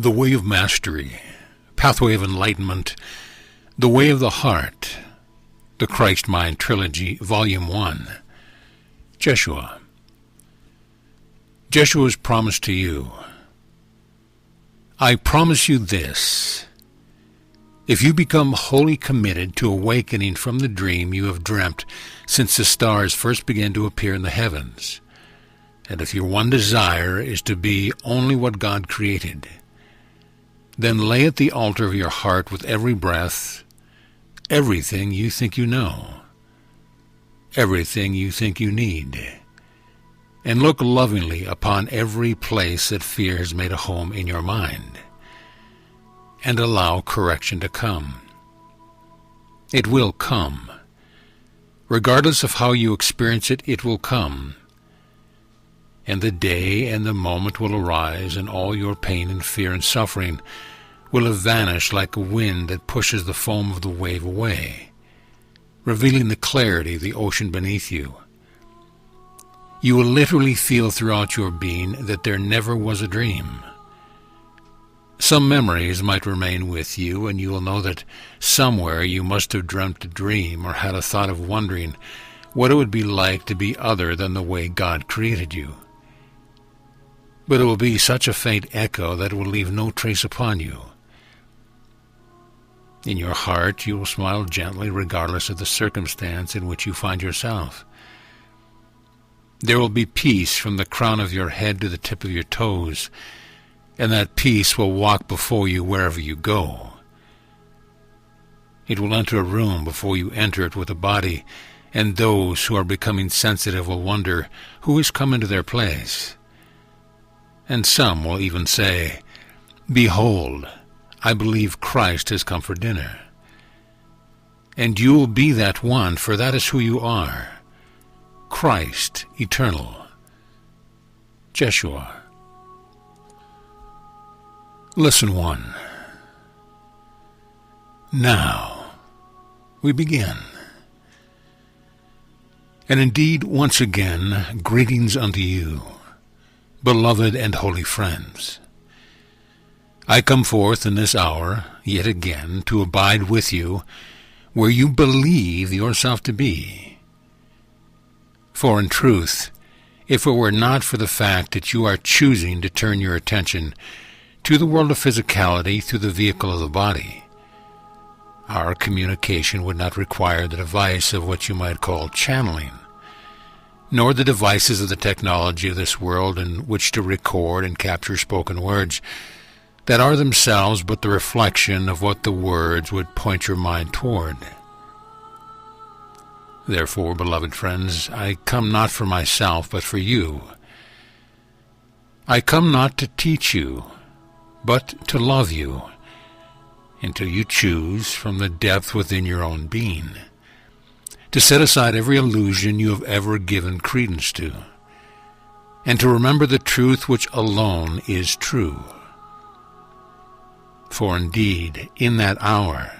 The Way of Mastery, Pathway of Enlightenment, The Way of the Heart, The Christ Mind Trilogy, Volume 1, Jeshua. Jeshua's promise to you. I promise you this. If you become wholly committed to awakening from the dream you have dreamt since the stars first began to appear in the heavens, and if your one desire is to be only what God created, then lay at the altar of your heart with every breath everything you think you know, everything you think you need, and look lovingly upon every place that fear has made a home in your mind, and allow correction to come. It will come. Regardless of how you experience it, it will come. And the day and the moment will arise, and all your pain and fear and suffering will have vanished like a wind that pushes the foam of the wave away, revealing the clarity of the ocean beneath you. You will literally feel throughout your being that there never was a dream. Some memories might remain with you, and you will know that somewhere you must have dreamt a dream or had a thought of wondering what it would be like to be other than the way God created you. But it will be such a faint echo that it will leave no trace upon you. In your heart you will smile gently regardless of the circumstance in which you find yourself. There will be peace from the crown of your head to the tip of your toes, and that peace will walk before you wherever you go. It will enter a room before you enter it with a body, and those who are becoming sensitive will wonder who has come into their place. And some will even say, "Behold, I believe Christ has come for dinner." And you will be that one, for that is who you are. Christ eternal. Jeshua. Lesson 1. Now we begin. And indeed, once again, greetings unto you, beloved and holy friends. I come forth in this hour, yet again, to abide with you where you believe yourself to be. For in truth, if it were not for the fact that you are choosing to turn your attention to the world of physicality through the vehicle of the body, our communication would not require the device of what you might call channeling, nor the devices of the technology of this world in which to record and capture spoken words that are themselves but the reflection of what the words would point your mind toward. Therefore, beloved friends, I come not for myself, but for you. I come not to teach you, but to love you, until you choose from the depth within your own being to set aside every illusion you have ever given credence to, and to remember the truth which alone is true. For indeed, in that hour,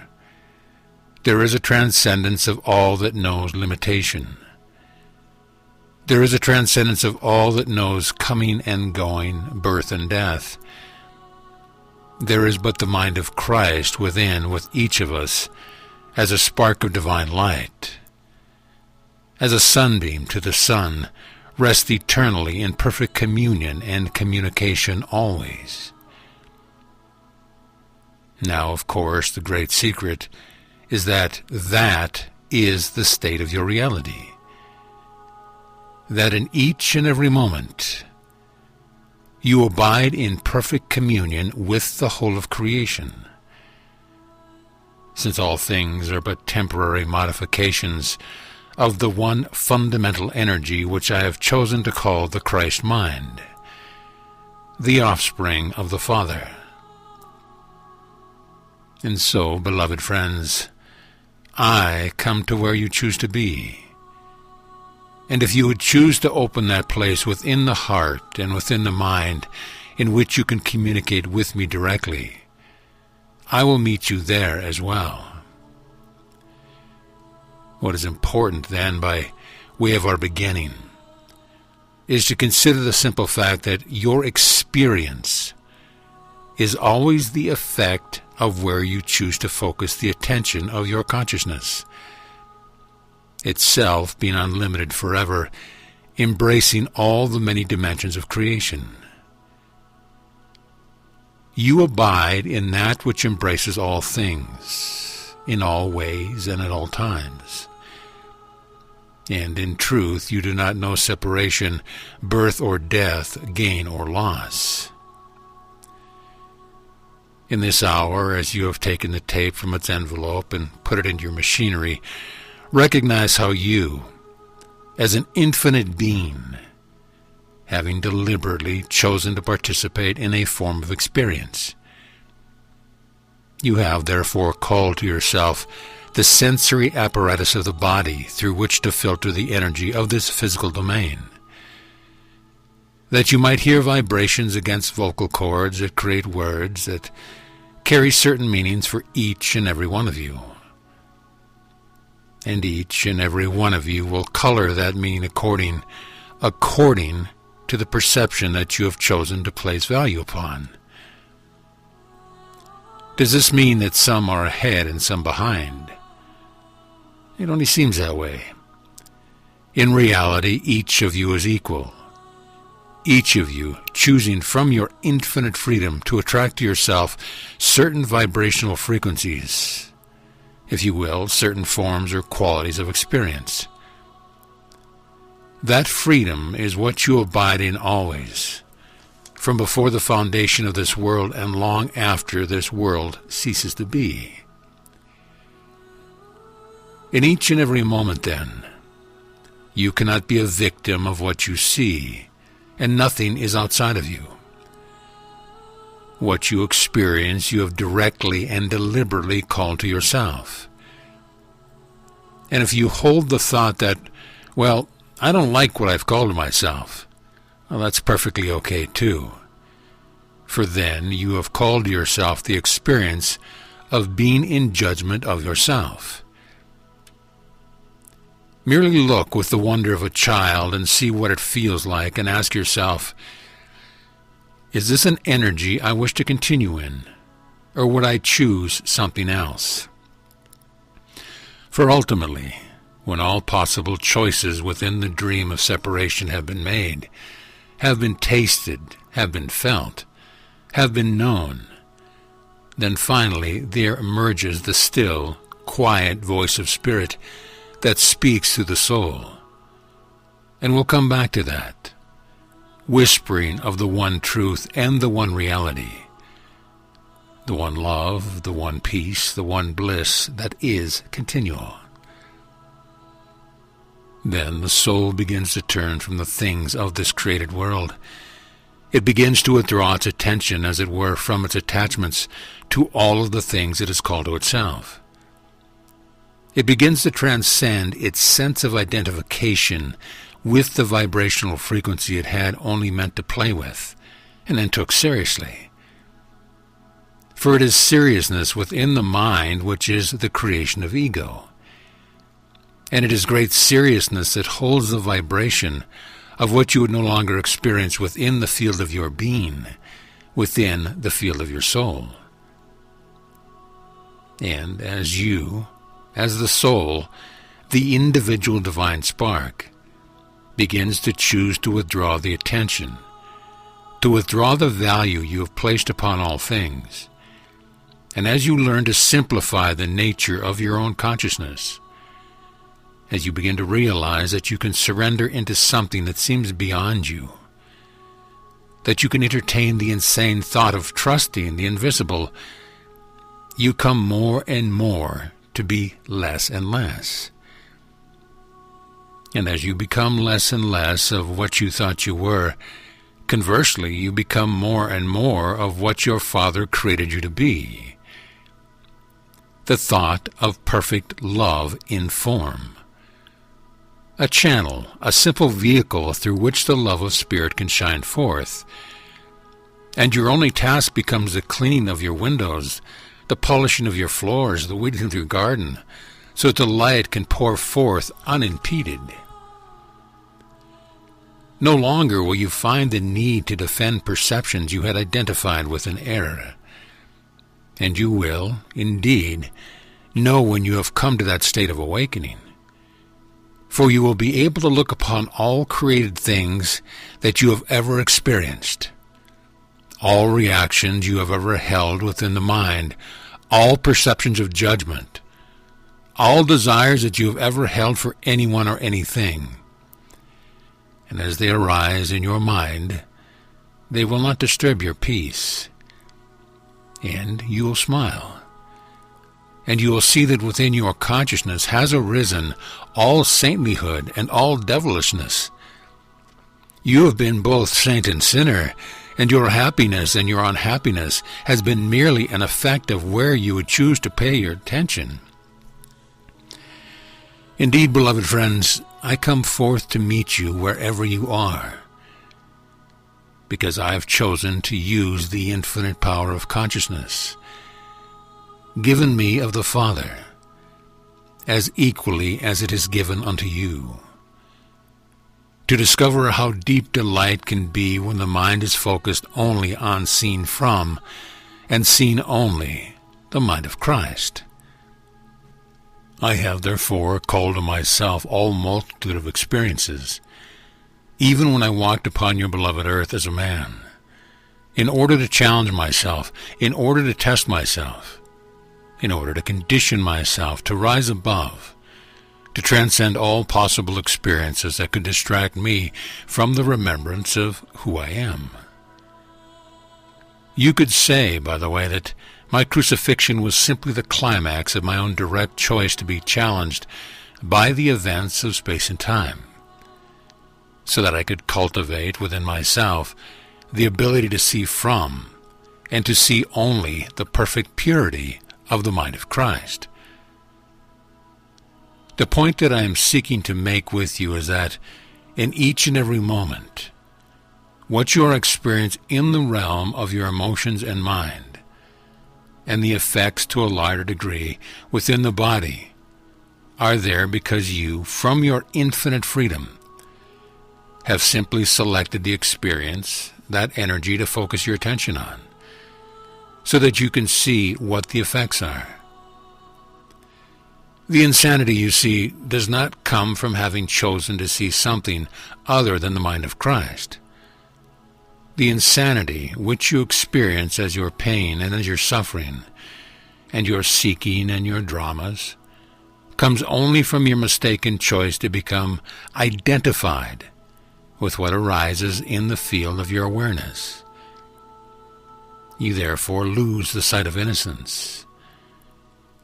there is a transcendence of all that knows limitation. There is a transcendence of all that knows coming and going, birth and death. There is but the mind of Christ within with each of us as a spark of divine light. As a sunbeam to the sun, rest eternally in perfect communion and communication always. Now, of course, the great secret is that is the state of your reality. That in each and every moment you abide in perfect communion with the whole of creation. Since all things are but temporary modifications of the one fundamental energy which I have chosen to call the Christ mind, the offspring of the Father. And so, beloved friends, I come to where you choose to be. And if you would choose to open that place within the heart and within the mind in which you can communicate with me directly, I will meet you there as well. What is important, then, by way of our beginning, is to consider the simple fact that your experience is always the effect of where you choose to focus the attention of your consciousness, itself being unlimited forever, embracing all the many dimensions of creation. You abide in that which embraces all things, in all ways and at all times. And in truth you do not know separation, birth or death, gain or loss. In this hour, as you have taken the tape from its envelope and put it into your machinery, recognize how you, as an infinite being, having deliberately chosen to participate in a form of experience, you have therefore called to yourself the sensory apparatus of the body through which to filter the energy of this physical domain, that you might hear vibrations against vocal cords that create words that carry certain meanings for each and every one of you. And each and every one of you will color that meaning according to the perception that you have chosen to place value upon. Does this mean that some are ahead and some behind? It only seems that way. In reality, each of you is equal. Each of you choosing from your infinite freedom to attract to yourself certain vibrational frequencies, if you will, certain forms or qualities of experience. That freedom is what you abide in always, from before the foundation of this world and long after this world ceases to be. In each and every moment, then, you cannot be a victim of what you see, and nothing is outside of you. What you experience, you have directly and deliberately called to yourself. And if you hold the thought that, well, I don't like what I've called to myself, well, that's perfectly okay too. For then you have called to yourself the experience of being in judgment of yourself. Merely look with the wonder of a child and see what it feels like, and ask yourself, is this an energy I wish to continue in, or would I choose something else? For ultimately, when all possible choices within the dream of separation have been made, have been tasted, have been felt, have been known, then finally there emerges the still, quiet voice of spirit that speaks through the soul. And we'll come back to that, whispering of the one truth and the one reality, the one love, the one peace, the one bliss that is continual. Then the soul begins to turn from the things of this created world. It begins to withdraw its attention, as it were, from its attachments to all of the things it is called to itself. It begins to transcend its sense of identification with the vibrational frequency it had only meant to play with, and then took seriously. For it is seriousness within the mind which is the creation of ego. And it is great seriousness that holds the vibration of what you would no longer experience within the field of your being, within the field of your soul. And as you, as the soul, the individual divine spark, begins to choose to withdraw the attention, to withdraw the value you have placed upon all things, and as you learn to simplify the nature of your own consciousness, as you begin to realize that you can surrender into something that seems beyond you, that you can entertain the insane thought of trusting the invisible, you come more and more to be less and less. And as you become less and less of what you thought you were, conversely, you become more and more of what your Father created you to be. The thought of perfect love in form. A channel, a simple vehicle through which the love of Spirit can shine forth. And your only task becomes the cleaning of your windows, the polishing of your floors, the weeding of your garden, so that the light can pour forth unimpeded. No longer will you find the need to defend perceptions you had identified with an error. And you will, indeed, know when you have come to that state of awakening. For you will be able to look upon all created things that you have ever experienced, all reactions you have ever held within the mind, all perceptions of judgment, all desires that you have ever held for anyone or anything. And as they arise in your mind, they will not disturb your peace. And you will smile. And you will see that within your consciousness has arisen all saintlyhood and all devilishness. You have been both saint and sinner, and your happiness and your unhappiness has been merely an effect of where you would choose to pay your attention. Indeed, beloved friends, I come forth to meet you wherever you are, because I have chosen to use the infinite power of consciousness, given me of the Father, as equally as it is given unto you, to discover how deep delight can be when the mind is focused only on seen from, and seen only, the mind of Christ. I have therefore called to myself all multitude of experiences, even when I walked upon your beloved earth as a man, in order to challenge myself, in order to test myself, in order to condition myself to rise above, to transcend all possible experiences that could distract me from the remembrance of who I am. You could say, by the way, that my crucifixion was simply the climax of my own direct choice to be challenged by the events of space and time, so that I could cultivate within myself the ability to see from and to see only the perfect purity of the mind of Christ. The point that I am seeking to make with you is that in each and every moment, what you are experiencing in the realm of your emotions and mind, and the effects to a larger degree within the body, are there because you, from your infinite freedom, have simply selected the experience, that energy to focus your attention on, so that you can see what the effects are. The insanity, you see, does not come from having chosen to see something other than the mind of Christ. The insanity which you experience as your pain and as your suffering, and your seeking and your dramas, comes only from your mistaken choice to become identified with what arises in the field of your awareness. You therefore lose the sight of innocence,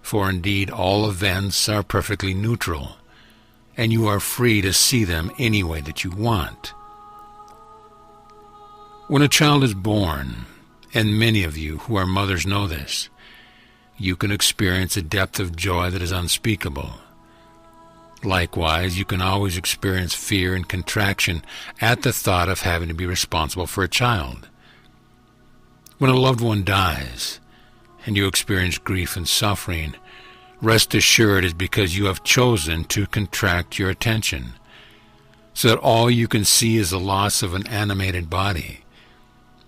for indeed all events are perfectly neutral, and you are free to see them any way that you want. When a child is born, and many of you who are mothers know this, you can experience a depth of joy that is unspeakable. Likewise, you can always experience fear and contraction at the thought of having to be responsible for a child. When a loved one dies, and you experience grief and suffering, rest assured it is because you have chosen to contract your attention, so that all you can see is the loss of an animated body,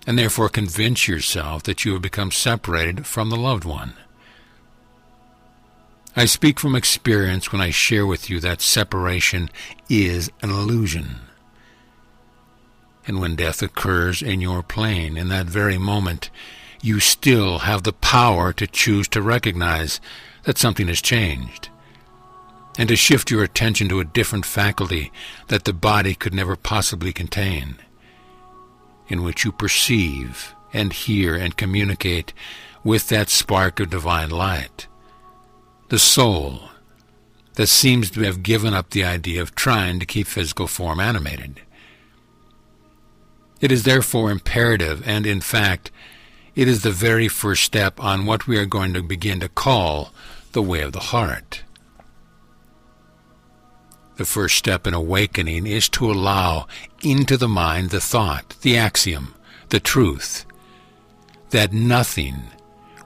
and therefore convince yourself that you have become separated from the loved one. I speak from experience when I share with you that separation is an illusion. And when death occurs in your plane, in that very moment, you still have the power to choose to recognize that something has changed, and to shift your attention to a different faculty that the body could never possibly contain, in which you perceive and hear and communicate with that spark of divine light, the soul that seems to have given up the idea of trying to keep physical form animated. It is therefore imperative, and in fact, it is the very first step on what we are going to begin to call the way of the heart. The first step in awakening is to allow into the mind the thought, the axiom, the truth, that nothing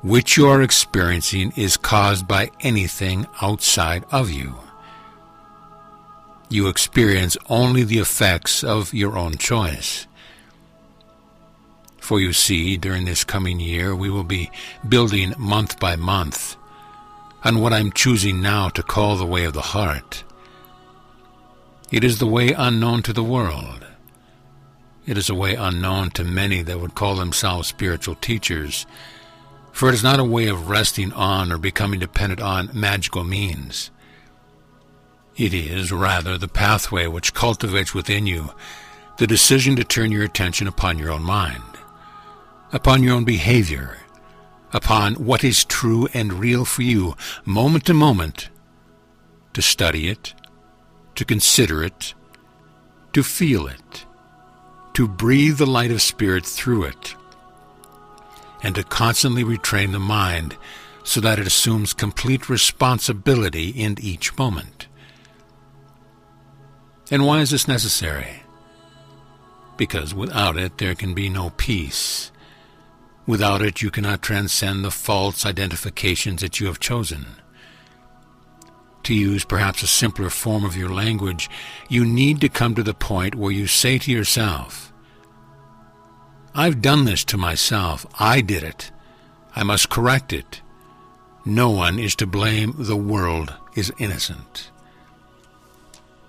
which you are experiencing is caused by anything outside of you. You experience only the effects of your own choice. For you see, during this coming year, we will be building month by month on what I'm choosing now to call the way of the heart. It is the way unknown to the world. It is a way unknown to many that would call themselves spiritual teachers, for it is not a way of resting on or becoming dependent on magical means. It is, rather, the pathway which cultivates within you the decision to turn your attention upon your own mind, upon your own behavior, upon what is true and real for you, moment to moment, to study it, to consider it, to feel it, to breathe the light of Spirit through it, and to constantly retrain the mind so that it assumes complete responsibility in each moment. And why is this necessary? Because without it there can be no peace. Without it you cannot transcend the false identifications that you have chosen. To use perhaps a simpler form of your language, you need to come to the point where you say to yourself, I've done this to myself. I did it. I must correct it. No one is to blame. The world is innocent.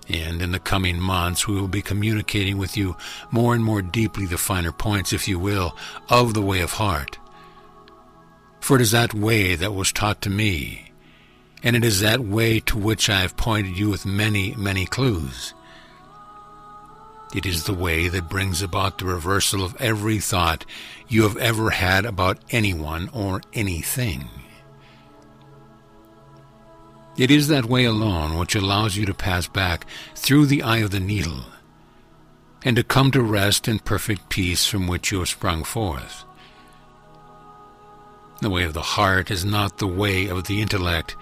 And in the coming months we will be communicating with you more and more deeply the finer points, if you will, of the way of heart. For it is that way that was taught to me, and it is that way to which I have pointed you with many, many clues. It is the way that brings about the reversal of every thought you have ever had about anyone or anything. It is that way alone which allows you to pass back through the eye of the needle, and to come to rest in perfect peace from which you have sprung forth. The way of the heart is not the way of the intellect,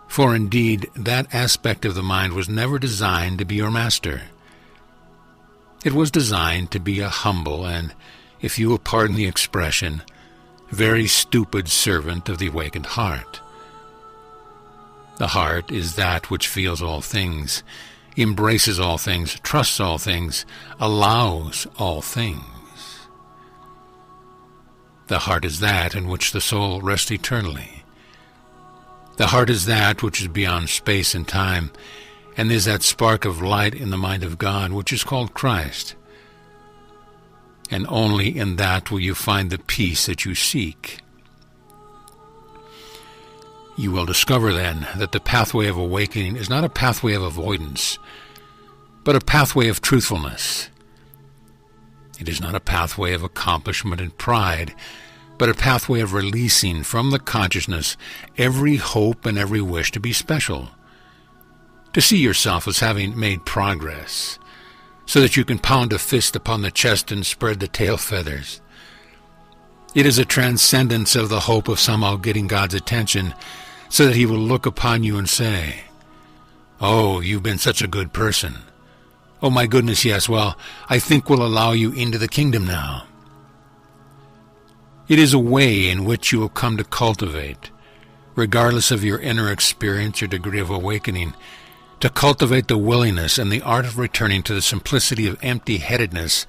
for indeed that aspect of the mind was never designed to be your master. It was designed to be a humble and, if you will pardon the expression, very stupid servant of the awakened heart. The heart is that which feels all things, embraces all things, trusts all things, allows all things. The heart is that in which the soul rests eternally. The heart is that which is beyond space and time, and is that spark of light in the mind of God which is called Christ. And only in that will you find the peace that you seek. You will discover then that the pathway of awakening is not a pathway of avoidance, but a pathway of truthfulness. It is not a pathway of accomplishment and pride, but a pathway of releasing from the consciousness every hope and every wish to be special, to see yourself as having made progress, so that you can pound a fist upon the chest and spread the tail feathers. It is a transcendence of the hope of somehow getting God's attention, so that he will look upon you and say, "Oh, you've been such a good person. Oh my goodness, yes, well, I think we'll allow you into the kingdom now." It is a way in which you will come to cultivate, regardless of your inner experience or degree of awakening, to cultivate the willingness and the art of returning to the simplicity of empty-headedness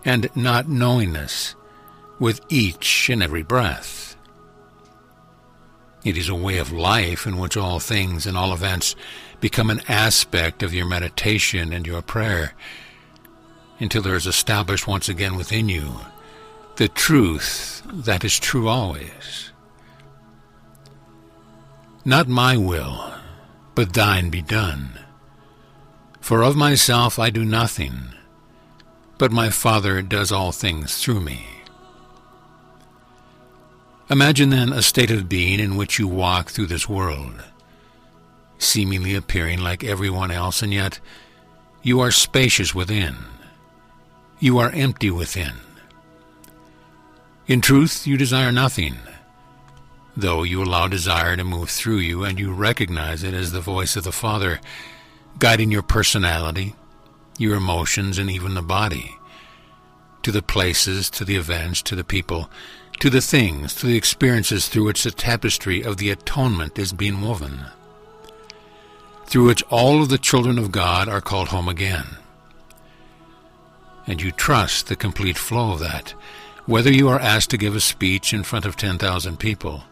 and not knowingness with each and every breath. It is a way of life in which all things and all events become an aspect of your meditation and your prayer, until there is established once again within you the truth that is true always. Not my will, but thine be done. For of myself I do nothing, but my Father does all things through me. Imagine then a state of being in which you walk through this world, seemingly appearing like everyone else, and yet you are spacious within. You are empty within. In truth, you desire nothing, though you allow desire to move through you, and you recognize it as the voice of the Father, guiding your personality, your emotions, and even the body, to the places, to the events, to the people, to the things, to the experiences through which the tapestry of the atonement is being woven. through which all of the children of God are called home again. And you trust the complete flow of that, whether you are asked to give a speech in front of 10,000 people,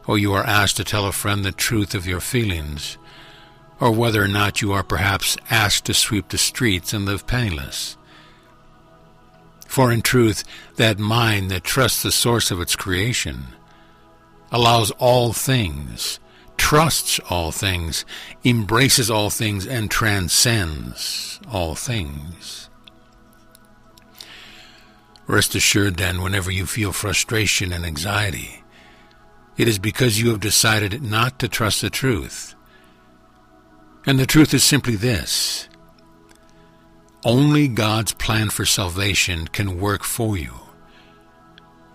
or you are asked to tell a friend the truth of your feelings, or whether or not you are perhaps asked to sweep the streets and live penniless. For in truth, that mind that trusts the source of its creation allows all things, trusts all things, embraces all things, and transcends all things. Rest assured, then, whenever you feel frustration and anxiety, it is because you have decided not to trust the truth. And the truth is simply this: only God's plan for salvation can work for you.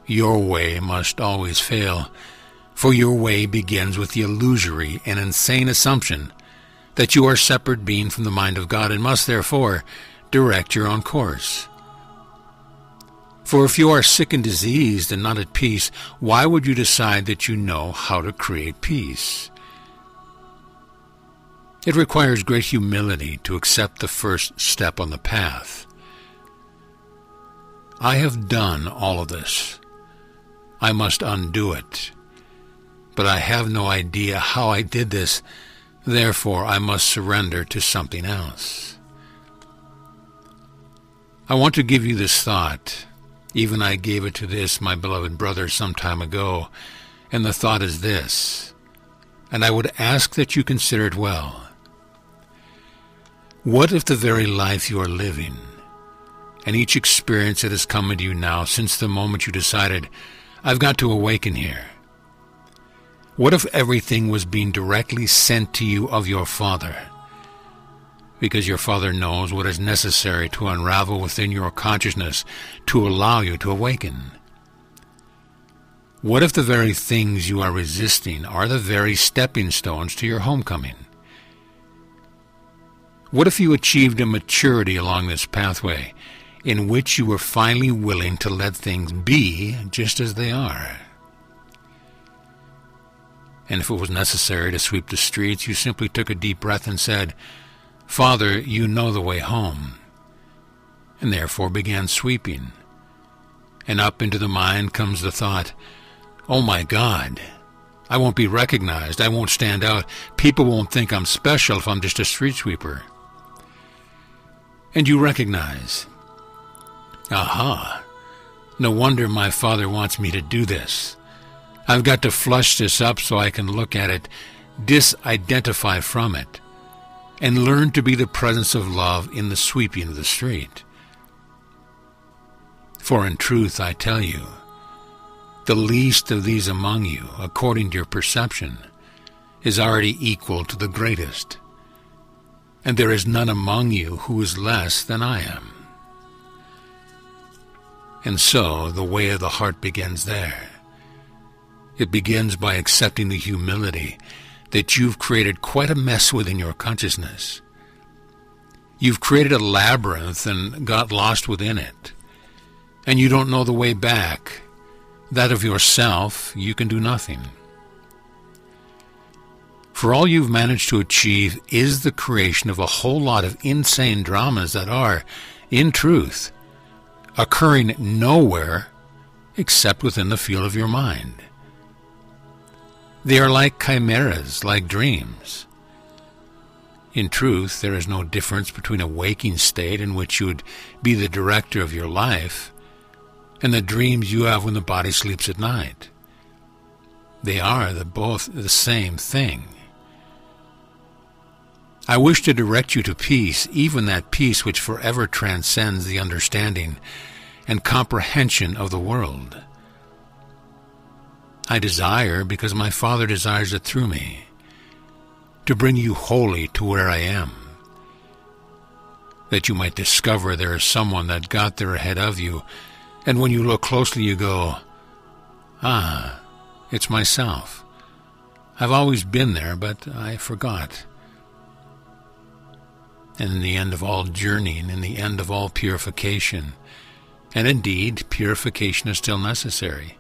Your way must always fail, for your way begins with the illusory and insane assumption that you are a separate being from the mind of God and must therefore direct your own course. For if you are sick and diseased and not at peace, why would you decide that you know how to create peace? It requires great humility to accept the first step on the path. I have done all of this. I must undo it. But I have no idea how I did this, therefore I must surrender to something else. I want to give you this thought. Even I gave it to this, my beloved brother, some time ago, and the thought is this, and I would ask that you consider it well. What if the very life you are living, and each experience that has come into you now since the moment you decided, I've got to awaken here, what if everything was being directly sent to you of your Father? Because your Father knows what is necessary to unravel within your consciousness to allow you to awaken. What if the very things you are resisting are the very stepping stones to your homecoming? What if you achieved a maturity along this pathway in which you were finally willing to let things be just as they are? And if it was necessary to sweep the streets, you simply took a deep breath and said, Father, you know the way home, and therefore began sweeping. And up into the mind comes the thought, oh my God, I won't be recognized, I won't stand out, people won't think I'm special if I'm just a street sweeper. And you recognize, aha, no wonder my Father wants me to do this. I've got to flush this up so I can look at it, disidentify from it, and learn to be the presence of love in the sweeping of the street. For in truth, I tell you, the least of these among you, according to your perception, is already equal to the greatest, and there is none among you who is less than I am. And so the way of the heart begins there. It begins by accepting the humility that you've created quite a mess within your consciousness. You've created a labyrinth and got lost within it, and you don't know the way back. That of yourself, you can do nothing. For all you've managed to achieve is the creation of a whole lot of insane dramas that are, in truth, occurring nowhere except within the field of your mind. They are like chimeras, like dreams. In truth, there is no difference between a waking state in which you would be the director of your life and the dreams you have when the body sleeps at night. They are both the same thing. I wish to direct you to peace, even that peace which forever transcends the understanding and comprehension of the world. I desire, because my Father desires it through me, to bring you wholly to where I am, that you might discover there is someone that got there ahead of you, and when you look closely you go, ah, it's myself. I've always been there, but I forgot. And in the end of all journeying, in the end of all purification, and indeed purification is still necessary,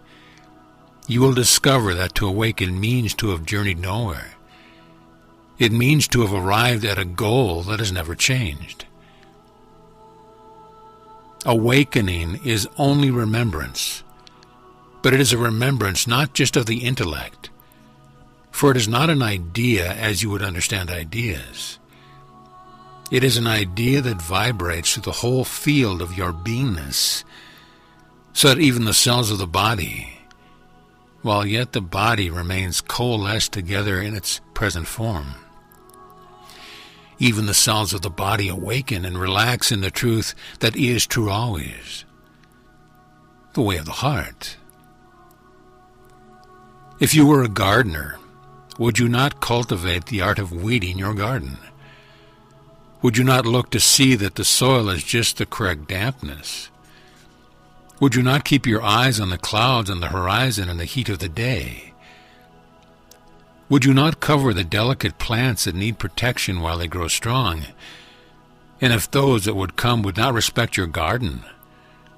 you will discover that to awaken means to have journeyed nowhere. It means to have arrived at a goal that has never changed. Awakening is only remembrance, but it is a remembrance not just of the intellect, for it is not an idea as you would understand ideas. It is an idea that vibrates through the whole field of your beingness, so that even the cells of the body, while yet the body remains coalesced together in its present form, even the cells of the body awaken and relax in the truth that is true always, the way of the heart. If you were a gardener, would you not cultivate the art of weeding your garden? Would you not look to see that the soil is just the correct dampness? Would you not keep your eyes on the clouds on the horizon in the heat of the day? Would you not cover the delicate plants that need protection while they grow strong? And if those that would come would not respect your garden,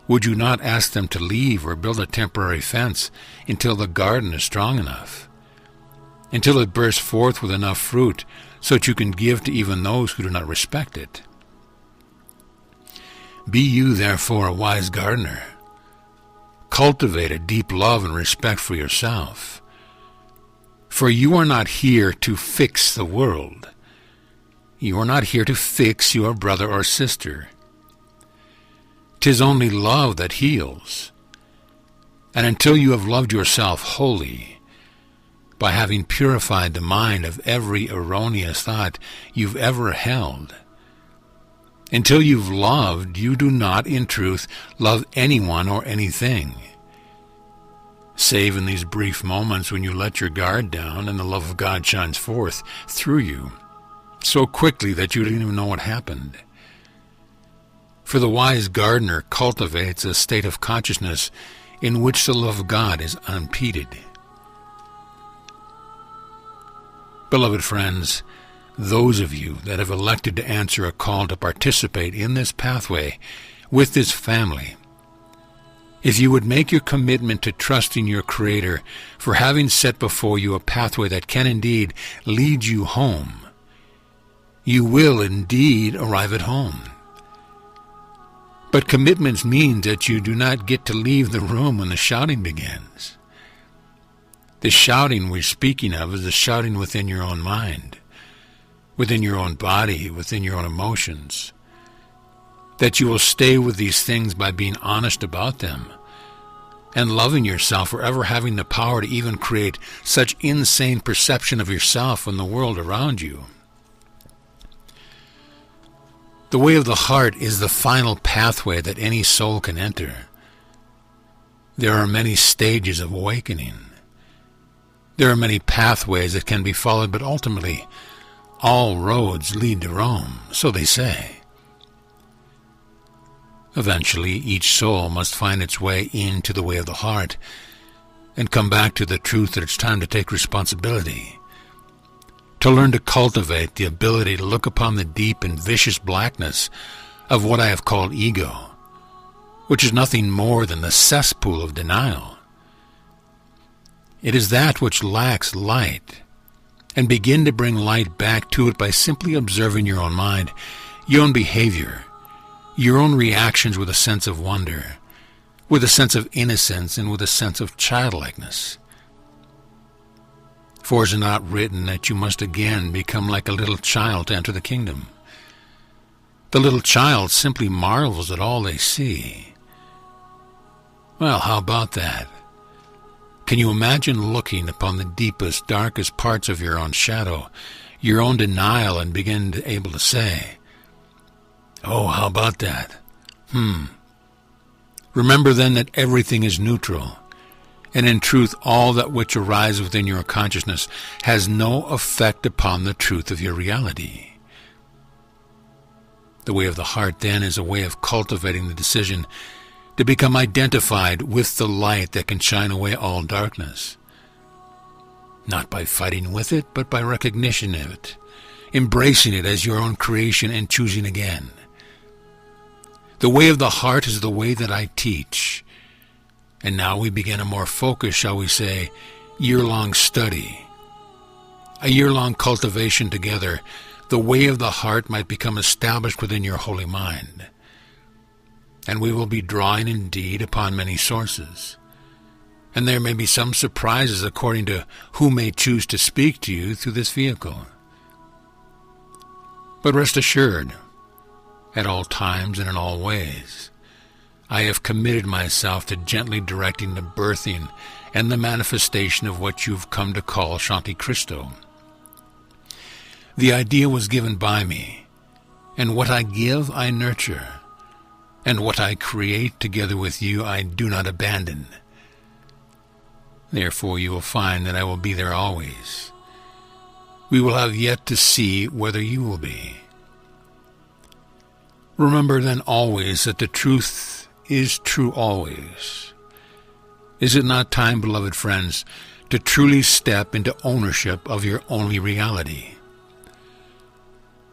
would you not ask them to leave or build a temporary fence until the garden is strong enough, until it bursts forth with enough fruit so that you can give to even those who do not respect it? Be you, therefore, a wise gardener. Cultivate a deep love and respect for yourself. For you are not here to fix the world. You are not here to fix your brother or sister. 'Tis only love that heals. And until you have loved yourself wholly, by having purified the mind of every erroneous thought you've ever held, until you've loved, you do not, in truth, love anyone or anything, save in these brief moments when you let your guard down and the love of God shines forth through you, so quickly that you didn't even know what happened. For the wise gardener cultivates a state of consciousness in which the love of God is unimpeded. Beloved friends, those of you that have elected to answer a call to participate in this pathway with this family, if you would make your commitment to trusting your Creator for having set before you a pathway that can indeed lead you home, you will indeed arrive at home. But commitments mean that you do not get to leave the room when the shouting begins. The shouting we're speaking of is the shouting within your own mind, within your own body, within your own emotions. That you will stay with these things by being honest about them and loving yourself for ever having the power to even create such insane perception of yourself and the world around you. The way of the heart is the final pathway that any soul can enter. There are many stages of awakening. There are many pathways that can be followed, but ultimately, all roads lead to Rome, so they say. Eventually, each soul must find its way into the way of the heart and come back to the truth that it's time to take responsibility, to learn to cultivate the ability to look upon the deep and vicious blackness of what I have called ego, which is nothing more than the cesspool of denial. It is that which lacks light, and begin to bring light back to it by simply observing your own mind, your own behavior, your own reactions with a sense of wonder, with a sense of innocence, and with a sense of childlikeness. For is it not written that you must again become like a little child to enter the kingdom? The little child simply marvels at all they see. Well, how about that? Can you imagine looking upon the deepest, darkest parts of your own shadow, your own denial, and begin to able to say, "Oh, how about that? Remember then that everything is neutral, and in truth all that which arises within your consciousness has no effect upon the truth of your reality." The way of the heart, then, is a way of cultivating the decision to become identified with the light that can shine away all darkness. Not by fighting with it, but by recognition of it, embracing it as your own creation and choosing again. The way of the heart is the way that I teach. And now we begin a more focused, shall we say, year-long study. a year-long cultivation together, the way of the heart might become established within your holy mind. And we will be drawing indeed upon many sources. And there may be some surprises according to who may choose to speak to you through this vehicle. But rest assured, at all times and in all ways, I have committed myself to gently directing the birthing and the manifestation of what you've come to call Shanti Christo. The idea was given by me, and what I give I nurture, and what I create together with you I do not abandon. Therefore you will find that I will be there always. We will have yet to see whether you will be. Remember then always that the truth is true always. Is it not time, beloved friends, to truly step into ownership of your only reality?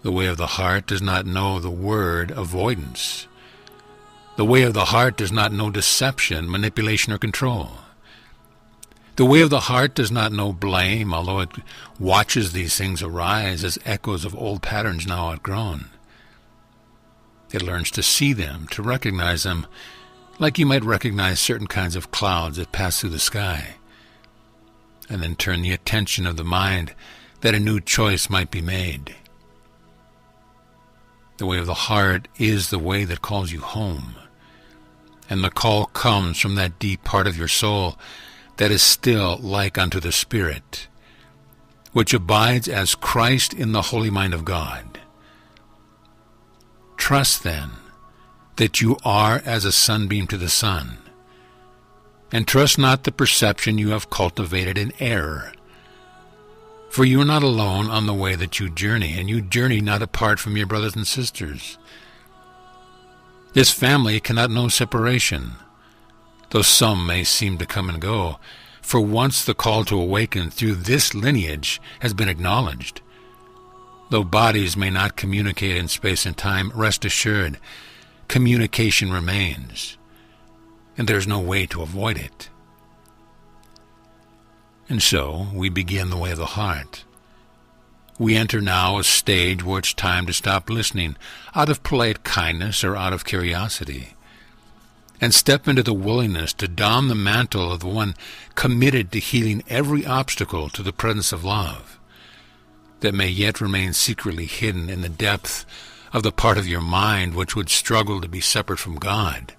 The way of the heart does not know the word avoidance. The way of the heart does not know deception, manipulation, or control. The way of the heart does not know blame, although it watches these things arise as echoes of old patterns now outgrown. It learns to see them, to recognize them, like you might recognize certain kinds of clouds that pass through the sky, and then turn the attention of the mind that a new choice might be made. The way of the heart is the way that calls you home, and the call comes from that deep part of your soul that is still like unto the Spirit, which abides as Christ in the holy mind of God. Trust, then, that you are as a sunbeam to the sun, and trust not the perception you have cultivated in error. For you are not alone on the way that you journey, and you journey not apart from your brothers and sisters. This family cannot know separation, though some may seem to come and go, for once the call to awaken through this lineage has been acknowledged. Though bodies may not communicate in space and time, rest assured, communication remains, and there is no way to avoid it. And so we begin the way of the heart. We enter now a stage where it's time to stop listening out of polite kindness or out of curiosity, and step into the willingness to don the mantle of the one committed to healing every obstacle to the presence of love that may yet remain secretly hidden in the depth of the part of your mind which would struggle to be separate from God,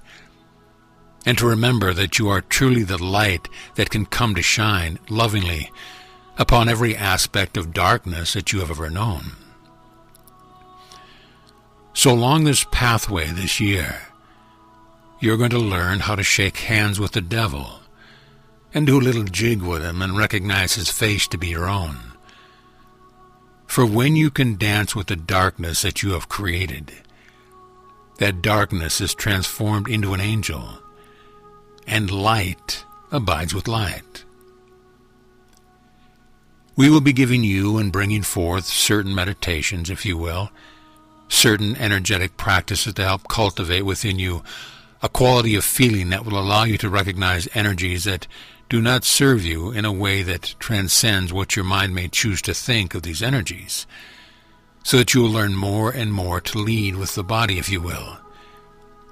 and to remember that you are truly the light that can come to shine lovingly upon every aspect of darkness that you have ever known. So along this pathway this year, you're going to learn how to shake hands with the devil and do a little jig with him and recognize his face to be your own. For when you can dance with the darkness that you have created, that darkness is transformed into an angel, and light abides with light. We will be giving you and bringing forth certain meditations, if you will, certain energetic practices to help cultivate within you a quality of feeling that will allow you to recognize energies that do not serve you in a way that transcends what your mind may choose to think of these energies, so that you will learn more and more to lead with the body, if you will,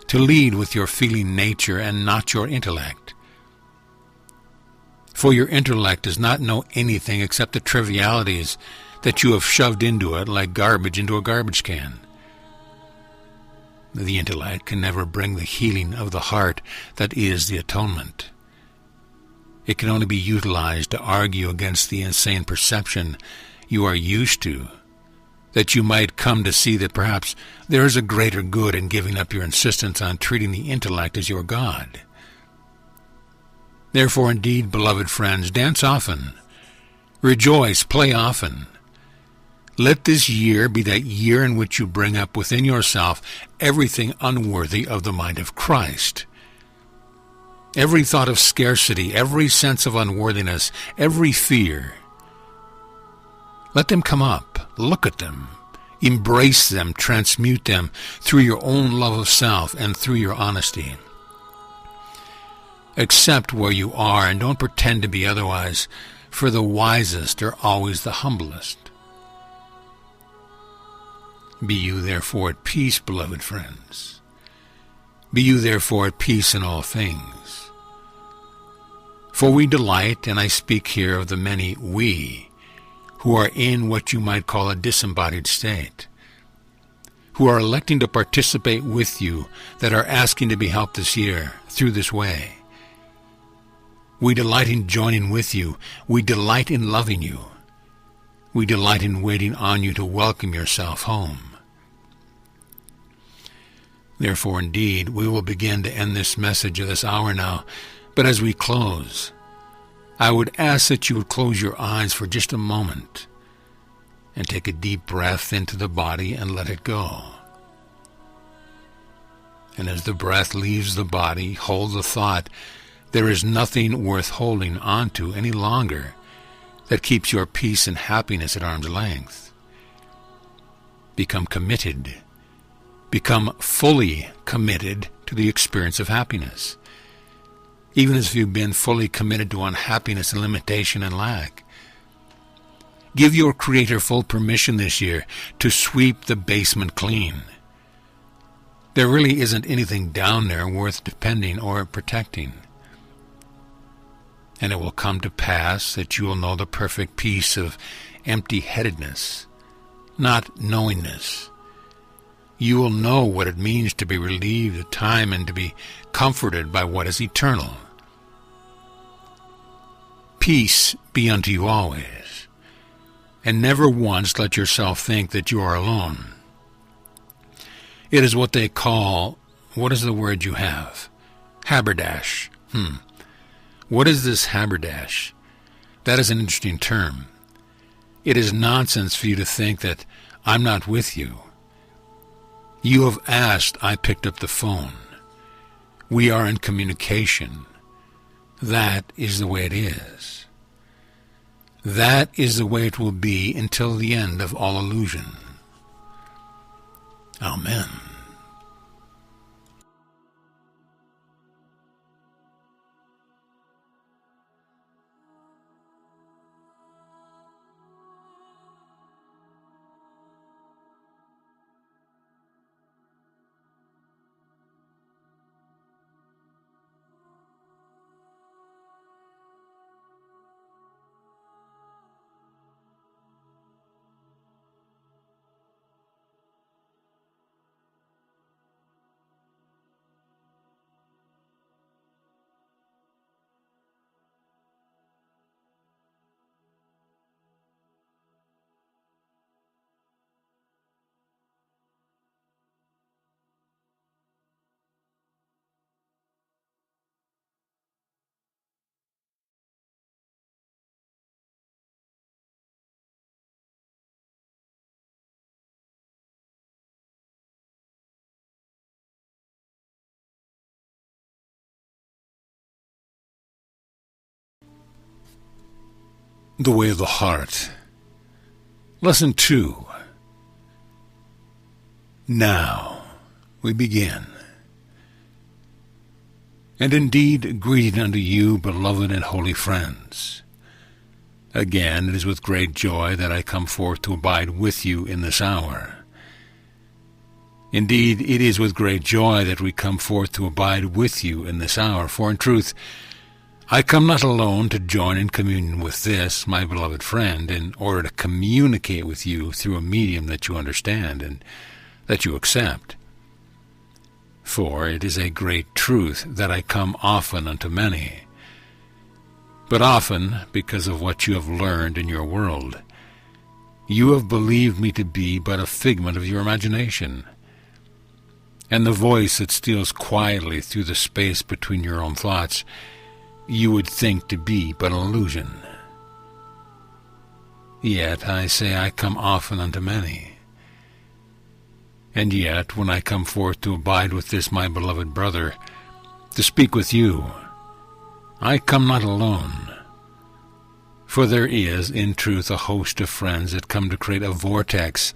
to lead with your feeling nature and not your intellect. For your intellect does not know anything except the trivialities that you have shoved into it like garbage into a garbage can. The intellect can never bring the healing of the heart that is the atonement. It can only be utilized to argue against the insane perception you are used to, that you might come to see that perhaps there is a greater good in giving up your insistence on treating the intellect as your God. Therefore, indeed, beloved friends, dance often, rejoice, play often. Let this year be that year in which you bring up within yourself everything unworthy of the mind of Christ. Every thought of scarcity, every sense of unworthiness, every fear. Let them come up, look at them, embrace them, transmute them through your own love of self and through your honesty. Accept where you are and don't pretend to be otherwise, for the wisest are always the humblest. Be you therefore at peace, beloved friends. Be you therefore at peace in all things. For we delight, and I speak here of the many we, who are in what you might call a disembodied state, who are electing to participate with you, that are asking to be helped this year through this way. We delight in joining with you. We delight in loving you. We delight in waiting on you to welcome yourself home. Therefore, indeed, we will begin to end this message of this hour now, but as we close, I would ask that you would close your eyes for just a moment and take a deep breath into the body and let it go. And as the breath leaves the body, hold the thought, there is nothing worth holding on to any longer that keeps your peace and happiness at arm's length. Become committed. Become fully committed to the experience of happiness, even as if you've been fully committed to unhappiness and limitation and lack. Give your Creator full permission this year to sweep the basement clean. There really isn't anything down there worth defending or protecting. And it will come to pass that you will know the perfect peace of empty-headedness, not knowingness. You will know what it means to be relieved of time and to be comforted by what is eternal. Peace be unto you always, and never once let yourself think that you are alone. It is what they call, what is the word you have? Haberdash. What is this haberdash? That is an interesting term. It is nonsense for you to think that I'm not with you. You have asked, I picked up the phone. We are in communication. That is the way it is. That is the way it will be until the end of all illusion. Amen. The Way of the Heart. Lesson 2. Now we begin. And indeed, greeting unto you, beloved and holy friends. Again, it is with great joy that I come forth to abide with you in this hour. Indeed, it is with great joy that we come forth to abide with you in this hour, for in truth, I come not alone to join in communion with this, my beloved friend, in order to communicate with you through a medium that you understand and that you accept. For it is a great truth that I come often unto many, but often because of what you have learned in your world. You have believed me to be but a figment of your imagination, and the voice that steals quietly through the space between your own thoughts you would think to be but an illusion. Yet I say I come often unto many. And yet, when I come forth to abide with this my beloved brother, to speak with you, I come not alone. For there is, in truth, a host of friends that come to create a vortex,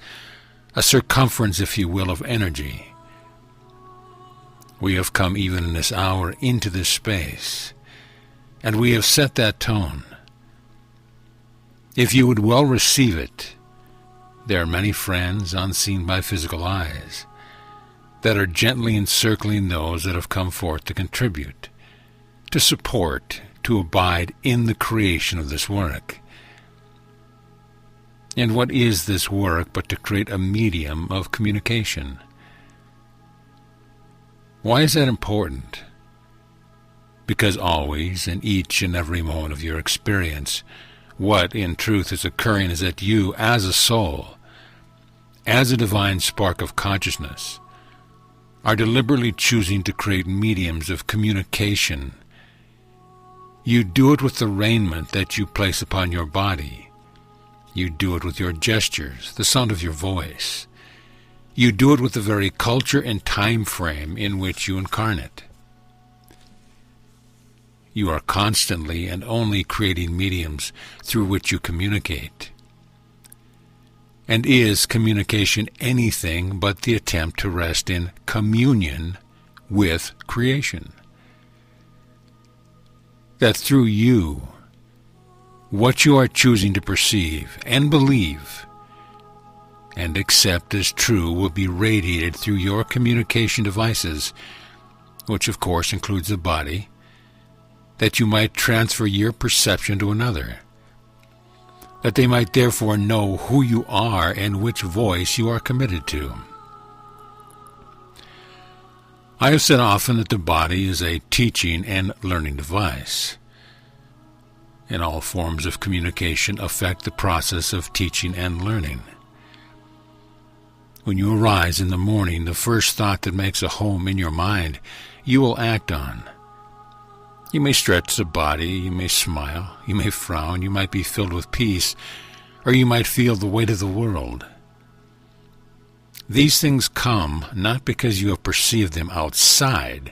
a circumference, if you will, of energy. We have come even in this hour into this space, and we have set that tone. If you would well receive it, there are many friends unseen by physical eyes that are gently encircling those that have come forth to contribute, to support, to abide in the creation of this work. And what is this work but to create a medium of communication? Why is that important? Because always, in each and every moment of your experience, what in truth is occurring is that you, as a soul, as a divine spark of consciousness, are deliberately choosing to create mediums of communication. You do it with the raiment that you place upon your body. You do it with your gestures, the sound of your voice. You do it with the very culture and time frame in which you incarnate. You are constantly and only creating mediums through which you communicate. And is communication anything but the attempt to rest in communion with creation? That through you, what you are choosing to perceive and believe and accept as true will be radiated through your communication devices, which of course includes the body, that you might transfer your perception to another, that they might therefore know who you are and which voice you are committed to. I have said often that the body is a teaching and learning device, and all forms of communication affect the process of teaching and learning. When you arise in the morning, the first thought that makes a home in your mind, you will act on. You may stretch the body, you may smile, you may frown, you might be filled with peace, or you might feel the weight of the world. These things come not because you have perceived them outside,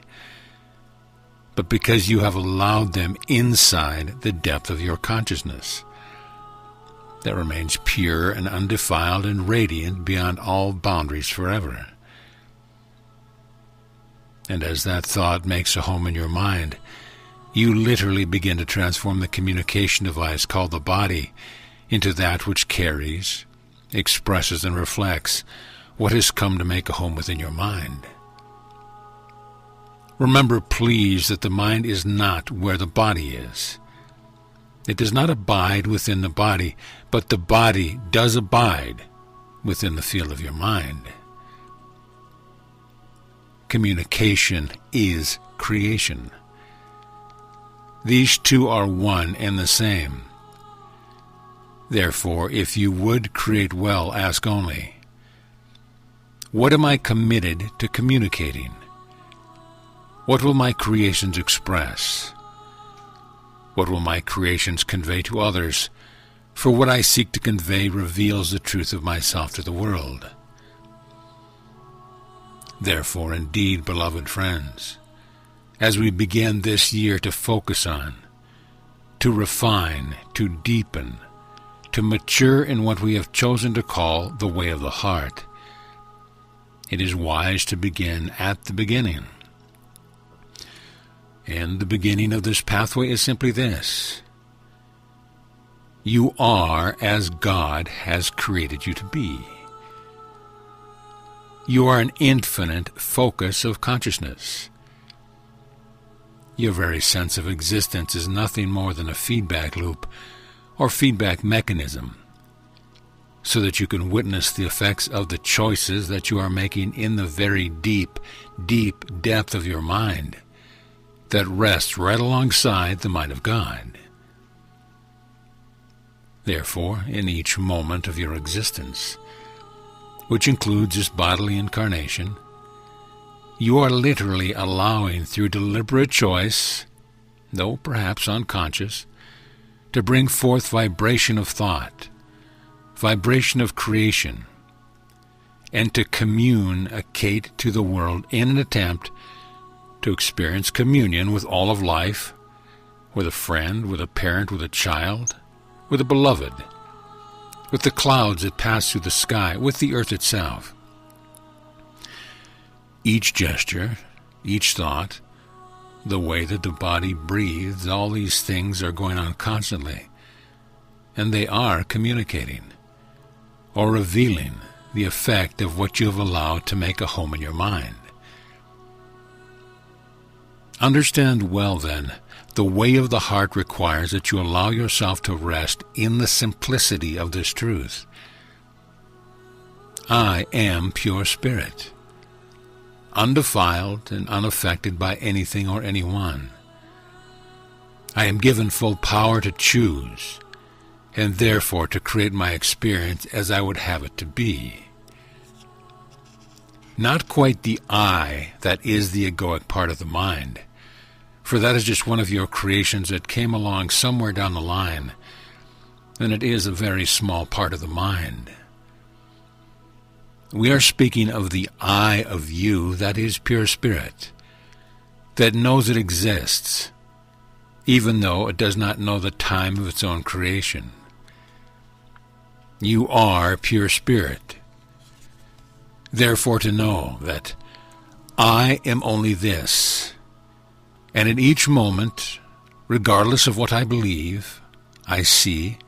but because you have allowed them inside the depth of your consciousness that remains pure and undefiled and radiant beyond all boundaries forever. And as that thought makes a home in your mind, you literally begin to transform the communication device called the body into that which carries, expresses, and reflects what has come to make a home within your mind. Remember, please, that the mind is not where the body is. It does not abide within the body, but the body does abide within the field of your mind. Communication is creation. These two are one and the same. Therefore, if you would create well, ask only, what am I committed to communicating? What will my creations express? What will my creations convey to others? For what I seek to convey reveals the truth of myself to the world. Therefore, indeed, beloved friends, as we begin this year to focus on, to refine, to deepen, to mature in what we have chosen to call the way of the heart, it is wise to begin at the beginning. And the beginning of this pathway is simply this: you are as God has created you to be. You are an infinite focus of consciousness. Your very sense of existence is nothing more than a feedback loop or feedback mechanism, so that you can witness the effects of the choices that you are making in the very deep, deep depth of your mind that rests right alongside the mind of God. Therefore, in each moment of your existence, which includes this bodily incarnation, you are literally allowing, through deliberate choice, though perhaps unconscious, to bring forth vibration of thought, vibration of creation, and to communicate to the world in an attempt to experience communion with all of life, with a friend, with a parent, with a child, with a beloved, with the clouds that pass through the sky, with the earth itself. Each gesture, each thought, the way that the body breathes, all these things are going on constantly, and they are communicating or revealing the effect of what you have allowed to make a home in your mind. Understand well, then, the way of the heart requires that you allow yourself to rest in the simplicity of this truth. I am pure spirit, undefiled and unaffected by anything or anyone. I am given full power to choose, and therefore to create my experience as I would have it to be. Not quite the I that is the egoic part of the mind, for that is just one of your creations that came along somewhere down the line, and it is a very small part of the mind. We are speaking of the I of you that is pure spirit, that knows it exists, even though it does not know the time of its own creation. You are pure spirit. Therefore to know that I am only this, and in each moment, regardless of what I believe, I see,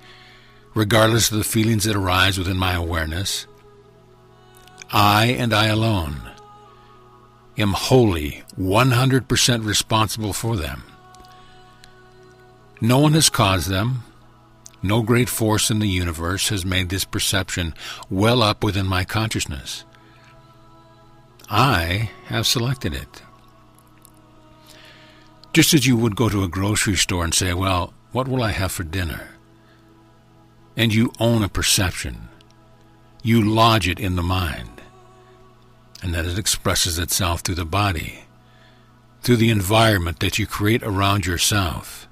regardless of the feelings that arise within my awareness, I and I alone am wholly 100% responsible for them. No one has caused them. No great force in the universe has made this perception well up within my consciousness. I have selected it. Just as you would go to a grocery store and say, well, what will I have for dinner? And you own a perception. You lodge it in the mind. And then it expresses itself through the body, through the environment that you create around yourself,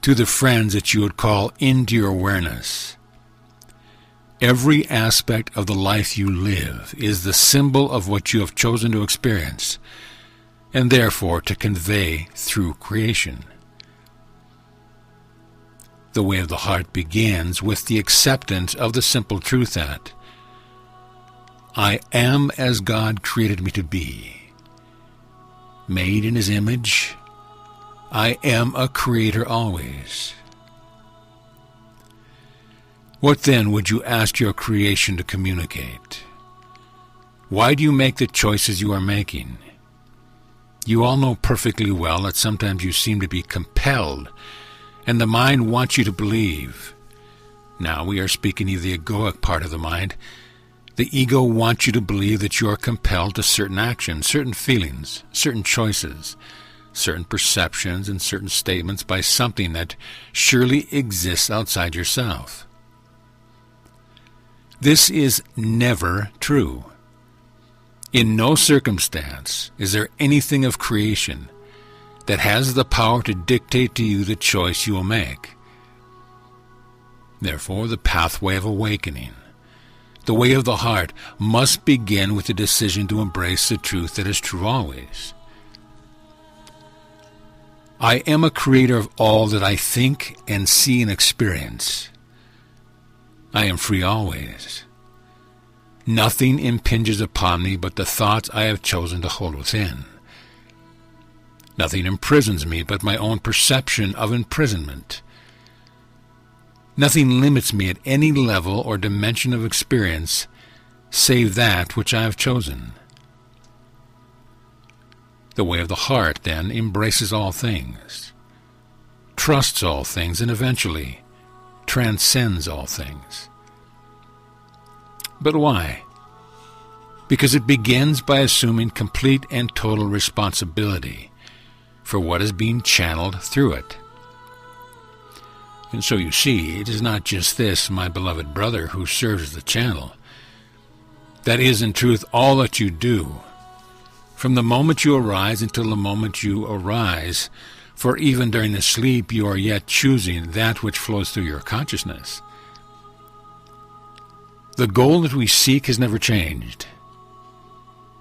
to the friends that you would call into your awareness. Every aspect of the life you live is the symbol of what you have chosen to experience, and therefore to convey through creation. The way of the heart begins with the acceptance of the simple truth that I am as God created me to be. Made in His image, I am a creator always. What then would you ask your creation to communicate? Why do you make the choices you are making? You all know perfectly well that sometimes you seem to be compelled, and the mind wants you to believe. Now we are speaking of the egoic part of the mind. The ego wants you to believe that you are compelled to certain actions, certain feelings, certain choices, certain perceptions, and certain statements by something that surely exists outside yourself. This is never true. In no circumstance is there anything of creation that has the power to dictate to you the choice you will make. Therefore, the pathway of awakening, the way of the heart, must begin with the decision to embrace the truth that is true always. I am a creator of all that I think and see and experience. I am free always. Nothing impinges upon me but the thoughts I have chosen to hold within. Nothing imprisons me but my own perception of imprisonment. Nothing limits me at any level or dimension of experience save that which I have chosen. The way of the heart, then, embraces all things, trusts all things, and eventually transcends all things. But why? Because it begins by assuming complete and total responsibility for what is being channeled through it. And so you see, it is not just this, my beloved brother, who serves as the channel. That is, in truth, all that you do. From the moment you arise until the moment you arise, for even during the sleep you are yet choosing that which flows through your consciousness. The goal that we seek has never changed.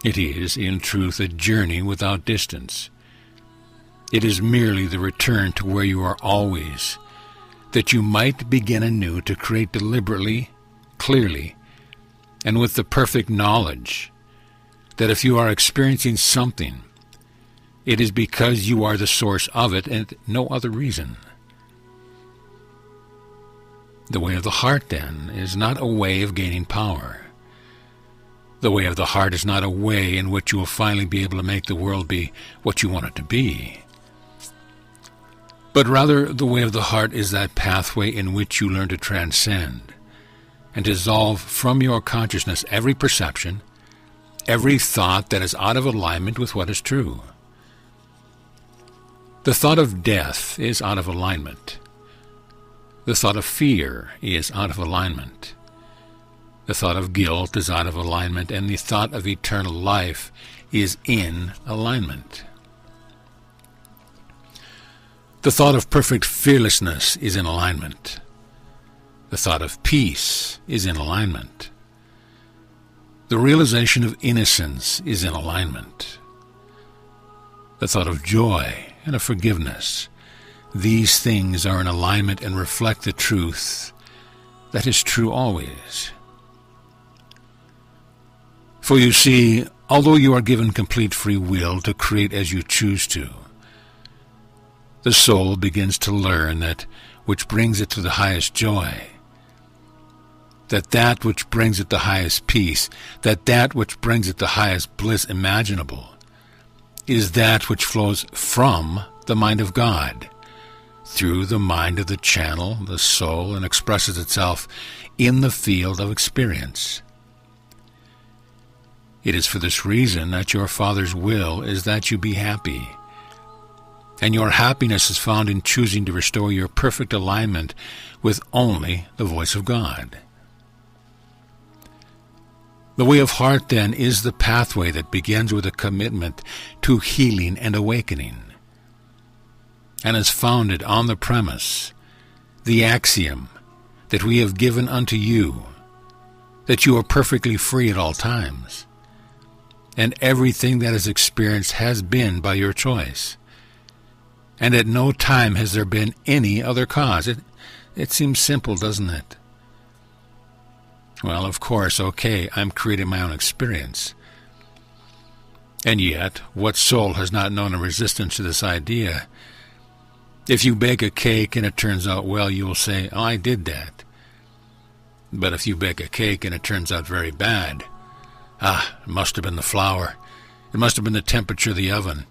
It is, in truth, a journey without distance. It is merely the return to where you are always, that you might begin anew to create deliberately, clearly, and with the perfect knowledge that if you are experiencing something, it is because you are the source of it and no other reason. The way of the heart, then, is not a way of gaining power. The way of the heart is not a way in which you will finally be able to make the world be what you want it to be. But rather, the way of the heart is that pathway in which you learn to transcend and dissolve from your consciousness every perception, every thought that is out of alignment with what is true. The thought of death is out of alignment. The thought of fear is out of alignment. The thought of guilt is out of alignment, and the thought of eternal life is in alignment. The thought of perfect fearlessness is in alignment. The thought of peace is in alignment. The realization of innocence is in alignment. The thought of joy and of forgiveness, these things are in alignment and reflect the truth that is true always. For you see, although you are given complete free will to create as you choose to, the soul begins to learn that which brings it to the highest joy, that which brings it the highest peace, that which brings it the highest bliss imaginable, is that which flows from the mind of God, through the mind of the channel, the soul, and expresses itself in the field of experience. It is for this reason that your Father's will is that you be happy, and your happiness is found in choosing to restore your perfect alignment with only the voice of God. The way of heart, then, is the pathway that begins with a commitment to healing and awakening, and is founded on the premise, the axiom, that we have given unto you, that you are perfectly free at all times, and everything that is experienced has been by your choice, and at no time has there been any other cause. It seems simple, doesn't it? Well, of course, okay, I'm creating my own experience. And yet, what soul has not known a resistance to this idea? If you bake a cake and it turns out well, you will say, oh, I did that. But if you bake a cake and it turns out very bad, it must have been the flour. It must have been the temperature of the oven.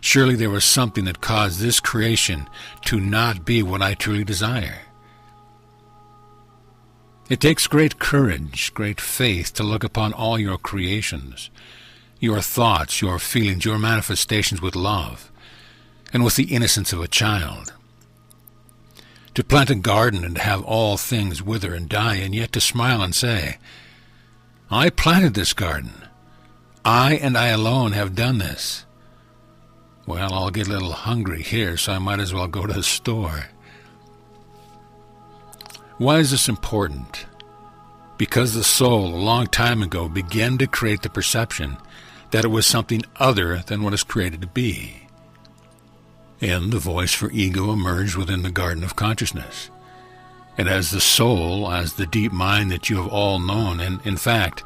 Surely there was something that caused this creation to not be what I truly desire. It takes great courage, great faith to look upon all your creations, your thoughts, your feelings, your manifestations with love, and with the innocence of a child. To plant a garden and have all things wither and die, and yet to smile and say, I planted this garden. I and I alone have done this. Well, I'll get a little hungry here, so I might as well go to the store. Why is this important? Because the soul, a long time ago, began to create the perception that it was something other than what is created to be. And the voice for ego emerged within the garden of consciousness. And as the soul, as the deep mind that you have all known, and in fact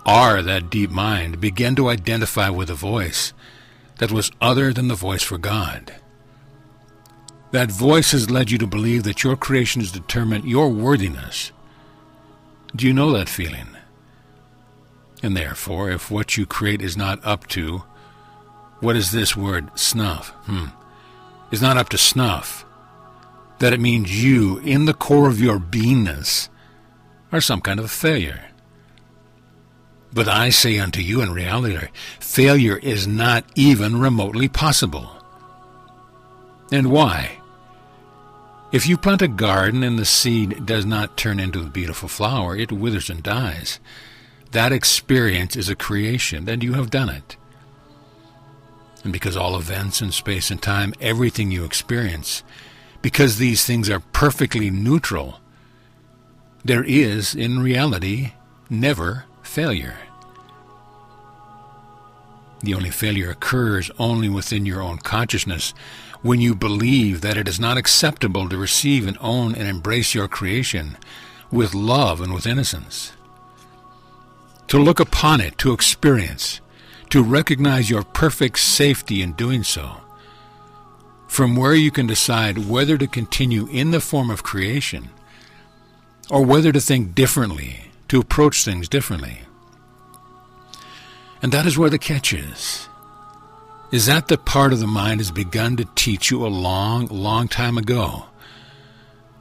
are that deep mind, began to identify with a voice that was other than the voice for God. That voice has led you to believe that your creations determine your worthiness. Do you know that feeling? And therefore, if what you create is not up to, what is this word, snuff? Is not up to snuff, that it means you, in the core of your beingness, are some kind of a failure. But I say unto you, in reality, failure is not even remotely possible. And why? If you plant a garden and the seed does not turn into a beautiful flower, it withers and dies. That experience is a creation, and you have done it. And because all events in space and time, everything you experience, because these things are perfectly neutral, there is, in reality, never failure. The only failure occurs only within your own consciousness when you believe that it is not acceptable to receive and own and embrace your creation with love and with innocence. To look upon it, to experience, to recognize your perfect safety in doing so, from where you can decide whether to continue in the form of creation or whether to think differently, to approach things differently. And that is where the catch is that the part of the mind has begun to teach you a long, long time ago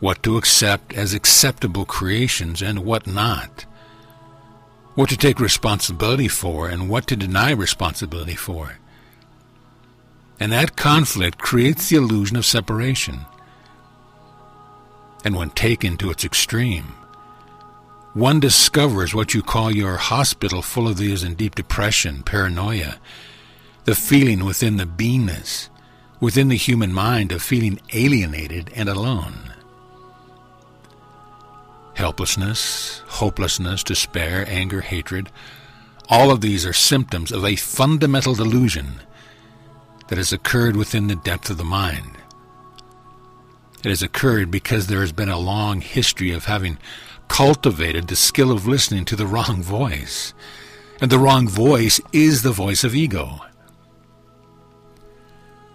what to accept as acceptable creations and what not, what to take responsibility for and what to deny responsibility for. And that conflict creates the illusion of separation. And when taken to its extreme, one discovers what you call your hospital full of those in deep depression, paranoia, the feeling within the beingness, within the human mind of feeling alienated and alone. Helplessness, hopelessness, despair, anger, hatred, all of these are symptoms of a fundamental delusion that has occurred within the depth of the mind. It has occurred because there has been a long history of having cultivated the skill of listening to the wrong voice. And the wrong voice is the voice of ego.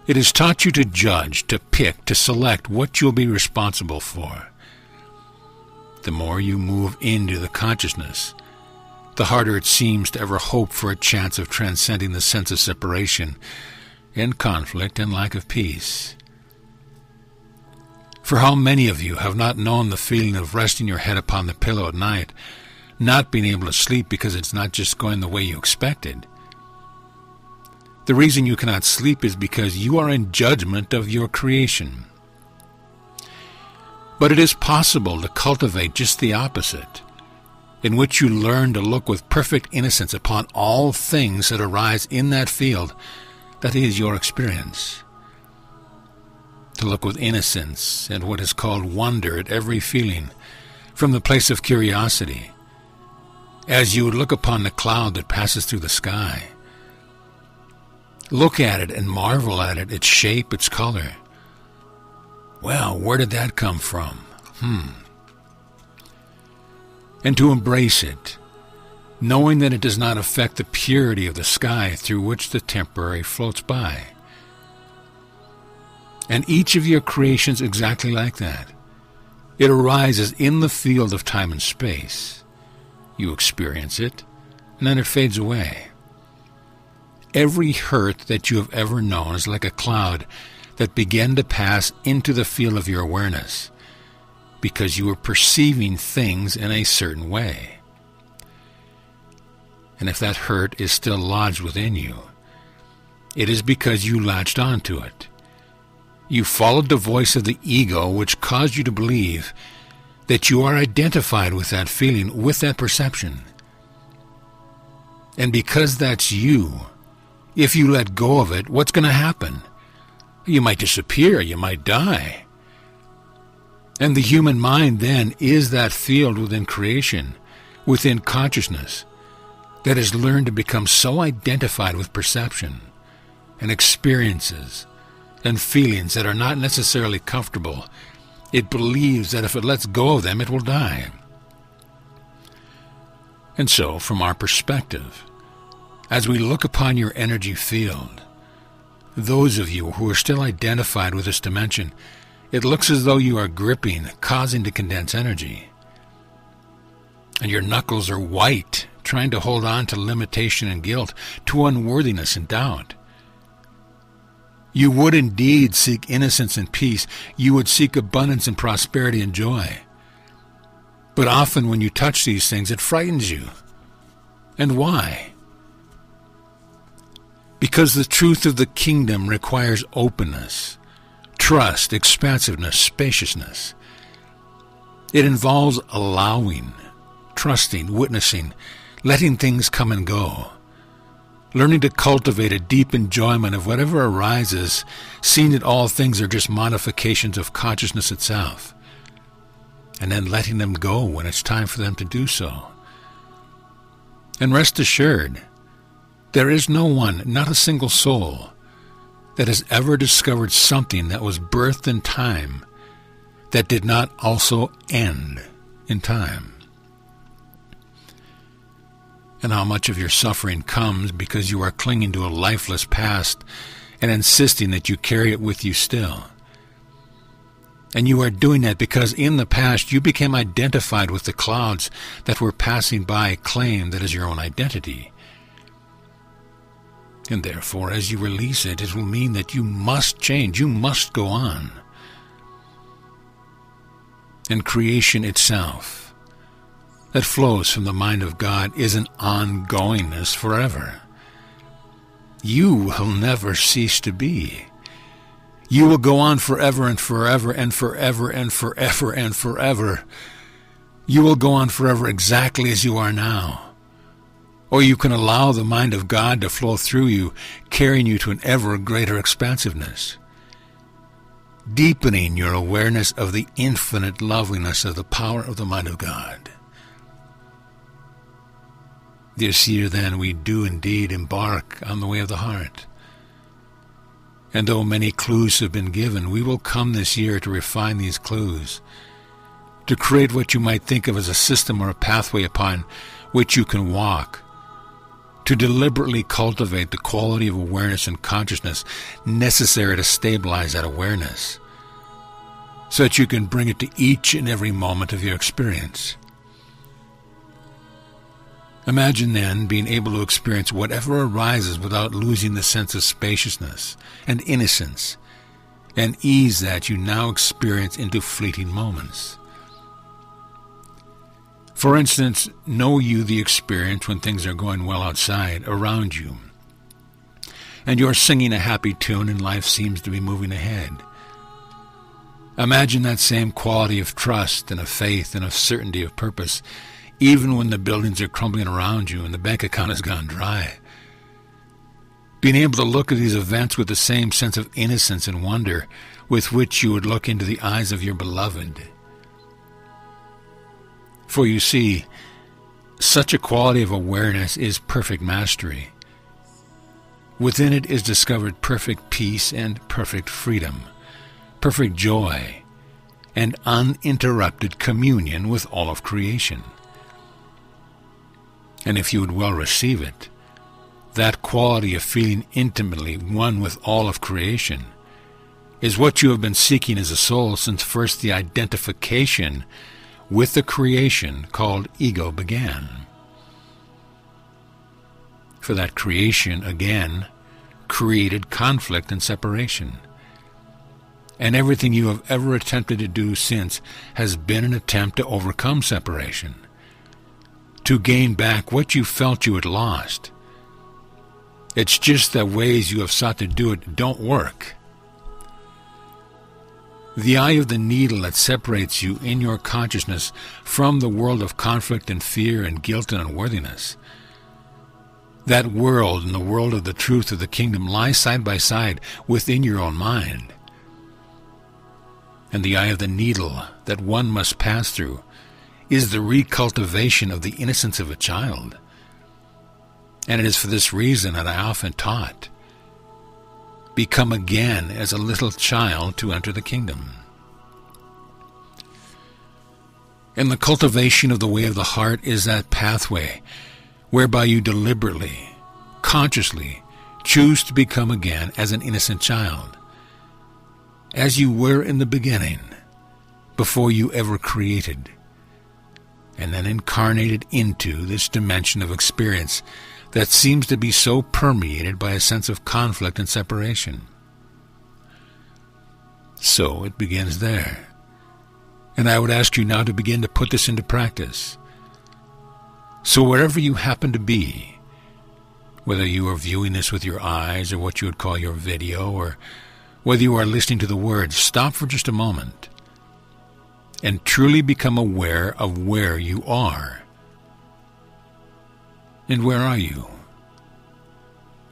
It has taught you to judge, to pick, to select what you'll be responsible for. The more you move into the consciousness, the harder it seems to ever hope for a chance of transcending the sense of separation and conflict and lack of peace. For how many of you have not known the feeling of resting your head upon the pillow at night, not being able to sleep because it's not just going the way you expected? The reason you cannot sleep is because you are in judgment of your creation. But it is possible to cultivate just the opposite, in which you learn to look with perfect innocence upon all things that arise in that field that is your experience. To look with innocence and what is called wonder at every feeling from the place of curiosity, as you would look upon the cloud that passes through the sky. Look at it and marvel at it, its shape, its color. Well, where did that come from? And to embrace it, knowing that it does not affect the purity of the sky through which the temporary floats by. And each of your creations exactly like that. It arises in the field of time and space. You experience it, and then it fades away. Every hurt that you have ever known is like a cloud that began to pass into the field of your awareness because you were perceiving things in a certain way. And if that hurt is still lodged within you, it is because you latched onto it. You followed the voice of the ego, which caused you to believe that you are identified with that feeling, with that perception. And because that's you, if you let go of it, what's going to happen? You might disappear, you might die. And the human mind then is that field within creation, within consciousness, that has learned to become so identified with perception and experiences and feelings that are not necessarily comfortable, it believes that if it lets go of them, it will die. And so, from our perspective, as we look upon your energy field, those of you who are still identified with this dimension, it looks as though you are gripping, causing to condense energy. And your knuckles are white, trying to hold on to limitation and guilt, to unworthiness and doubt. You would indeed seek innocence and peace. You would seek abundance and prosperity and joy. But often when you touch these things, it frightens you. And why? Because the truth of the kingdom requires openness, trust, expansiveness, spaciousness. It involves allowing, trusting, witnessing, letting things come and go, learning to cultivate a deep enjoyment of whatever arises, seeing that all things are just modifications of consciousness itself, and then letting them go when it's time for them to do so. And rest assured, there is no one, not a single soul, that has ever discovered something that was birthed in time that did not also end in time. And how much of your suffering comes because you are clinging to a lifeless past and insisting that you carry it with you still. And you are doing that because in the past you became identified with the clouds that were passing by, claim that is your own identity. And therefore, as you release it, it will mean that you must change, you must go on. And creation itself, that flows from the mind of God, is an ongoingness forever. You will never cease to be. You will go on forever and forever and forever and forever and forever. You will go on forever exactly as you are now. Or you can allow the mind of God to flow through you, carrying you to an ever greater expansiveness, deepening your awareness of the infinite loveliness of the power of the mind of God. This year, then, we do indeed embark on the way of the heart. And though many clues have been given, we will come this year to refine these clues, to create what you might think of as a system or a pathway upon which you can walk, to deliberately cultivate the quality of awareness and consciousness necessary to stabilize that awareness, so that you can bring it to each and every moment of your experience. Imagine then being able to experience whatever arises without losing the sense of spaciousness and innocence and ease that you now experience into fleeting moments. For instance, know you the experience when things are going well outside around you, and you're singing a happy tune and life seems to be moving ahead. Imagine that same quality of trust and of faith and of certainty of purpose, even when the buildings are crumbling around you and the bank account has gone dry. Being able to look at these events with the same sense of innocence and wonder with which you would look into the eyes of your beloved. For you see, such a quality of awareness is perfect mastery. Within it is discovered perfect peace and perfect freedom, perfect joy, and uninterrupted communion with all of creation. And if you would well receive it, that quality of feeling intimately one with all of creation is what you have been seeking as a soul since first the identification with the creation called ego began. For that creation, again, created conflict and separation. And everything you have ever attempted to do since has been an attempt to overcome separation, to gain back what you felt you had lost. It's just that ways you have sought to do it don't work. The eye of the needle that separates you in your consciousness from the world of conflict and fear and guilt and unworthiness. That world and the world of the truth of the kingdom lie side by side within your own mind. And the eye of the needle that one must pass through is the recultivation of the innocence of a child. And it is for this reason that I often taught, become again as a little child to enter the kingdom. And the cultivation of the way of the heart is that pathway whereby you deliberately, consciously choose to become again as an innocent child, as you were in the beginning, before you ever created, and then incarnated into this dimension of experience that seems to be so permeated by a sense of conflict and separation. So it begins there. And I would ask you now to begin to put this into practice. So wherever you happen to be, whether you are viewing this with your eyes or what you would call your video, or whether you are listening to the words, stop for just a moment and truly become aware of where you are. And where are you?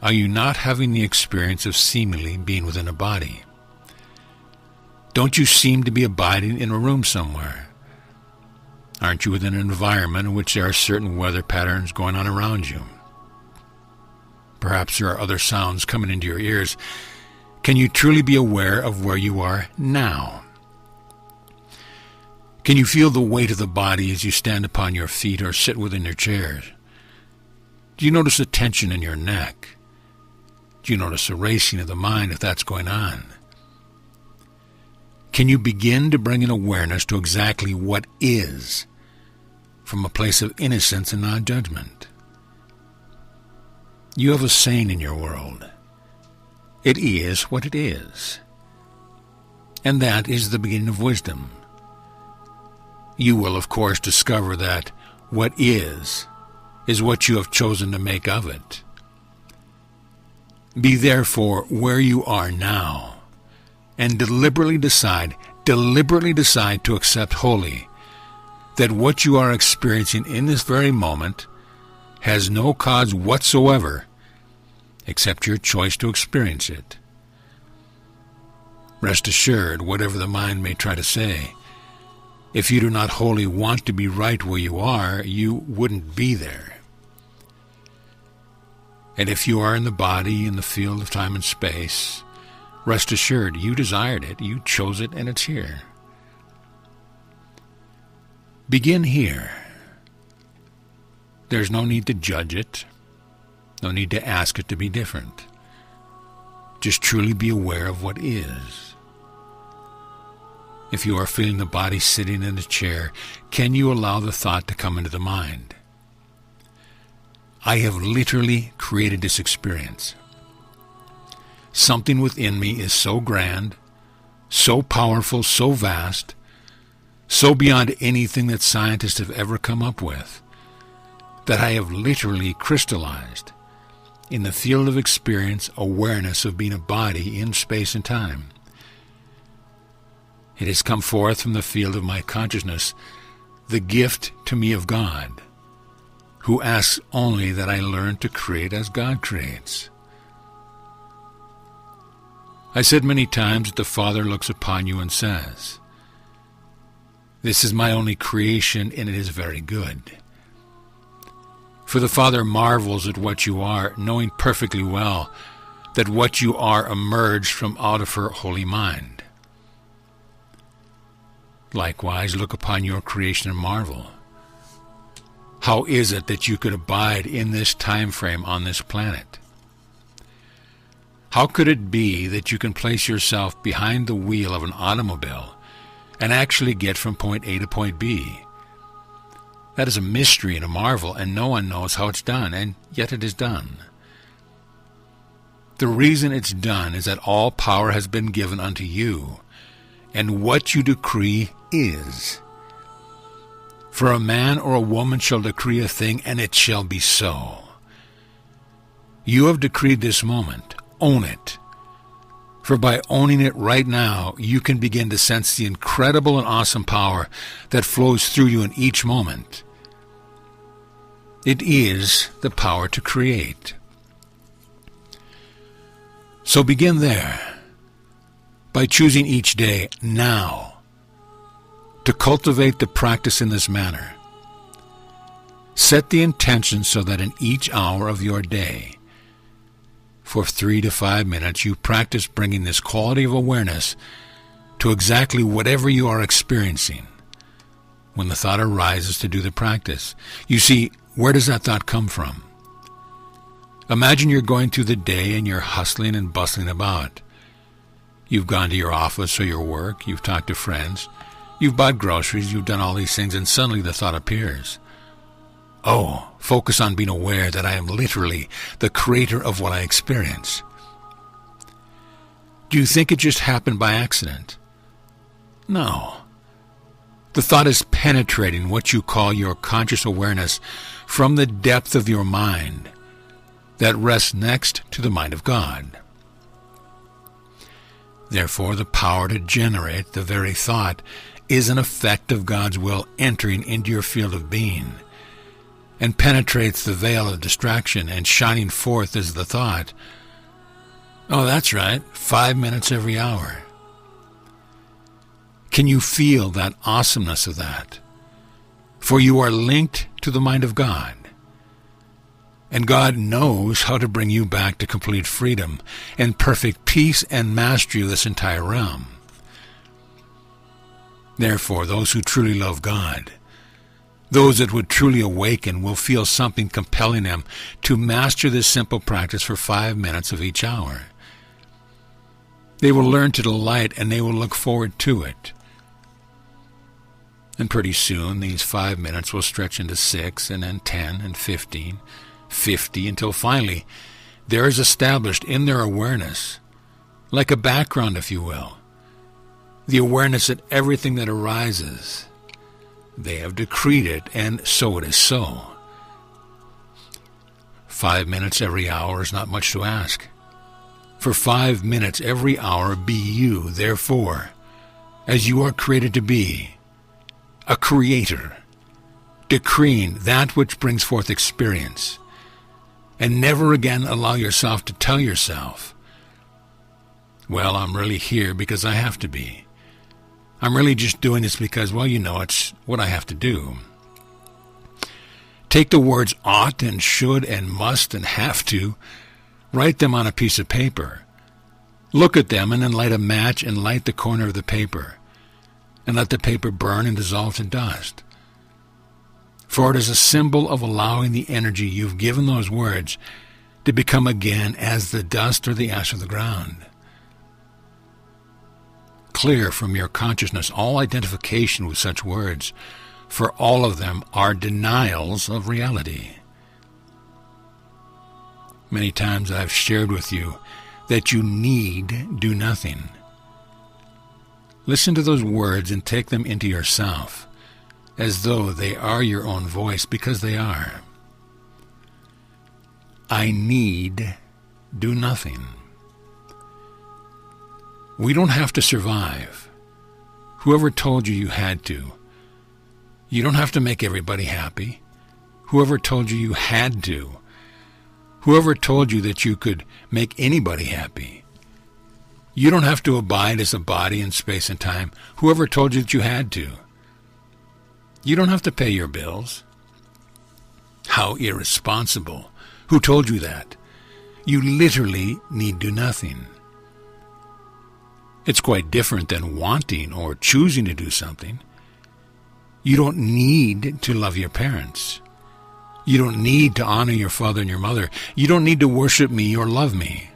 Are you not having the experience of seemingly being within a body? Don't you seem to be abiding in a room somewhere? Aren't you within an environment in which there are certain weather patterns going on around you? Perhaps there are other sounds coming into your ears. Can you truly be aware of where you are now? Can you feel the weight of the body as you stand upon your feet or sit within your chairs? Do you notice the tension in your neck? Do you notice the racing of the mind if that's going on? Can you begin to bring an awareness to exactly what is, from a place of innocence and non-judgment? You have a saying in your world. It is what it is. And that is the beginning of wisdom. You will, of course, discover that what is what you have chosen to make of it. Be therefore where you are now, and deliberately decide to accept wholly that what you are experiencing in this very moment has no cause whatsoever except your choice to experience it. Rest assured, whatever the mind may try to say, if you do not wholly want to be right where you are, you wouldn't be there. And if you are in the body, in the field of time and space, rest assured, you desired it, you chose it, and it's here. Begin here. There's no need to judge it, no need to ask it to be different. Just truly be aware of what is. If you are feeling the body sitting in a chair, can you allow the thought to come into the mind? I have literally created this experience. Something within me is so grand, so powerful, so vast, so beyond anything that scientists have ever come up with, that I have literally crystallized in the field of experience awareness of being a body in space and time. It has come forth from the field of my consciousness, the gift to me of God, who asks only that I learn to create as God creates. I said many times that the Father looks upon you and says, "This is my only creation, and it is very good." For the Father marvels at what you are, knowing perfectly well that what you are emerged from out of her holy mind. Likewise, look upon your creation and marvel. How is it that you could abide in this time frame on this planet? How could it be that you can place yourself behind the wheel of an automobile and actually get from point A to point B? That is a mystery and a marvel, and no one knows how it's done, and yet it is done. The reason it's done is that all power has been given unto you, and what you decree is. For a man or a woman shall decree a thing, and it shall be so. You have decreed this moment. Own it. For by owning it right now, you can begin to sense the incredible and awesome power that flows through you in each moment. It is the power to create. So begin there, by choosing each day now to cultivate the practice in this manner. Set the intention so that in each hour of your day, for 3 to 5 minutes, you practice bringing this quality of awareness to exactly whatever you are experiencing when the thought arises to do the practice. You see, where does that thought come from? Imagine you're going through the day and you're hustling and bustling about. You've gone to your office or your work, you've talked to friends, you've bought groceries, you've done all these things, and suddenly the thought appears. Oh, focus on being aware that I am literally the creator of what I experience. Do you think it just happened by accident? No. The thought is penetrating what you call your conscious awareness from the depth of your mind that rests next to the mind of God. Therefore, the power to generate the very thought is an effect of God's will entering into your field of being, and penetrates the veil of distraction and shining forth as the thought, oh, that's right, 5 minutes every hour. Can you feel that awesomeness of that? For you are linked to the mind of God, and God knows how to bring you back to complete freedom and perfect peace and mastery of this entire realm. Therefore, those who truly love God, those that would truly awaken, will feel something compelling them to master this simple practice for 5 minutes of each hour. They will learn to delight, and they will look forward to it. And pretty soon, these 5 minutes will stretch into 6, and then 10, and 15, 50, until finally there is established in their awareness, like a background, if you will, the awareness that everything that arises, they have decreed it, and so it is so. 5 minutes every hour is not much to ask. For 5 minutes every hour be you, therefore, as you are created to be, a creator, decreeing that which brings forth experience, and never again allow yourself to tell yourself, well, I'm really here because I have to be. I'm really just doing this because, well, it's what I have to do. Take the words ought and should and must and have to, write them on a piece of paper. Look at them and then light a match and light the corner of the paper, and let the paper burn and dissolve to dust. For it is a symbol of allowing the energy you've given those words to become again as the dust or the ash of the ground. Clear from your consciousness all identification with such words, for all of them are denials of reality. Many times I've shared with you that you need do nothing. Listen to those words and take them into yourself, as though they are your own voice, because they are. I need do nothing. We don't have to survive. Whoever told you you had to? You don't have to make everybody happy. Whoever told you you had to? Whoever told you that you could make anybody happy? You don't have to abide as a body in space and time. Whoever told you that you had to? You don't have to pay your bills. How irresponsible. Who told you that? You literally need do nothing. It's quite different than wanting or choosing to do something. You don't need to love your parents. You don't need to honor your father and your mother. You don't need to worship me or love me.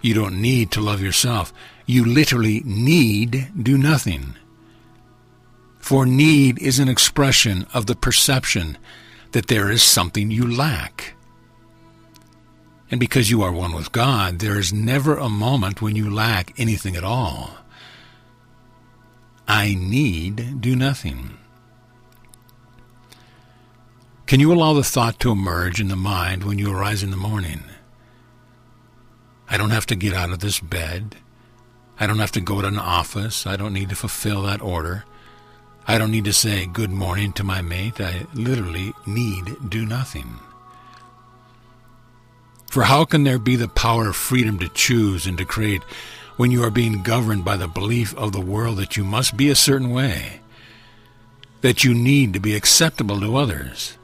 You don't need to love yourself. You literally need do nothing. For need is an expression of the perception that there is something you lack. And because you are one with God, there is never a moment when you lack anything at all. I need do nothing. Can you allow the thought to emerge in the mind when you arise in the morning? I don't have to get out of this bed. I don't have to go to an office. I don't need to fulfill that order. I don't need to say good morning to my mate. I literally need do nothing. For how can there be the power of freedom to choose and to create when you are being governed by the belief of the world that you must be a certain way, that you need to be acceptable to others,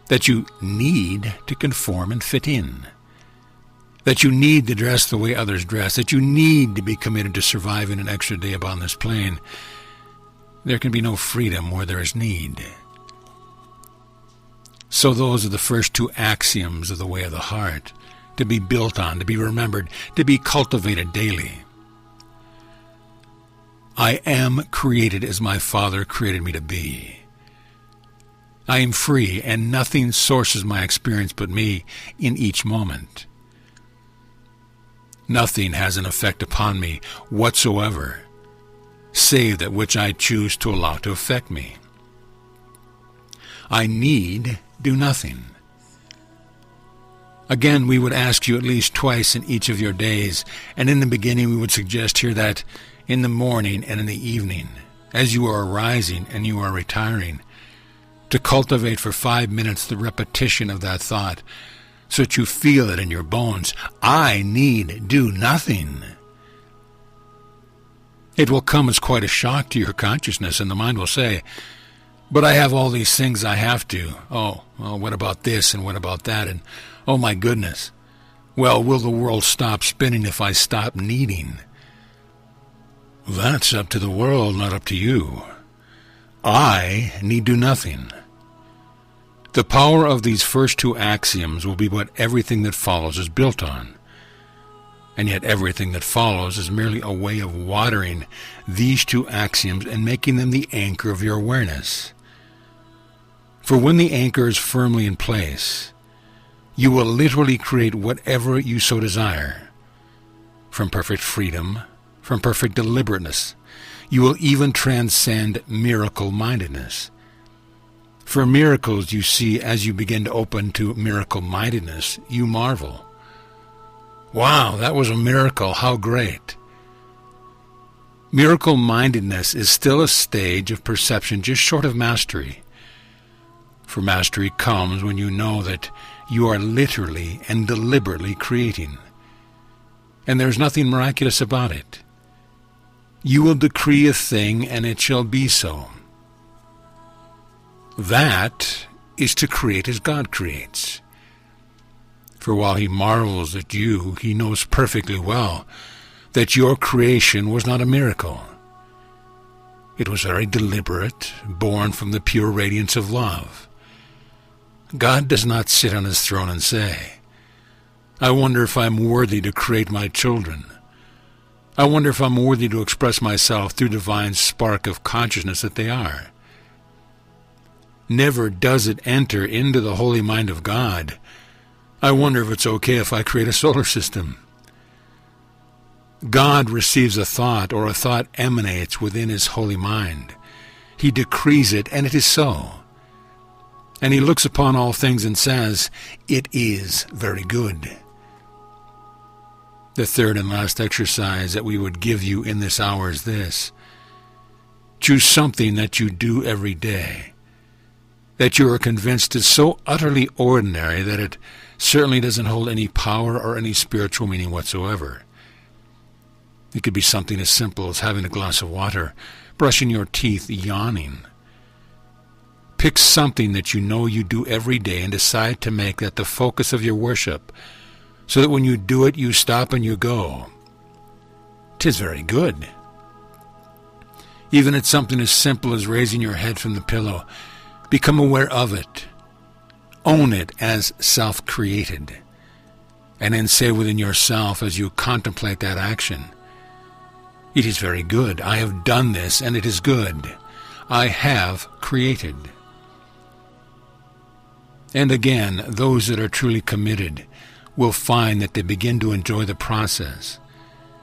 that you need to conform and fit in, that you need to dress the way others dress, that you need to be committed to surviving an extra day upon this plane? There can be no freedom where there is need. So those are the first two axioms of the way of the heart, to be built on, to be remembered, to be cultivated daily. I am created as my Father created me to be. I am free, and nothing sources my experience but me in each moment. Nothing has an effect upon me whatsoever, save that which I choose to allow to affect me. I need do nothing. Again, we would ask you at least twice in each of your days, and in the beginning we would suggest here that in the morning and in the evening, as you are arising and you are retiring, to cultivate for 5 minutes the repetition of that thought, so that you feel it in your bones. I need do nothing. It will come as quite a shock to your consciousness, and the mind will say, but I have all these things I have to. Oh, well, what about this and what about that? And oh my goodness. Well, will the world stop spinning if I stop needing? That's up to the world, not up to you. I need do nothing. The power of these first two axioms will be what everything that follows is built on. And yet everything that follows is merely a way of watering these two axioms and making them the anchor of your awareness. For when the anchor is firmly in place, you will literally create whatever you so desire. From perfect freedom, from perfect deliberateness, you will even transcend miracle-mindedness. For miracles you see as you begin to open to miracle-mindedness, you marvel. Wow, that was a miracle, how great. Miracle-mindedness is still a stage of perception just short of mastery. For mastery comes when you know that you are literally and deliberately creating. And there is nothing miraculous about it. You will decree a thing, and it shall be so. That is to create as God creates. For while he marvels at you, he knows perfectly well that your creation was not a miracle. It was very deliberate, born from the pure radiance of love. God does not sit on his throne and say, I wonder if I'm worthy to create my children. I wonder if I'm worthy to express myself through divine spark of consciousness that they are. Never does it enter into the holy mind of God, I wonder if it's okay if I create a solar system. God receives a thought, or a thought emanates within his holy mind. He decrees it, and it is so. And he looks upon all things and says, it is very good. The third and last exercise that we would give you in this hour is this. Choose something that you do every day, that you are convinced is so utterly ordinary that it certainly doesn't hold any power or any spiritual meaning whatsoever. It could be something as simple as having a glass of water, brushing your teeth, yawning. Pick something that you know you do every day and decide to make that the focus of your worship, so that when you do it, you stop and you go, 'tis very good. Even at something as simple as raising your head from the pillow, become aware of it. Own it as self-created. And then say within yourself as you contemplate that action, it is very good. I have done this, and it is good. I have created. And again, those that are truly committed will find that they begin to enjoy the process,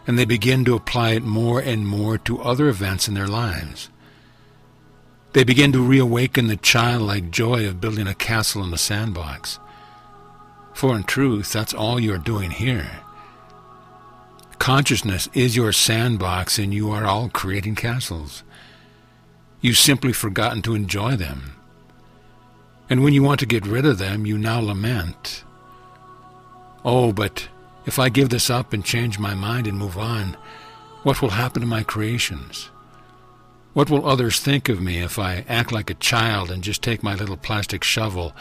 and they begin to apply it more and more to other events in their lives. They begin to reawaken the childlike joy of building a castle in the sandbox. For in truth, that's all you're doing here. Consciousness is your sandbox, and you are all creating castles. You've simply forgotten to enjoy them. And when you want to get rid of them, you now lament. Oh, but if I give this up and change my mind and move on, what will happen to my creations? What will others think of me if I act like a child and just take my little plastic shovel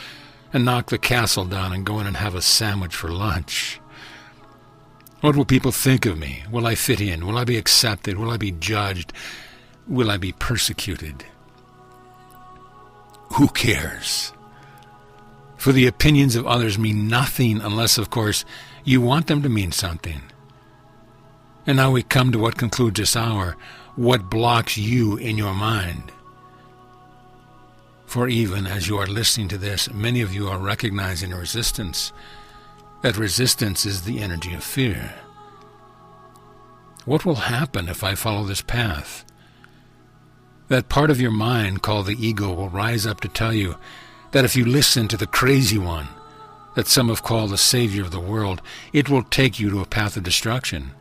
and knock the castle down and go in and have a sandwich for lunch? What will people think of me? Will I fit in? Will I be accepted? Will I be judged? Will I be persecuted? Who cares? For the opinions of others mean nothing unless, of course, you want them to mean something. And now we come to what concludes this hour, what blocks you in your mind. For even as you are listening to this, many of you are recognizing a resistance. That resistance is the energy of fear. What will happen if I follow this path? That part of your mind called the ego will rise up to tell you that if you listen to the crazy one, that some have called the savior of the world, it will take you to a path of destruction.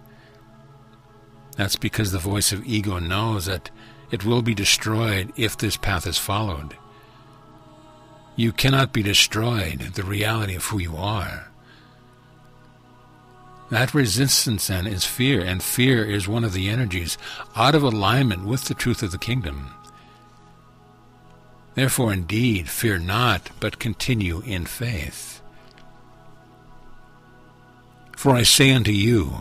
That's because the voice of ego knows that it will be destroyed if this path is followed. You cannot be destroyed, the reality of who you are. That resistance then is fear, and fear is one of the energies out of alignment with the truth of the kingdom. Therefore, indeed, fear not, but continue in faith. For I say unto you,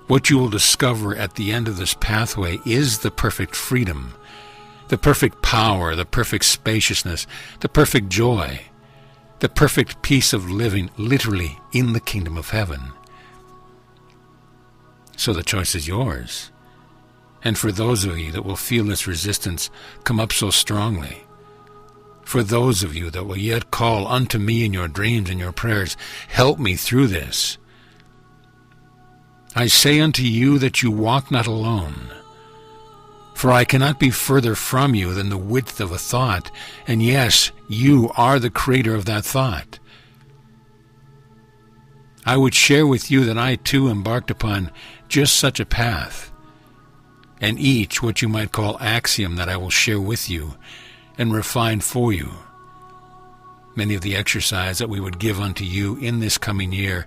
what you will discover at the end of this pathway is the perfect freedom, the perfect power, the perfect spaciousness, the perfect joy, the perfect peace of living literally in the kingdom of heaven. So the choice is yours. And for those of you that will feel this resistance come up so strongly, for those of you that will yet call unto me in your dreams and your prayers, help me through this, I say unto you that you walk not alone. For I cannot be further from you than the width of a thought, and yes, you are the creator of that thought. I would share with you that I too embarked upon just such a path, and each what you might call axiom that I will share with you and refine for you. Many of the exercises that we would give unto you in this coming year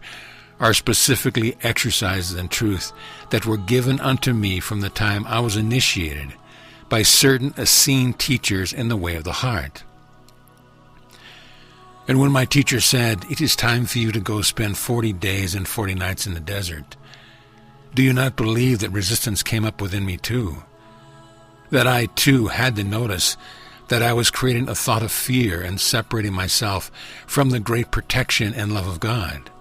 are specifically exercises in truth that were given unto me from the time I was initiated by certain Essene teachers in the way of the heart. And when my teacher said, "It is time for you to go spend 40 days and 40 nights in the desert," do you not believe that resistance came up within me too? That I too had to notice that I was creating a thought of fear and separating myself from the great protection and love of God?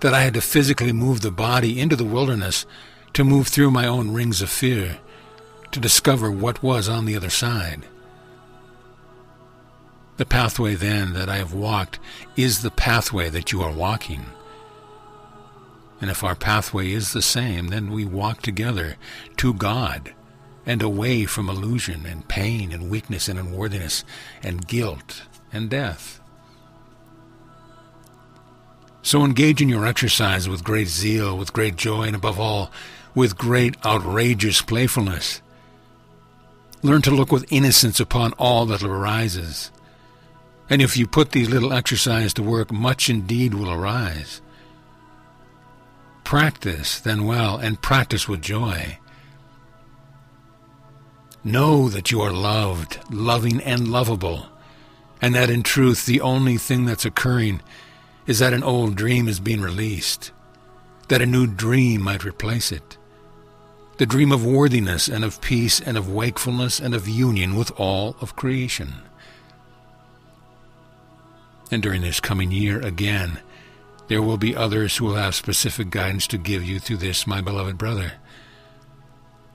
That I had to physically move the body into the wilderness to move through my own rings of fear, to discover what was on the other side? The pathway then that I have walked is the pathway that you are walking. And if our pathway is the same, then we walk together to God and away from illusion and pain and weakness and unworthiness and guilt and death. So engage in your exercise with great zeal, with great joy, and above all, with great outrageous playfulness. Learn to look with innocence upon all that arises. And if you put these little exercises to work, much indeed will arise. Practice then well, and practice with joy. Know that you are loved, loving, and lovable, and that in truth the only thing that's occurring is that an old dream is being released, that a new dream might replace it, the dream of worthiness and of peace and of wakefulness and of union with all of creation. And during this coming year, again, there will be others who will have specific guidance to give you through this, my beloved brother.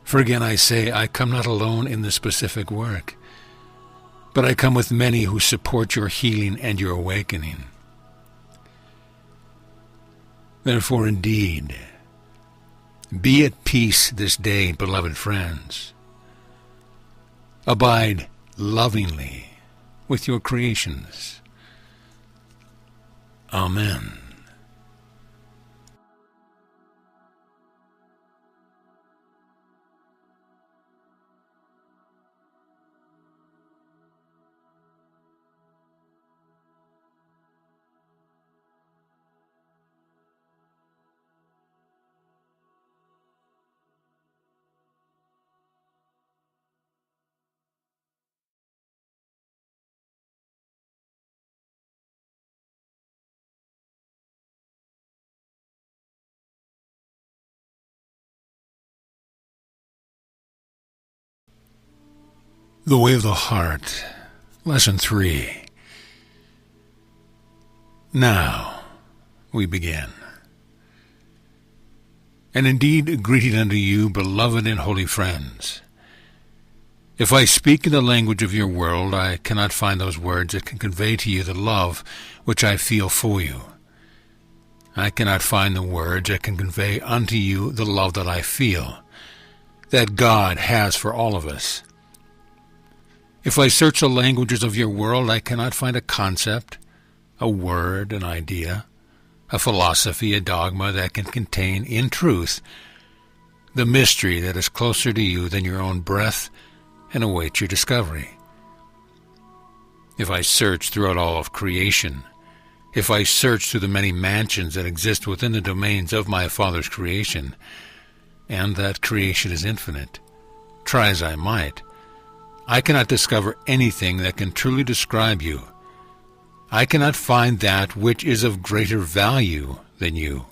For again I say, I come not alone in the specific work, but I come with many who support your healing and your awakening. Therefore, indeed, be at peace this day, beloved friends. Abide lovingly with your creations. Amen. The Way of the Heart, Lesson 3. Now we begin. And indeed, greeting unto you, beloved and holy friends. If I speak in the language of your world, I cannot find those words that can convey to you the love which I feel for you. I cannot find the words that can convey unto you the love that I feel, that God has for all of us. If I search the languages of your world, I cannot find a concept, a word, an idea, a philosophy, a dogma that can contain, in truth, the mystery that is closer to you than your own breath and awaits your discovery. If I search throughout all of creation, if I search through the many mansions that exist within the domains of my Father's creation, and that creation is infinite, try as I might, I cannot discover anything that can truly describe you. I cannot find that which is of greater value than you.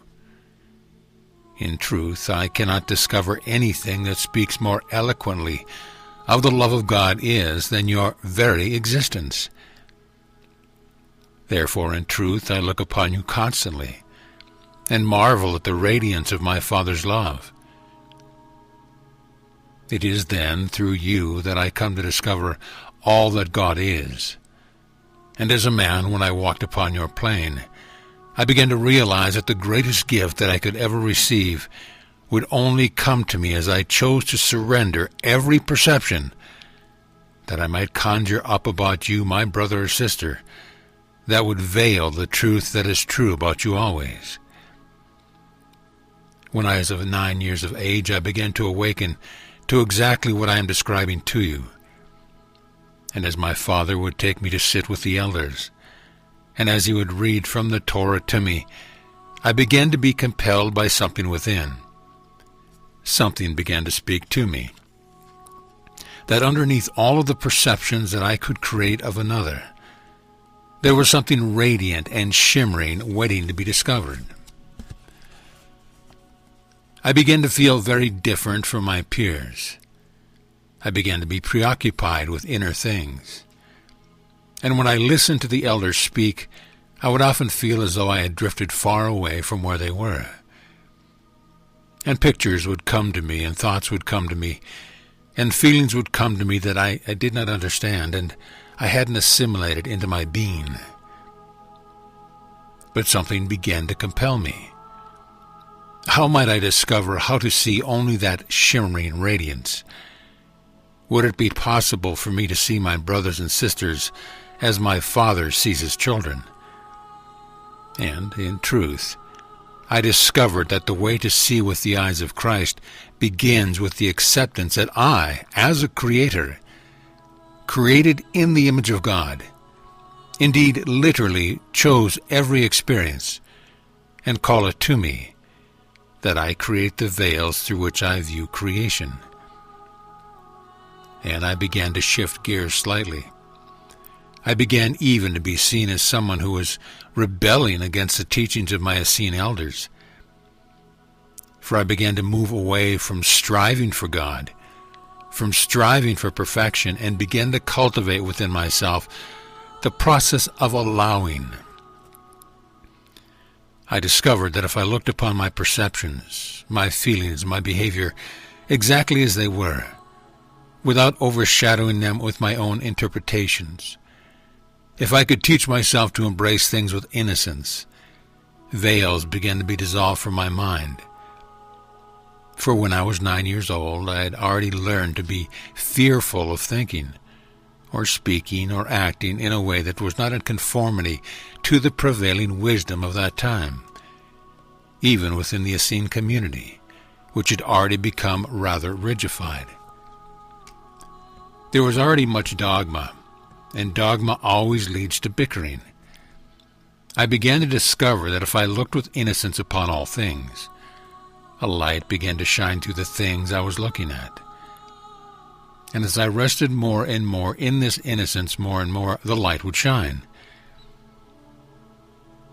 In truth, I cannot discover anything that speaks more eloquently of the love of God than your very existence. Therefore, in truth, I look upon you constantly, and marvel at the radiance of my Father's love. It is then through you that I come to discover all that God is. And as a man, when I walked upon your plane, I began to realize that the greatest gift that I could ever receive would only come to me as I chose to surrender every perception that I might conjure up about you, my brother or sister, that would veil the truth that is true about you always. When I was of 9 years of age, I began to awaken to exactly what I am describing to you. And as my father would take me to sit with the elders, and as he would read from the Torah to me, I began to be compelled by something within. Something began to speak to me, that underneath all of the perceptions that I could create of another, there was something radiant and shimmering waiting to be discovered. I began to feel very different from my peers. I began to be preoccupied with inner things. And when I listened to the elders speak, I would often feel as though I had drifted far away from where they were. And pictures would come to me, and thoughts would come to me, and feelings would come to me that I did not understand, and I hadn't assimilated into my being. But something began to compel me. How might I discover how to see only that shimmering radiance? Would it be possible for me to see my brothers and sisters as my Father sees his children? And, in truth, I discovered that the way to see with the eyes of Christ begins with the acceptance that I, as a creator, created in the image of God, indeed literally chose every experience and call it to me, that I create the veils through which I view creation. And I began to shift gears slightly. I began even to be seen as someone who was rebelling against the teachings of my Essene elders. For I began to move away from striving for God, from striving for perfection, and began to cultivate within myself the process of allowing. I discovered that if I looked upon my perceptions, my feelings, my behavior exactly as they were, without overshadowing them with my own interpretations, if I could teach myself to embrace things with innocence, veils began to be dissolved from my mind. For when I was 9 years old, I had already learned to be fearful of thinking, or speaking, or acting in a way that was not in conformity to the prevailing wisdom of that time, even within the Essene community, which had already become rather rigidified. There was already much dogma, and dogma always leads to bickering. I began to discover that if I looked with innocence upon all things, a light began to shine through the things I was looking at. And as I rested more and more in this innocence, more and more the light would shine.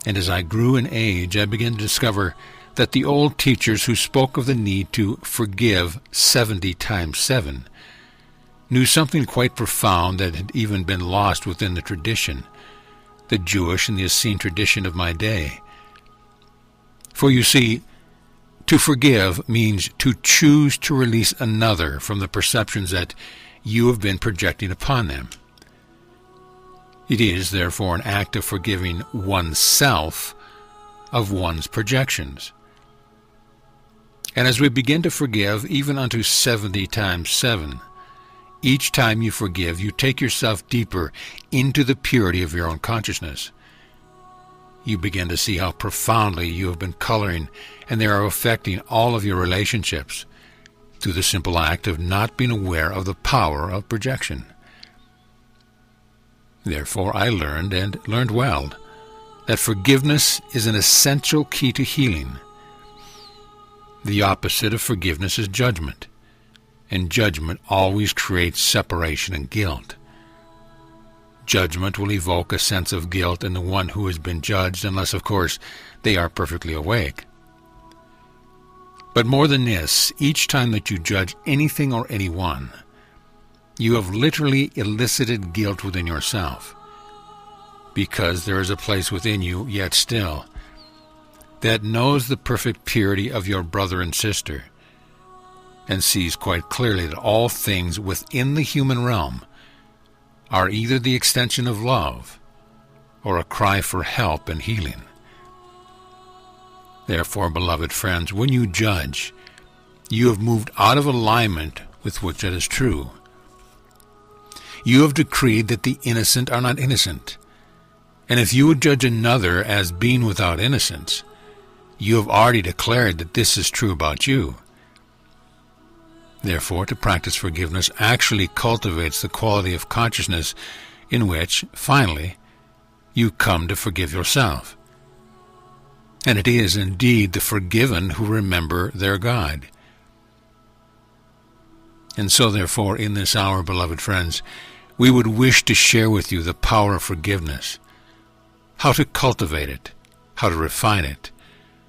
And as I grew in age, I began to discover that the old teachers who spoke of the need to forgive 70 times 7 knew something quite profound that had even been lost within the tradition, the Jewish and the Essene tradition of my day. For you see, to forgive means to choose to release another from the perceptions that you have been projecting upon them. It is, therefore, an act of forgiving oneself of one's projections. And as we begin to forgive, even unto 70 times 7, each time you forgive, you take yourself deeper into the purity of your own consciousness. You begin to see how profoundly you have been coloring and they are affecting all of your relationships through the simple act of not being aware of the power of projection. Therefore, I learned, and learned well, that forgiveness is an essential key to healing. The opposite of forgiveness is judgment, and judgment always creates separation and guilt. Judgment will evoke a sense of guilt in the one who has been judged, unless, of course, they are perfectly awake. But more than this, each time that you judge anything or anyone, you have literally elicited guilt within yourself, because there is a place within you, yet still, that knows the perfect purity of your brother and sister, and sees quite clearly that all things within the human realm are either the extension of love or a cry for help and healing. Therefore, beloved friends, when you judge, you have moved out of alignment with which it is true. You have decreed that the innocent are not innocent, and if you would judge another as being without innocence, you have already declared that this is true about you. Therefore, to practice forgiveness actually cultivates the quality of consciousness in which, finally, you come to forgive yourself. And it is indeed the forgiven who remember their God. And so, therefore, in this hour, beloved friends, we would wish to share with you the power of forgiveness, how to cultivate it, how to refine it,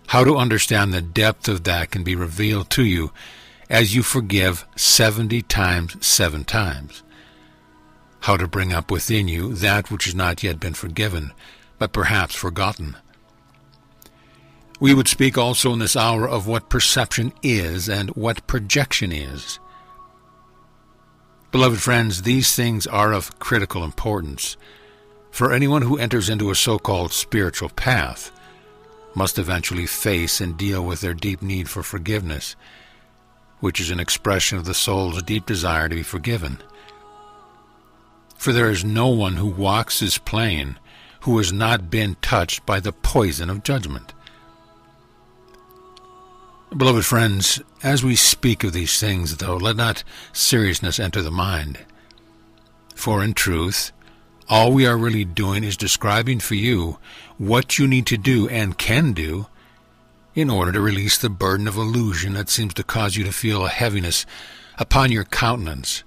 how to understand the depth of that can be revealed to you as you forgive 70 times 7 times, how to bring up within you that which has not yet been forgiven, but perhaps forgotten. We would speak also in this hour of what perception is and what projection is. Beloved friends, these things are of critical importance, for anyone who enters into a so-called spiritual path must eventually face and deal with their deep need for forgiveness, which is an expression of the soul's deep desire to be forgiven. For there is no one who walks this plane who has not been touched by the poison of judgment. Beloved friends, as we speak of these things, though, let not seriousness enter the mind. For in truth, all we are really doing is describing for you what you need to do and can do in order to release the burden of illusion that seems to cause you to feel a heaviness upon your countenance,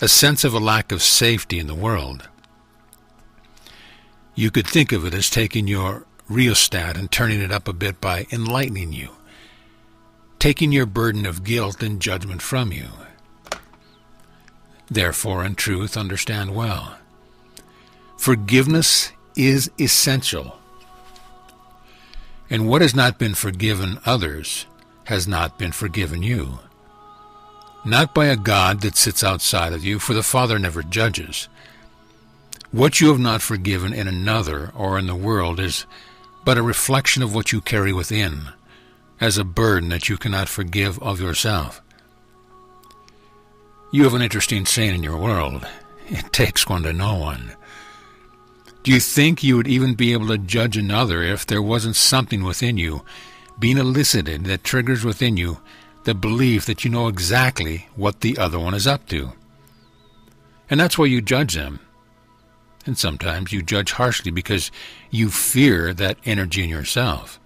a sense of a lack of safety in the world. You could think of it as taking your rheostat and turning it up a bit by enlightening you, taking your burden of guilt and judgment from you. Therefore, in truth, understand well. Forgiveness is essential. And what has not been forgiven others has not been forgiven you. Not by a God that sits outside of you, for the Father never judges. What you have not forgiven in another or in the world is but a reflection of what you carry within, as a burden that you cannot forgive of yourself. You have an interesting saying in your world, "It takes one to know one." Do you think you would even be able to judge another if there wasn't something within you being elicited that triggers within you the belief that you know exactly what the other one is up to? And that's why you judge them. And sometimes you judge harshly because you fear that energy in yourself.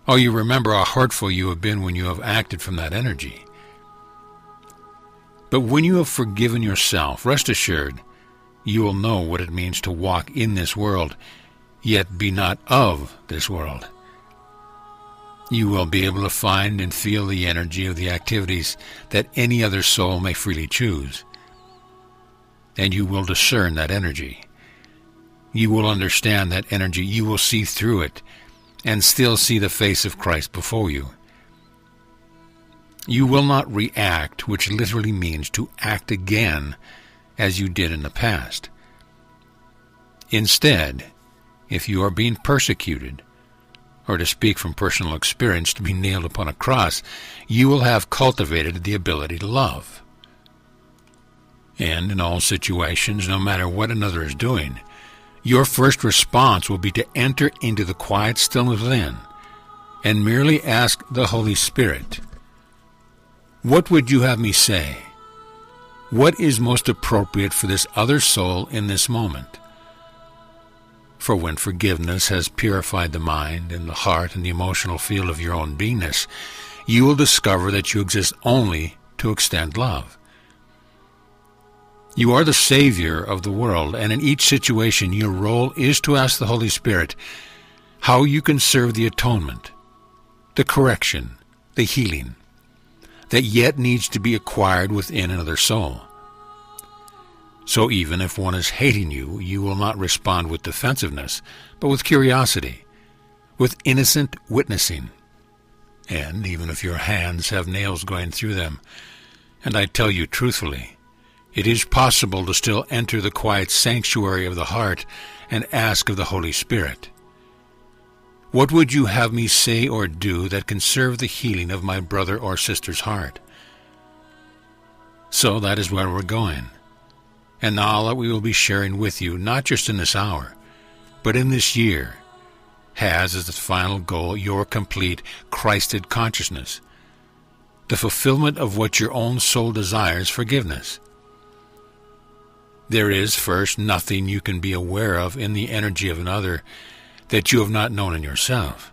Or you remember how hurtful you have been when you have acted from that energy. But when you have forgiven yourself, rest assured, you will know what it means to walk in this world, yet be not of this world. You will be able to find and feel the energy of the activities that any other soul may freely choose. And you will discern that energy. You will understand that energy. You will see through it and still see the face of Christ before you. You will not react, which literally means to act again as you did in the past. Instead, if you are being persecuted, or to speak from personal experience, to be nailed upon a cross, you will have cultivated the ability to love. And in all situations, no matter what another is doing, your first response will be to enter into the quiet stillness within and merely ask the Holy Spirit, "What would you have me say? What is most appropriate for this other soul in this moment?" For when forgiveness has purified the mind and the heart and the emotional field of your own beingness, you will discover that you exist only to extend love. You are the Savior of the world, and in each situation your role is to ask the Holy Spirit how you can serve the atonement, the correction, the healing, that yet needs to be acquired within another soul. So even if one is hating you, you will not respond with defensiveness, but with curiosity, with innocent witnessing. And even if your hands have nails going through them, and I tell you truthfully, it is possible to still enter the quiet sanctuary of the heart and ask of the Holy Spirit, "What would you have me say or do that can serve the healing of my brother or sister's heart?" So that is where we're going. And all that we will be sharing with you, not just in this hour, but in this year, has as its final goal your complete Christed consciousness, the fulfillment of what your own soul desires, forgiveness. There is, first, nothing you can be aware of in the energy of another that you have not known in yourself.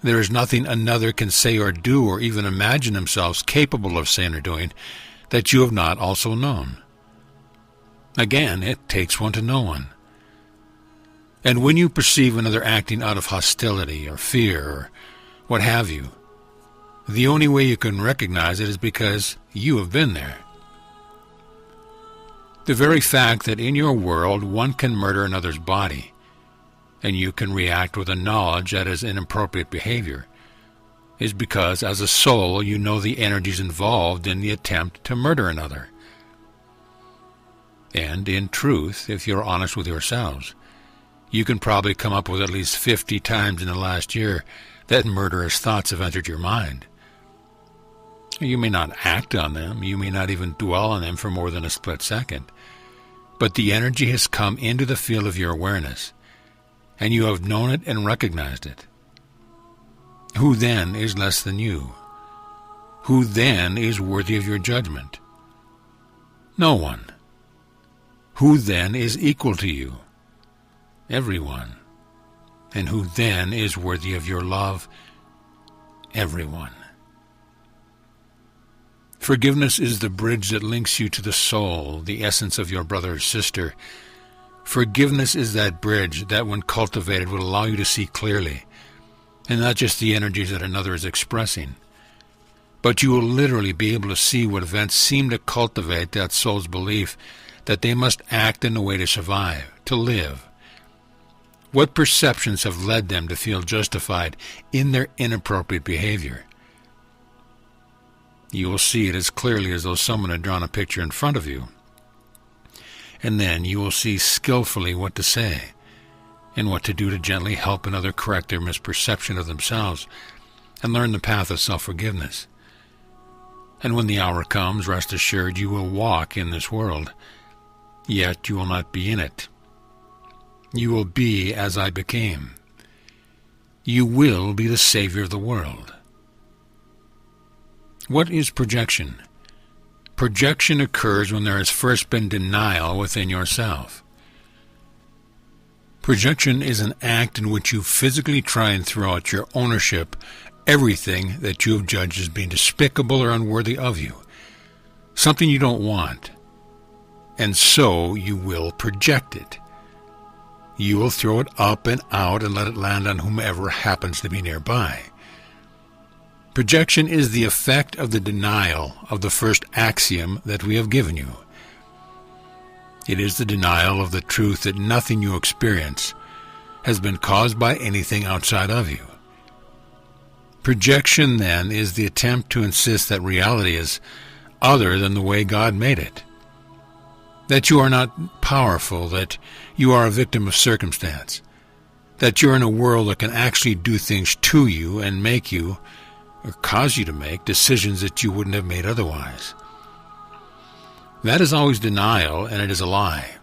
There is nothing another can say or do or even imagine themselves capable of saying or doing that you have not also known. Again, it takes one to know one. And when you perceive another acting out of hostility or fear or what have you, the only way you can recognize it is because you have been there. The very fact that in your world one can murder another's body, and you can react with a knowledge that is inappropriate behavior, is because as a soul you know the energies involved in the attempt to murder another. And in truth, if you're honest with yourselves, you can probably come up with at least 50 times in the last year that murderous thoughts have entered your mind. You may not act on them, you may not even dwell on them for more than a split second, but the energy has come into the field of your awareness, and you have known it and recognized it. Who then is less than you? Who then is worthy of your judgment? No one. Who then is equal to you? Everyone. And who then is worthy of your love? Everyone. Forgiveness is the bridge that links you to the soul, the essence of your brother or sister. Forgiveness is that bridge that, when cultivated, will allow you to see clearly, and not just the energies that another is expressing, but you will literally be able to see what events seem to cultivate that soul's belief that they must act in a way to survive, to live. What perceptions have led them to feel justified in their inappropriate behavior? You will see it as clearly as though someone had drawn a picture in front of you. And then you will see skillfully what to say and what to do to gently help another correct their misperception of themselves and learn the path of self-forgiveness. And when the hour comes, rest assured you will walk in this world, yet you will not be in it. You will be as I became. You will be the Savior of the world. What is projection? Projection occurs when there has first been denial within yourself. Projection is an act in which you physically try and throw out your ownership, everything that you have judged as being despicable or unworthy of you, something you don't want, and so you will project it. You will throw it up and out and let it land on whomever happens to be nearby. Projection is the effect of the denial of the first axiom that we have given you. It is the denial of the truth that nothing you experience has been caused by anything outside of you. Projection, then, is the attempt to insist that reality is other than the way God made it, that you are not powerful, that you are a victim of circumstance, that you're in a world that can actually do things to you and make you, or cause you to make, decisions that you wouldn't have made otherwise. That is always denial, and it is a lie.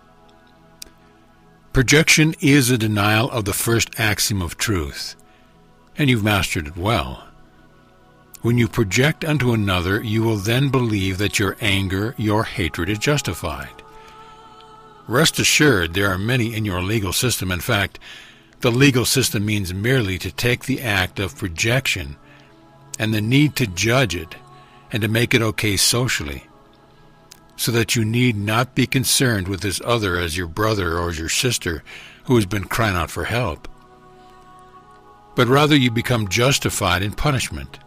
Projection is a denial of the first axiom of truth, and you've mastered it well. When you project unto another, you will then believe that your anger, your hatred is justified. Rest assured, there are many in your legal system. In fact, the legal system means merely to take the act of projection and the need to judge it and to make it okay socially, so that you need not be concerned with this other as your brother or your sister who has been crying out for help, but rather you become justified in punishment.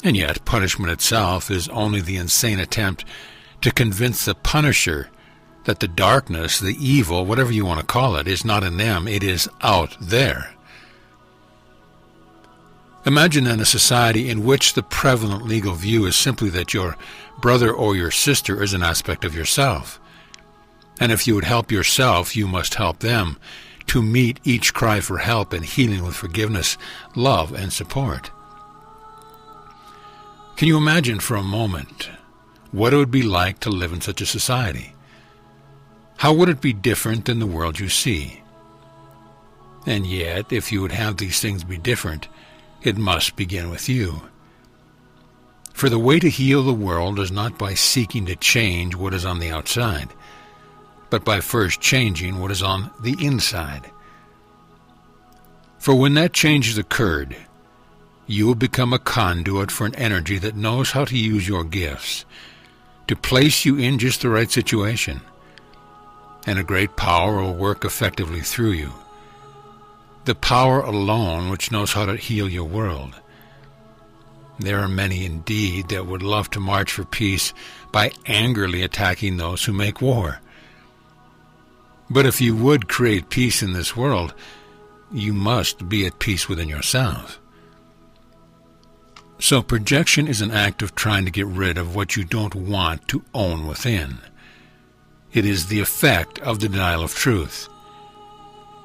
And yet punishment itself is only the insane attempt to convince the punisher that the darkness, the evil, whatever you want to call it, is not in them, it is out there. Imagine then a society in which the prevalent legal view is simply that your brother or your sister is an aspect of yourself. And if you would help yourself, you must help them to meet each cry for help and healing with forgiveness, love, and support. Can you imagine for a moment what it would be like to live in such a society? How would it be different than the world you see? And yet, if you would have these things be different, it must begin with you. For the way to heal the world is not by seeking to change what is on the outside, but by first changing what is on the inside. For when that change has occurred, you will become a conduit for an energy that knows how to use your gifts to place you in just the right situation, and a great power will work effectively through you. The power alone which knows how to heal your world. There are many indeed that would love to march for peace by angrily attacking those who make war. But if you would create peace in this world, you must be at peace within yourself. So projection is an act of trying to get rid of what you don't want to own within. It is the effect of the denial of truth.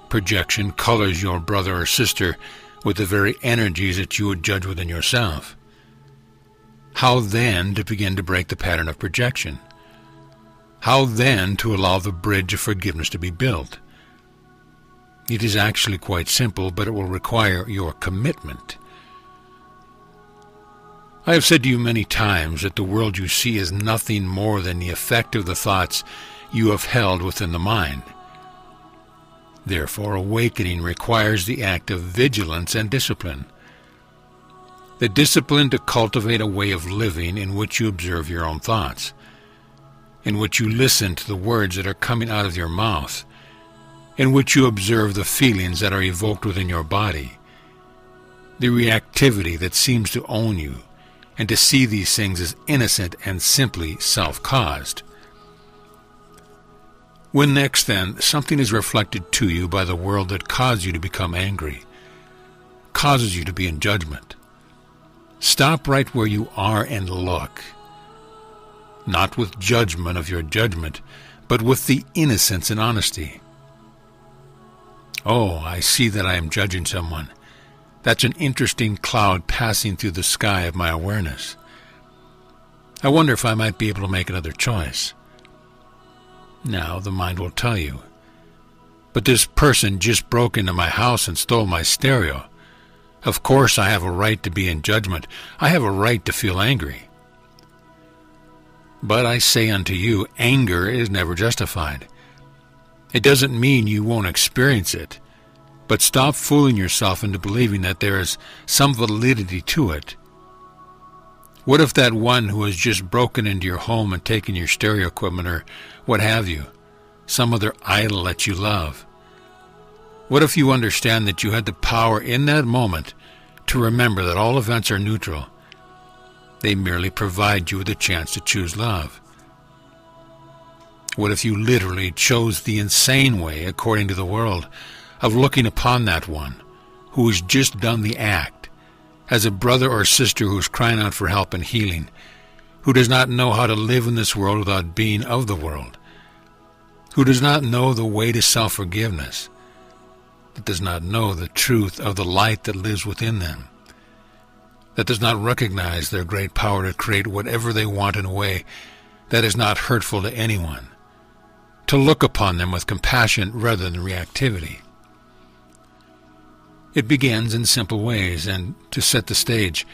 Projection colors your brother or sister with the very energies that you would judge within yourself. How then to begin to break the pattern of projection? How then to allow the bridge of forgiveness to be built? It is actually quite simple, but it will require your commitment. I have said to you many times that the world you see is nothing more than the effect of the thoughts you have held within the mind. Therefore, awakening requires the act of vigilance and discipline. The discipline to cultivate a way of living in which you observe your own thoughts, in which you listen to the words that are coming out of your mouth, in which you observe the feelings that are evoked within your body, the reactivity that seems to own you, and to see these things as innocent and simply self-caused. When next, then, something is reflected to you by the world that causes you to become angry, causes you to be in judgment, stop right where you are and look, not with judgment of your judgment, but with the innocence and honesty. Oh, I see that I am judging someone. That's an interesting cloud passing through the sky of my awareness. I wonder if I might be able to make another choice. Now the mind will tell you, but this person just broke into my house and stole my stereo. Of course I have a right to be in judgment. I have a right to feel angry. But I say unto you, anger is never justified. It doesn't mean you won't experience it, but stop fooling yourself into believing that there is some validity to it. What if that one who has just broken into your home and taken your stereo equipment or what have you, some other idol that you love? What if you understand that you had the power in that moment to remember that all events are neutral? They merely provide you with a chance to choose love. What if you literally chose the insane way, according to the world, of looking upon that one who has just done the act as a brother or sister who is crying out for help and healing, who does not know how to live in this world without being of the world, who does not know the way to self-forgiveness, that does not know the truth of the light that lives within them, that does not recognize their great power to create whatever they want in a way that is not hurtful to anyone, to look upon them with compassion rather than reactivity. It begins in simple ways, and to set the stage,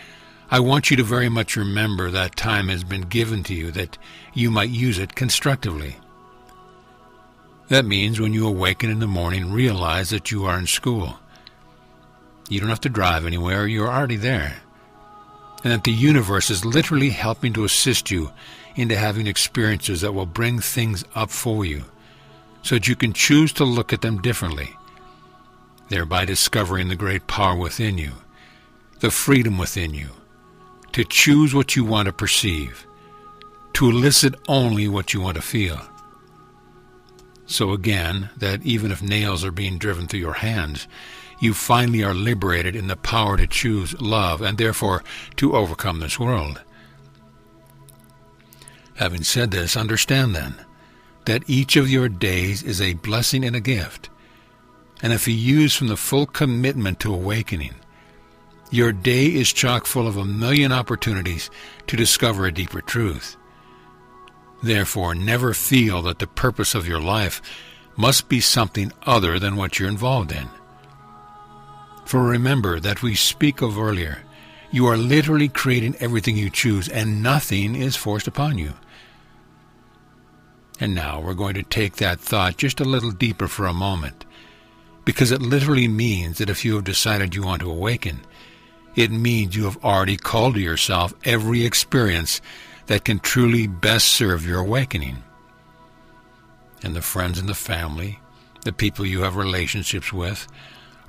I want you to very much remember that time has been given to you that you might use it constructively. That means when you awaken in the morning, realize that you are in school. You don't have to drive anywhere, you're already there. And that the universe is literally helping to assist you into having experiences that will bring things up for you, so that you can choose to look at them differently, thereby discovering the great power within you, the freedom within you, to choose what you want to perceive, to elicit only what you want to feel. So again, that even if nails are being driven through your hands, you finally are liberated in the power to choose love and therefore to overcome this world. Having said this, understand then that each of your days is a blessing and a gift. And if you use from the full commitment to awakening, your day is chock full of a million opportunities to discover a deeper truth. Therefore, never feel that the purpose of your life must be something other than what you're involved in. For remember that we speak of earlier, you are literally creating everything you choose, and nothing is forced upon you. And now we're going to take that thought just a little deeper for a moment, because it literally means that if you have decided you want to awaken, it means you have already called to yourself every experience that can truly best serve your awakening. And the friends and the family, the people you have relationships with,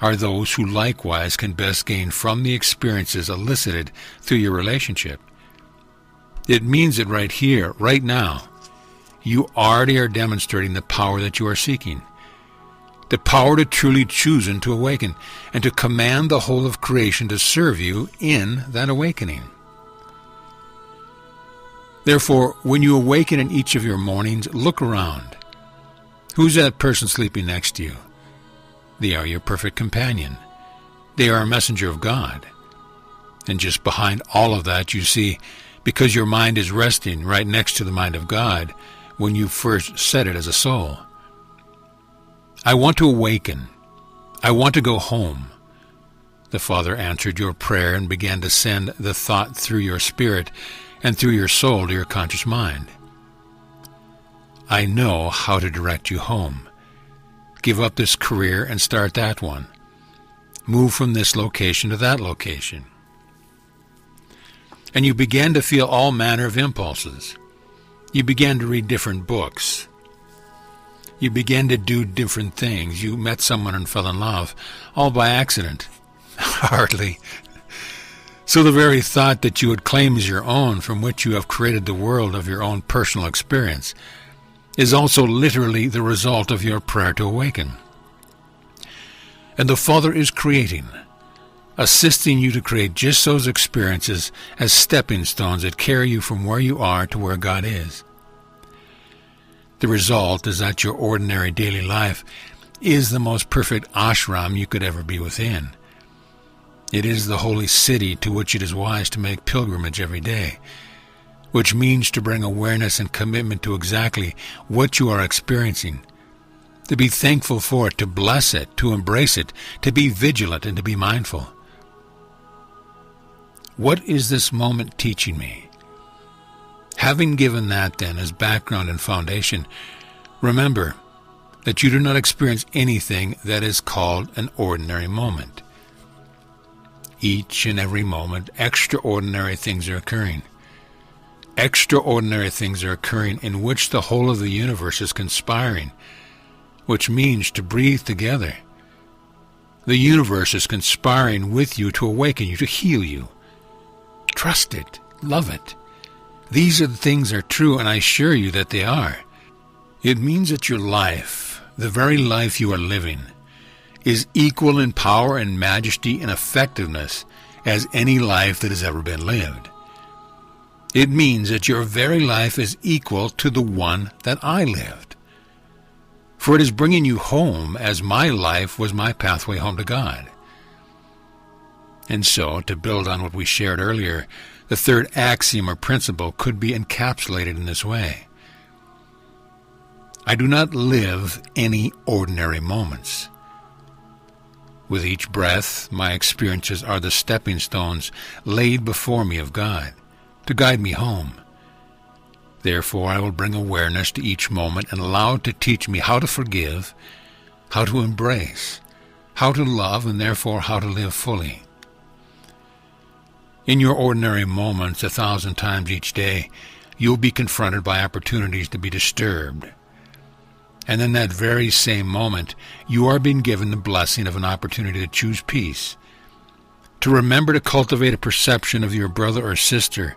are those who likewise can best gain from the experiences elicited through your relationship. It means that right here, right now, you already are demonstrating the power that you are seeking, the power to truly choose and to awaken, and to command the whole of creation to serve you in that awakening. Therefore, when you awaken in each of your mornings, look around. Who's that person sleeping next to you? They are your perfect companion. They are a messenger of God. And just behind all of that, you see, because your mind is resting right next to the mind of God when you first set it as a soul. I want to awaken. I want to go home. The Father answered your prayer and began to send the thought through your spirit and through your soul to your conscious mind. I know how to direct you home. Give up this career and start that one. Move from this location to that location. And you began to feel all manner of impulses. You began to read different books. You began to do different things. You met someone and fell in love, all by accident. Hardly. So the very thought that you would claim as your own, from which you have created the world of your own personal experience, is also literally the result of your prayer to awaken. And the Father is creating, assisting you to create just those experiences as stepping stones that carry you from where you are to where God is. The result is that your ordinary daily life is the most perfect ashram you could ever be within. It is the holy city to which it is wise to make pilgrimage every day, which means to bring awareness and commitment to exactly what you are experiencing, to be thankful for it, to bless it, to embrace it, to be vigilant and to be mindful. What is this moment teaching me? Having given that then as background and foundation, remember that you do not experience anything that is called an ordinary moment. Each and every moment, extraordinary things are occurring. Extraordinary things are occurring in which the whole of the universe is conspiring, which means to breathe together. The universe is conspiring with you to awaken you, to heal you. Trust it. Love it. These are the things that are true, and I assure you that they are. It means that your life, the very life you are living, is equal in power and majesty and effectiveness as any life that has ever been lived. It means that your very life is equal to the one that I lived. For it is bringing you home as my life was my pathway home to God. And so, to build on what we shared earlier, the third axiom or principle could be encapsulated in this way. I do not live any ordinary moments. With each breath, my experiences are the stepping stones laid before me of God, to guide me home. Therefore, I will bring awareness to each moment and allow it to teach me how to forgive, how to embrace, how to love, and therefore how to live fully. In your ordinary moments, 1,000 times each day, you'll be confronted by opportunities to be disturbed. And in that very same moment, you are being given the blessing of an opportunity to choose peace, to remember to cultivate a perception of your brother or sister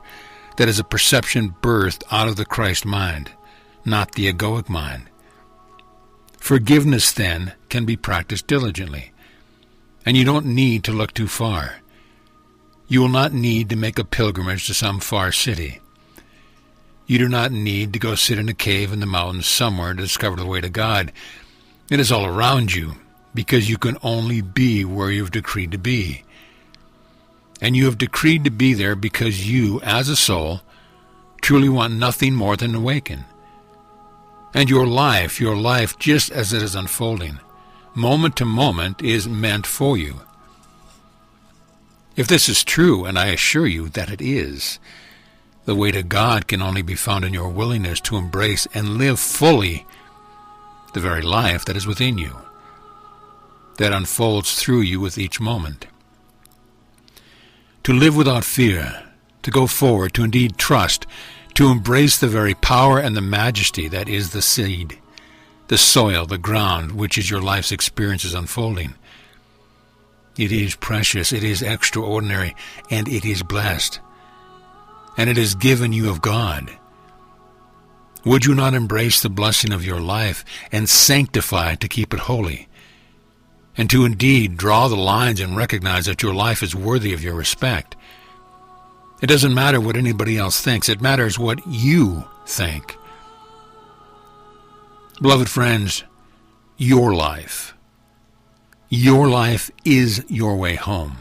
that is a perception birthed out of the Christ mind, not the egoic mind. Forgiveness, then, can be practiced diligently. And you don't need to look too far. You will not need to make a pilgrimage to some far city. You do not need to go sit in a cave in the mountains somewhere to discover the way to God. It is all around you, because you can only be where you have decreed to be. And you have decreed to be there because you, as a soul, truly want nothing more than to awaken. And your life, just as it is unfolding, moment to moment, is meant for you. If this is true, and I assure you that it is, the way to God can only be found in your willingness to embrace and live fully the very life that is within you, that unfolds through you with each moment. To live without fear, to go forward, to indeed trust, to embrace the very power and the majesty that is the seed, the soil, the ground, which is your life's experiences unfolding. It is precious, it is extraordinary, and it is blessed. And it is given you of God. Would you not embrace the blessing of your life and sanctify it to keep it holy? And to indeed draw the lines and recognize that your life is worthy of your respect. It doesn't matter what anybody else thinks. It matters what you think. Beloved friends, your life is your way home.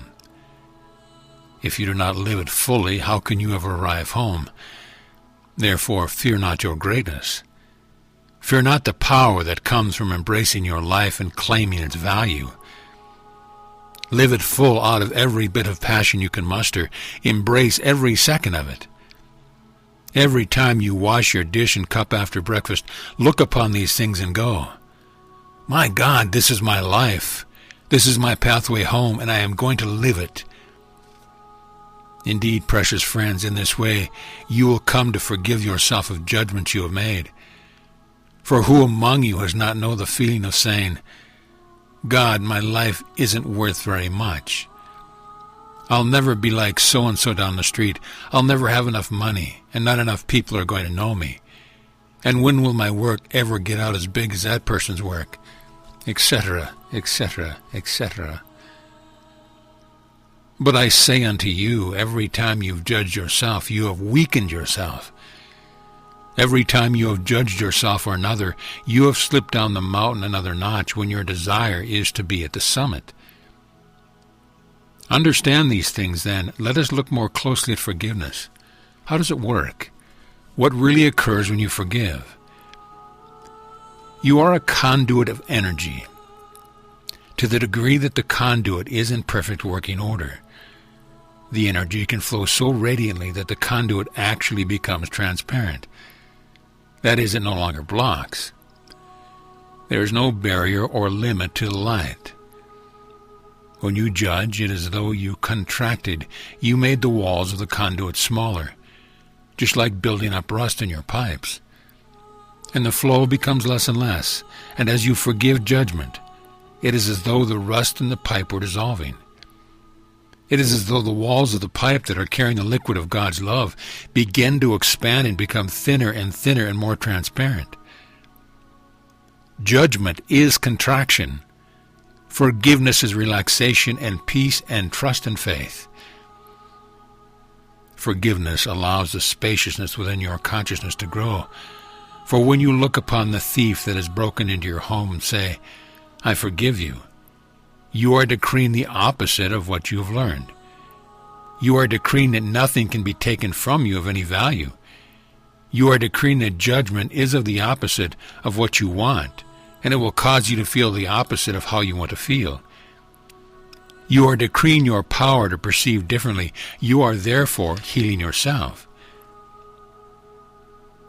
If you do not live it fully, how can you ever arrive home? Therefore, fear not your greatness. Fear not the power that comes from embracing your life and claiming its value. Live it full out of every bit of passion you can muster. Embrace every second of it. Every time you wash your dish and cup after breakfast, look upon these things and go, my God, this is my life. This is my pathway home, and I am going to live it. Indeed, precious friends, in this way you will come to forgive yourself of judgments you have made. For who among you has not known the feeling of saying, God, my life isn't worth very much. I'll never be like so-and-so down the street. I'll never have enough money, and not enough people are going to know me. And when will my work ever get out as big as that person's work? Etc., etc., etc. But I say unto you, every time you've judged yourself, you have weakened yourself. Every time you have judged yourself or another, you have slipped down the mountain another notch when your desire is to be at the summit. Understand these things, then. Let us look more closely at forgiveness. How does it work? What really occurs when you forgive? You are a conduit of energy, to the degree that the conduit is in perfect working order. The energy can flow so radiantly that the conduit actually becomes transparent. That is, it no longer blocks. There is no barrier or limit to the light. When you judge, it is as though you contracted. You made the walls of the conduit smaller, just like building up rust in your pipes. And the flow becomes less and less, and as you forgive judgment, it is as though the rust in the pipe were dissolving. It is as though the walls of the pipe that are carrying the liquid of God's love begin to expand and become thinner and more transparent. Judgment is contraction. Forgiveness is relaxation and peace and trust and faith. Forgiveness allows the spaciousness within your consciousness to grow. For when you look upon the thief that has broken into your home and say, I forgive you, you are decreeing the opposite of what you have learned. You are decreeing that nothing can be taken from you of any value. You are decreeing that judgment is of the opposite of what you want, and it will cause you to feel the opposite of how you want to feel. You are decreeing your power to perceive differently. You are therefore healing yourself.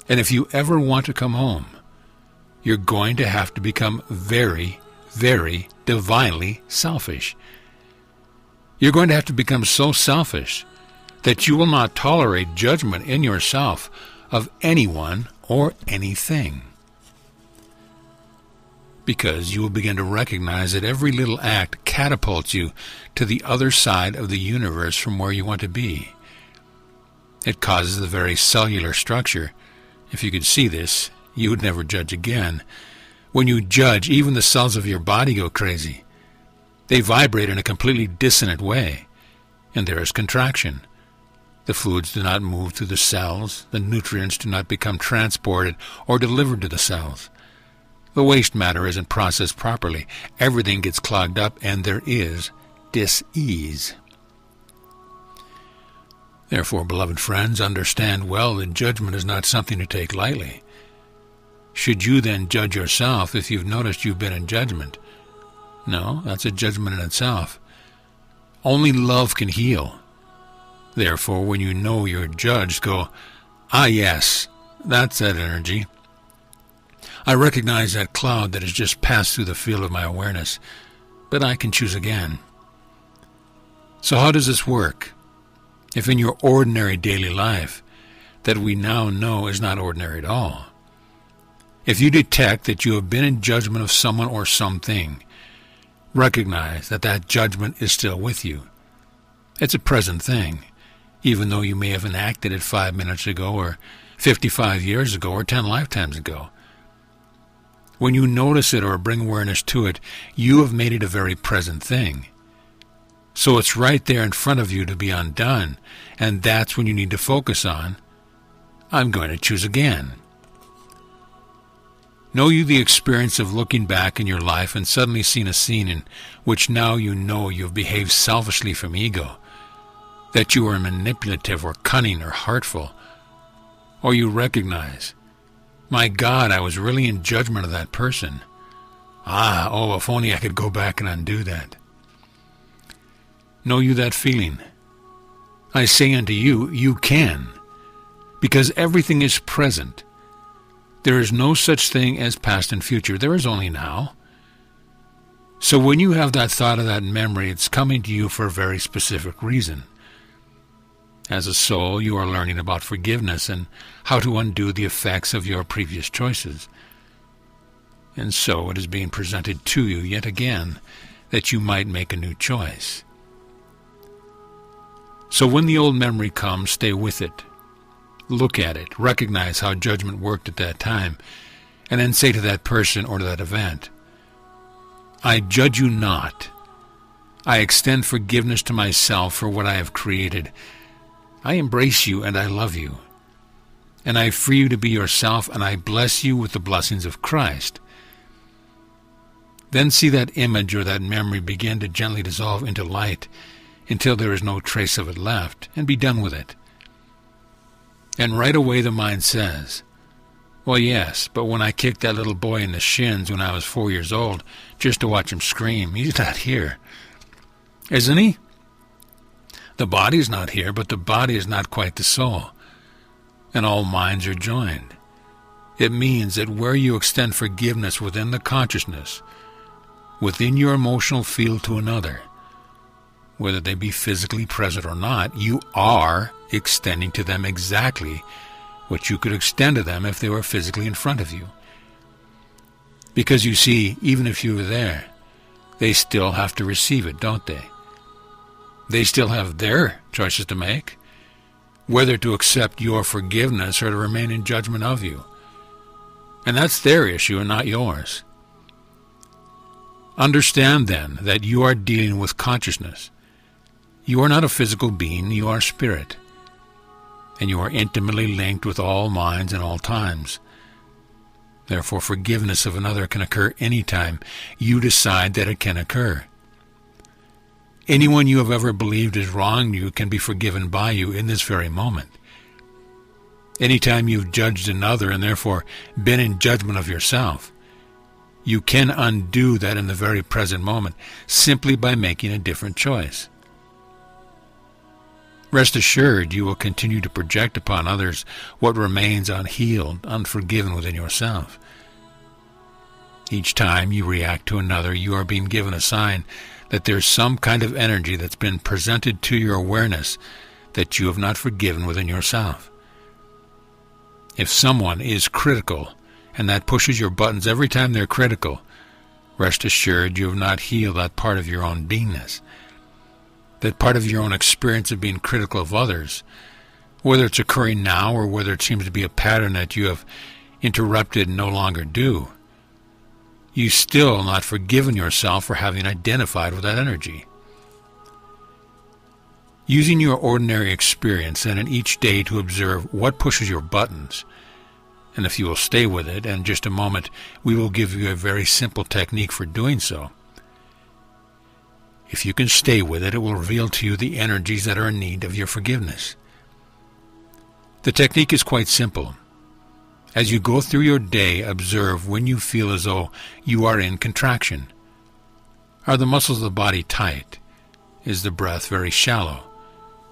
And if you ever want to come home, you're going to have to become very, very divinely selfish. You're going to have to become so selfish that you will not tolerate judgment in yourself of anyone or anything. Because you will begin to recognize that every little act catapults you to the other side of the universe from where you want to be. It causes the very cellular structure. If you could see this, you would never judge again. When you judge, even the cells of your body go crazy. They vibrate in a completely dissonant way, and there is contraction. The fluids do not move through the cells, the nutrients do not become transported or delivered to the cells. The waste matter isn't processed properly, everything gets clogged up, and there is dis-ease. Therefore, beloved friends, understand well that judgment is not something to take lightly. Should you then judge yourself if you've noticed you've been in judgment? No, that's a judgment in itself. Only love can heal. Therefore, when you know you're judged, go, "Ah, yes, that's that energy. I recognize that cloud that has just passed through the field of my awareness, but I can choose again." So how does this work? If in your ordinary daily life that we now know is not ordinary at all, if you detect that you have been in judgment of someone or something, recognize that that judgment is still with you. It's a present thing, even though you may have enacted it 5 minutes ago or 55 years ago or 10 lifetimes ago. When you notice it or bring awareness to it, you have made it a very present thing. So it's right there in front of you to be undone, and that's when you need to focus on, "I'm going to choose again." Know you the experience of looking back in your life and suddenly seeing a scene in which now you know you have behaved selfishly from ego, that you are manipulative or cunning or hurtful, or you recognize, "My God, I was really in judgment of that person. If only I could go back and undo that." Know you that feeling? I say unto you, you can, because everything is present. There is no such thing as past and future. There is only now. So when you have that thought or that memory, it's coming to you for a very specific reason. As a soul, you are learning about forgiveness and how to undo the effects of your previous choices. And so it is being presented to you yet again that you might make a new choice. So when the old memory comes, stay with it. Look at it, recognize how judgment worked at that time, and then say to that person or to that event, "I judge you not. I extend forgiveness to myself for what I have created. I embrace you and I love you. And I free you to be yourself, and I bless you with the blessings of Christ." Then see that image or that memory begin to gently dissolve into light until there is no trace of it left, and be done with it. And right away the mind says, "Well, yes, but when I kicked that little boy in the shins when I was 4 years old, just to watch him scream, he's not here. Isn't he? The body's not here, but the body is not quite the soul, and all minds are joined. It means that where you extend forgiveness within the consciousness, within your emotional field to another, whether they be physically present or not, you are extending to them exactly what you could extend to them if they were physically in front of you. Because you see, even if you were there, they still have to receive it, don't they? They still have their choices to make, whether to accept your forgiveness or to remain in judgment of you. And that's their issue and not yours. Understand then that you are dealing with consciousness. You are not a physical being, you are spirit. And you are intimately linked with all minds and all times. Therefore, forgiveness of another can occur any time you decide that it can occur. Anyone you have ever believed has wronged you can be forgiven by you in this very moment. Anytime you've judged another and therefore been in judgment of yourself, you can undo that in the very present moment simply by making a different choice. Rest assured, you will continue to project upon others what remains unhealed, unforgiven within yourself. Each time you react to another, you are being given a sign that there's some kind of energy that's been presented to your awareness that you have not forgiven within yourself. If someone is critical, and that pushes your buttons every time they're critical, rest assured you have not healed that part of your own beingness. That part of your own experience of being critical of others, whether it's occurring now or whether it seems to be a pattern that you have interrupted and no longer do. you still not forgiven yourself for having identified with that energy. Using your ordinary experience and in each day to observe what pushes your buttons, and if you will stay with it, in just a moment we will give you a very simple technique for doing so. If you can stay with it, it will reveal to you the energies that are in need of your forgiveness. The technique is quite simple. As you go through your day, observe when you feel as though you are in contraction. Are the muscles of the body tight? Is the breath very shallow?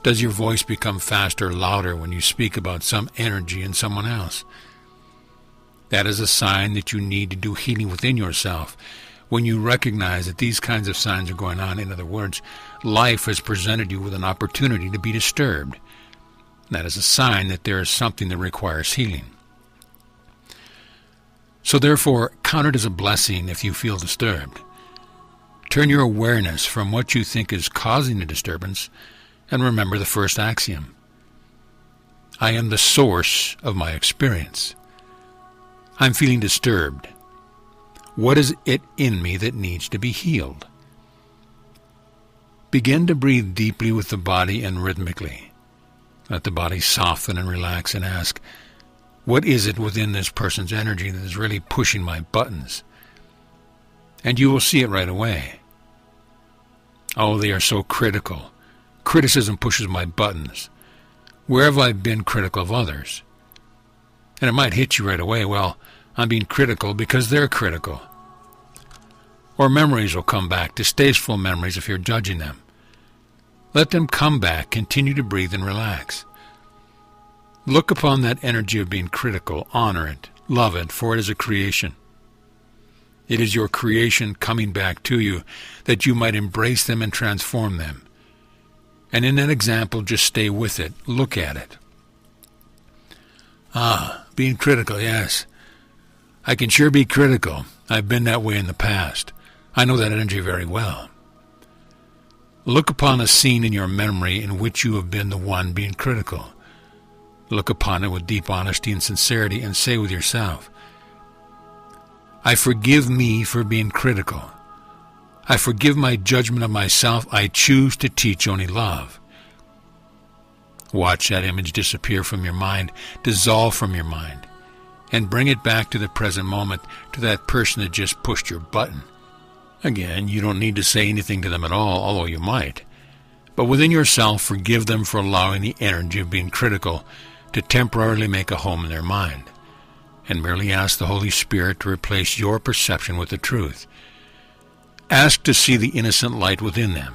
Does your voice become faster or louder when you speak about some energy in someone else? That is a sign that you need to do healing within yourself. When you recognize that these kinds of signs are going on, in other words, life has presented you with an opportunity to be disturbed. That is a sign that there is something that requires healing. So therefore, count it as a blessing if you feel disturbed. Turn your awareness from what you think is causing the disturbance and remember the first axiom. I am the source of my experience. I'm feeling disturbed. What is it in me that needs to be healed? Begin to breathe deeply with the body and rhythmically. Let the body soften and relax and ask, what is it within this person's energy that is really pushing my buttons? And you will see it right away. Oh, they are so critical. Criticism pushes my buttons. Where have I been critical of others? And it might hit you right away, well, I'm being critical because they're critical. Or memories will come back, distasteful memories if you're judging them. Let them come back, continue to breathe and relax. Look upon that energy of being critical, honor it, love it, for it is a creation. It is your creation coming back to you that you might embrace them and transform them. And in that example, just stay with it. Look at it. Being critical, yes. I can sure be critical. I've been that way in the past. I know that energy very well. Look upon a scene in your memory in which you have been the one being critical. Look upon it with deep honesty and sincerity and say with yourself, I forgive me for being critical. I forgive my judgment of myself. I choose to teach only love. Watch that image disappear from your mind, dissolve from your mind, and bring it back to the present moment, to that person that just pushed your button. Again, you don't need to say anything to them at all, although you might. But within yourself, forgive them for allowing the energy of being critical to temporarily make a home in their mind, and merely ask the Holy Spirit to replace your perception with the truth. Ask to see the innocent light within them.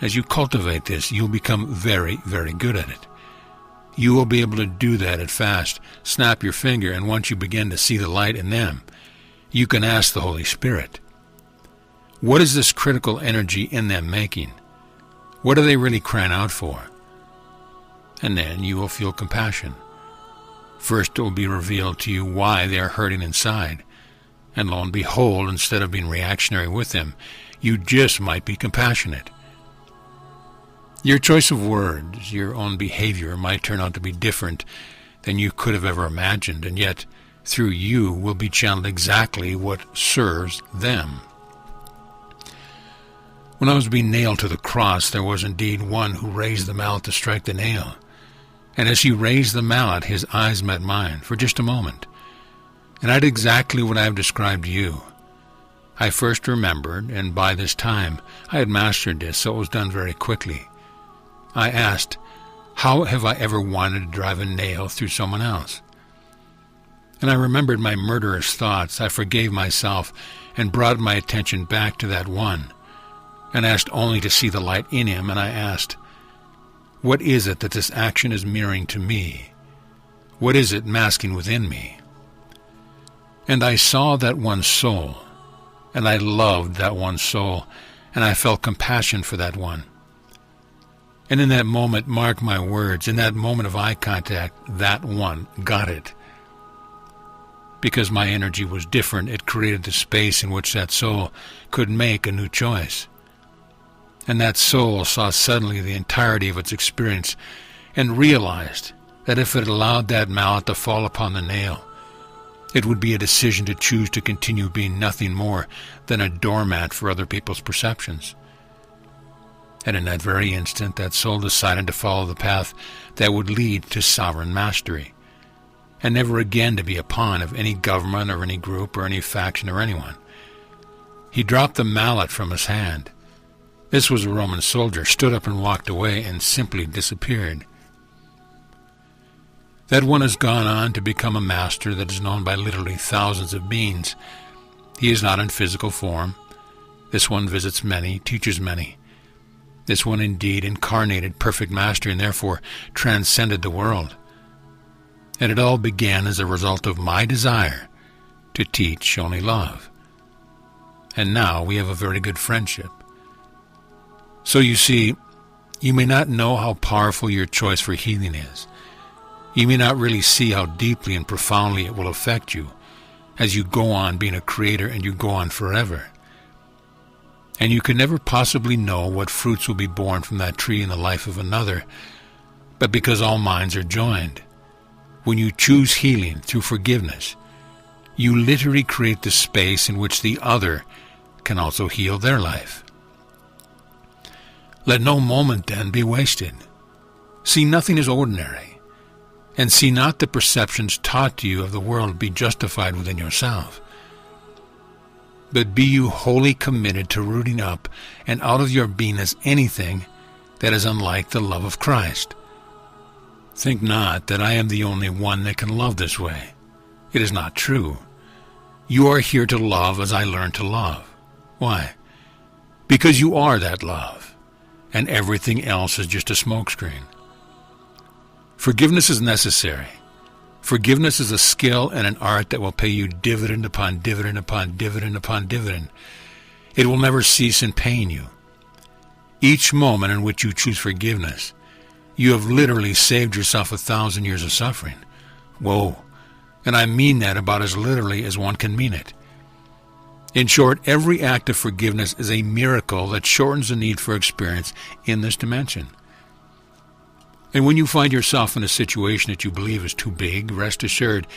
As you cultivate this, you'll become very, very good at it. You will be able to do that at fast. Snap your finger, and once you begin to see the light in them, you can ask the Holy Spirit, what is this critical energy in them making? What are they really crying out for? And then you will feel compassion. First, it will be revealed to you why they are hurting inside. And lo and behold, instead of being reactionary with them, you just might be compassionate. Your choice of words, your own behavior might turn out to be different than you could have ever imagined, and yet through you will be channeled exactly what serves them. When I was being nailed to the cross, there was indeed one who raised the mallet to strike the nail. And as he raised the mallet, his eyes met mine for just a moment. And I did exactly what I have described to you. I first remembered, and by this time I had mastered this, so it was done very quickly. I asked, how have I ever wanted to drive a nail through someone else? And I remembered my murderous thoughts. I forgave myself and brought my attention back to that one, and asked only to see the light in him, and I asked, what is it that this action is mirroring to me? What is it masking within me? And I saw that one soul, and I loved that one soul, and I felt compassion for that one. And in that moment, mark my words, in that moment of eye contact, that one got it. Because my energy was different, it created the space in which that soul could make a new choice. And that soul saw suddenly the entirety of its experience and realized that if it allowed that mallet to fall upon the nail, It would be a decision to choose to continue being nothing more than a doormat for other people's perceptions. And in that very instant, that soul decided to follow the path that would lead to sovereign mastery, and never again to be a pawn of any government or any group or any faction or anyone. He dropped the mallet from his hand. This was a Roman soldier, stood up and walked away and simply disappeared. That one has gone on to become a master that is known by literally thousands of beings. He is not in physical form. This one visits many, teaches many. This one indeed incarnated perfect mastery and therefore transcended the world. And it all began as a result of my desire to teach only love. And now we have a very good friendship. So you see, you may not know how powerful your choice for healing is. You may not really see how deeply and profoundly it will affect you as you go on being a creator and you go on forever. And you can never possibly know what fruits will be born from that tree in the life of another, but because all minds are joined. When you choose healing through forgiveness, you literally create the space in which the other can also heal their life. Let no moment then be wasted. See nothing as ordinary. And see not the perceptions taught to you of the world be justified within yourself. But be you wholly committed to rooting up and out of your being as anything that is unlike the love of Christ. Think not that I am the only one that can love this way. It is not true. You are here to love as I learned to love. Why? Because you are that love, and everything else is just a smokescreen. Forgiveness is necessary. Forgiveness is a skill and an art that will pay you dividend upon dividend upon dividend upon dividend. It will never cease in paying you. Each moment in which you choose forgiveness, you have literally saved yourself 1,000 years of suffering. Whoa. And I mean that about as literally as one can mean it. In short, every act of forgiveness is a miracle that shortens the need for experience in this dimension. And when you find yourself in a situation that you believe is too big, rest assured,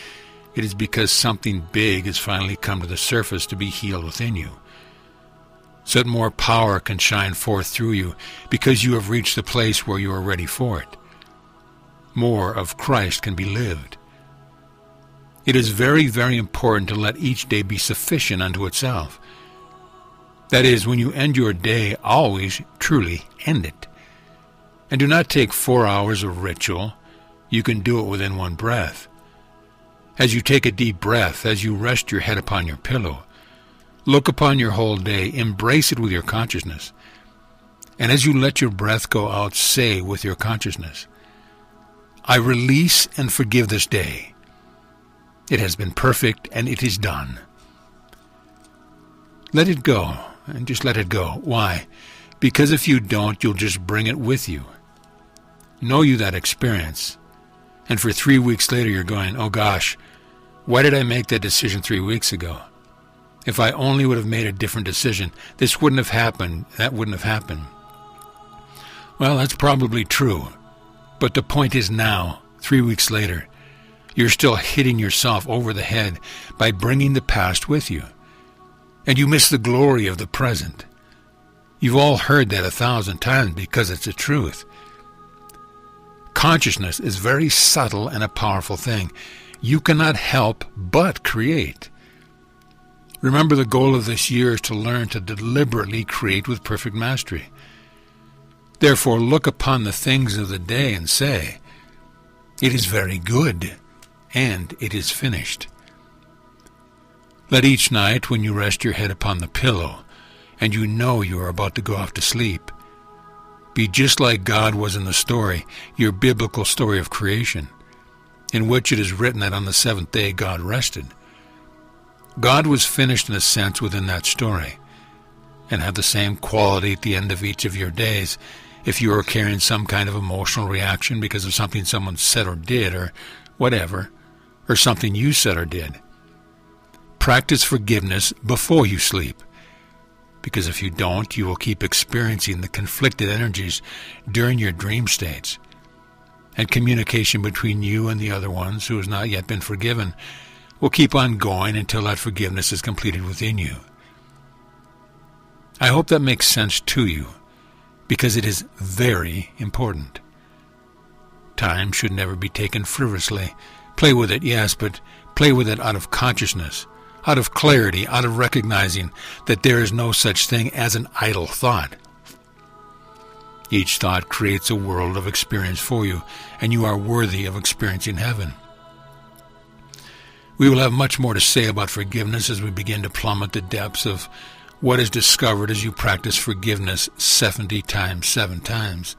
it is because something big has finally come to the surface to be healed within you, so that more power can shine forth through you because you have reached the place where you are ready for it. More of Christ can be lived. It is very, very important to let each day be sufficient unto itself. That is, when you end your day, always truly end it. And do not take 4 hours of ritual. You can do it within one breath. As you take a deep breath, as you rest your head upon your pillow, look upon your whole day, embrace it with your consciousness. And as you let your breath go out, say with your consciousness, I release and forgive this day. It has been perfect and it is done. Let it go, and just let it go. Why? Because if you don't, you'll just bring it with you. Know you that experience. And for 3 weeks later you're going, oh gosh, why did I make that decision 3 weeks ago? If I only would have made a different decision, this wouldn't have happened, that wouldn't have happened. Well, that's probably true. But the point is now, 3 weeks later, you're still hitting yourself over the head by bringing the past with you. And you miss the glory of the present. You've all heard that 1,000 times because it's the truth. Consciousness is very subtle and a powerful thing. You cannot help but create. Remember, the goal of this year is to learn to deliberately create with perfect mastery. Therefore, look upon the things of the day and say, it is very good, and it is finished. Let each night, when you rest your head upon the pillow, and you know you are about to go off to sleep, be just like God was in the story, your biblical story of creation, in which it is written that on the seventh day God rested. God was finished in a sense within that story, and have the same quality at the end of each of your days if you are carrying some kind of emotional reaction because of something someone said or did, or whatever, or something you said or did. Practice forgiveness before you sleep, because if you don't, you will keep experiencing the conflicted energies during your dream states, and communication between you and the other ones who has not yet been forgiven will keep on going until that forgiveness is completed within you. I hope that makes sense to you, because it is very important. Time should never be taken frivolously. Play with it, yes, but play with it out of consciousness, out of clarity, out of recognizing that there is no such thing as an idle thought. Each thought creates a world of experience for you, and you are worthy of experiencing heaven. We will have much more to say about forgiveness as we begin to plummet the depths of what is discovered as you practice forgiveness 70 times, 7 times.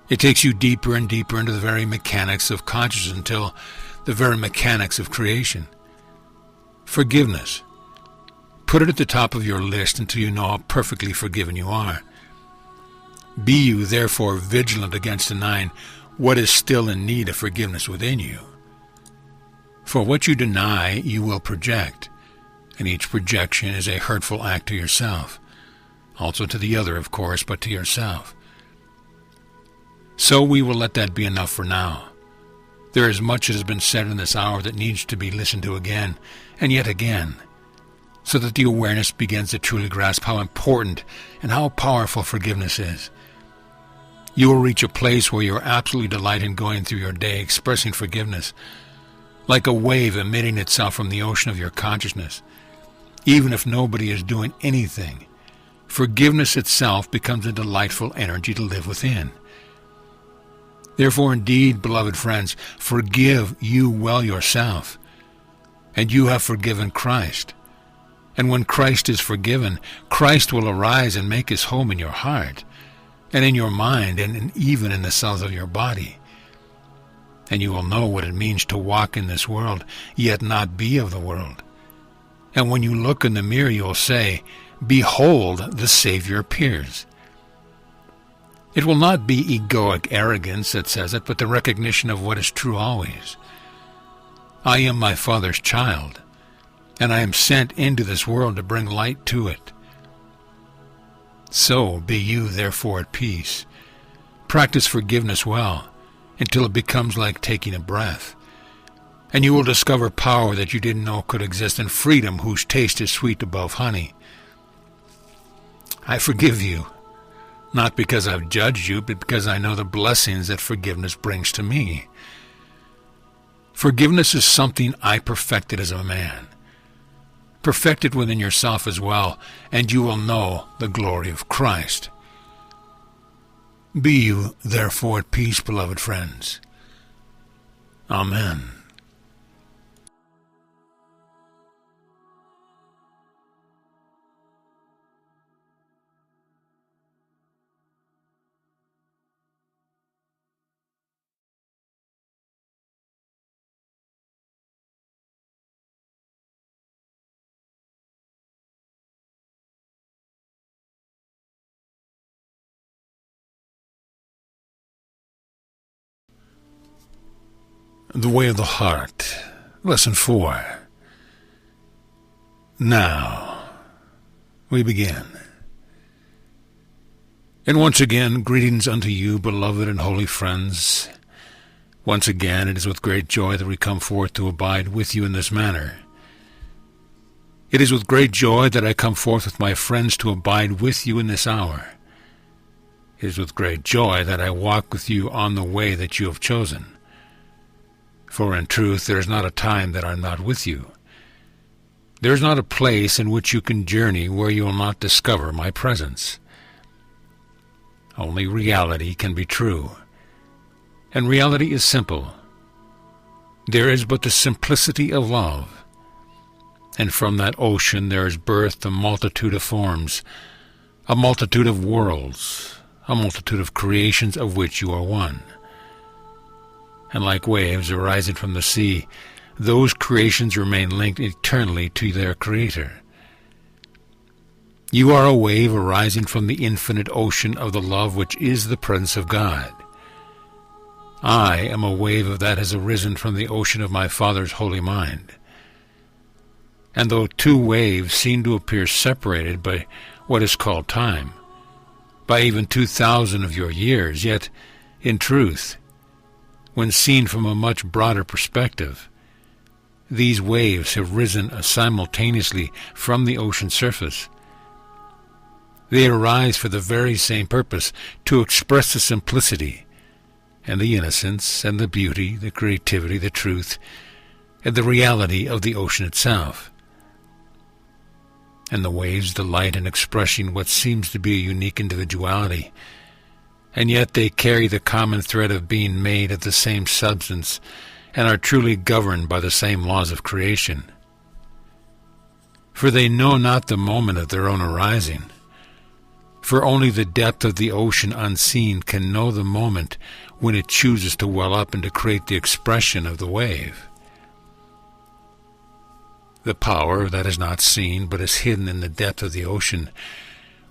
It takes you deeper and deeper into the very mechanics of consciousness until the very mechanics of creation. Forgiveness. Put it at the top of your list until you know how perfectly forgiven you are. Be you, therefore, vigilant against denying what is still in need of forgiveness within you. For what you deny, you will project, and each projection is a hurtful act to yourself. Also to the other, of course, but to yourself. So we will let that be enough for now. There is much that has been said in this hour that needs to be listened to again, and yet again, so that the awareness begins to truly grasp how important and how powerful forgiveness is. You will reach a place where you are absolutely delighted in going through your day expressing forgiveness, like a wave emitting itself from the ocean of your consciousness. Even if nobody is doing anything, forgiveness itself becomes a delightful energy to live within. Therefore, indeed, beloved friends, forgive you well yourself, and you have forgiven Christ. And when Christ is forgiven, Christ will arise and make his home in your heart, and in your mind, and even in the cells of your body. And you will know what it means to walk in this world, yet not be of the world. And when you look in the mirror, you will say, "Behold, the Savior appears." It will not be egoic arrogance that says it, but the recognition of what is true always. I am my Father's child, and I am sent into this world to bring light to it. So be you therefore at peace. Practice forgiveness well, until it becomes like taking a breath. And you will discover power that you didn't know could exist, and freedom whose taste is sweet above honey. I forgive you, not because I've judged you, but because I know the blessings that forgiveness brings to me. Forgiveness is something I perfected as a man. Perfect it within yourself as well, and you will know the glory of Christ. Be you, therefore, at peace, beloved friends. Amen. The Way of the Heart, Lesson 4. Now, we begin. And once again, greetings unto you, beloved and holy friends. Once again, it is with great joy that we come forth to abide with you in this manner. It is with great joy that I come forth with my friends to abide with you in this hour. It is with great joy that I walk with you on the way that you have chosen. For in truth there is not a time that I am not with you. There is not a place in which you can journey where you will not discover my presence. Only reality can be true, and reality is simple. There is but the simplicity of love, and from that ocean there is birthed a multitude of forms, a multitude of worlds, a multitude of creations of which you are one. And like waves arising from the sea, those creations remain linked eternally to their Creator. You are a wave arising from the infinite ocean of the love which is the presence of God. I am a wave of that has arisen from the ocean of my Father's holy mind. And though two waves seem to appear separated by what is called time, by even 2,000 of your years, yet, in truth, when seen from a much broader perspective, these waves have risen simultaneously from the ocean surface. They arise for the very same purpose, to express the simplicity and the innocence and the beauty, the creativity, the truth, and the reality of the ocean itself. And the waves delight in expressing what seems to be a unique individuality, and yet they carry the common thread of being made of the same substance and are truly governed by the same laws of creation. For they know not the moment of their own arising, for only the depth of the ocean unseen can know the moment when it chooses to well up and to create the expression of the wave. The power that is not seen but is hidden in the depth of the ocean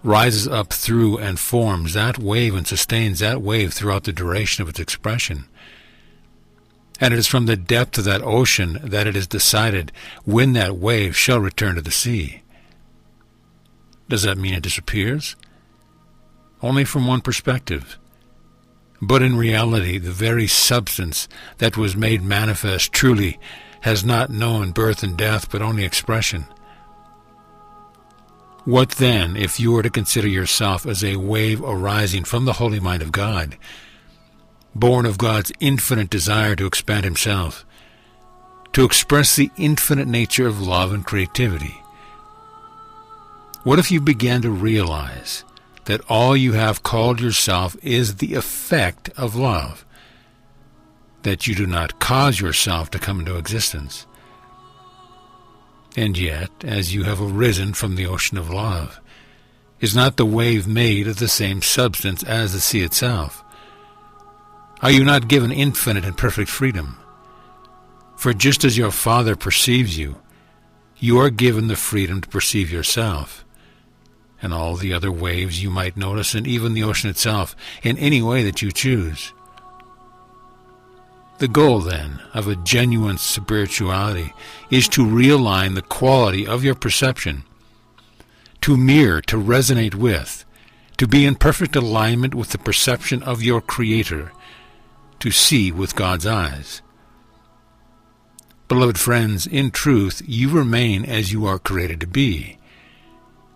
rises up through and forms that wave and sustains that wave throughout the duration of its expression. And it is from the depth of that ocean that it is decided when that wave shall return to the sea. Does that mean it disappears? Only from one perspective. But in reality, the very substance that was made manifest truly has not known birth and death, but only expression. What then, if you were to consider yourself as a wave arising from the holy mind of God, born of God's infinite desire to expand himself, to express the infinite nature of love and creativity? What if you began to realize that all you have called yourself is the effect of love, that you do not cause yourself to come into existence? And yet, as you have arisen from the ocean of love, is not the wave made of the same substance as the sea itself? Are you not given infinite and perfect freedom? For just as your Father perceives you, you are given the freedom to perceive yourself, and all the other waves you might notice, and even the ocean itself, in any way that you choose. The goal, then, of a genuine spirituality is to realign the quality of your perception, to mirror, to resonate with, to be in perfect alignment with the perception of your Creator, to see with God's eyes. Beloved friends, in truth, you remain as you are created to be,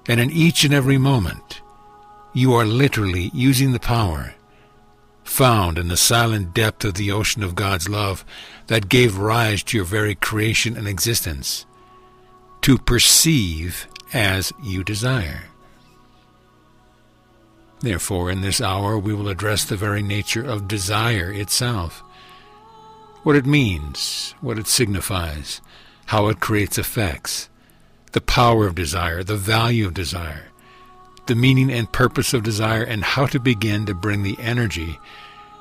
and in each and every moment, you are literally using the power found in the silent depth of the ocean of God's love that gave rise to your very creation and existence, to perceive as you desire. Therefore, in this hour we will address the very nature of desire itself, what it means, what it signifies, how it creates effects, the power of desire, the value of desire, the meaning and purpose of desire, and how to begin to bring the energy,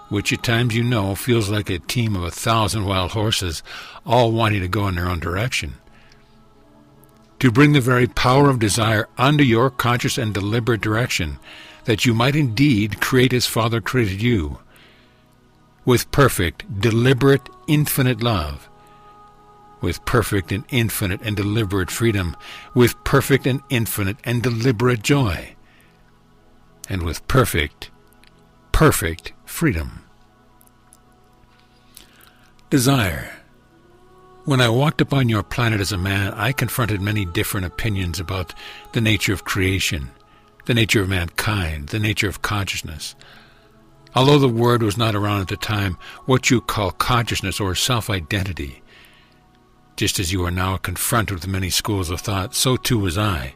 which at times feels like a team of 1,000 wild horses, all wanting to go in their own direction. To bring the very power of desire under your conscious and deliberate direction, that you might indeed create as Father created you, with perfect, deliberate, infinite love, with perfect and infinite and deliberate freedom, with perfect and infinite and deliberate joy, and with perfect freedom. Desire. When I walked upon your planet as a man, I confronted many different opinions about the nature of creation, the nature of mankind, the nature of consciousness. Although the word was not around at the time, what you call consciousness or self-identity, just as you are now confronted with many schools of thought, so too was I.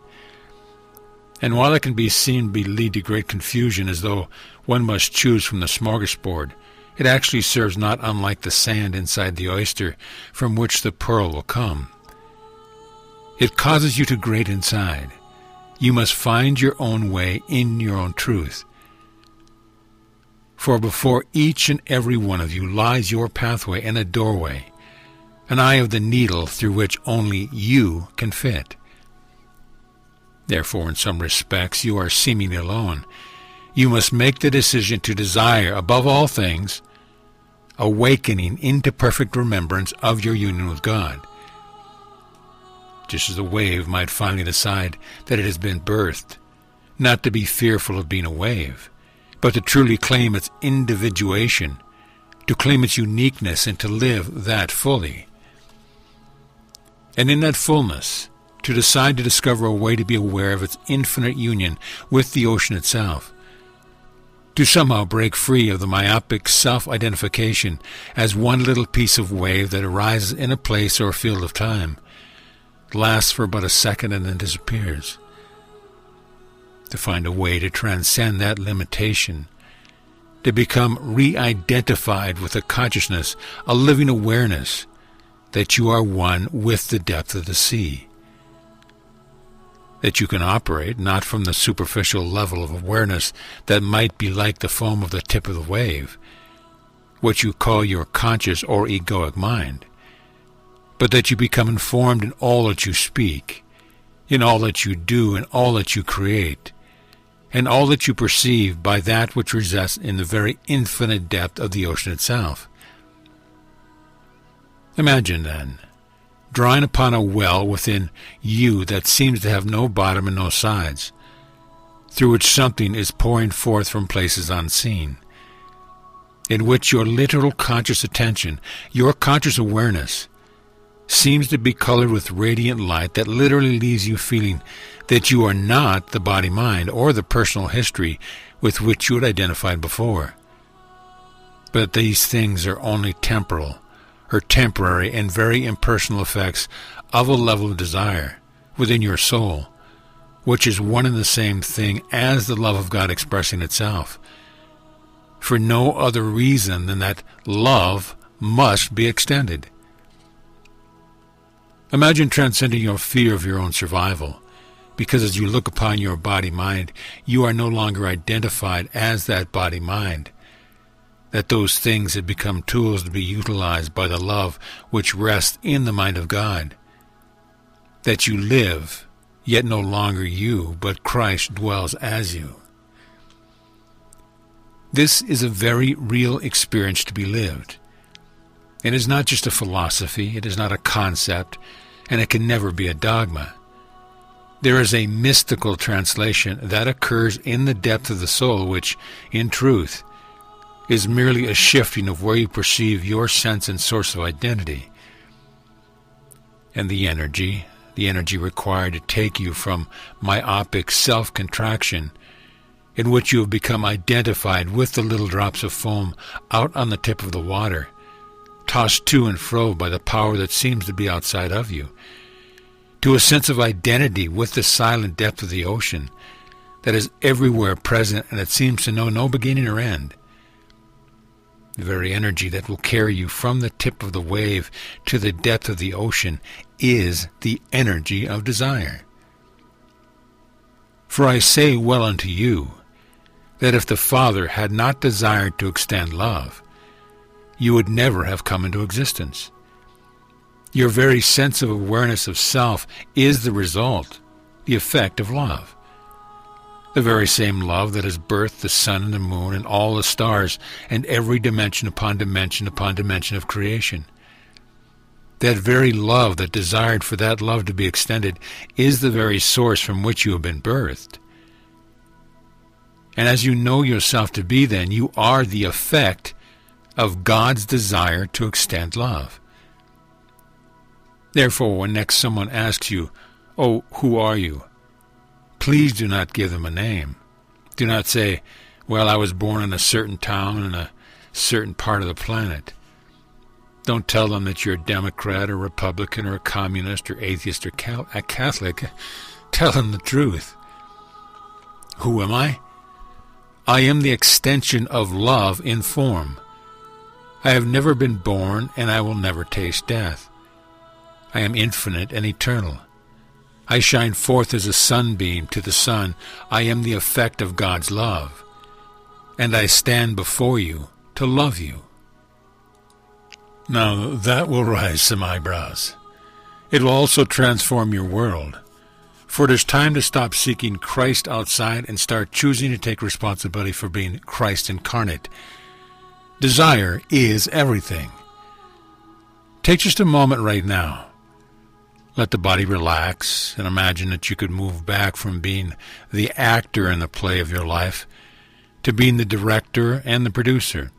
And while it can be seen to lead to great confusion, as though one must choose from the smorgasbord, it actually serves not unlike the sand inside the oyster from which the pearl will come. It causes you to grate inside. You must find your own way in your own truth. For before each and every one of you lies your pathway and a doorway, an eye of the needle through which only you can fit. Therefore, in some respects, you are seemingly alone. You must make the decision to desire, above all things, awakening into perfect remembrance of your union with God. Just as a wave might finally decide that it has been birthed, not to be fearful of being a wave, but to truly claim its individuation, to claim its uniqueness, and to live that fully. And in that fullness, to decide to discover a way to be aware of its infinite union with the ocean itself, to somehow break free of the myopic self-identification as one little piece of wave that arises in a place or field of time, lasts for but a second and then disappears. To find a way to transcend that limitation, to become re-identified with a consciousness, a living awareness that you are one with the depth of the sea, that you can operate not from the superficial level of awareness that might be like the foam of the tip of the wave, what you call your conscious or egoic mind, but that you become informed in all that you speak, in all that you do, in all that you create, and all that you perceive by that which resides in the very infinite depth of the ocean itself. Imagine, then, drawing upon a well within you that seems to have no bottom and no sides, through which something is pouring forth from places unseen, in which your literal conscious attention, your conscious awareness, seems to be colored with radiant light that literally leaves you feeling that you are not the body-mind or the personal history with which you had identified before, but these things are only temporal, or temporary and very impersonal effects of a level of desire within your soul, which is one and the same thing as the love of God expressing itself, for no other reason than that love must be extended. Imagine transcending your fear of your own survival, because as you look upon your body-mind, you are no longer identified as that body-mind, that those things have become tools to be utilized by the love which rests in the mind of God, that you live, yet no longer you, but Christ dwells as you. This is a very real experience to be lived. It is not just a philosophy, it is not a concept, and it can never be a dogma. There is a mystical translation that occurs in the depth of the soul, which, in truth, is merely a shifting of where you perceive your sense and source of identity. And the energy required to take you from myopic self-contraction, in which you have become identified with the little drops of foam out on the tip of the water, tossed to and fro by the power that seems to be outside of you, to a sense of identity with the silent depth of the ocean that is everywhere present and it seems to know no beginning or end. The very energy that will carry you from the tip of the wave to the depth of the ocean is the energy of desire. For I say well unto you, that if the Father had not desired to extend love, you would never have come into existence. Your very sense of awareness of self is the result, the effect of love. The very same love that has birthed the sun and the moon and all the stars and every dimension upon dimension upon dimension of creation. That very love that desired for that love to be extended is the very source from which you have been birthed. And as you know yourself to be then, you are the effect of God's desire to extend love. Therefore, when next someone asks you, "Oh, who are you?" please do not give them a name. Do not say, "Well, I was born in a certain town in a certain part of the planet." Don't tell them that you're a Democrat or Republican or a communist or atheist or a Catholic. Tell them the truth. Who am I? I am the extension of love in form. I have never been born, and I will never taste death. I am infinite and eternal. I shine forth as a sunbeam to the sun. I am the effect of God's love, and I stand before you to love you. Now that will raise some eyebrows. It will also transform your world, for it is time to stop seeking Christ outside and start choosing to take responsibility for being Christ incarnate. Desire is everything. Take just a moment right now. Let the body relax and imagine that you could move back from being the actor in the play of your life to being the director and the producer.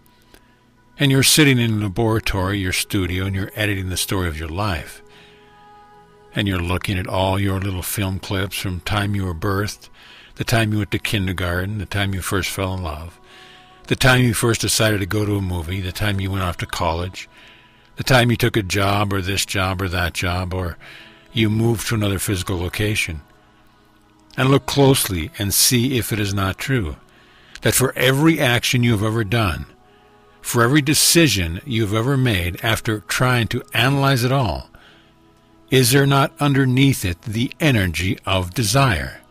And you're sitting in a laboratory, your studio, and you're editing the story of your life. and you're looking at all your little film clips from the time you were birthed, the time you went to kindergarten, the time you first fell in love, the time you first decided to go to a movie, the time you went off to college, the time you took a job or this job or that job, or you moved to another physical location. And look closely and see if it is not true that for every action you have ever done, for every decision you have ever made after trying to analyze it all, is there not underneath it the energy of desire?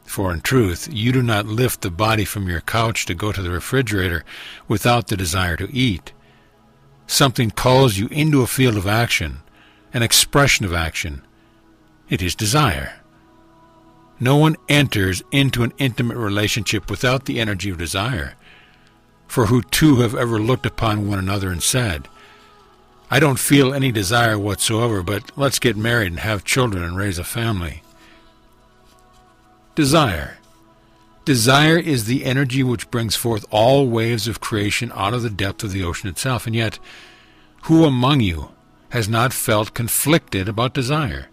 For in truth, you do not lift the body from your couch to go to the refrigerator without the desire to eat. Something calls you into a field of action, an expression of action. It is desire. No one enters into an intimate relationship without the energy of desire. For who two have ever looked upon one another and said, I don't feel any desire whatsoever, but let's get married and have children and raise a family. Desire. Desire is the energy which brings forth all waves of creation out of the depth of the ocean itself. And yet, who among you has not felt conflicted about desire?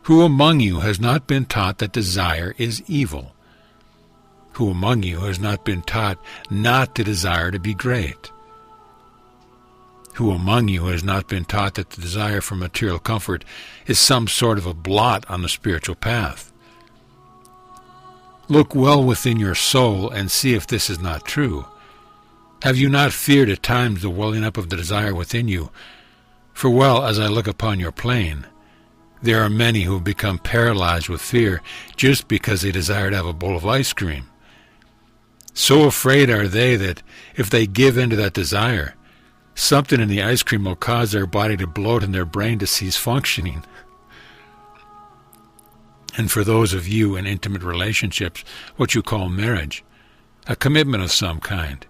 Who among you has not been taught that desire is evil? Who among you has not been taught not to desire to be great? Who among you has not been taught that the desire for material comfort is some sort of a blot on the spiritual path? Look well within your soul and see if this is not true. Have you not feared at times the welling up of the desire within you? For well as I look upon your plane, there are many who have become paralyzed with fear just because they desire to have a bowl of ice cream. So afraid are they that if they give in to that desire, something in the ice cream will cause their body to bloat and their brain to cease functioning. And for those of you in intimate relationships, what you call marriage, a commitment of some kind.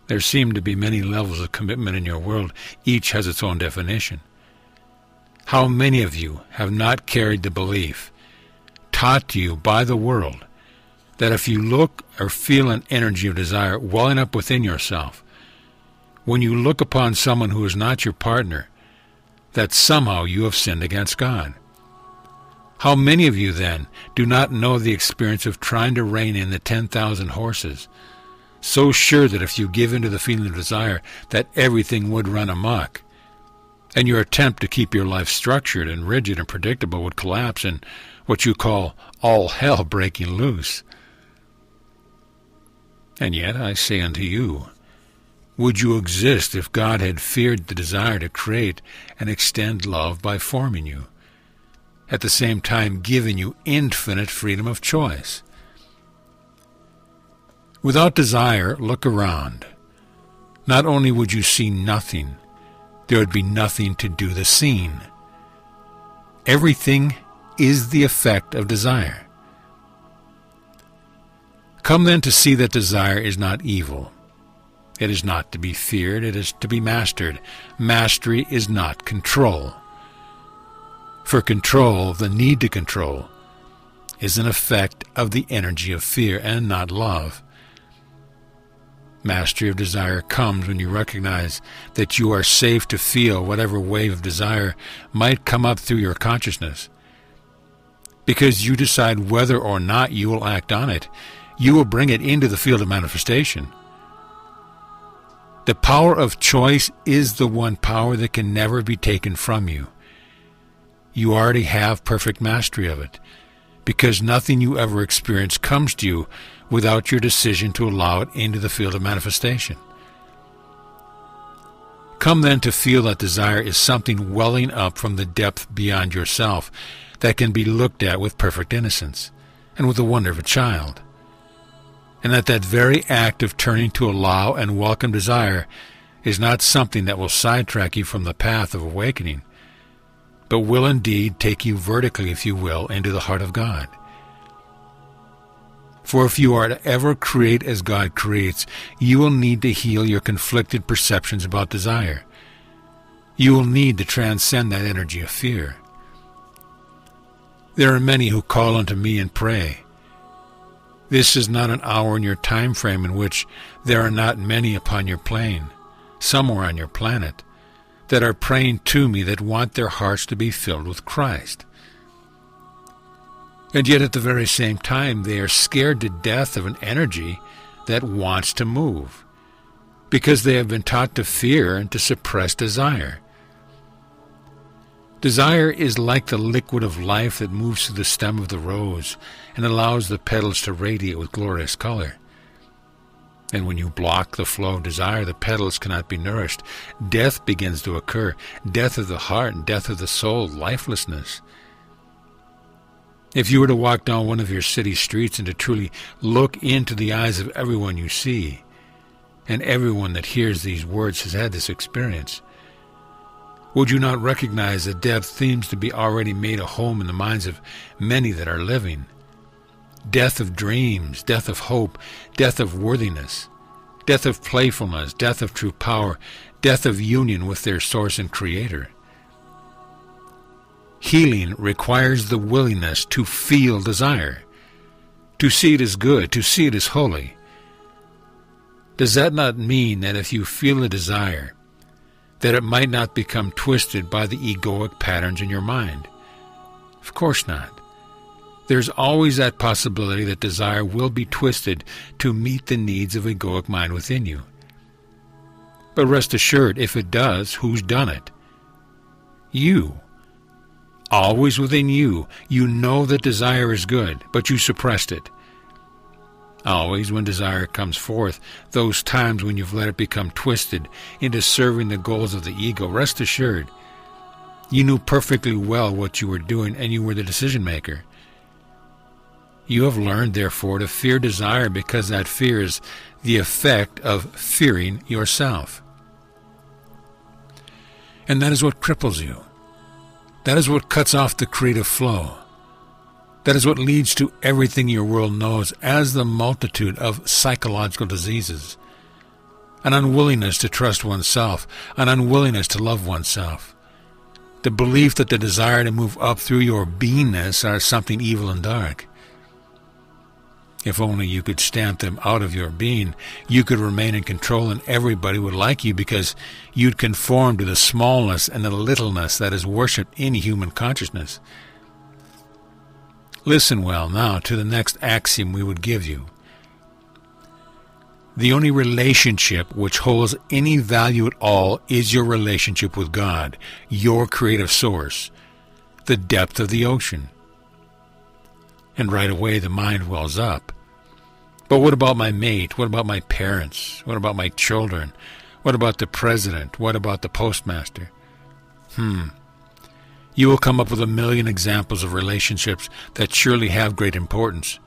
There seem to be many levels of commitment in your world. Each has its own definition. How many of you have not carried the belief, taught to you by the world, that if you look or feel an energy of desire welling up within yourself, when you look upon someone who is not your partner, that somehow you have sinned against God? How many of you, then, do not know the experience of trying to rein in the 10,000 horses, so sure that if you give in to the feeling of desire, that everything would run amok, and your attempt to keep your life structured and rigid and predictable would collapse and what you call all hell breaking loose? And yet I say unto you, would you exist if God had feared the desire to create and extend love by forming you, at the same time giving you infinite freedom of choice? Without desire, look around. Not only would you see nothing, there would be nothing to do the seeing. Everything is the effect of desire. Come then to see that desire is not evil. It is not to be feared, it is to be mastered. Mastery is not control. For control, the need to control, is an effect of the energy of fear and not love. Mastery of desire comes when you recognize that you are safe to feel whatever wave of desire might come up through your consciousness. Because you decide whether or not you will act on it, you will bring it into the field of manifestation. The power of choice is the one power that can never be taken from you. You already have perfect mastery of it, because nothing you ever experience comes to you without your decision to allow it into the field of manifestation. Come then to feel that desire is something welling up from the depth beyond yourself that can be looked at with perfect innocence and with the wonder of a child. And that very act of turning to allow and welcome desire is not something that will sidetrack you from the path of awakening, but will indeed take you vertically, if you will, into the heart of God. For if you are to ever create as God creates, you will need to heal your conflicted perceptions about desire. You will need to transcend that energy of fear. There are many who call unto me and pray. This is not an hour in your time frame in which there are not many upon your plane, somewhere on your planet, that are praying to me, that want their hearts to be filled with Christ. And yet at the very same time, they are scared to death of an energy that wants to move, because they have been taught to fear and to suppress desire. Desire is like the liquid of life that moves through the stem of the rose and allows the petals to radiate with glorious color. And when you block the flow of desire, the petals cannot be nourished. Death begins to occur, death of the heart and death of the soul, lifelessness. If you were to walk down one of your city streets and to truly look into the eyes of everyone you see, and everyone that hears these words has had this experience, would you not recognize that death seems to be already made a home in the minds of many that are living? Death of dreams, death of hope, death of worthiness, death of playfulness, death of true power, death of union with their source and creator. Healing requires the willingness to feel desire, to see it as good, to see it as holy. Does that not mean that if you feel a desire, that it might not become twisted by the egoic patterns in your mind? Of course not. There's always that possibility that desire will be twisted to meet the needs of egoic mind within you. But rest assured, if it does, who's done it? You. Always within you, you know that desire is good, but you suppressed it. Always when desire comes forth, those times when you've let it become twisted into serving the goals of the ego, rest assured, you knew perfectly well what you were doing and you were the decision maker. You have learned, therefore, to fear desire because that fear is the effect of fearing yourself. And that is what cripples you. That is what cuts off the creative flow. That is what leads to everything your world knows as the multitude of psychological diseases. An unwillingness to trust oneself, an unwillingness to love oneself. The belief that the desire to move up through your beingness are something evil and dark. If only you could stamp them out of your being, you could remain in control and everybody would like you because you'd conform to the smallness and the littleness that is worshipped in human consciousness. Listen well now to the next axiom we would give you. The only relationship which holds any value at all is your relationship with God, your creative source, the depth of the ocean. And right away the mind wells up. But what about my mate? What about my parents? What about my children? What about the president? What about the postmaster? You will come up with a million examples of relationships that surely have great importance.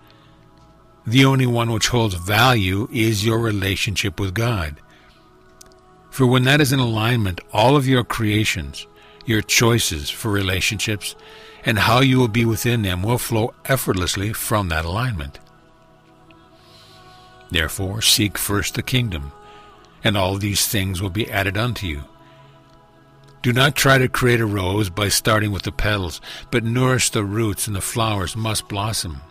The only one which holds value is your relationship with God. For when that is in alignment, all of your creations, your choices for relationships, and how you will be within them will flow effortlessly from that alignment. Therefore, seek first the kingdom, and all these things will be added unto you. Do not try to create a rose by starting with the petals, but nourish the roots, and the flowers must blossom.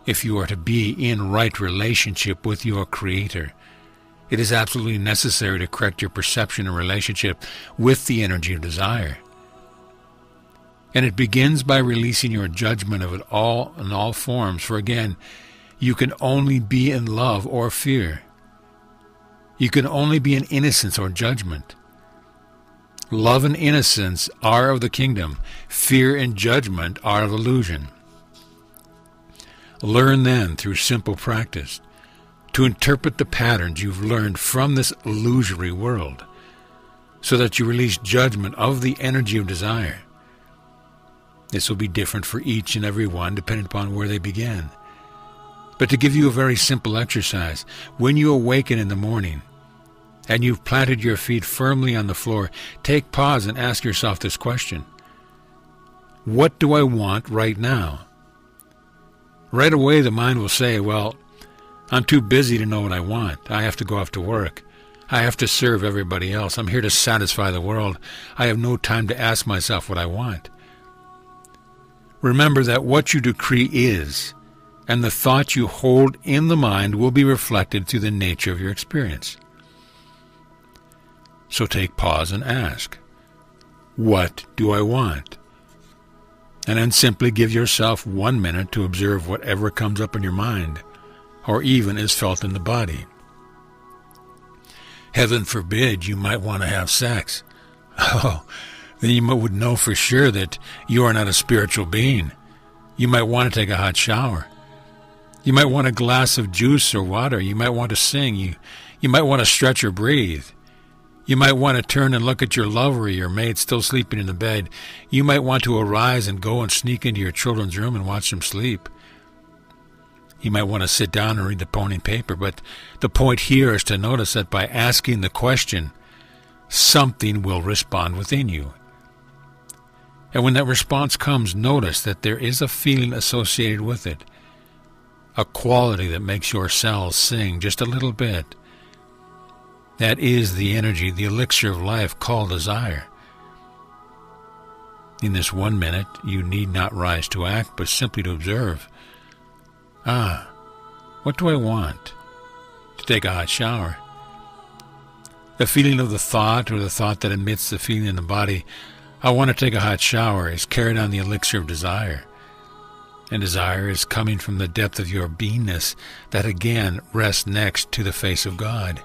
If you are to be in right relationship with your Creator, it is absolutely necessary to correct your perception and relationship with the energy of desire. And it begins by releasing your judgment of it all in all forms, for again, you can only be in love or fear. You can only be in innocence or judgment. Love and innocence are of the kingdom. Fear and judgment are of illusion. Learn then, through simple practice, to interpret the patterns you've learned from this illusory world, so that you release judgment of the energy of desire. This will be different for each and every one, depending upon where they began. But to give you a very simple exercise, when you awaken in the morning, and you've planted your feet firmly on the floor, take pause and ask yourself this question. What do I want right now? Right away the mind will say, well, I'm too busy to know what I want. I have to go off to work. I have to serve everybody else. I'm here to satisfy the world. I have no time to ask myself what I want. Remember that what you decree is, and the thoughts you hold in the mind will be reflected through the nature of your experience. So take pause and ask, what do I want? And then simply give yourself 1 minute to observe whatever comes up in your mind, or even is felt in the body. Heaven forbid you might want to have sex. Oh, then you would know for sure that you are not a spiritual being. You might want to take a hot shower. You might want a glass of juice or water. You might want to sing. You might want to stretch or breathe. You might want to turn and look at your lover or your maid still sleeping in the bed. You might want to arise and go and sneak into your children's room and watch them sleep. You might want to sit down and read the morning paper, but the point here is to notice that by asking the question, something will respond within you. And when that response comes, notice that there is a feeling associated with it, a quality that makes your cells sing just a little bit. That is the energy, the elixir of life called desire. In this 1 minute, you need not rise to act, but simply to observe. What do I want? To take a hot shower. The feeling of the thought, or the thought that emits the feeling in the body, I want to take a hot shower, is carried on the elixir of desire. And desire is coming from the depth of your beingness that again rests next to the face of God.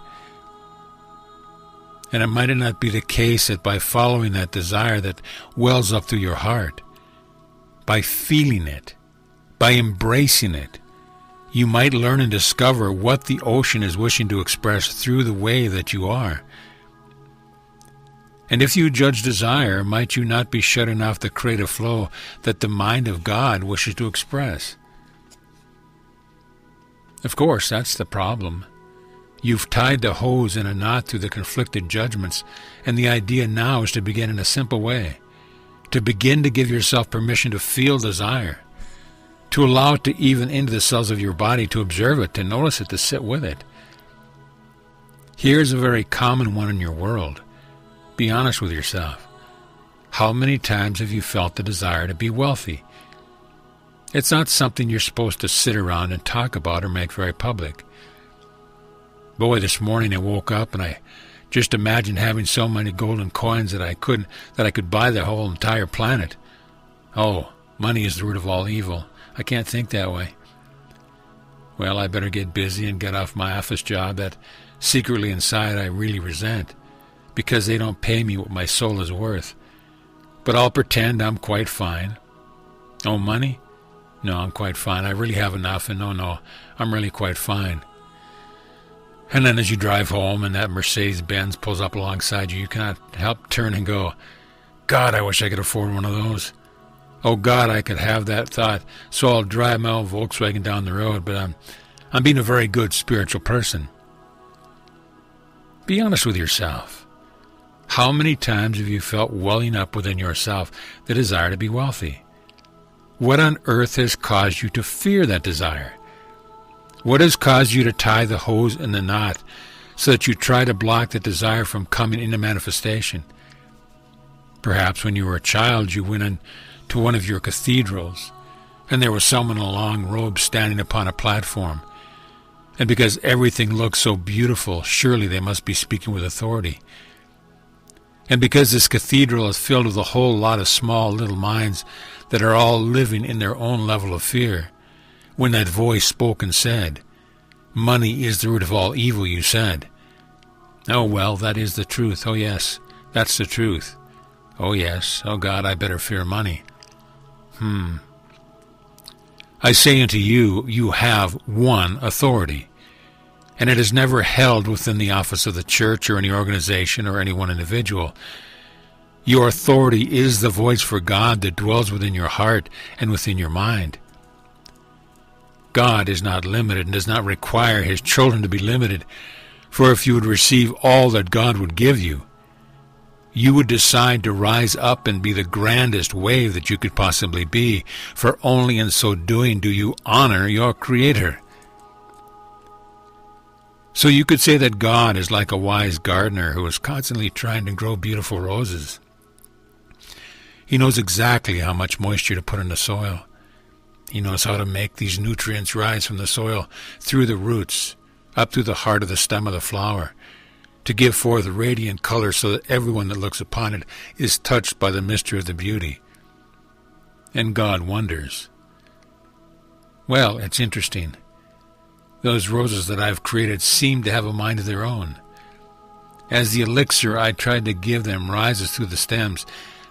And it might not be the case that by following that desire that wells up through your heart, by feeling it, by embracing it, you might learn and discover what the ocean is wishing to express through the wave that you are. And if you judge desire, might you not be shutting off the creative flow that the mind of God wishes to express? Of course, that's the problem. You've tied the hose in a knot through the conflicted judgments, and the idea now is to begin in a simple way, to begin to give yourself permission to feel desire, to allow it to even into the cells of your body, to observe it, to notice it, to sit with it. Here's a very common one in your world. Be honest with yourself. How many times have you felt the desire to be wealthy? It's not something you're supposed to sit around and talk about or make very public. Boy, this morning I woke up and I just imagined having so many golden coins that I could buy the whole entire planet. Oh, money is the root of all evil. I can't think that way. Well, I better get busy and get off my office job that secretly inside I really resent, because they don't pay me what my soul is worth. But I'll pretend I'm quite fine. Oh, money? No, I'm quite fine. I really have enough, and no, I'm really quite fine. And then as you drive home and that Mercedes-Benz pulls up alongside you, you cannot help turn and go, God, I wish I could afford one of those. Oh, God, I could have that thought, so I'll drive my old Volkswagen down the road, but I'm being a very good spiritual person. Be honest with yourself. How many times have you felt welling up within yourself the desire to be wealthy? What on earth has caused you to fear that desire? What has caused you to tie the hose in the knot so that you try to block the desire from coming into manifestation? Perhaps when you were a child you went into one of your cathedrals and there was someone in a long robe standing upon a platform, and because everything looked so beautiful, surely they must be speaking with authority. And because this cathedral is filled with a whole lot of small little minds that are all living in their own level of fear, when that voice spoke and said, money is the root of all evil, you said, oh, well, that is the truth. Oh, yes, that's the truth. Oh, yes. Oh, God, I better fear money. I say unto you, you have one authority, and it is never held within the office of the church or any organization or any one individual. Your authority is the voice for God that dwells within your heart and within your mind. God is not limited and does not require his children to be limited, for if you would receive all that God would give you, you would decide to rise up and be the grandest wave that you could possibly be, for only in so doing do you honor your Creator. So you could say that God is like a wise gardener who is constantly trying to grow beautiful roses. He knows exactly how much moisture to put in the soil. He knows how to make these nutrients rise from the soil through the roots, up through the heart of the stem of the flower, to give forth radiant color so that everyone that looks upon it is touched by the mystery of the beauty. And God wonders. Well, it's interesting. Those roses that I've created seem to have a mind of their own. As the elixir I tried to give them rises through the stems,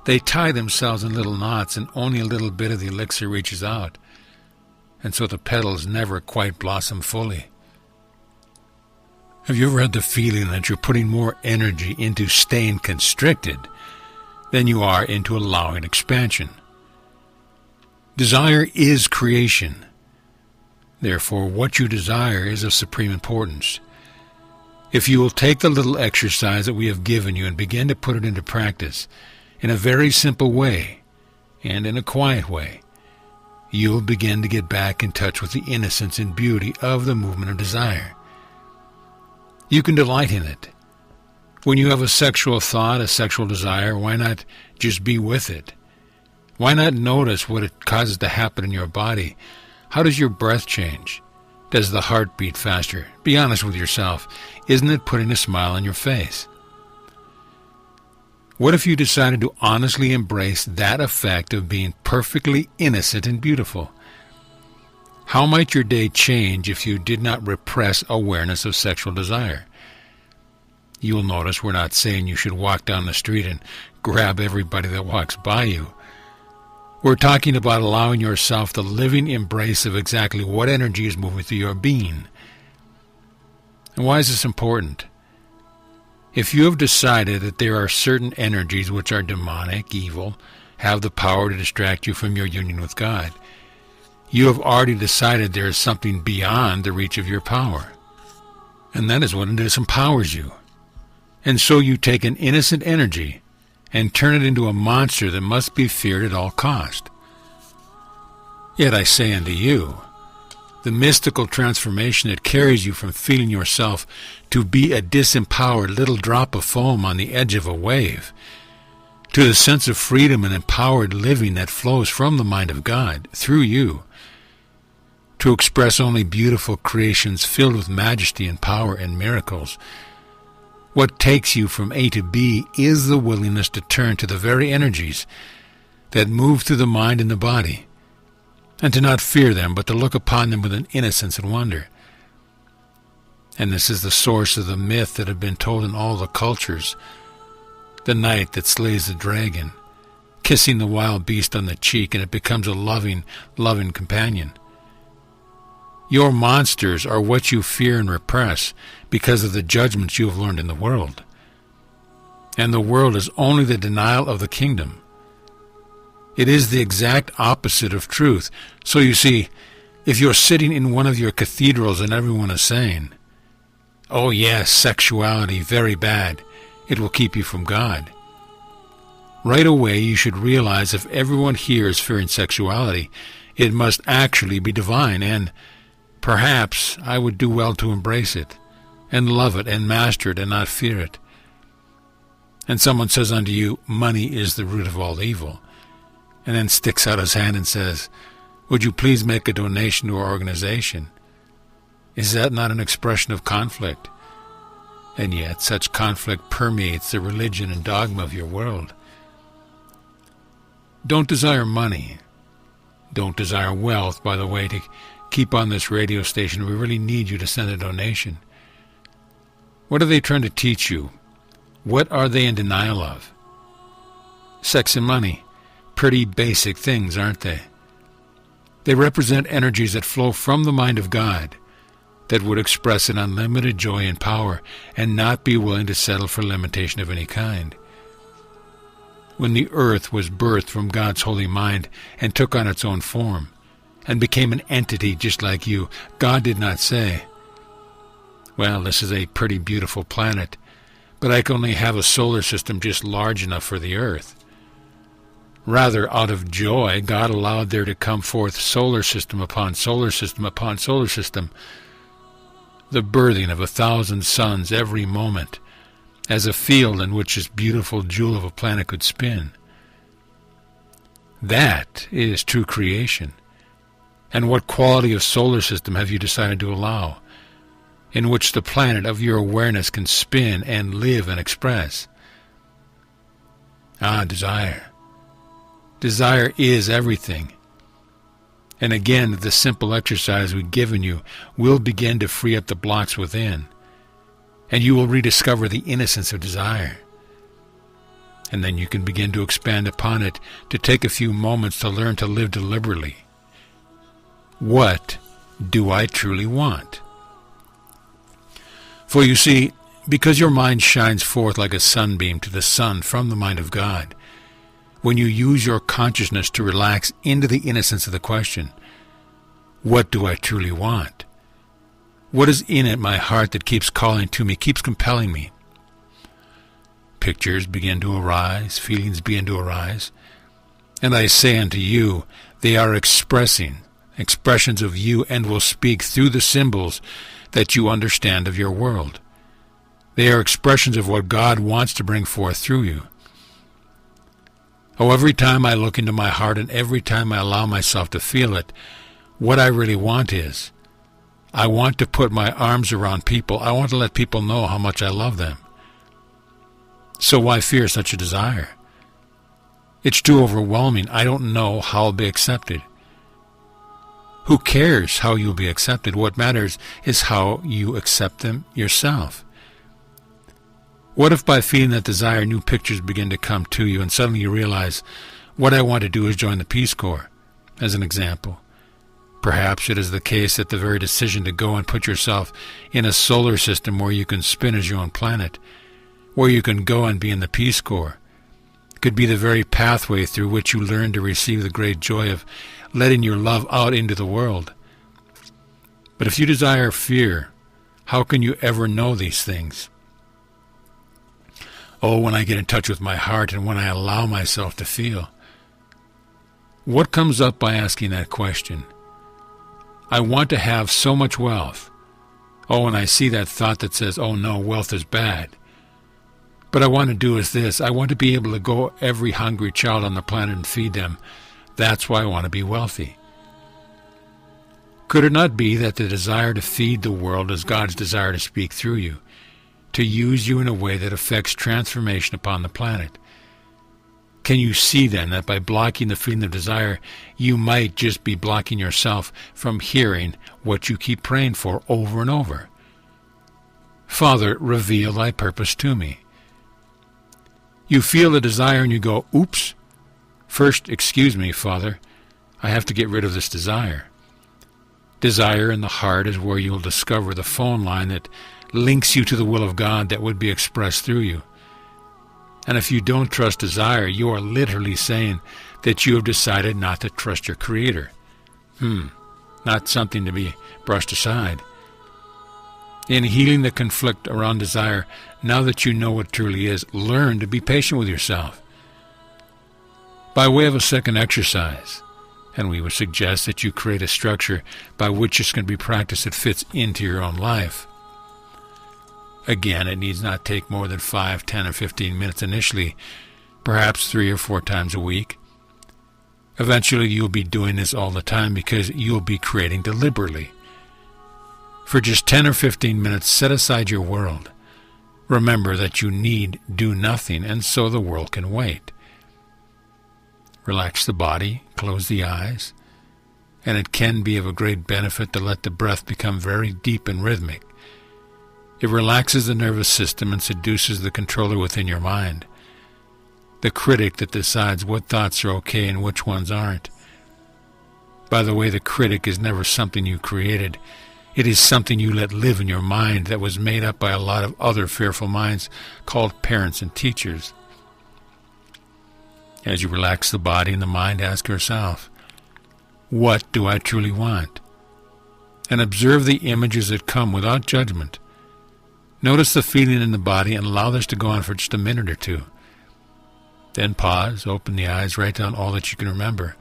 they tie themselves in little knots, and only a little bit of the elixir reaches out, and so the petals never quite blossom fully. Have you ever had the feeling that you're putting more energy into staying constricted than you are into allowing expansion? Desire is creation. Therefore, what you desire is of supreme importance. If you will take the little exercise that we have given you and begin to put it into practice in a very simple way and in a quiet way, you will begin to get back in touch with the innocence and beauty of the movement of desire. You can delight in it. When you have a sexual thought, a sexual desire, why not just be with it? Why not notice what it causes to happen in your body? How does your breath change? Does the heart beat faster? Be honest with yourself. Isn't it putting a smile on your face? What if you decided to honestly embrace that effect of being perfectly innocent and beautiful? How might your day change if you did not repress awareness of sexual desire? You'll notice we're not saying you should walk down the street and grab everybody that walks by you. We're talking about allowing yourself the living embrace of exactly what energy is moving through your being. And why is this important? If you have decided that there are certain energies which are demonic, evil, have the power to distract you from your union with God, you have already decided there is something beyond the reach of your power. And that is what disempowers you. And so you take an innocent energy and turn it into a monster that must be feared at all cost. Yet I say unto you, the mystical transformation that carries you from feeling yourself to be a disempowered little drop of foam on the edge of a wave, to the sense of freedom and empowered living that flows from the mind of God through you, to express only beautiful creations filled with majesty and power and miracles. What takes you from A to B is the willingness to turn to the very energies that move through the mind and the body, and to not fear them, but to look upon them with an innocence and wonder. And this is the source of the myth that had been told in all the cultures, the knight that slays the dragon, kissing the wild beast on the cheek, and it becomes a loving, loving companion. Your monsters are what you fear and repress because of the judgments you have learned in the world. And the world is only the denial of the kingdom. It is the exact opposite of truth. So you see, if you're sitting in one of your cathedrals and everyone is saying, "Oh yes, sexuality, very bad, it will keep you from God," right away you should realize if everyone here is fearing sexuality, it must actually be divine, and perhaps I would do well to embrace it, and love it, and master it, and not fear it. And someone says unto you, "Money is the root of all evil," and then sticks out his hand and says, "Would you please make a donation to our organization?" Is that not an expression of conflict? And yet such conflict permeates the religion and dogma of your world. Don't desire money. Don't desire wealth, by the way, to keep on this radio station. We really need you to send a donation. What are they trying to teach you? What are they in denial of? Sex and money. Pretty basic things, aren't they? They represent energies that flow from the mind of God, that would express an unlimited joy and power and not be willing to settle for limitation of any kind. When the earth was birthed from God's holy mind and took on its own form, and became an entity just like you, God did not say, "Well, this is a pretty beautiful planet, but I can only have a solar system just large enough for the earth." Rather, out of joy, God allowed there to come forth solar system upon solar system upon solar system, the birthing of 1,000 suns every moment, as a field in which this beautiful jewel of a planet could spin. That is true creation. And what quality of solar system have you decided to allow? in which the planet of your awareness can spin and live and express. Desire. Desire is everything. And again, the simple exercise we've given you will begin to free up the blocks within, and you will rediscover the innocence of desire. And then you can begin to expand upon it, to take a few moments to learn to live deliberately. What do I truly want? For you see, because your mind shines forth like a sunbeam to the sun from the mind of God, when you use your consciousness to relax into the innocence of the question, what do I truly want? What is in it, my heart, that keeps calling to me, keeps compelling me? Pictures begin to arise, feelings begin to arise, and I say unto you, they are expressions of you, and will speak through the symbols that you understand of your world. They are expressions of what God wants to bring forth through you. Oh, every time I look into my heart and every time I allow myself to feel it, what I really want is, I want to put my arms around people. I want to let people know how much I love them. So why fear such a desire? It's too overwhelming. I don't know how I'll be accepted. Who cares how you'll be accepted? What matters is how you accept them yourself. What if by feeling that desire, new pictures begin to come to you, and suddenly you realize, what I want to do is join the Peace Corps, as an example. Perhaps it is the case that the very decision to go and put yourself in a solar system where you can spin as your own planet, where you can go and be in the Peace Corps, could be the very pathway through which you learn to receive the great joy of letting your love out into the world. But if you desire fear, how can you ever know these things? Oh, when I get in touch with my heart and when I allow myself to feel. What comes up by asking that question? I want to have so much wealth. Oh, and I see that thought that says, oh no, wealth is bad. But I want to do is this. I want to be able to go every hungry child on the planet and feed them. That's why I want to be wealthy. Could it not be that the desire to feed the world is God's desire to speak through you, to use you in a way that affects transformation upon the planet? Can you see then that by blocking the feeling of desire, you might just be blocking yourself from hearing what you keep praying for over and over? Father, reveal thy purpose to me. You feel the desire and you go, oops. First, excuse me, Father, I have to get rid of this desire. Desire in the heart is where you'll discover the phone line that links you to the will of God that would be expressed through you. And if you don't trust desire, you are literally saying that you have decided not to trust your Creator. Not something to be brushed aside. In healing the conflict around desire, now that you know what truly is, learn to be patient with yourself. By way of a second exercise, and we would suggest that you create a structure by which this can be practiced that fits into your own life. Again, it needs not take more than 5, 10, or 15 minutes initially, perhaps 3 or 4 times a week. Eventually, you'll be doing this all the time because you'll be creating deliberately. For just 10 or 15 minutes, set aside your world. Remember that you need do nothing, and so the world can wait. Relax the body, close the eyes, and it can be of a great benefit to let the breath become very deep and rhythmic. It relaxes the nervous system and seduces the controller within your mind, the critic that decides what thoughts are okay and which ones aren't. By the way, the critic is never something you created. It is something you let live in your mind that was made up by a lot of other fearful minds called parents and teachers. As you relax the body and the mind, ask yourself, what do I truly want? And observe the images that come without judgment. Notice the feeling in the body and allow this to go on for just a minute or two. Then pause, open the eyes, write down all that you can remember.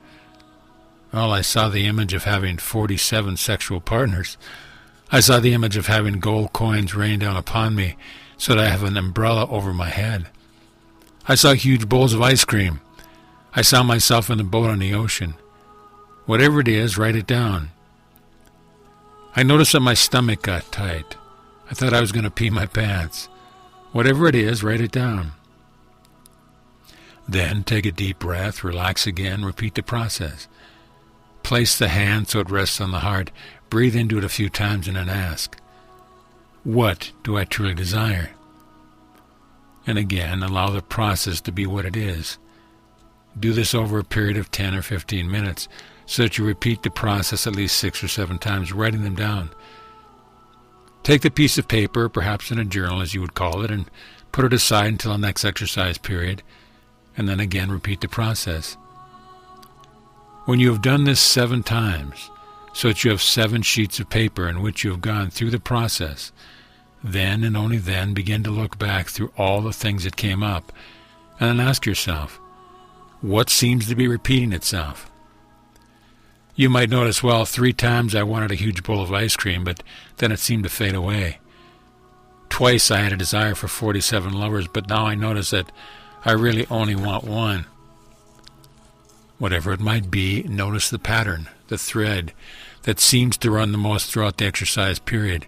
Well, I saw the image of having 47 sexual partners. I saw the image of having gold coins rain down upon me so that I have an umbrella over my head. I saw huge bowls of ice cream. I saw myself in a boat on the ocean. Whatever it is, write it down. I noticed that my stomach got tight. I thought I was going to pee my pants. Whatever it is, write it down. Then take a deep breath, relax again, repeat the process. Place the hand so it rests on the heart, breathe into it a few times and then ask, what do I truly desire? And again, allow the process to be what it is. Do this over a period of 10 or 15 minutes so that you repeat the process at least 6 or 7 times, writing them down. Take the piece of paper, perhaps in a journal as you would call it, and put it aside until the next exercise period, and then again repeat the process. When you have done this 7 times, so that you have 7 sheets of paper in which you have gone through the process, then and only then begin to look back through all the things that came up, and then ask yourself, what seems to be repeating itself? You might notice, well, 3 times I wanted a huge bowl of ice cream, but then it seemed to fade away. Twice I had a desire for 47 lovers, but now I notice that I really only want one. Whatever it might be, notice the pattern, the thread, that seems to run the most throughout the exercise period.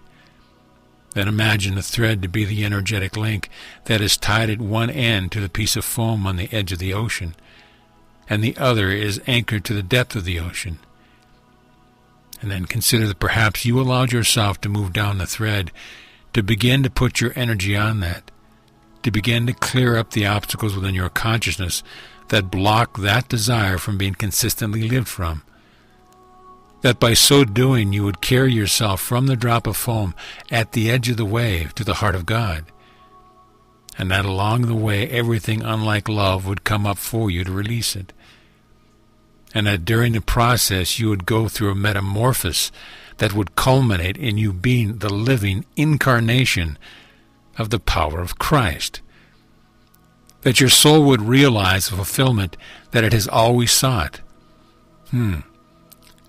Then imagine the thread to be the energetic link that is tied at one end to the piece of foam on the edge of the ocean, and the other is anchored to the depth of the ocean. And then consider that perhaps you allowed yourself to move down the thread, to begin to put your energy on that, to begin to clear up the obstacles within your consciousness that block that desire from being consistently lived from. That by so doing you would carry yourself from the drop of foam at the edge of the wave to the heart of God, and that along the way everything unlike love would come up for you to release it, and that during the process you would go through a metamorphosis that would culminate in you being the living incarnation of the power of Christ, that your soul would realize the fulfillment that it has always sought.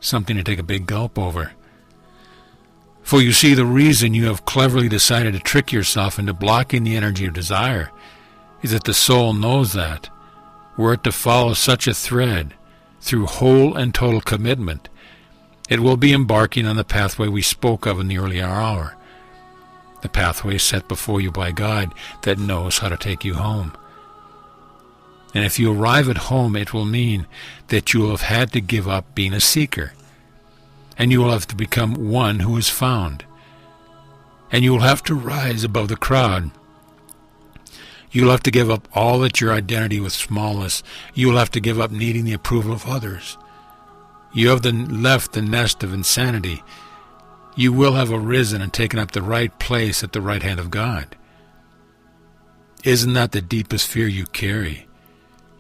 Something to take a big gulp over. For you see, the reason you have cleverly decided to trick yourself into blocking the energy of desire is that the soul knows that, were it to follow such a thread through whole and total commitment, it will be embarking on the pathway we spoke of in the earlier hour, the pathway set before you by God that knows how to take you home. And if you arrive at home, it will mean that you will have had to give up being a seeker, and you will have to become one who is found, and you will have to rise above the crowd. You will have to give up all that your identity with smallness. You will have to give up needing the approval of others. You have left the nest of insanity. You will have arisen and taken up the right place at the right hand of God. Isn't that the deepest fear you carry?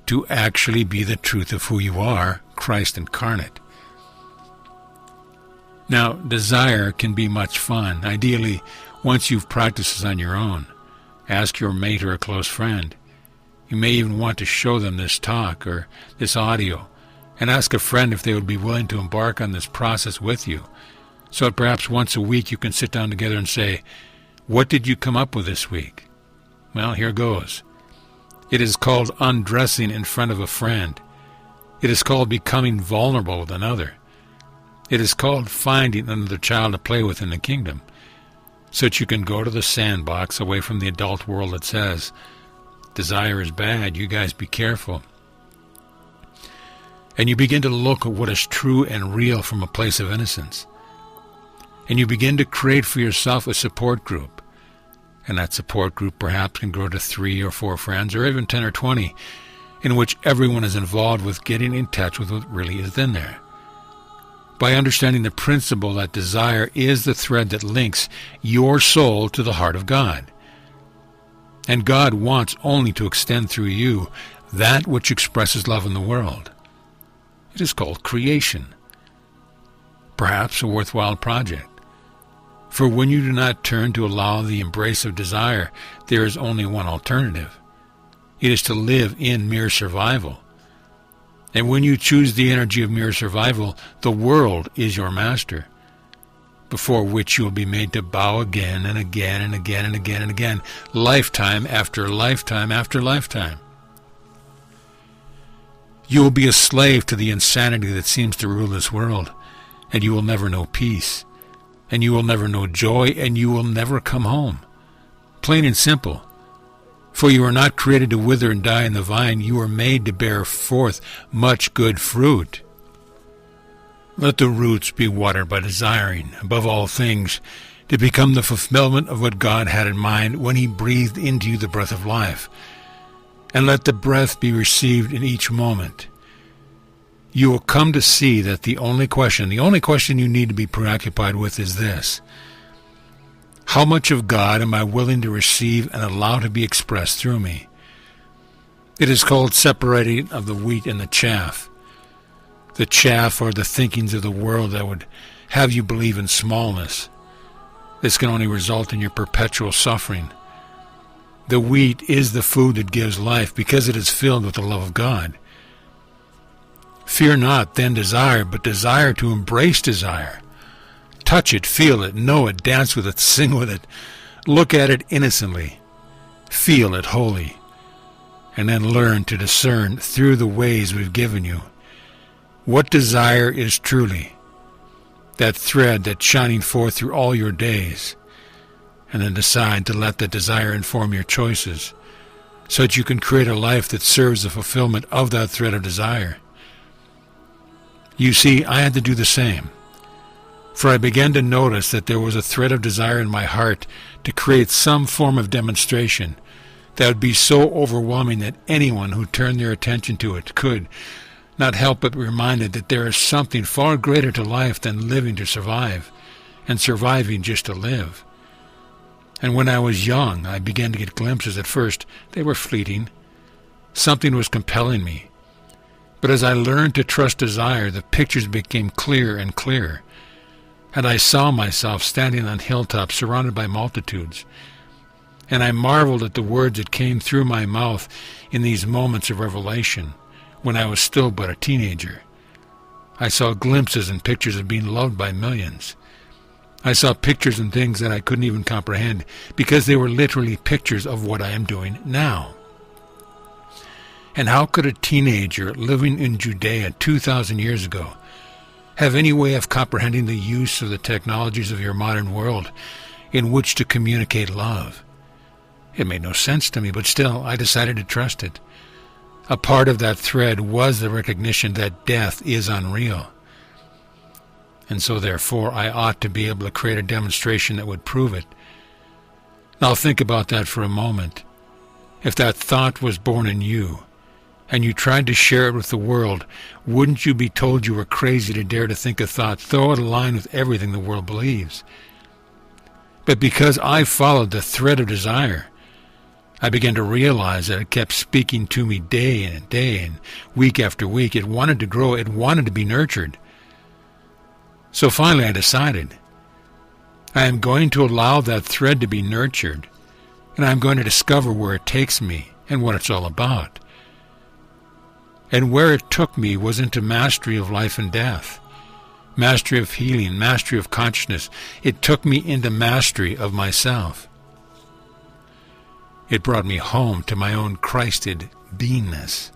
To actually be the truth of who you are, Christ incarnate. Now, desire can be much fun. Ideally, once you've practiced this on your own, ask your mate or a close friend. You may even want to show them this talk or this audio, and ask a friend if they would be willing to embark on this process with you, so that perhaps once a week you can sit down together and say, what did you come up with this week? Well, here goes. It is called undressing in front of a friend. It is called becoming vulnerable with another. It is called finding another child to play with in the kingdom, so that you can go to the sandbox away from the adult world that says, desire is bad, you guys be careful. And you begin to look at what is true and real from a place of innocence. And you begin to create for yourself a support group. And that support group perhaps can grow to 3 or 4 friends, or even 10 or 20, in which everyone is involved with getting in touch with what really is in there. By understanding the principle that desire is the thread that links your soul to the heart of God. And God wants only to extend through you that which expresses love in the world. It is called creation. Perhaps a worthwhile project. For when you do not turn to allow the embrace of desire, there is only one alternative. It is to live in mere survival. And when you choose the energy of mere survival, the world is your master, before which you will be made to bow again and again and again and again and again, lifetime after lifetime after lifetime. You will be a slave to the insanity that seems to rule this world, and you will never know peace. and you will never know joy, and you will never come home. Plain and simple. For you are not created to wither and die in the vine. You are made to bear forth much good fruit. Let the roots be watered by desiring, above all things, to become the fulfillment of what God had in mind when He breathed into you the breath of life. And let the breath be received in each moment. You will come to see that the only question you need to be preoccupied with is this: how much of God am I willing to receive and allow to be expressed through me? It is called separating of the wheat and the chaff. The chaff are the thinkings of the world that would have you believe in smallness. This can only result in your perpetual suffering. The wheat is the food that gives life because it is filled with the love of God. Fear not, then desire, but desire to embrace desire. Touch it, feel it, know it, dance with it, sing with it. Look at it innocently. Feel it wholly. And then learn to discern through the ways we've given you what desire is truly. That thread that's shining forth through all your days. And then decide to let that desire inform your choices, so that you can create a life that serves the fulfillment of that thread of desire. You see, I had to do the same. For I began to notice that there was a thread of desire in my heart to create some form of demonstration that would be so overwhelming that anyone who turned their attention to it could not help but be reminded that there is something far greater to life than living to survive, and surviving just to live. And when I was young, I began to get glimpses. At first, they were fleeting. Something was compelling me. But as I learned to trust desire, the pictures became clearer and clearer. And I saw myself standing on hilltops surrounded by multitudes. And I marveled at the words that came through my mouth in these moments of revelation, when I was still but a teenager. I saw glimpses and pictures of being loved by millions. I saw pictures and things that I couldn't even comprehend, because they were literally pictures of what I am doing now. And how could a teenager living in Judea 2,000 years ago have any way of comprehending the use of the technologies of your modern world in which to communicate love? It made no sense to me, but still I decided to trust it. A part of that thread was the recognition that death is unreal. And so therefore I ought to be able to create a demonstration that would prove it. Now think about that for a moment. If that thought was born in you, and you tried to share it with the world, wouldn't you be told you were crazy to dare to think a thought so out of line with everything the world believes? But because I followed the thread of desire, I began to realize that it kept speaking to me day and day and week after week. It wanted to grow. It wanted to be nurtured. So finally I decided, I am going to allow that thread to be nurtured, and I'm going to discover where it takes me and what it's all about. And where it took me was into mastery of life and death, mastery of healing, mastery of consciousness. It took me into mastery of myself. It brought me home to my own Christed beingness.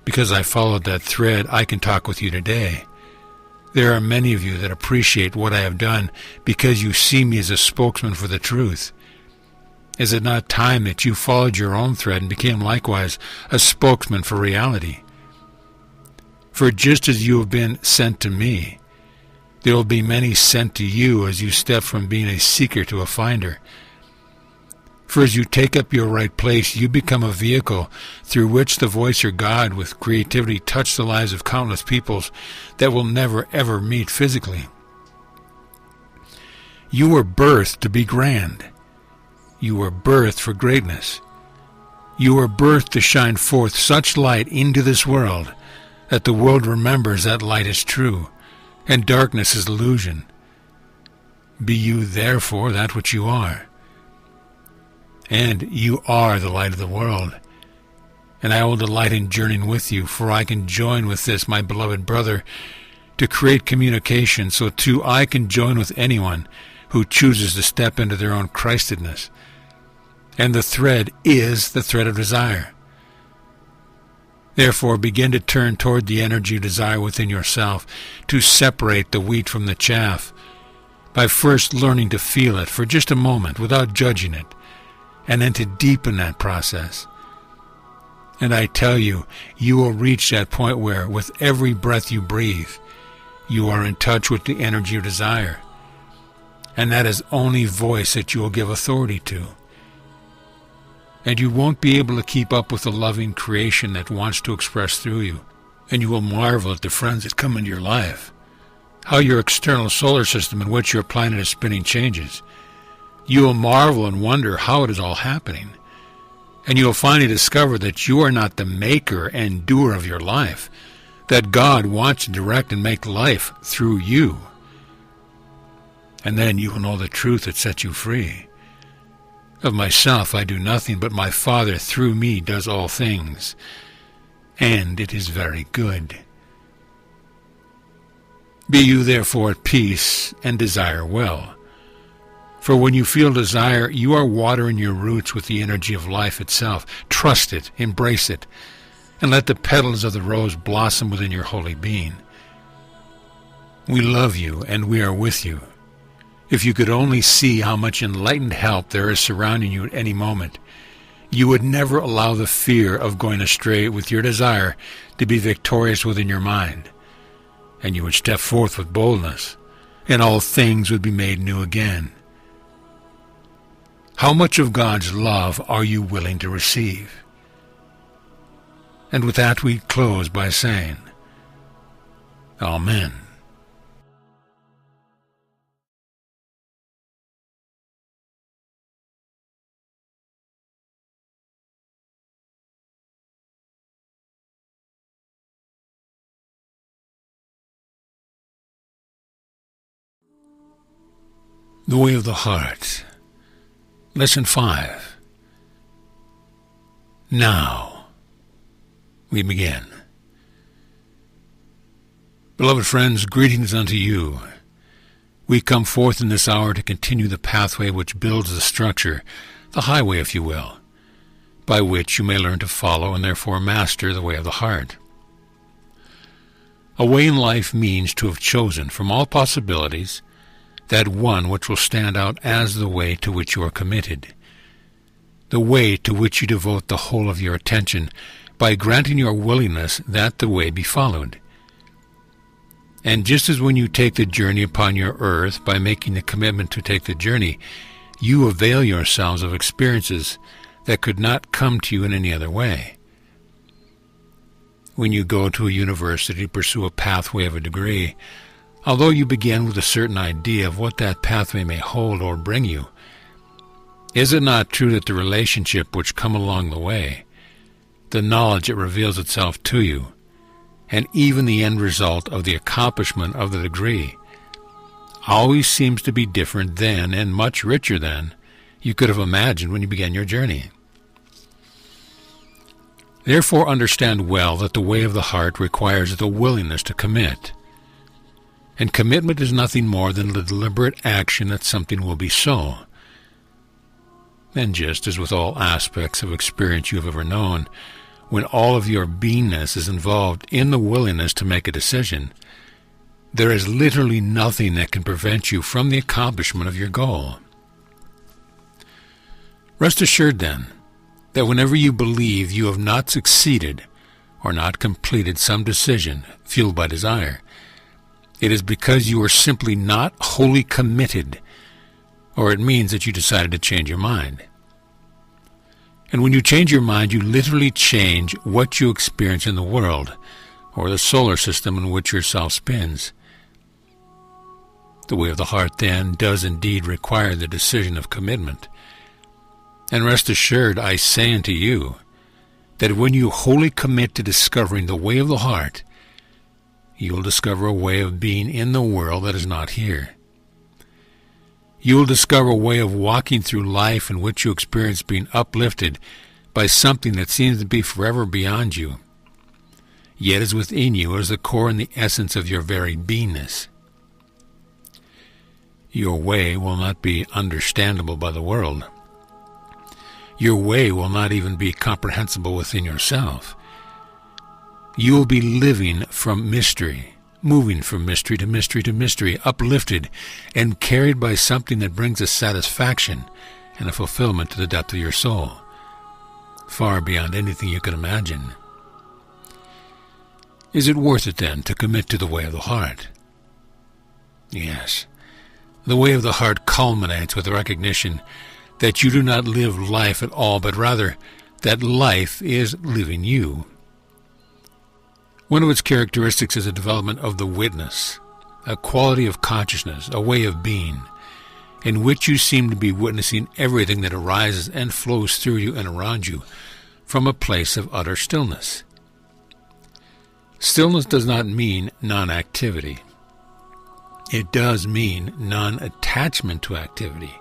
Because I followed that thread, I can talk with you today. There are many of you that appreciate what I have done because you see me as a spokesman for the truth. Is it not time that you followed your own thread and became likewise a spokesman for reality? For just as you have been sent to me, there will be many sent to you as you step from being a seeker to a finder. For as you take up your right place, you become a vehicle through which the voice of God with creativity touch the lives of countless peoples that will never ever meet physically. You were birthed to be grand. You were birthed for greatness. You were birthed to shine forth such light into this world that the world remembers that light is true, and darkness is illusion. Be you therefore that which you are. And you are the light of the world. And I will delight in journeying with you, for I can join with this, my beloved brother, to create communication, so too I can join with anyone who chooses to step into their own Christedness. And the thread is the thread of desire. Therefore, begin to turn toward the energy of desire within yourself, to separate the wheat from the chaff, by first learning to feel it for just a moment without judging it, and then to deepen that process. And I tell you, you will reach that point where, with every breath you breathe, you are in touch with the energy of desire. And that is only voice that you will give authority to. And you won't be able to keep up with the loving creation that wants to express through you. And you will marvel at the friends that come into your life, how your external solar system in which your planet is spinning changes. You will marvel and wonder how it is all happening. And you will finally discover that you are not the maker and doer of your life, that God wants to direct and make life through you. And then you will know the truth that sets you free. Of myself I do nothing, but my Father through me does all things, and it is very good. Be you therefore at peace, and desire well. For when you feel desire, you are watering your roots with the energy of life itself. Trust it, embrace it, and let the petals of the rose blossom within your holy being. We love you, and we are with you. If you could only see how much enlightened help there is surrounding you at any moment, you would never allow the fear of going astray with your desire to be victorious within your mind, and you would step forth with boldness, and all things would be made new again. How much of God's love are you willing to receive? And with that we close by saying, Amen. The Way of the Heart. Lesson 5. Now we begin. Beloved friends, greetings unto you. We come forth in this hour to continue the pathway which builds the structure, the highway, if you will, by which you may learn to follow and therefore master the way of the heart. A way in life means to have chosen from all possibilities that one which will stand out as the way to which you are committed, the way to which you devote the whole of your attention by granting your willingness that the way be followed. And just as when you take the journey upon your earth by making the commitment to take the journey, you avail yourselves of experiences that could not come to you in any other way. When you go to a university to pursue a pathway of a degree, although you begin with a certain idea of what that pathway may hold or bring you, is it not true that the relationship which come along the way, the knowledge that reveals itself to you, and even the end result of the accomplishment of the degree, always seems to be different than and much richer than you could have imagined when you began your journey? Therefore understand well that the way of the heart requires the willingness to commit. And commitment is nothing more than the deliberate action that something will be so. And just as with all aspects of experience you have ever known, when all of your beingness is involved in the willingness to make a decision, there is literally nothing that can prevent you from the accomplishment of your goal. Rest assured, then, that whenever you believe you have not succeeded or not completed some decision fueled by desire, it is because you are simply not wholly committed, or it means that you decided to change your mind. And when you change your mind, you literally change what you experience in the world, or the solar system in which your self spins. The way of the heart, then, does indeed require the decision of commitment. And rest assured, I say unto you, that when you wholly commit to discovering the way of the heart, you will discover a way of being in the world that is not here. You will discover a way of walking through life in which you experience being uplifted by something that seems to be forever beyond you, yet is within you as the core and the essence of your very beingness. Your way will not be understandable by the world. Your way will not even be comprehensible within yourself. You will be living from mystery, moving from mystery to mystery to mystery, uplifted and carried by something that brings a satisfaction and a fulfillment to the depth of your soul, far beyond anything you can imagine. Is it worth it, then, to commit to the way of the heart? Yes. The way of the heart culminates with the recognition that you do not live life at all, but rather that life is living you. One of its characteristics is a development of the witness, a quality of consciousness, a way of being, in which you seem to be witnessing everything that arises and flows through you and around you from a place of utter stillness. Stillness does not mean non-activity. It does mean non-attachment to activity,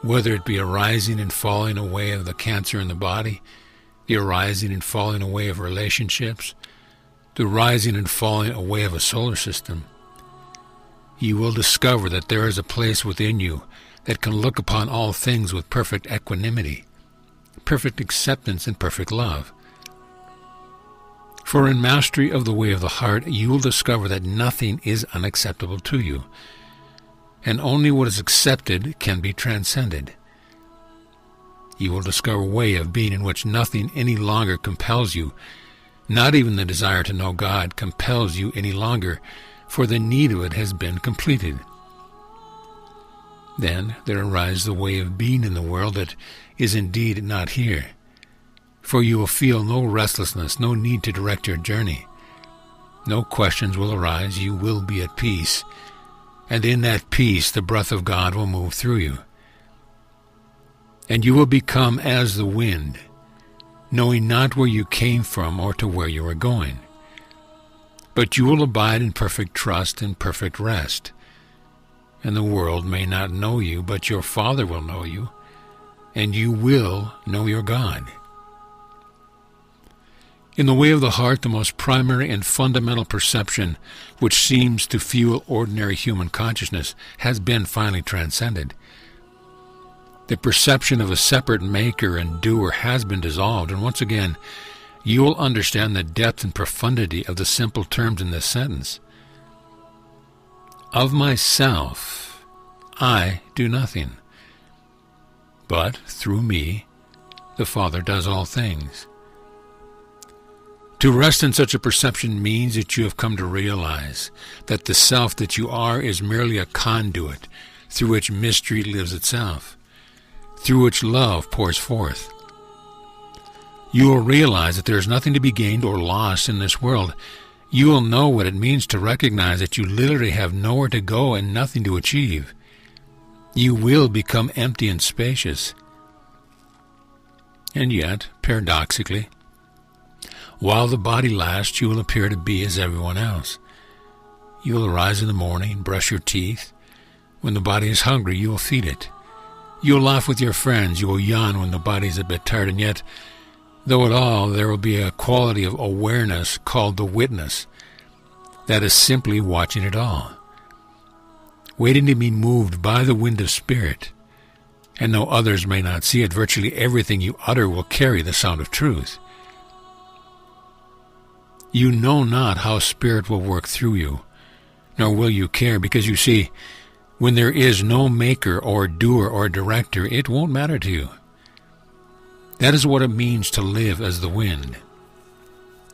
whether it be arising and falling away of the cancer in the body, the arising and falling away of relationships, the rising and falling away of a solar system. You will discover that there is a place within you that can look upon all things with perfect equanimity, perfect acceptance, and perfect love. For in mastery of the way of the heart, you will discover that nothing is unacceptable to you, and only what is accepted can be transcended. You will discover a way of being in which nothing any longer compels you. Not even the desire to know God compels you any longer, for the need of it has been completed. Then there arises the way of being in the world that is indeed not here, for you will feel no restlessness, no need to direct your journey. No questions will arise, you will be at peace, and in that peace the breath of God will move through you. And you will become as the wind, knowing not where you came from or to where you are going. But you will abide in perfect trust and perfect rest. And the world may not know you, but your Father will know you, and you will know your God. In the way of the heart, the most primary and fundamental perception which seems to fuel ordinary human consciousness has been finally transcended. The perception of a separate maker and doer has been dissolved, and once again, you will understand the depth and profundity of the simple terms in this sentence. Of myself, I do nothing, but through me, the Father does all things. To rest in such a perception means that you have come to realize that the self that you are is merely a conduit through which mystery lives itself, through which love pours forth. You will realize that there is nothing to be gained or lost in this world. You will know what it means to recognize that you literally have nowhere to go and nothing to achieve. You will become empty and spacious. And yet, paradoxically, while the body lasts, you will appear to be as everyone else. You will arise in the morning, brush your teeth. When the body is hungry, you will feed it. You will laugh with your friends. You will yawn when the body is a bit tired. And yet, though it all, there will be a quality of awareness called the witness that is simply watching it all, waiting to be moved by the wind of spirit. And though others may not see it, virtually everything you utter will carry the sound of truth. You know not how spirit will work through you, nor will you care, because you see, when there is no maker or doer or director, it won't matter to you. That is what it means to live as the wind.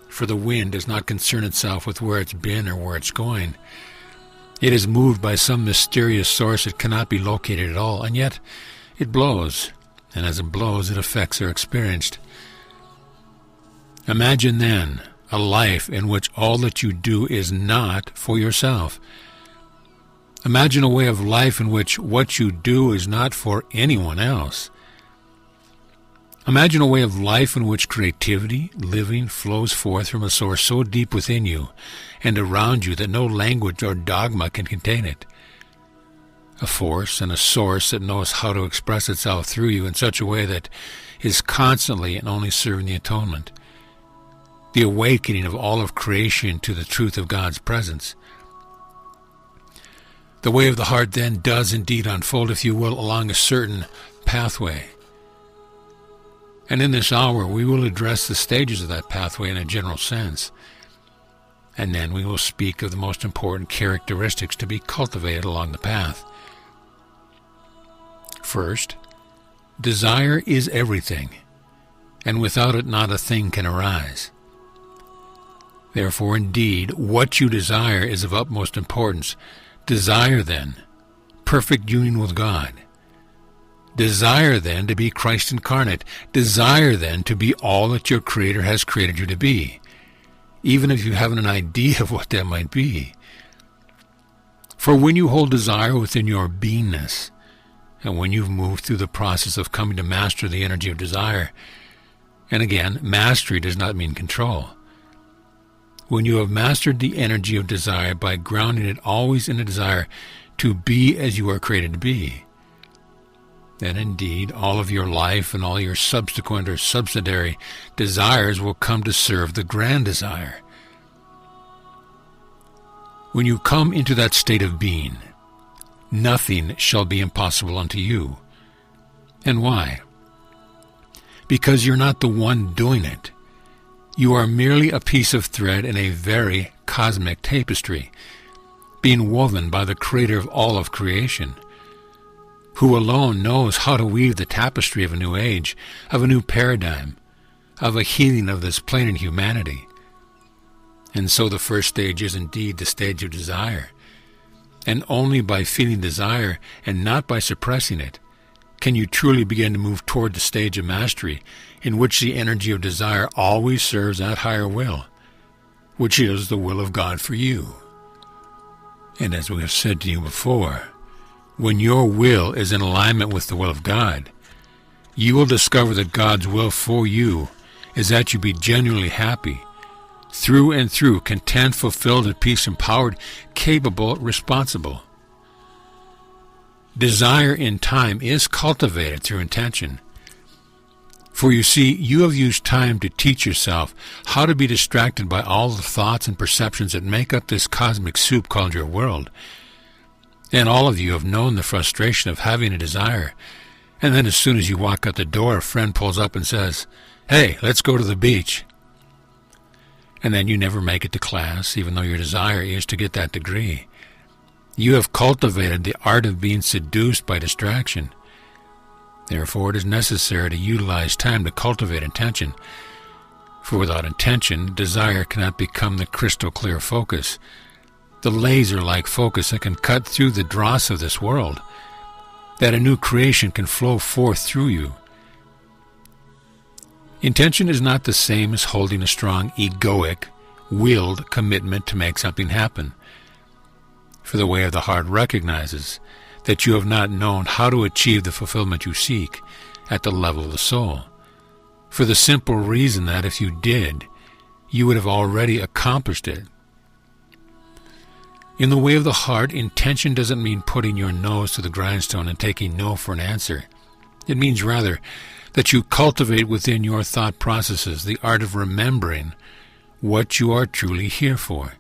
For the wind does not concern itself with where it's been or where it's going. It is moved by some mysterious source that cannot be located at all, and yet it blows, and as it blows, its effects are experienced. Imagine then a life in which all that you do is not for yourself. Imagine a way of life in which what you do is not for anyone else. Imagine a way of life in which creativity, living, flows forth from a source so deep within you and around you that no language or dogma can contain it. A force and a source that knows how to express itself through you in such a way that is constantly and only serving the atonement, the awakening of all of creation to the truth of God's presence. The way of the heart then does indeed unfold, if you will, along a certain pathway. And in this hour, we will address the stages of that pathway in a general sense. And then we will speak of the most important characteristics to be cultivated along the path. First, desire is everything, and without it not a thing can arise. Therefore, indeed, what you desire is of utmost importance. Desire, then, perfect union with God. Desire, then, to be Christ incarnate. Desire, then, to be all that your Creator has created you to be, even if you haven't an idea of what that might be. For when you hold desire within your beingness, and when you've moved through the process of coming to master the energy of desire, and again, mastery does not mean control. When you have mastered the energy of desire by grounding it always in a desire to be as you are created to be, then indeed all of your life and all your subsequent or subsidiary desires will come to serve the grand desire. When you come into that state of being, nothing shall be impossible unto you. And why? Because you're not the one doing it. You are merely a piece of thread in a very cosmic tapestry, being woven by the Creator of all of creation, who alone knows how to weave the tapestry of a new age, of a new paradigm, of a healing of this plane in humanity. And so the first stage is indeed the stage of desire, and only by feeling desire and not by suppressing it can you truly begin to move toward the stage of mastery, in which the energy of desire always serves that higher will, which is the will of God for you. And as we have said to you before, when your will is in alignment with the will of God, you will discover that God's will for you is that you be genuinely happy, through and through, content, fulfilled, at peace, empowered, capable, responsible. Desire in time is cultivated through intention. For you see, you have used time to teach yourself how to be distracted by all the thoughts and perceptions that make up this cosmic soup called your world. And all of you have known the frustration of having a desire, and then as soon as you walk out the door, a friend pulls up and says, "Hey, let's go to the beach." And then you never make it to class, even though your desire is to get that degree. You have cultivated the art of being seduced by distraction. Therefore, it is necessary to utilize time to cultivate intention. For without intention, desire cannot become the crystal clear focus, the laser-like focus that can cut through the dross of this world, that a new creation can flow forth through you. Intention is not the same as holding a strong, egoic, willed commitment to make something happen. For the way of the heart recognizes that you have not known how to achieve the fulfillment you seek at the level of the soul, for the simple reason that if you did, you would have already accomplished it. In the way of the heart, intention doesn't mean putting your nose to the grindstone and taking no for an answer. It means rather that you cultivate within your thought processes the art of remembering what you are truly here for.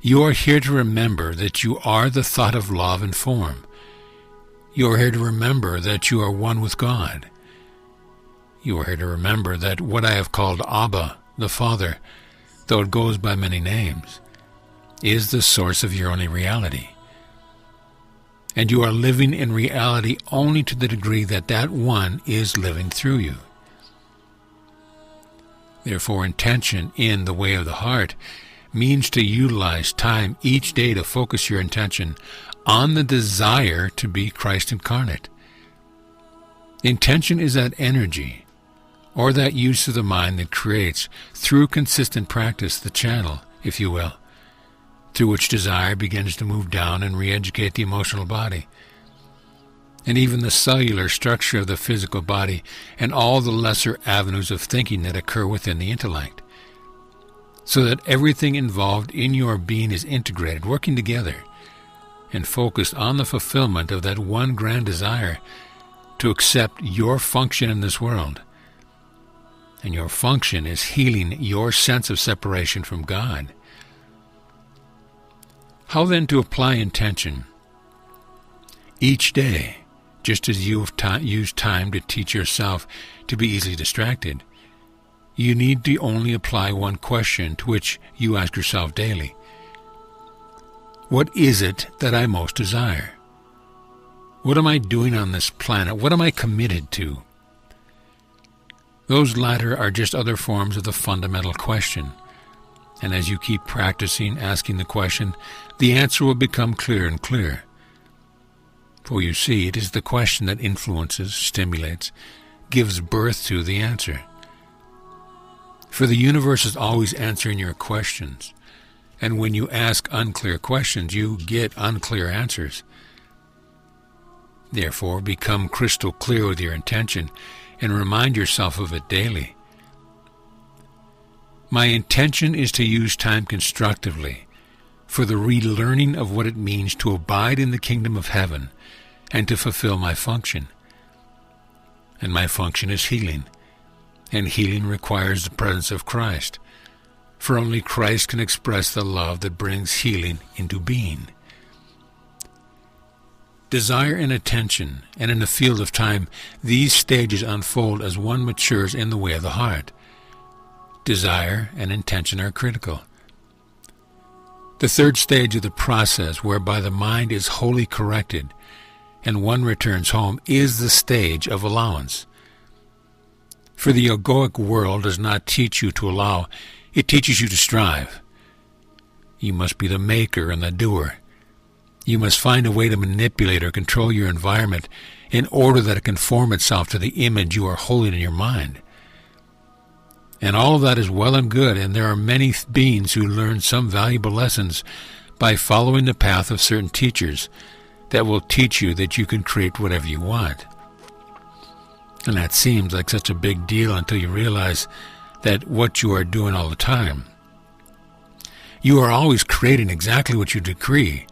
You are here to remember that you are the thought of love and form. You are here to remember that you are one with God. You are here to remember that what I have called Abba, the Father, though it goes by many names, is the source of your only reality. And you are living in reality only to the degree that that one is living through you. Therefore, intention in the way of the heart means to utilize time each day to focus your intention on the desire to be Christ incarnate. Intention is that energy, or that use of the mind that creates, through consistent practice, the channel, if you will, through which desire begins to move down and re-educate the emotional body, and even the cellular structure of the physical body, and all the lesser avenues of thinking that occur within the intellect, so that everything involved in your being is integrated, working together, and focused on the fulfillment of that one grand desire to accept your function in this world. And your function is healing your sense of separation from God. How then to apply intention? Each day, just as you have used time to teach yourself to be easily distracted. You need to only apply one question to which you ask yourself daily. What is it that I most desire? What am I doing on this planet? What am I committed to? Those latter are just other forms of the fundamental question. And as you keep practicing asking the question, the answer will become clearer and clearer. For you see, it is the question that influences, stimulates, gives birth to the answer. For the universe is always answering your questions, and when you ask unclear questions, you get unclear answers. Therefore, become crystal clear with your intention, and remind yourself of it daily. My intention is to use time constructively for the relearning of what it means to abide in the kingdom of heaven and to fulfill my function. And my function is healing, and healing requires the presence of Christ, for only Christ can express the love that brings healing into being. Desire and attention, and in the field of time, these stages unfold as one matures in the way of the heart. Desire and intention are critical. The third stage of the process, whereby the mind is wholly corrected and one returns home, is the stage of allowance. For the egoic world does not teach you to allow, it teaches you to strive. You must be the maker and the doer. You must find a way to manipulate or control your environment in order that it conform itself to the image you are holding in your mind. And all of that is well and good, and there are many beings who learn some valuable lessons by following the path of certain teachers that will teach you that you can create whatever you want. And that seems like such a big deal until you realize that what you are doing all the time. You are always creating exactly what you decree,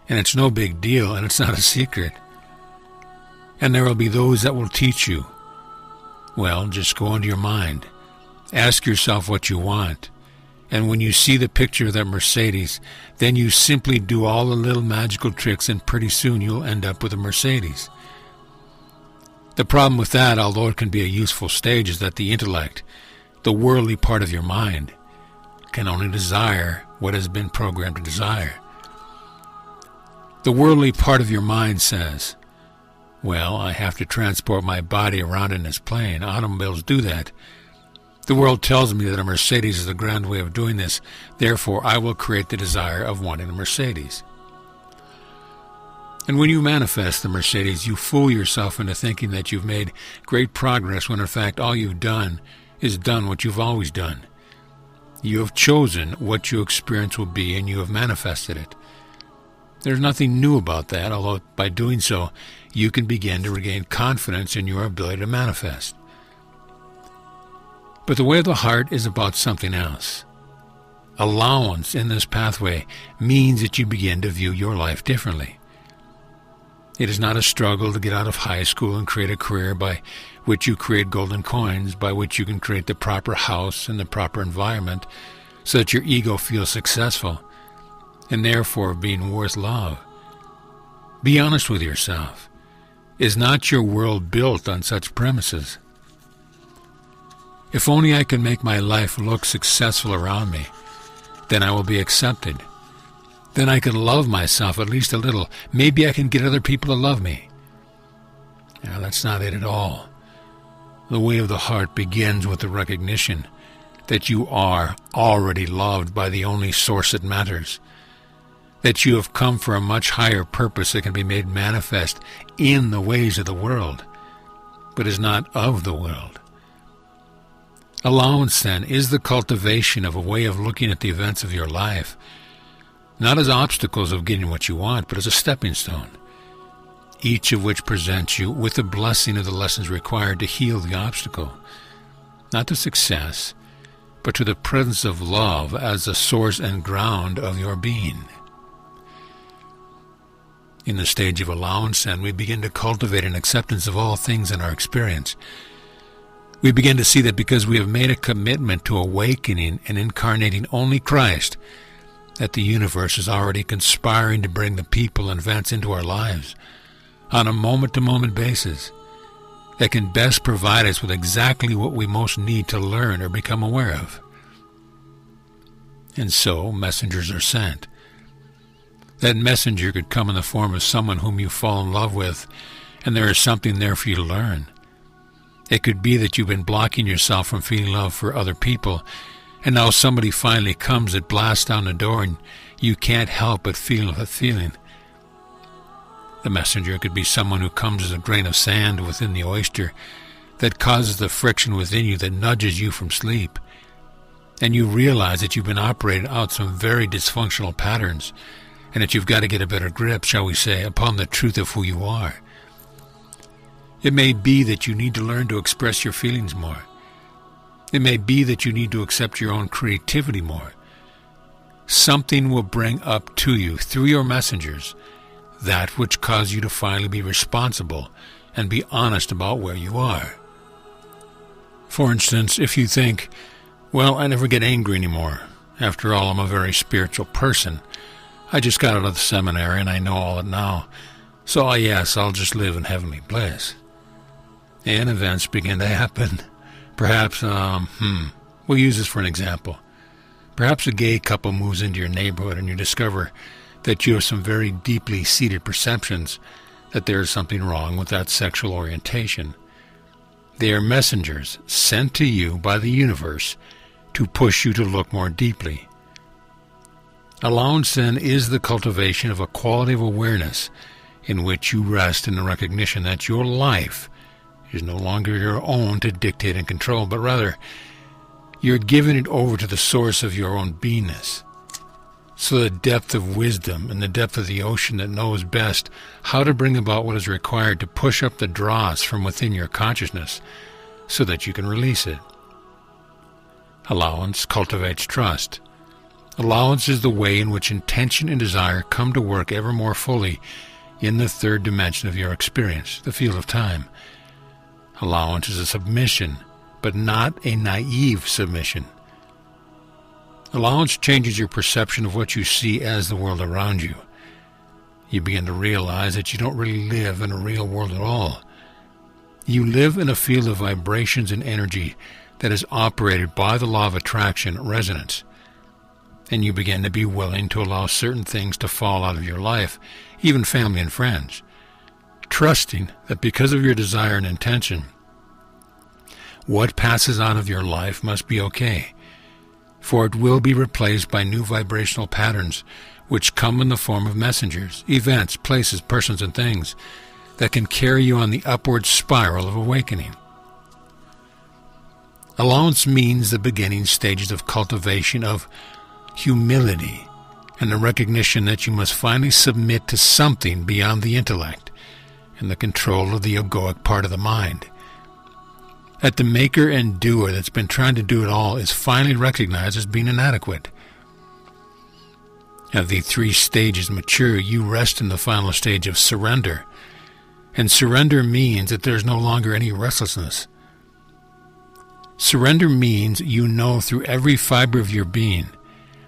and it's no big deal, and it's not a secret. And there will be those that will teach you. Well, just go into your mind. Ask yourself what you want. And when you see the picture of that Mercedes, then you simply do all the little magical tricks, and pretty soon you'll end up with a Mercedes. The problem with that, although it can be a useful stage, is that the intellect, the worldly part of your mind, can only desire what has been programmed to desire. The worldly part of your mind says, well, I have to transport my body around in this plane. Automobiles do that. The world tells me that a Mercedes is the grand way of doing this. Therefore, I will create the desire of wanting a Mercedes. And when you manifest the Mercedes, you fool yourself into thinking that you've made great progress when in fact all you've done is done what you've always done. You have chosen what your experience will be, and you have manifested it. There's nothing new about that, although by doing so, you can begin to regain confidence in your ability to manifest. But the way of the heart is about something else. Allowance in this pathway means that you begin to view your life differently. It is not a struggle to get out of high school and create a career by which you create golden coins, by which you can create the proper house and the proper environment so that your ego feels successful and therefore being worth love. Be honest with yourself. Is not your world built on such premises? If only I can make my life look successful around me, then I will be accepted. Then I can love myself at least a little. Maybe I can get other people to love me. Now, that's not it at all. The way of the heart begins with the recognition that you are already loved by the only source that matters, that you have come for a much higher purpose that can be made manifest in the ways of the world, but is not of the world. Allowance, then, is the cultivation of a way of looking at the events of your life, not as obstacles of getting what you want, but as a stepping stone, each of which presents you with the blessing of the lessons required to heal the obstacle, not to success, but to the presence of love as the source and ground of your being. In the stage of allowance, then, we begin to cultivate an acceptance of all things in our experience. We begin to see that because we have made a commitment to awakening and incarnating only Christ, that the universe is already conspiring to bring the people and events into our lives, on a moment-to-moment basis that can best provide us with exactly what we most need to learn or become aware of. And so messengers are sent. That messenger could come in the form of someone whom you fall in love with, and there is something there for you to learn. It could be that you've been blocking yourself from feeling love for other people, and now somebody finally comes that blasts down the door and you can't help but feel that feeling. The messenger could be someone who comes as a grain of sand within the oyster that causes the friction within you that nudges you from sleep, and you realize that you've been operating out some very dysfunctional patterns, and that you've got to get a better grip, shall we say, upon the truth of who you are. It may be that you need to learn to express your feelings more. It may be that you need to accept your own creativity more. Something will bring up to you, through your messengers, that which caused you to finally be responsible and be honest about where you are. For instance, if you think, well, I never get angry anymore. After all, I'm a very spiritual person. I just got out of the seminary and I know all it now. So yes, I'll just live in heavenly bliss. And events begin to happen. Perhaps, we'll use this for an example. Perhaps a gay couple moves into your neighborhood and you discover that you have some very deeply seated perceptions that there is something wrong with that sexual orientation. They are messengers sent to you by the universe to push you to look more deeply. Allowance, then, is the cultivation of a quality of awareness in which you rest in the recognition that your life is no longer your own to dictate and control, but rather you're giving it over to the source of your own beingness. So the depth of wisdom and the depth of the ocean that knows best how to bring about what is required to push up the dross from within your consciousness so that you can release it. Allowance cultivates trust. Allowance is the way in which intention and desire come to work ever more fully in the third dimension of your experience, the field of time. Allowance is a submission, but not a naive submission. Allowance changes your perception of what you see as the world around you. You begin to realize that you don't really live in a real world at all. You live in a field of vibrations and energy that is operated by the law of attraction, resonance. And you begin to be willing to allow certain things to fall out of your life, even family and friends, trusting that because of your desire and intention, what passes out of your life must be okay, for it will be replaced by new vibrational patterns which come in the form of messengers, events, places, persons, and things that can carry you on the upward spiral of awakening. Allowance means the beginning stages of cultivation of humility and the recognition that you must finally submit to something beyond the intellect and the control of the egoic part of the mind. That the maker and doer that's been trying to do it all is finally recognized as being inadequate. As the three stages mature, you rest in the final stage of surrender. And surrender means that there's no longer any restlessness. Surrender means you know through every fiber of your being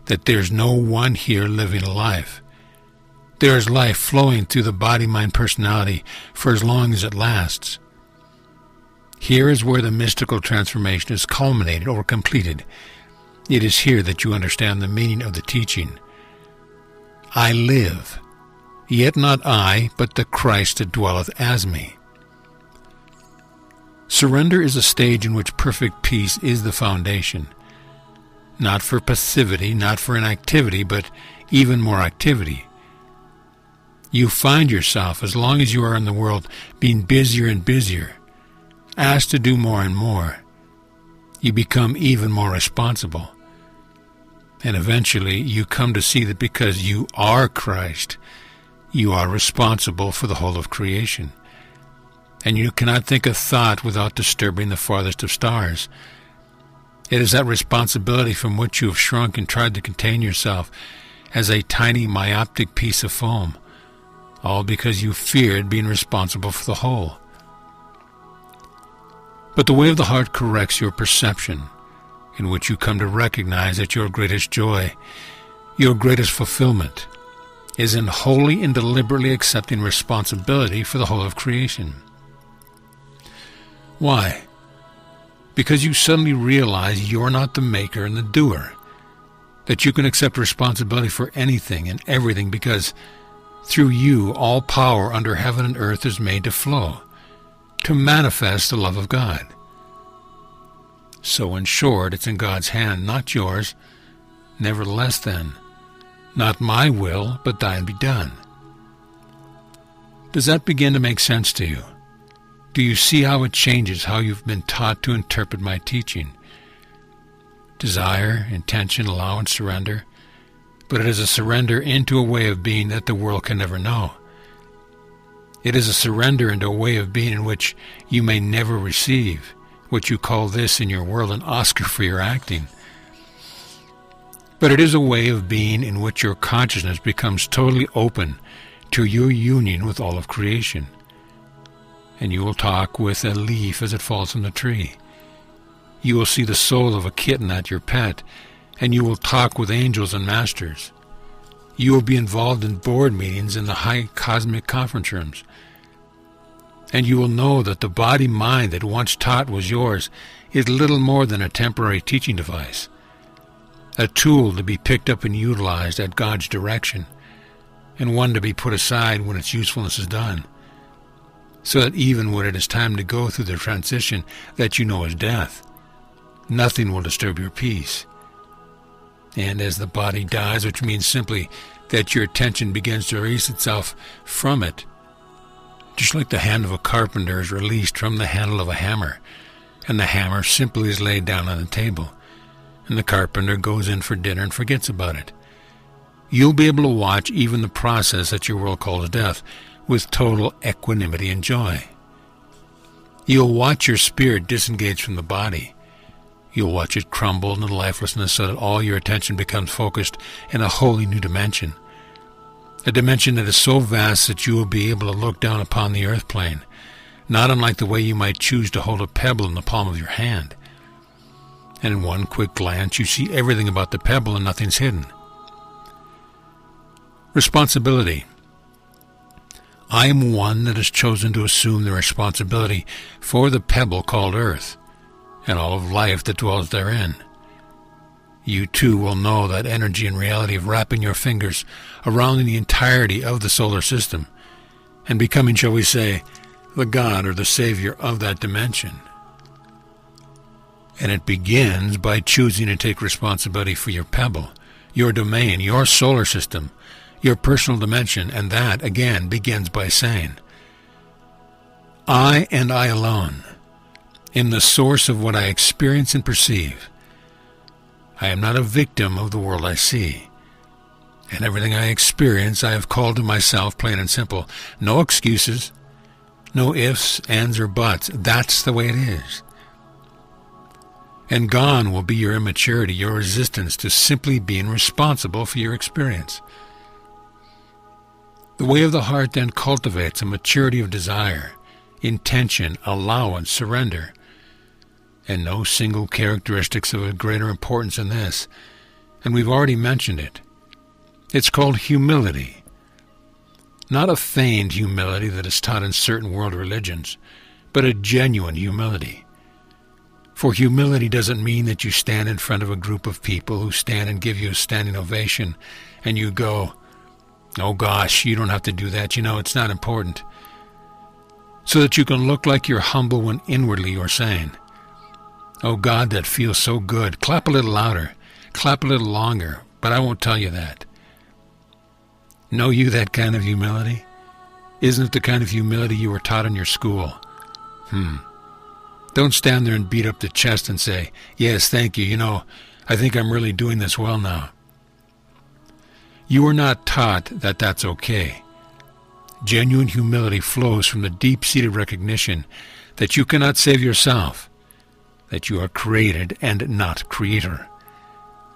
that there's no one here living a life. There is life flowing through the body, mind, personality for as long as it lasts. Here is where the mystical transformation is culminated or completed. It is here that you understand the meaning of the teaching. I live, yet not I, but the Christ that dwelleth as me. Surrender is a stage in which perfect peace is the foundation, not for passivity, not for inactivity, but even more activity. You find yourself, as long as you are in the world, being busier and busier, asked to do more and more. You become even more responsible. And eventually you come to see that because you are Christ, you are responsible for the whole of creation. And you cannot think a thought without disturbing the farthest of stars. It is that responsibility from which you have shrunk and tried to contain yourself as a tiny myopic piece of foam, all because you feared being responsible for the whole. But the way of the heart corrects your perception, in which you come to recognize that your greatest joy, your greatest fulfillment, is in wholly and deliberately accepting responsibility for the whole of creation. Why? Because you suddenly realize you're not the maker and the doer, that you can accept responsibility for anything and everything because through you all power under heaven and earth is made to flow, to manifest the love of God. So in short, it's in God's hand, not yours. Nevertheless then, not my will, but thine be done. Does that begin to make sense to you? Do you see how it changes how you've been taught to interpret my teaching? Desire, intention, allowance, surrender. But it is a surrender into a way of being that the world can never know. It is a surrender into a way of being in which you may never receive, what you call this in your world an Oscar for your acting. But it is a way of being in which your consciousness becomes totally open to your union with all of creation. And you will talk with a leaf as it falls from the tree. You will see the soul of a kitten at your pet, and you will talk with angels and masters. You will be involved in board meetings in the high cosmic conference rooms. And you will know that the body-mind that once taught was yours is little more than a temporary teaching device, a tool to be picked up and utilized at God's direction, and one to be put aside when its usefulness is done, so that even when it is time to go through the transition that you know is death, nothing will disturb your peace. And as the body dies, which means simply that your attention begins to release itself from it, just like the hand of a carpenter is released from the handle of a hammer, and the hammer simply is laid down on the table, and the carpenter goes in for dinner and forgets about it. You'll be able to watch even the process that your world calls death with total equanimity and joy. You'll watch your spirit disengage from the body. You'll watch it crumble into lifelessness so that all your attention becomes focused in a wholly new dimension. A dimension that is so vast that you will be able to look down upon the earth plane, not unlike the way you might choose to hold a pebble in the palm of your hand. And in one quick glance you see everything about the pebble and nothing's hidden. Responsibility. I am one that has chosen to assume the responsibility for the pebble called earth, and all of life that dwells therein. You too will know that energy and reality of wrapping your fingers around the entirety of the solar system, and becoming, shall we say, the God or the Savior of that dimension. And it begins by choosing to take responsibility for your pebble, your domain, your solar system, your personal dimension, and that, again, begins by saying, I and I alone am the source of what I experience and perceive. I am not a victim of the world I see. And everything I experience I have called to myself, plain and simple. No excuses, no ifs, ands, or buts. That's the way it is. And gone will be your immaturity, your resistance to simply being responsible for your experience. The way of the heart then cultivates a maturity of desire, intention, allowance, surrender, and no single characteristics of a greater importance than this, and we've already mentioned it. It's called humility. Not a feigned humility that is taught in certain world religions, but a genuine humility. For humility doesn't mean that you stand in front of a group of people who stand and give you a standing ovation, and you go, oh gosh, you don't have to do that, it's not important. So that you can look like you're humble when inwardly you're saying, oh God, that feels so good. Clap a little louder, clap a little longer, but I won't tell you that. Know you that kind of humility? Isn't it the kind of humility you were taught in your school? Don't stand there and beat up the chest and say, yes, thank you, I think I'm really doing this well now. You were not taught that that's okay. Genuine humility flows from the deep-seated recognition that you cannot save yourself, that you are created and not creator,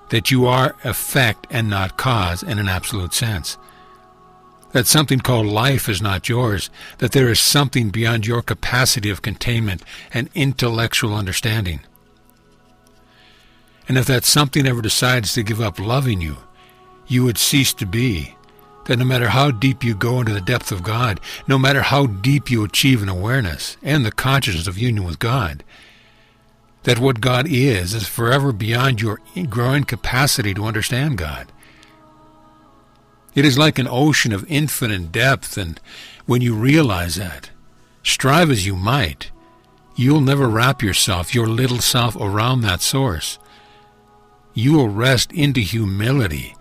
that you are effect and not cause in an absolute sense, that something called life is not yours, that there is something beyond your capacity of containment and intellectual understanding. And if that something ever decides to give up loving you, you would cease to be, that no matter how deep you go into the depth of God, no matter how deep you achieve an awareness and the consciousness of union with God, that what God is forever beyond your growing capacity to understand God. It is like an ocean of infinite depth, and when you realize that, strive as you might, you'll never wrap yourself, your little self, around that source. You will rest into humility,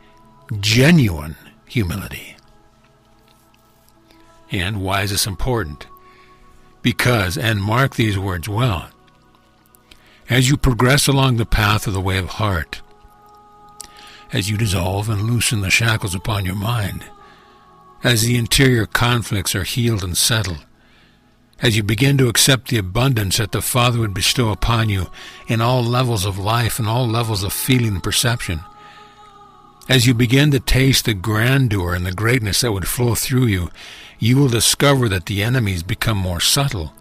genuine humility. And why is this important? Because, and mark these words well, as you progress along the path of the way of heart, as you dissolve and loosen the shackles upon your mind, as the interior conflicts are healed and settled, as you begin to accept the abundance that the Father would bestow upon you in all levels of life and all levels of feeling and perception, as you begin to taste the grandeur and the greatness that would flow through you, you will discover that the enemies become more subtle.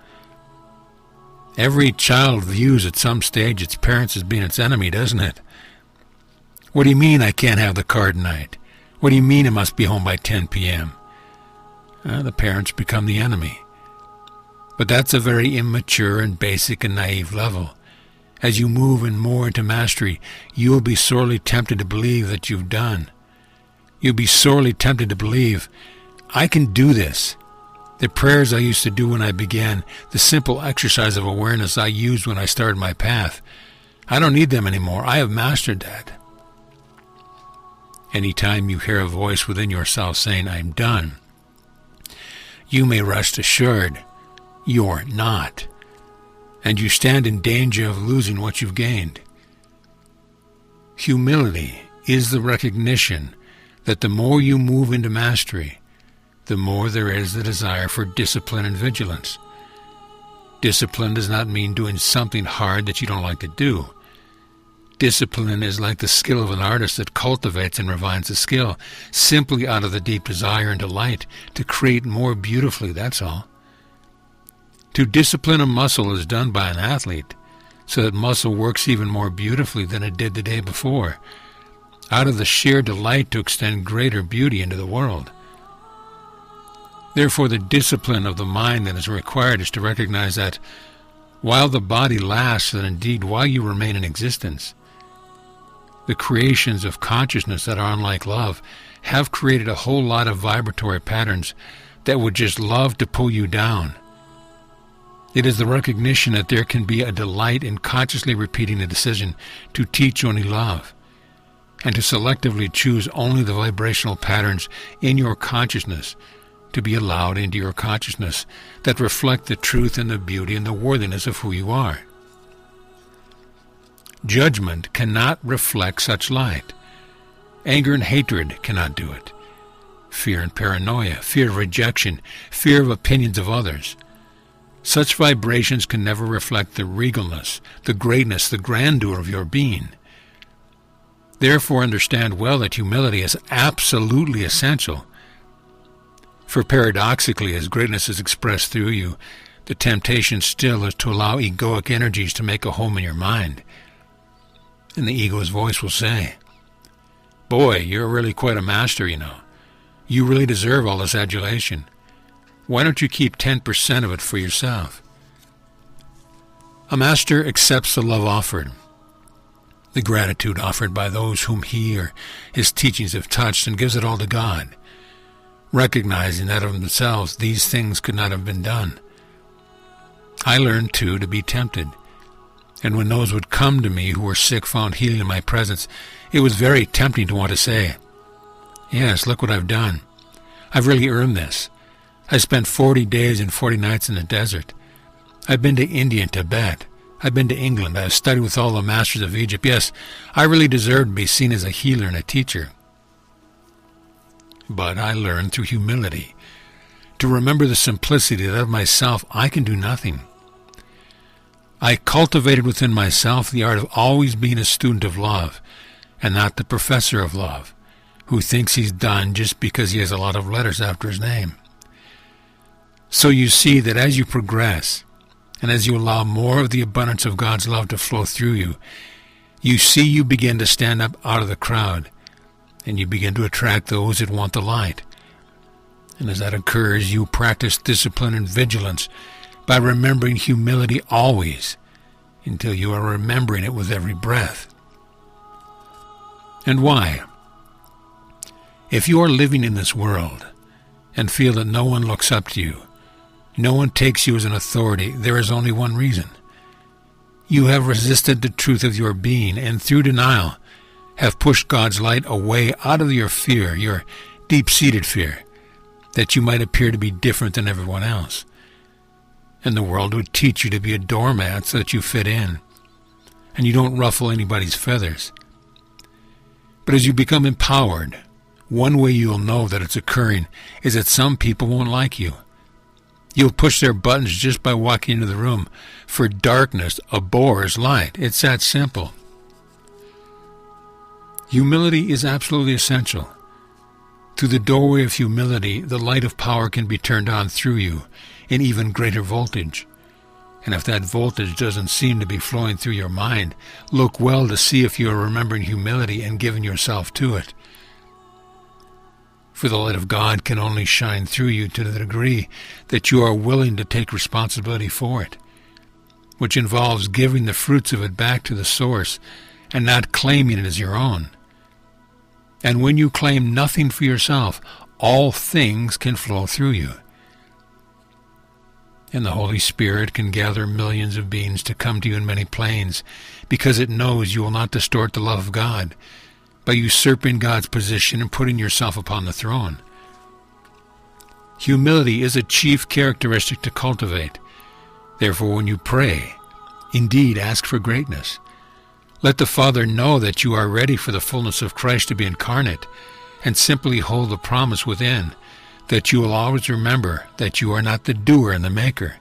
Every child views at some stage its parents as being its enemy, doesn't it? What do you mean I can't have the car tonight? What do you mean I must be home by 10 p.m.? The parents become the enemy. But that's a very immature and basic and naive level. As you move in more into mastery, you will be sorely tempted to believe that you've done. You'll be sorely tempted to believe, I can do this. The prayers I used to do when I began, the simple exercise of awareness I used when I started my path, I don't need them anymore. I have mastered that. Anytime you hear a voice within yourself saying, I'm done, you may rest assured you're not, and you stand in danger of losing what you've gained. Humility is the recognition that the more you move into mastery, the more there is the desire for discipline and vigilance. Discipline does not mean doing something hard that you don't like to do. Discipline is like the skill of an artist that cultivates and refines the skill, simply out of the deep desire and delight to create more beautifully, that's all. To discipline a muscle is done by an athlete, so that muscle works even more beautifully than it did the day before, out of the sheer delight to extend greater beauty into the world. Therefore, the discipline of the mind that is required is to recognize that while the body lasts, and indeed while you remain in existence, the creations of consciousness that are unlike love have created a whole lot of vibratory patterns that would just love to pull you down. It is the recognition that there can be a delight in consciously repeating the decision to teach only love, and to selectively choose only the vibrational patterns in your consciousness to be allowed into your consciousness that reflect the truth and the beauty and the worthiness of who you are. Judgment cannot reflect such light. Anger and hatred cannot do it. Fear and paranoia, fear of rejection, fear of opinions of others. Such vibrations can never reflect the regalness, the greatness, the grandeur of your being. Therefore, understand well that humility is absolutely essential. For paradoxically, as greatness is expressed through you, the temptation still is to allow egoic energies to make a home in your mind. And the ego's voice will say, boy, you're really quite a master, you know. You really deserve all this adulation. Why don't you keep 10% of it for yourself? A master accepts the love offered, the gratitude offered by those whom he or his teachings have touched, and gives it all to God, recognizing that of themselves these things could not have been done. I learned, too, to be tempted, and when those would come to me who were sick found healing in my presence, it was very tempting to want to say, yes, look what I've done. I've really earned this. I spent 40 days and 40 nights in the desert. I've been to India and Tibet. I've been to England. I've studied with all the masters of Egypt. Yes, I really deserve to be seen as a healer and a teacher. But I learned through humility to remember the simplicity that of myself I can do nothing. I cultivated within myself the art of always being a student of love, and not the professor of love, who thinks he's done just because he has a lot of letters after his name. So you see that as you progress, and as you allow more of the abundance of God's love to flow through you, you see you begin to stand up out of the crowd, and you begin to attract those that want the light, And as that occurs, you practice discipline and vigilance by remembering humility always, until you are remembering it with every breath. And why? If you are living in this world and feel that no one looks up to you, no one takes you as an authority, there is only one reason. You have resisted the truth of your being, and through denial have pushed God's light away out of your fear, your deep-seated fear, that you might appear to be different than everyone else. And the world would teach you to be a doormat so that you fit in, and you don't ruffle anybody's feathers. But as you become empowered, one way you'll know that it's occurring is that some people won't like you. You'll push their buttons just by walking into the room, for darkness abhors light. It's that simple. Humility is absolutely essential. Through the doorway of humility, the light of power can be turned on through you in even greater voltage. And if that voltage doesn't seem to be flowing through your mind, look well to see if you are remembering humility and giving yourself to it. For the light of God can only shine through you to the degree that you are willing to take responsibility for it, which involves giving the fruits of it back to the source and not claiming it as your own. And when you claim nothing for yourself, all things can flow through you. And the Holy Spirit can gather millions of beings to come to you in many planes, because it knows you will not distort the love of God by usurping God's position and putting yourself upon the throne. Humility is a chief characteristic to cultivate. Therefore, when you pray, indeed ask for greatness. Let the Father know that you are ready for the fullness of Christ to be incarnate, and simply hold the promise within that you will always remember that you are not the doer and the maker.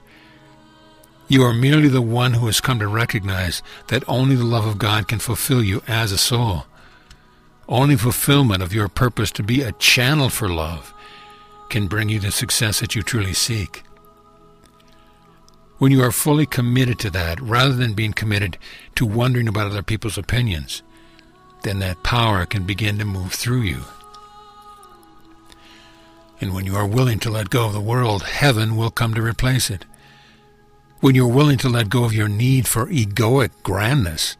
You are merely the one who has come to recognize that only the love of God can fulfill you as a soul. Only fulfillment of your purpose to be a channel for love can bring you the success that you truly seek. When you are fully committed to that, rather than being committed to wondering about other people's opinions, then that power can begin to move through you. And when you are willing to let go of the world, heaven will come to replace it. When you are willing to let go of your need for egoic grandness,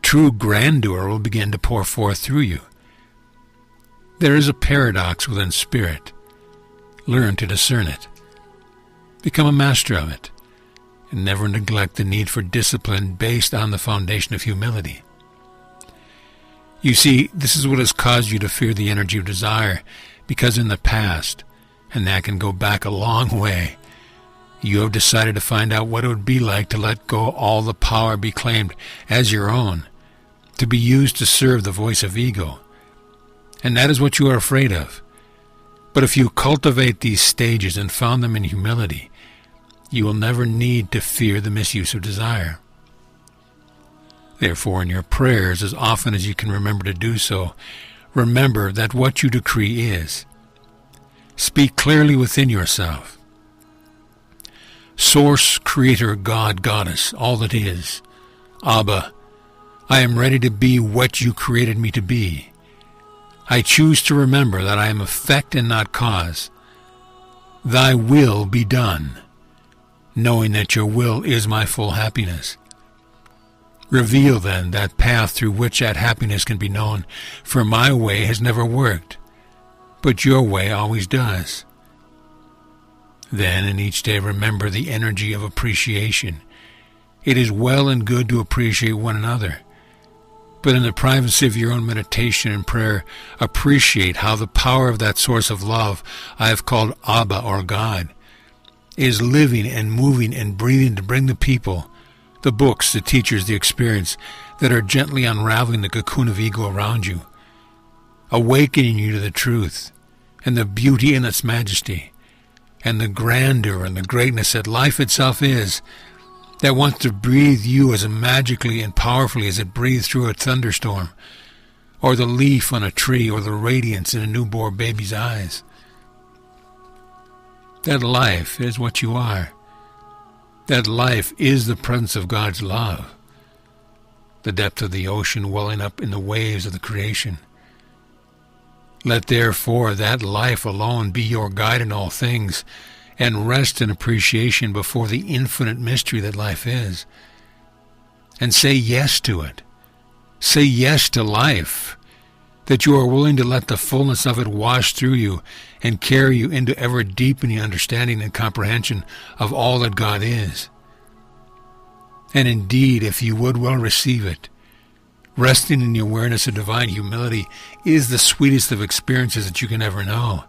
true grandeur will begin to pour forth through you. There is a paradox within spirit. Learn to discern it. Become a master of it, and never neglect the need for discipline based on the foundation of humility. You see, this is what has caused you to fear the energy of desire, because in the past, and that can go back a long way, you have decided to find out what it would be like to let go all the power be claimed as your own, to be used to serve the voice of ego. And that is what you are afraid of. But if you cultivate these stages and found them in humility, you will never need to fear the misuse of desire. Therefore, in your prayers, as often as you can remember to do so, remember that what you decree is. Speak clearly within yourself. Source, Creator, God, Goddess, all that is. Abba, I am ready to be what you created me to be. I choose to remember that I am effect and not cause. Thy will be done, knowing that your will is my full happiness. Reveal, then, that path through which that happiness can be known, for my way has never worked, but your way always does. Then, in each day, remember the energy of appreciation. It is well and good to appreciate one another, but in the privacy of your own meditation and prayer, appreciate how the power of that source of love I have called Abba or God is living and moving and breathing to bring the people, the books, the teachers, the experience that are gently unraveling the cocoon of ego around you, awakening you to the truth and the beauty in its majesty and the grandeur and the greatness that life itself is, that wants to breathe you as magically and powerfully as it breathes through a thunderstorm, or the leaf on a tree, or the radiance in a newborn baby's eyes. That life is what you are. That life is the presence of God's love, the depth of the ocean welling up in the waves of the creation. Let therefore that life alone be your guide in all things, and rest in appreciation before the infinite mystery that life is. And say yes to it. Say yes to life, that you are willing to let the fullness of it wash through you and carry you into ever-deepening understanding and comprehension of all that God is. And indeed, if you would well receive it, resting in the awareness of divine humility is the sweetest of experiences that you can ever know.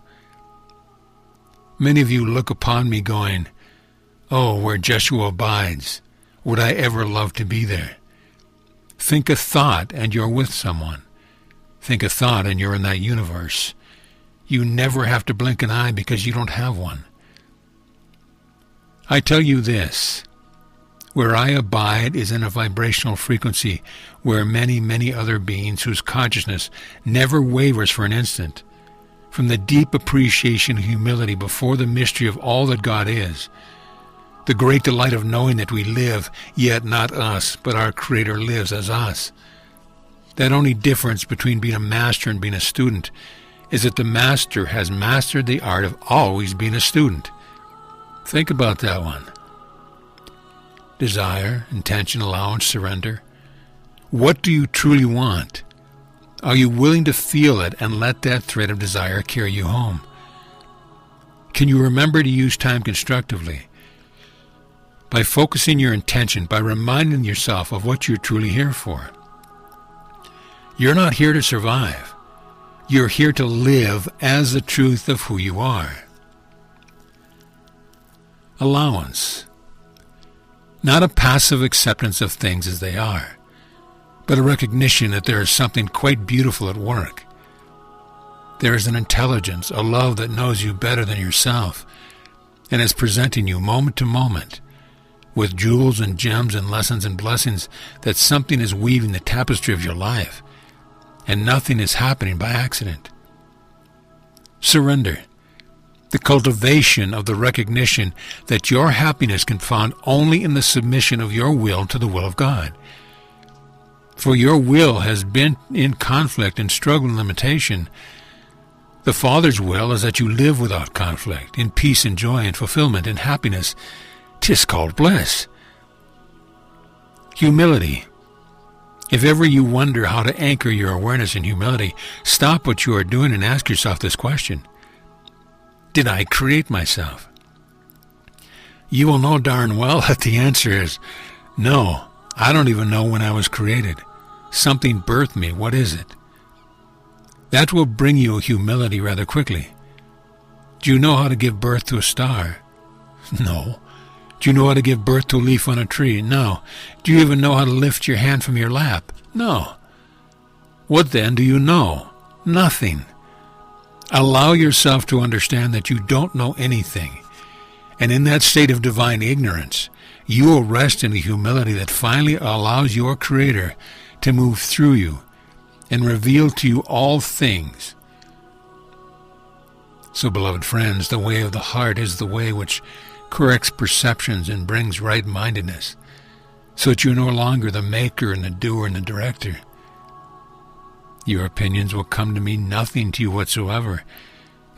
Many of you look upon me going, "Oh, where Jeshua abides, would I ever love to be there?" Think a thought and you're with someone. Think a thought and you're in that universe. You never have to blink an eye because you don't have one. I tell you this, where I abide is in a vibrational frequency where many, many other beings whose consciousness never wavers for an instant, from the deep appreciation and humility before the mystery of all that God is, the great delight of knowing that we live, yet not us, but our Creator lives as us. That only difference between being a master and being a student is that the master has mastered the art of always being a student. Think about that one. Desire, intention, allowance, surrender. What do you truly want? Are you willing to feel it and let that thread of desire carry you home? Can you remember to use time constructively? By focusing your intention, by reminding yourself of what you're truly here for. You're not here to survive. You're here to live as the truth of who you are. Allowance. Not a passive acceptance of things as they are, but a recognition that there is something quite beautiful at work. There is an intelligence, a love that knows you better than yourself, and is presenting you moment to moment with jewels and gems and lessons and blessings, that something is weaving the tapestry of your life, and nothing is happening by accident. Surrender. The cultivation of the recognition that your happiness can be found only in the submission of your will to the will of God. For your will has been in conflict and struggle and limitation. The Father's will is that you live without conflict, in peace and joy and fulfillment and happiness. 'Tis called bliss. Humility. If ever you wonder how to anchor your awareness in humility, stop what you are doing and ask yourself this question. Did I create myself? You will know darn well that the answer is no. I don't even know when I was created. Something birthed me. What is it? That will bring you humility rather quickly. Do you know how to give birth to a star? No. Do you know how to give birth to a leaf on a tree? No. Do you even know how to lift your hand from your lap? No. What then do you know? Nothing. Allow yourself to understand that you don't know anything, and in that state of divine ignorance, you will rest in the humility that finally allows your Creator to move through you and reveal to you all things. So, beloved friends, the way of the heart is the way which corrects perceptions and brings right-mindedness, so that you're no longer the maker and the doer and the director. Your opinions will come to mean nothing to you whatsoever,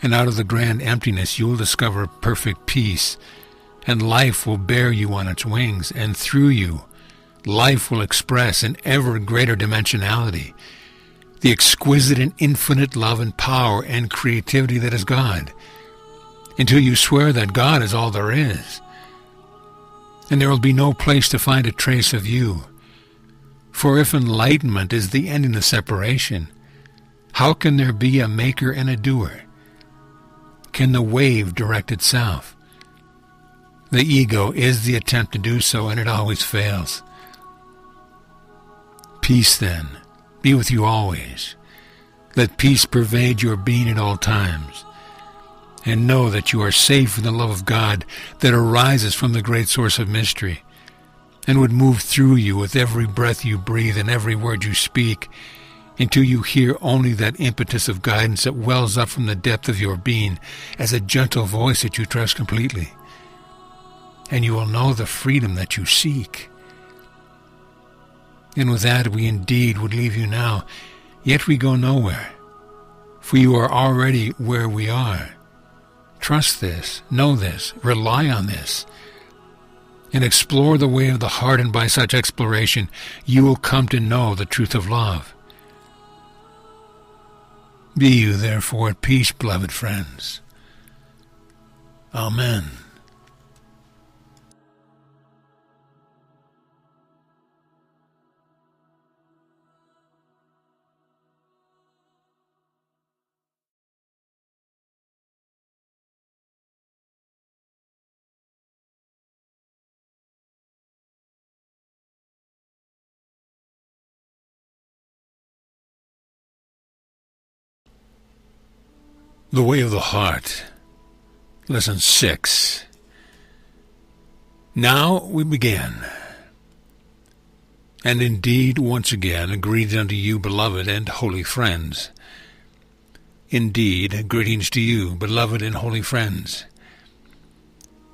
and out of the grand emptiness you will discover perfect peace, and life will bear you on its wings, and through you, life will express in ever greater dimensionality the exquisite and infinite love and power and creativity that is God, until you swear that God is all there is, and there will be no place to find a trace of you. For if enlightenment is the ending of separation, how can there be a maker and a doer? Can the wave direct itself? The ego is the attempt to do so, and it always fails. Peace, then, be with you always. Let peace pervade your being at all times. And know that you are safe in the love of God that arises from the great source of mystery, and would move through you with every breath you breathe and every word you speak, until you hear only that impetus of guidance that wells up from the depth of your being as a gentle voice that you trust completely. And you will know the freedom that you seek. And with that we indeed would leave you now, yet we go nowhere. for you are already where we are. Trust this, know this, rely on this, and explore the way of the heart, and by such exploration you will come to know the truth of love. Be you therefore at peace, beloved friends. Amen. The way of the heart. Lesson 6. Now we begin. And indeed, once again, greetings unto you, beloved and holy friends. Indeed, greetings to you, beloved and holy friends.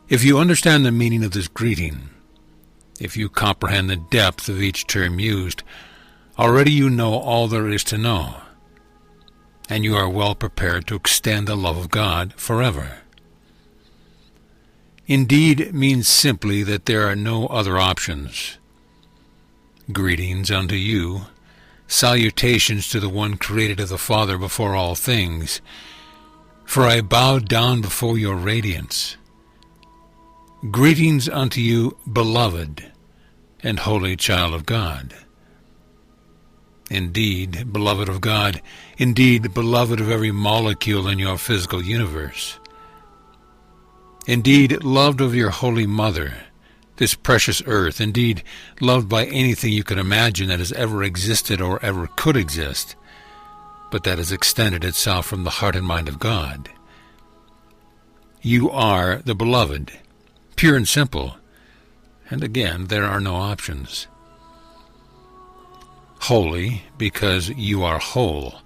If you understand the meaning of this greeting, if you comprehend the depth of each term used, already you know all there is to know, and you are well prepared to extend the love of God forever. Indeed means simply that there are no other options. Greetings unto you, salutations to the one created of the Father before all things, for I bow down before your radiance. Greetings unto you, beloved and holy child of God. Indeed, beloved of God, indeed, beloved of every molecule in your physical universe. Indeed, loved of your holy mother, this precious earth, indeed, loved by anything you could imagine that has ever existed or ever could exist, but that has extended itself from the heart and mind of God. You are the beloved, pure and simple, and again, there are no options. Holy, because you are whole,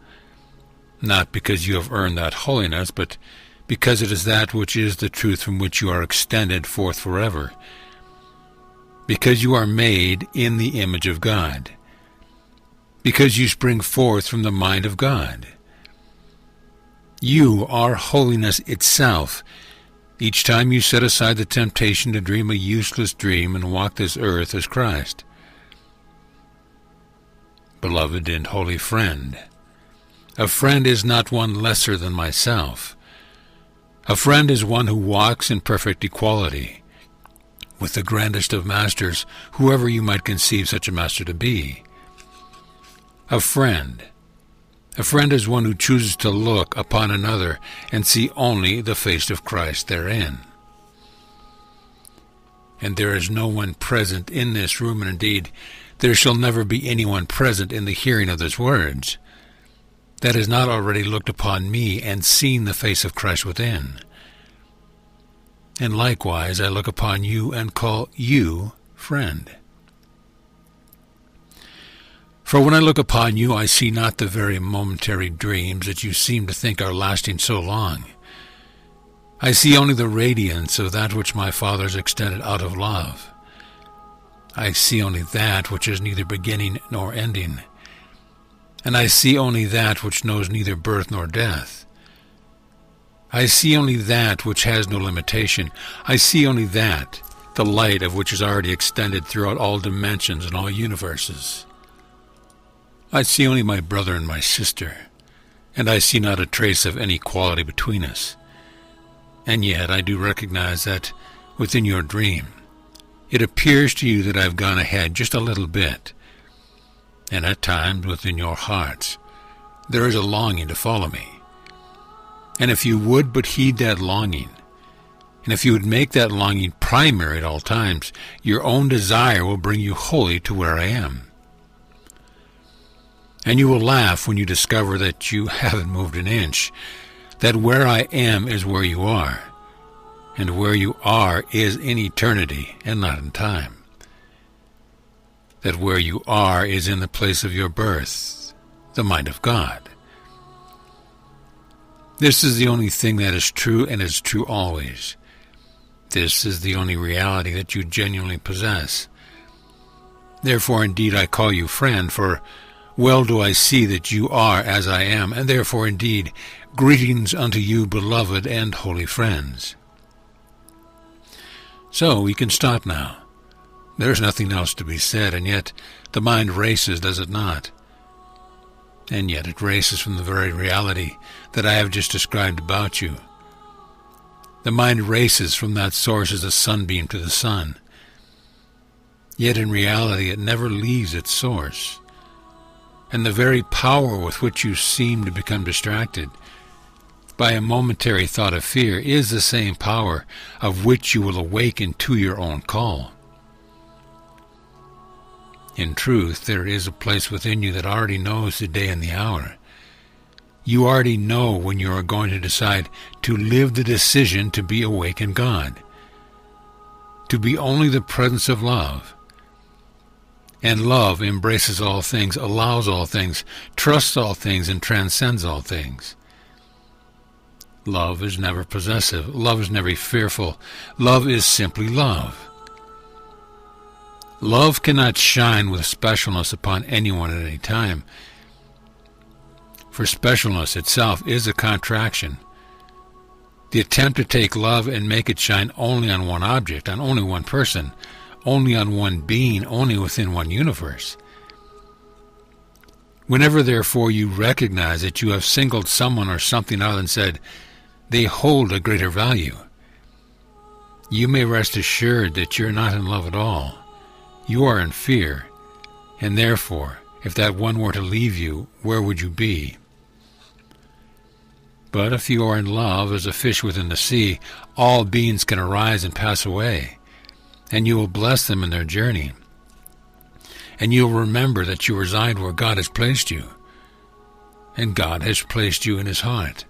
not because you have earned that holiness, but because it is that which is the truth from which you are extended forth forever, because you are made in the image of God, because you spring forth from the mind of God. You are holiness itself. Each time you set aside the temptation to dream a useless dream and walk this earth as Christ. Beloved and holy friend, a friend is not one lesser than myself. A friend is one who walks in perfect equality with the grandest of masters, whoever you might conceive such a master to be. A friend is one who chooses to look upon another and see only the face of Christ therein. And there is no one present in this room, and indeed there shall never be anyone present in the hearing of these words that has not already looked upon me and seen the face of Christ within. And likewise I look upon you and call you friend. For when I look upon you, I see not the very momentary dreams that you seem to think are lasting so long. I see only the radiance of that which my Father has extended out of love. I see only that which is neither beginning nor ending, and I see only that which knows neither birth nor death. I see only that which has no limitation. I see only that, the light of which is already extended throughout all dimensions and all universes. I see only my brother and my sister, and I see not a trace of any quality between us. And yet I do recognize that within your dream, it appears to you that I've gone ahead just a little bit, and at times within your hearts there is a longing to follow me. And if you would but heed that longing, and if you would make that longing primary at all times, your own desire will bring you wholly to where I am. And you will laugh when you discover that you haven't moved an inch, that where I am is where you are, and where you are is in eternity and not in time. That where you are is in the place of your birth, the mind of God. This is the only thing that is true, and is true always. This is the only reality that you genuinely possess. Therefore, indeed, I call you friend, for Well do I see that you are as I am, and therefore indeed greetings unto you, beloved and holy friends. So we can stop now. There is nothing else to be said, and yet the mind races, does it not? And yet it races from the very reality that I have just described about you. The mind races from that source as a sunbeam to the sun. Yet in reality it never leaves its source. And the very power with which you seem to become distracted by a momentary thought of fear is the same power of which you will awaken to your own call. In truth, there is a place within you that already knows the day and the hour. You already know when you are going to decide to live the decision to be awake in God, to be only the presence of love. And love embraces all things, allows all things, trusts all things, and transcends all things. Love is never possessive. Love is never fearful. Love is simply love. Love cannot shine with specialness upon anyone at any time, for specialness itself is a contraction. The attempt to take love and make it shine only on one object, on only one person, only on one being, only within one universe. Whenever, therefore, you recognize that you have singled someone or something out and said, they hold a greater value, you may rest assured that you're not in love at all. You are in fear, and therefore, if that one were to leave you, where would you be? But if you are in love as a fish within the sea, all beings can arise and pass away, and you will bless them in their journey. And you will remember that you reside where God has placed you, and God has placed you in his heart.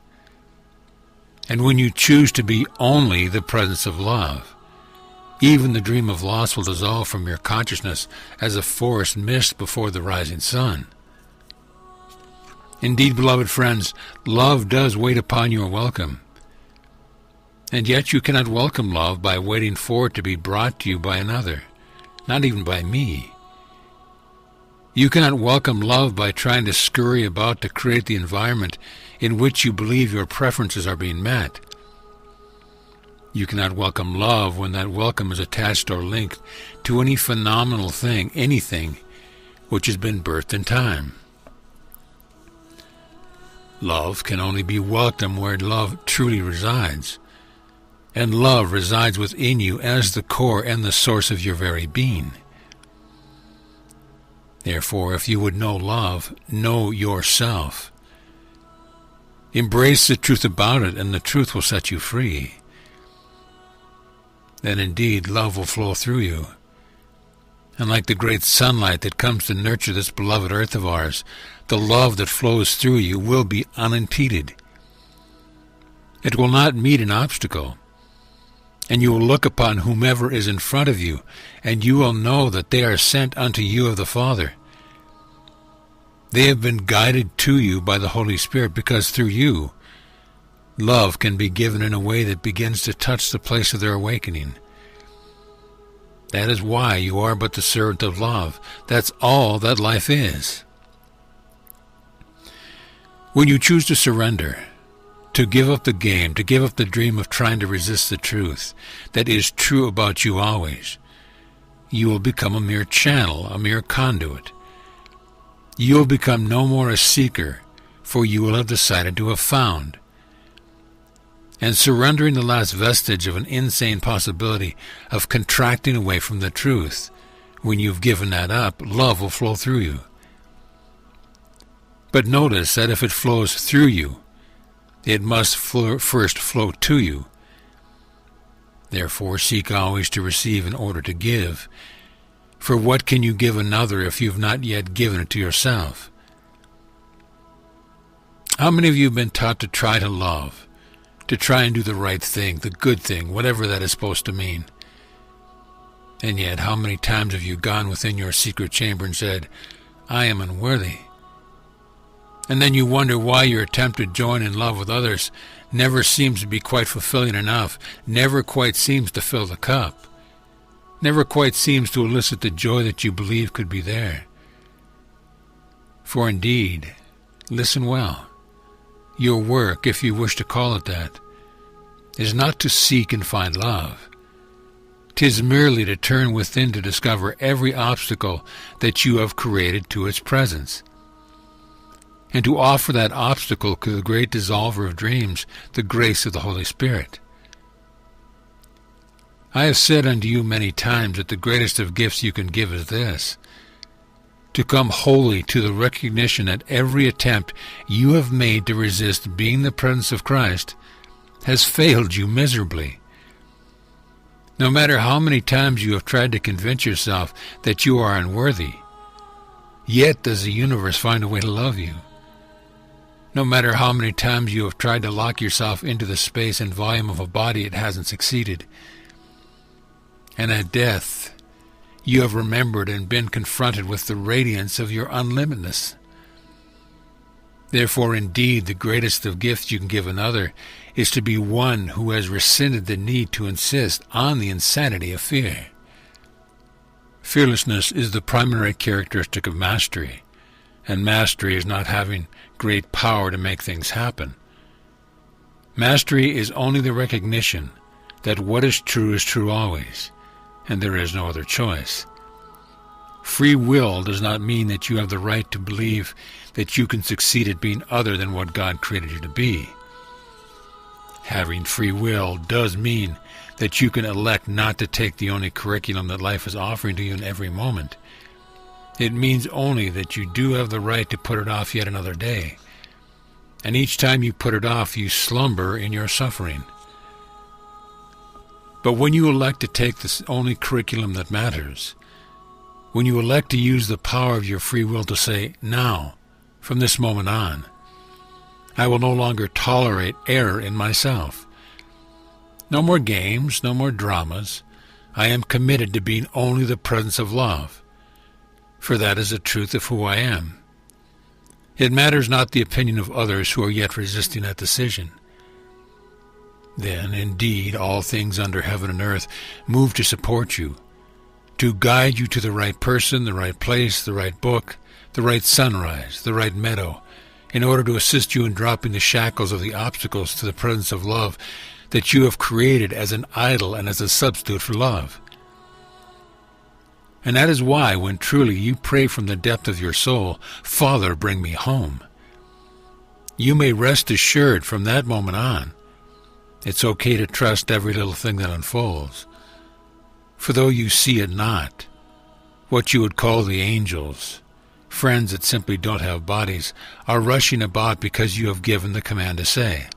And when you choose to be only the presence of love, even the dream of loss will dissolve from your consciousness as a forest mist before the rising sun. Indeed, beloved friends, love does wait upon your welcome. And yet you cannot welcome love by waiting for it to be brought to you by another, not even by me. You cannot welcome love by trying to scurry about to create the environment in which you believe your preferences are being met. You cannot welcome love when that welcome is attached or linked to any phenomenal thing, anything which has been birthed in time. Love can only be welcomed where love truly resides, and love resides within you as the core and the source of your very being. Therefore, if you would know love, know yourself. Embrace the truth about it, and the truth will set you free. Then indeed love will flow through you. And like the great sunlight that comes to nurture this beloved earth of ours, the love that flows through you will be unimpeded. It will not meet an obstacle. And you will look upon whomever is in front of you, and you will know that they are sent unto you of the Father. They have been guided to you by the Holy Spirit, because through you, love can be given in a way that begins to touch the place of their awakening. That is why you are but the servant of love. That's all that life is. When you choose to surrender, to give up the game, to give up the dream of trying to resist the truth that is true about you always, you will become a mere channel, a mere conduit. You will become no more a seeker, for you will have decided to have found. And surrendering the last vestige of an insane possibility of contracting away from the truth, when you've given that up, love will flow through you. But notice that if it flows through you, it must first flow to you. Therefore, seek always to receive in order to give. For what can you give another if you have not yet given it to yourself? How many of you have been taught to try to love, to try and do the right thing, the good thing, whatever that is supposed to mean? And yet, how many times have you gone within your secret chamber and said, I am unworthy? And then you wonder why your attempt to join in love with others never seems to be quite fulfilling enough, never quite seems to fill the cup, never quite seems to elicit the joy that you believe could be there. For indeed, listen well, your work, if you wish to call it that, is not to seek and find love. 'Tis merely to turn within to discover every obstacle that you have created to its presence, and to offer that obstacle to the great dissolver of dreams, the grace of the Holy Spirit. I have said unto you many times that the greatest of gifts you can give is this, to come wholly to the recognition that every attempt you have made to resist being the presence of Christ has failed you miserably. No matter how many times you have tried to convince yourself that you are unworthy, yet does the universe find a way to love you. No matter how many times you have tried to lock yourself into the space and volume of a body, it hasn't succeeded. And at death, you have remembered and been confronted with the radiance of your unlimitedness. Therefore, indeed, the greatest of gifts you can give another is to be one who has rescinded the need to insist on the insanity of fear. Fearlessness is the primary characteristic of mastery, and mastery is not having great power to make things happen. Mastery is only the recognition that what is true always, and there is no other choice. Free will does not mean that you have the right to believe that you can succeed at being other than what God created you to be. Having free will does mean that you can elect not to take the only curriculum that life is offering to you in every moment. It means only that you do have the right to put it off yet another day. And each time you put it off, you slumber in your suffering. But when you elect to take the only curriculum that matters, when you elect to use the power of your free will to say, now, from this moment on, I will no longer tolerate error in myself. No more games, no more dramas. I am committed to being only the presence of love, for that is the truth of who I am. It matters not the opinion of others who are yet resisting that decision. Then, indeed, all things under heaven and earth move to support you, to guide you to the right person, the right place, the right book, the right sunrise, the right meadow, in order to assist you in dropping the shackles of the obstacles to the presence of love that you have created as an idol and as a substitute for love. And that is why, when truly you pray from the depth of your soul, Father, bring me home, you may rest assured from that moment on, it's okay to trust every little thing that unfolds. For though you see it not, what you would call the angels, friends that simply don't have bodies, are rushing about because you have given the command to say,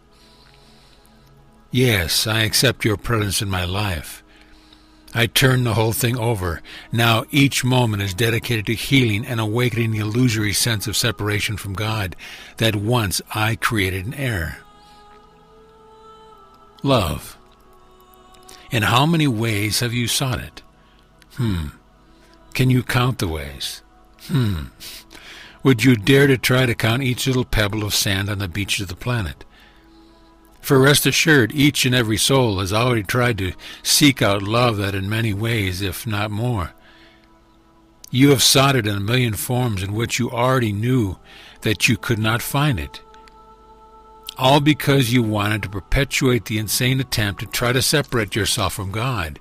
yes, I accept your presence in my life. I turn the whole thing over. Now each moment is dedicated to healing and awakening the illusory sense of separation from God that once I created in error. Love. In how many ways have you sought it? Can you count the ways? Would you dare to try to count each little pebble of sand on the beaches of the planet? For rest assured, each and every soul has already tried to seek out love that in many ways, if not more. You have sought it in a million forms in which you already knew that you could not find it. All because you wanted to perpetuate the insane attempt to try to separate yourself from God.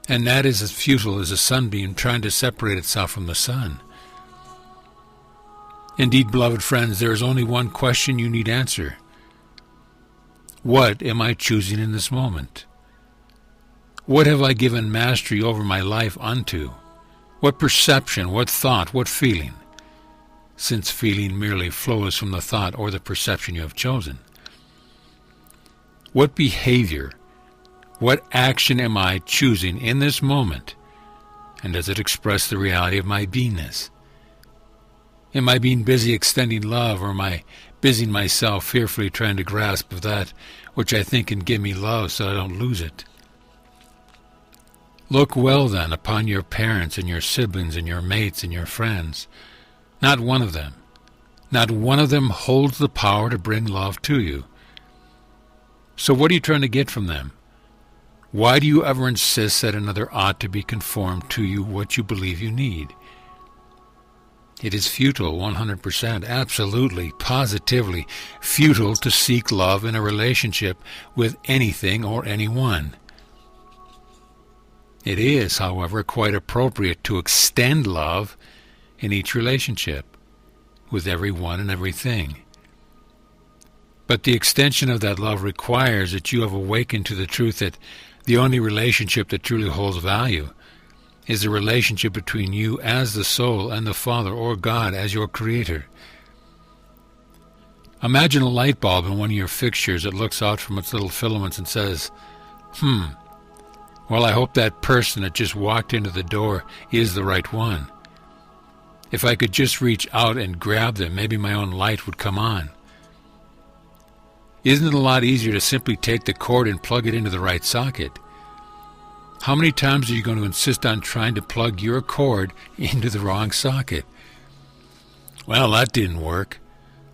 And that is as futile as a sunbeam trying to separate itself from the sun. Indeed, beloved friends, there is only one question you need answer. What am I choosing in this moment? What have I given mastery over my life unto? What perception, what thought, what feeling? Since feeling merely flows from the thought or the perception you have chosen. What behavior, what action am I choosing in this moment, and does it express the reality of my beingness? Am I being busy extending love, or am I busying myself fearfully trying to grasp of that which I think can give me love so I don't lose it? Look well, then, upon your parents and your siblings and your mates and your friends. Not one of them holds the power to bring love to you. So what are you trying to get from them? Why do you ever insist that another ought to be conformed to you what you believe you need? It is futile, 100%, absolutely, positively futile to seek love in a relationship with anything or anyone. It is, however, quite appropriate to extend love in each relationship with everyone and everything. But the extension of that love requires that you have awakened to the truth that the only relationship that truly holds value is the relationship between you as the soul and the Father or God as your Creator. Imagine a light bulb in one of your fixtures that looks out from its little filaments and says, well, I hope that person that just walked into the door is the right one. If I could just reach out and grab them, maybe my own light would come on. Isn't it a lot easier to simply take the cord and plug it into the right socket? How many times are you going to insist on trying to plug your cord into the wrong socket? Well, that didn't work.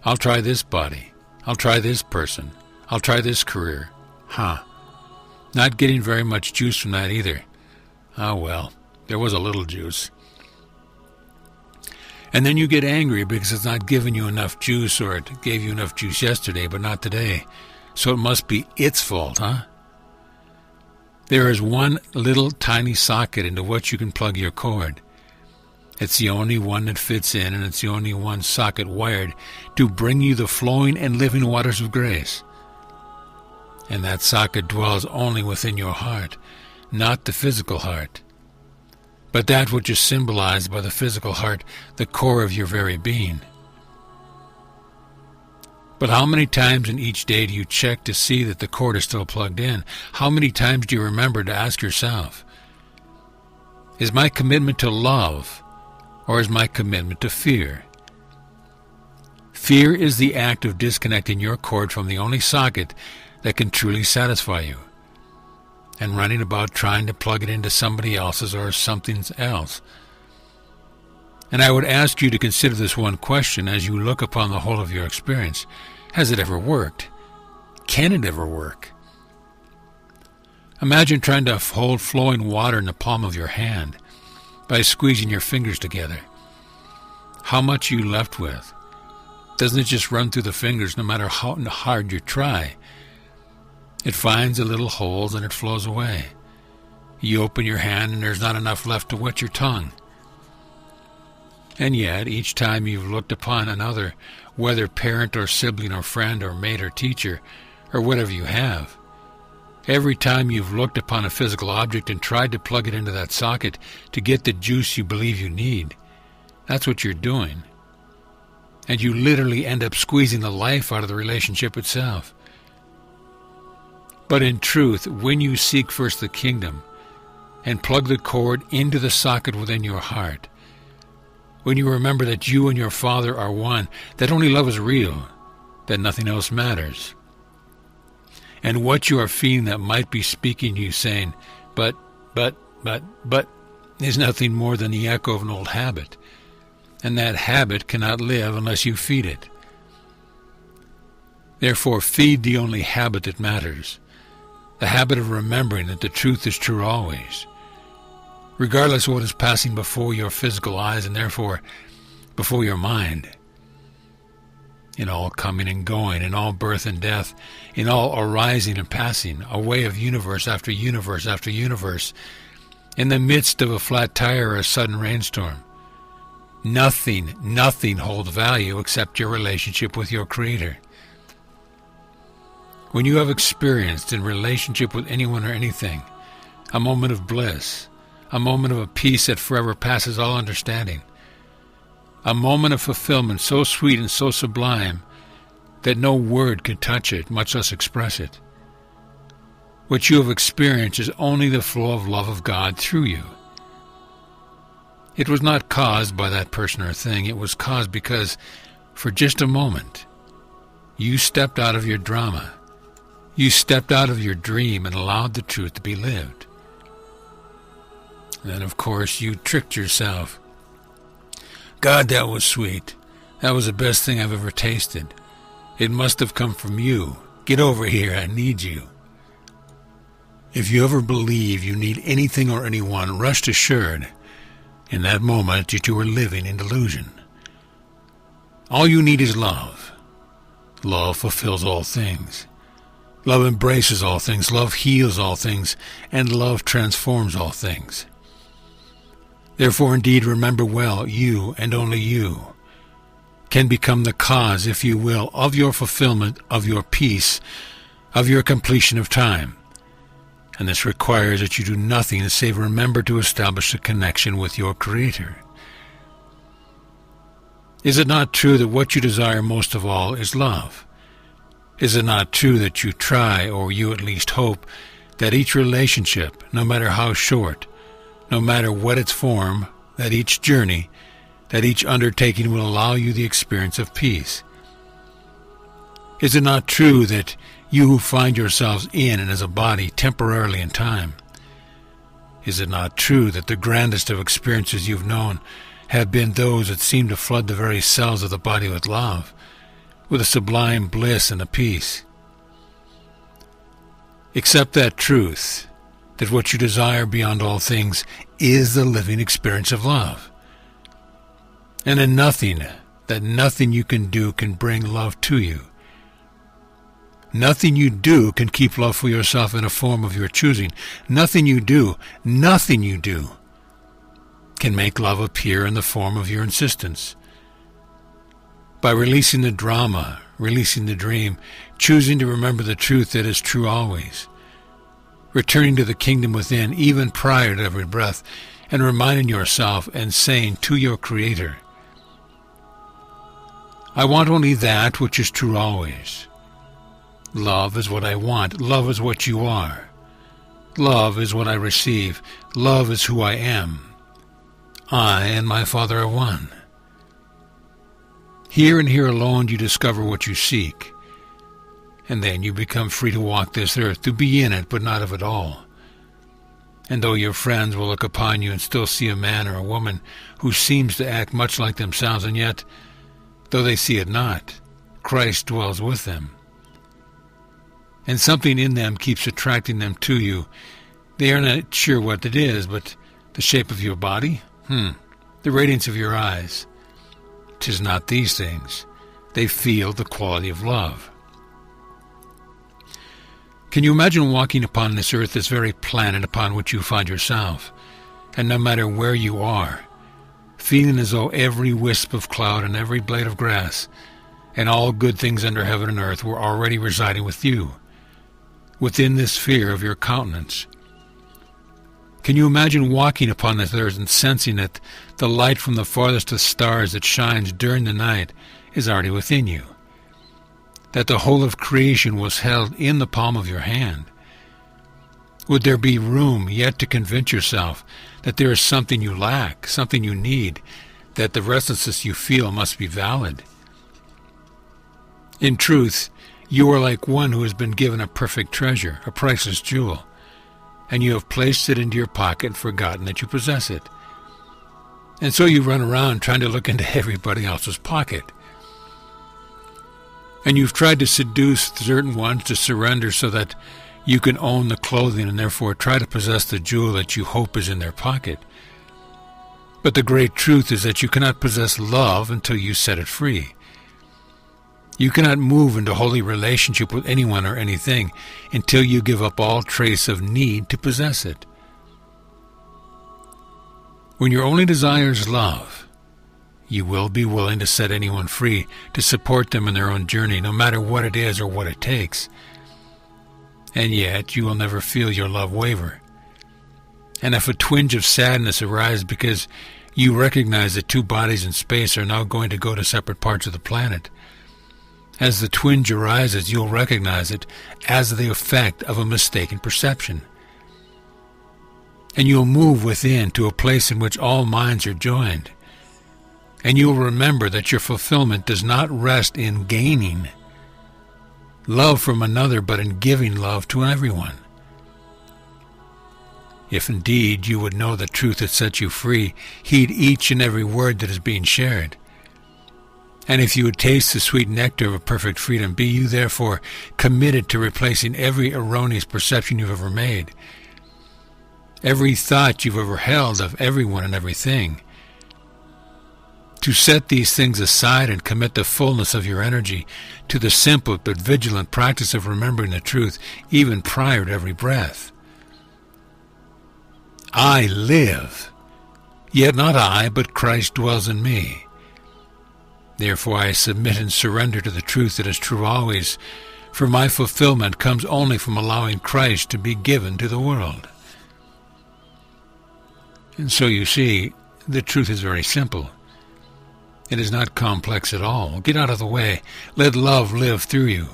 I'll try this body. I'll try this person. I'll try this career. Not getting very much juice from that either. Oh well, there was a little juice. And then you get angry because it's not giving you enough juice, or it gave you enough juice yesterday but not today. So it must be its fault, huh? There is one little tiny socket into which you can plug your cord. It's the only one that fits in, and it's the only one socket wired to bring you the flowing and living waters of grace. And that socket dwells only within your heart, not the physical heart, but that which is symbolized by the physical heart, the core of your very being. But how many times in each day do you check to see that the cord is still plugged in? How many times do you remember to ask yourself, is my commitment to love, or is my commitment to fear? Fear is the act of disconnecting your cord from the only socket that can truly satisfy you, and running about trying to plug it into somebody else's or something else. And I would ask you to consider this one question as you look upon the whole of your experience. Has it ever worked? Can it ever work? Imagine trying to hold flowing water in the palm of your hand by squeezing your fingers together. How much are you left with? Doesn't it just run through the fingers no matter how hard you try? It finds the little holes and it flows away. You open your hand and there's not enough left to wet your tongue. And yet, each time you've looked upon another, whether parent or sibling or friend or mate or teacher or whatever you have, every time you've looked upon a physical object and tried to plug it into that socket to get the juice you believe you need, that's what you're doing. And you literally end up squeezing the life out of the relationship itself. But in truth, when you seek first the kingdom and plug the cord into the socket within your heart, when you remember that you and your Father are one, that only love is real, that nothing else matters, and what you are feeling that might be speaking to you saying, but, is nothing more than the echo of an old habit, and that habit cannot live unless you feed it. Therefore, feed the only habit that matters, the habit of remembering that the truth is true always, regardless of what is passing before your physical eyes and therefore before your mind. In all coming and going, in all birth and death, in all arising and passing, a way of universe after universe after universe, in the midst of a flat tire or a sudden rainstorm, nothing holds value except your relationship with your Creator. When you have experienced in relationship with anyone or anything a moment of bliss, a moment of a peace that forever passes all understanding, a moment of fulfillment so sweet and so sublime that no word could touch it, much less express it, what you have experienced is only the flow of love of God through you. It was not caused by that person or thing. It was caused because, for just a moment, you stepped out of your drama. You stepped out of your dream and allowed the truth to be lived. Then, of course, you tricked yourself. God, that was sweet. That was the best thing I've ever tasted. It must have come from you. Get over here, I need you. If you ever believe you need anything or anyone, rest assured, in that moment that you are living in delusion. All you need is love. Love fulfills all things. Love embraces all things. Love heals all things. And love transforms all things. Therefore, indeed, remember well, you and only you can become the cause, if you will, of your fulfillment, of your peace, of your completion of time. And this requires that you do nothing save remember to establish a connection with your Creator. Is it not true that what you desire most of all is love? Is it not true that you try, or you at least hope, that each relationship, no matter how short, no matter what its form, that each journey, that each undertaking will allow you the experience of peace? Is it not true that you who find yourselves in and as a body temporarily in time? Is it not true that the grandest of experiences you've known have been those that seem to flood the very cells of the body with love, with a sublime bliss and a peace? Accept that truth, that what you desire beyond all things is the living experience of love. And that nothing you can do can bring love to you. Nothing you do can keep love for yourself in a form of your choosing. Nothing you do can make love appear in the form of your insistence. By releasing the drama, releasing the dream, choosing to remember the truth that is true always, returning to the kingdom within even prior to every breath, and reminding yourself and saying to your Creator, I want only that which is true always. Love is what I want. Love is what you are. Love is what I receive. Love is who I am. I and my Father are one. Here and here alone you discover what you seek, and then you become free to walk this earth, to be in it but not of it all. And though your friends will look upon you and still see a man or a woman who seems to act much like themselves, and yet, though they see it not, Christ dwells with them. And something in them keeps attracting them to you. They are not sure what it is, but the shape of your body? The radiance of your eyes. 'Tis not these things. They feel the quality of love. Can you imagine walking upon this earth, this very planet upon which you find yourself, and no matter where you are, feeling as though every wisp of cloud and every blade of grass and all good things under heaven and earth were already residing with you, within this sphere of your countenance? Can you imagine walking upon this earth and sensing that the light from the farthest of stars that shines during the night is already within you? That the whole of creation was held in the palm of your hand? Would there be room yet to convince yourself that there is something you lack, something you need, that the restlessness you feel must be valid? In truth, you are like one who has been given a perfect treasure, a priceless jewel, and you have placed it into your pocket and forgotten that you possess it. And so you run around trying to look into everybody else's pocket. And you've tried to seduce certain ones to surrender so that you can own the clothing and therefore try to possess the jewel that you hope is in their pocket. But the great truth is that you cannot possess love until you set it free. You cannot move into holy relationship with anyone or anything until you give up all trace of need to possess it. When your only desire is love, you will be willing to set anyone free, to support them in their own journey, no matter what it is or what it takes. And yet you will never feel your love waver. And if a twinge of sadness arises because you recognize that two bodies in space are now going to go to separate parts of the planet, as the twinge arises, you'll recognize it as the effect of a mistaken perception. And you'll move within to a place in which all minds are joined. And you'll remember that your fulfillment does not rest in gaining love from another, but in giving love to everyone. If indeed you would know the truth that sets you free, heed each and every word that is being shared. And if you would taste the sweet nectar of perfect freedom, be you therefore committed to replacing every erroneous perception you've ever made, every thought you've ever held of everyone and everything. to set these things aside and commit the fullness of your energy to the simple but vigilant practice of remembering the truth even prior to every breath. I live, yet not I, but Christ dwells in me. Therefore I submit and surrender to the truth that is true always, for my fulfillment comes only from allowing Christ to be given to the world. And so you see, the truth is very simple. It is not complex at all. Get out of the way. Let love live through you.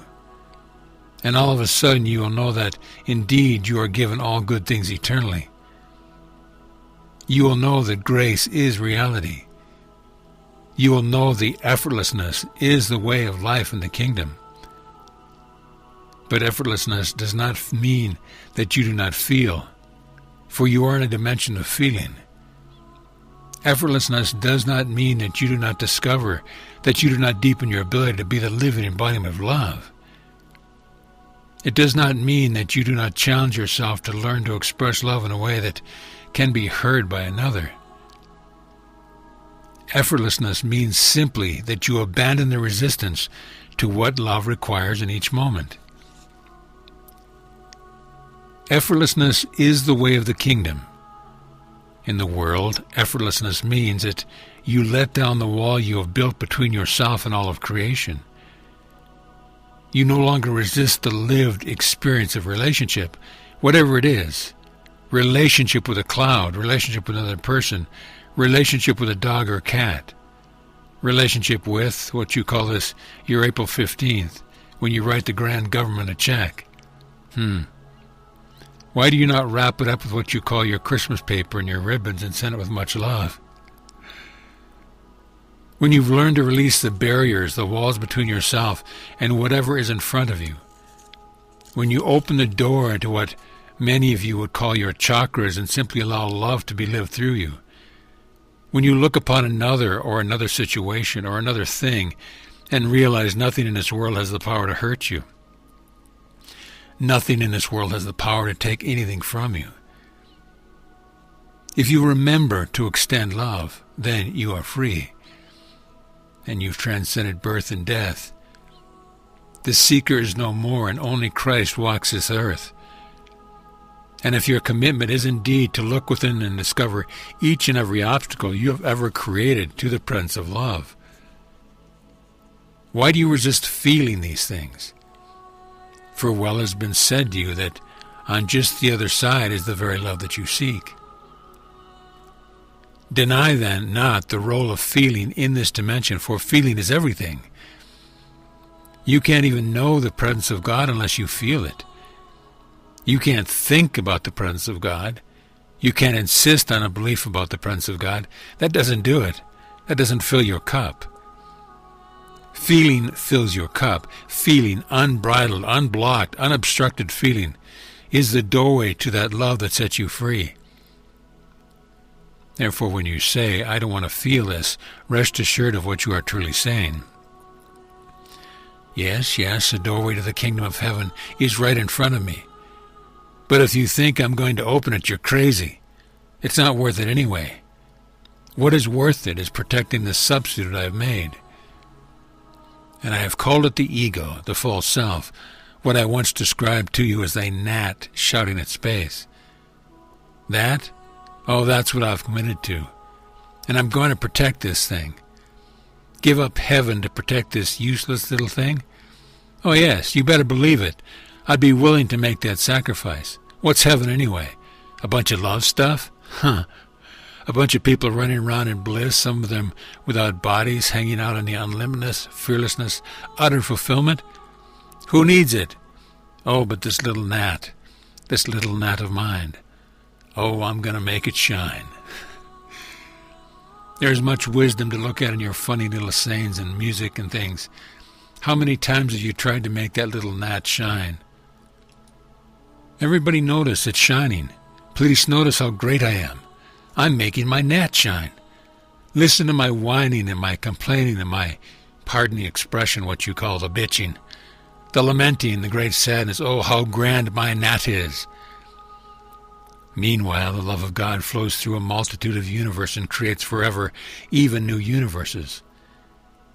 And all of a sudden you will know that indeed you are given all good things eternally. You will know that grace is reality. You will know the effortlessness is the way of life in the kingdom. But effortlessness does not mean that you do not feel, for you are in a dimension of feeling. Effortlessness does not mean that you do not discover, that you do not deepen your ability to be the living embodiment of love. It does not mean that you do not challenge yourself to learn to express love in a way that can be heard by another. Effortlessness means simply that you abandon the resistance to what love requires in each moment. Effortlessness is the way of the kingdom. In the world, effortlessness means that you let down the wall you have built between yourself and all of creation. You no longer resist the lived experience of relationship, whatever it is. Relationship with a cloud, relationship with another person, relationship with a dog or cat, relationship with, what you call this, your April 15th, when you write the grand government a check. Why do you not wrap it up with what you call your Christmas paper and your ribbons and send it with much love? When you've learned to release the barriers, the walls between yourself and whatever is in front of you, when you open the door into what many of you would call your chakras and simply allow love to be lived through you, when you look upon another or another situation or another thing and realize nothing in this world has the power to hurt you, nothing in this world has the power to take anything from you. If you remember to extend love, then you are free, and you've transcended birth and death. The seeker is no more, and only Christ walks this earth. And if your commitment is indeed to look within and discover each and every obstacle you have ever created to the presence of love, why do you resist feeling these things? For well has been said to you that on just the other side is the very love that you seek. Deny then not the role of feeling in this dimension, for feeling is everything. You can't even know the presence of God unless you feel it. You can't think about the presence of God. You can't insist on a belief about the presence of God. That doesn't do it. That doesn't fill your cup. Feeling fills your cup. Feeling, unbridled, unblocked, unobstructed feeling, is the doorway to that love that sets you free. Therefore, when you say, I don't want to feel this, rest assured of what you are truly saying. Yes, the doorway to the kingdom of heaven is right in front of me. But if you think I'm going to open it, you're crazy. It's not worth it anyway. What is worth it is protecting the substitute I have made. And I have called it the ego, the false self, what I once described to you as a gnat shouting at space. That? Oh, that's what I've committed to. And I'm going to protect this thing. Give up heaven to protect this useless little thing? Oh yes, you better believe it. I'd be willing to make that sacrifice. What's heaven anyway? A bunch of love stuff? A bunch of people running around in bliss, some of them without bodies, hanging out in the unlimitedness, fearlessness, utter fulfillment? Who needs it? Oh, but this little gnat of mine. Oh, I'm going to make it shine. There's much wisdom to look at in your funny little sayings and music and things. How many times have you tried to make that little gnat shine? Everybody notice it's shining. Please notice how great I am. I'm making my gnat shine. Listen to my whining and my complaining and my, pardon the expression, what you call the bitching, the lamenting, the great sadness. Oh, how grand my gnat is. Meanwhile, the love of God flows through a multitude of universes and creates forever even new universes.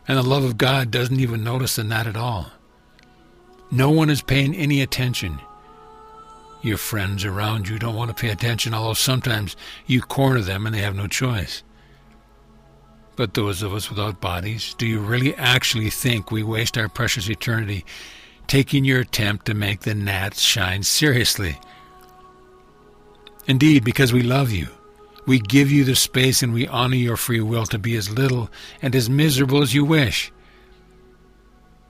And the love of God doesn't even notice in that at all. No one is paying any attention. Your friends around you don't want to pay attention, although sometimes you corner them and they have no choice. But those of us without bodies, do you really actually think we waste our precious eternity taking your attempt to make the gnats shine seriously? Indeed, because we love you, we give you the space and we honor your free will to be as little and as miserable as you wish.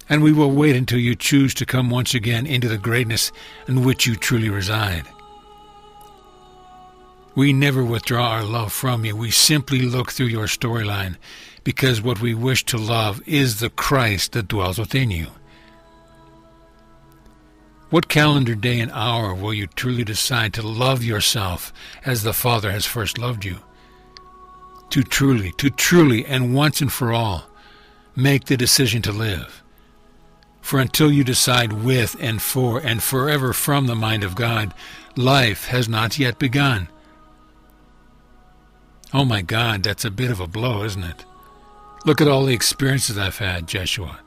And we will wait until you choose to come once again into the greatness in which you truly reside. We never withdraw our love from you. We simply look through your storyline, because what we wish to love is the Christ that dwells within you. What calendar day and hour will you truly decide to love yourself as the Father has first loved you? To truly, and once and for all, make the decision to live. For until you decide with and for and forever from the mind of God, life has not yet begun. Oh my God, that's a bit of a blow, isn't it? Look at all the experiences I've had, Jeshua.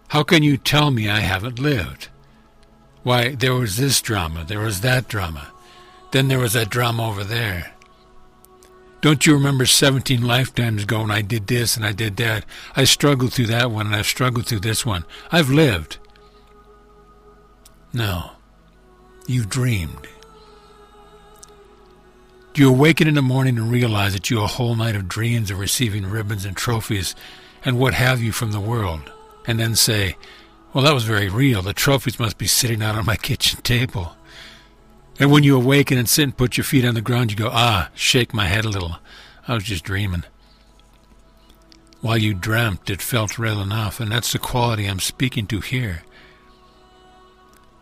How can you tell me I haven't lived? Why, there was this drama, there was that drama, then there was that drama over there. Don't you remember 17 lifetimes ago when I did this and I did that? I struggled through that one and I've struggled through this one. I've lived. No, you've dreamed. Do you awaken in the morning and realize that you a whole night of dreams of receiving ribbons and trophies and what have you from the world, and then say, well, that was very real. The trophies must be sitting out on my kitchen table. And when you awaken and sit and put your feet on the ground, you go, shake my head a little. I was just dreaming. While you dreamt, it felt real enough, and that's the quality I'm speaking to here.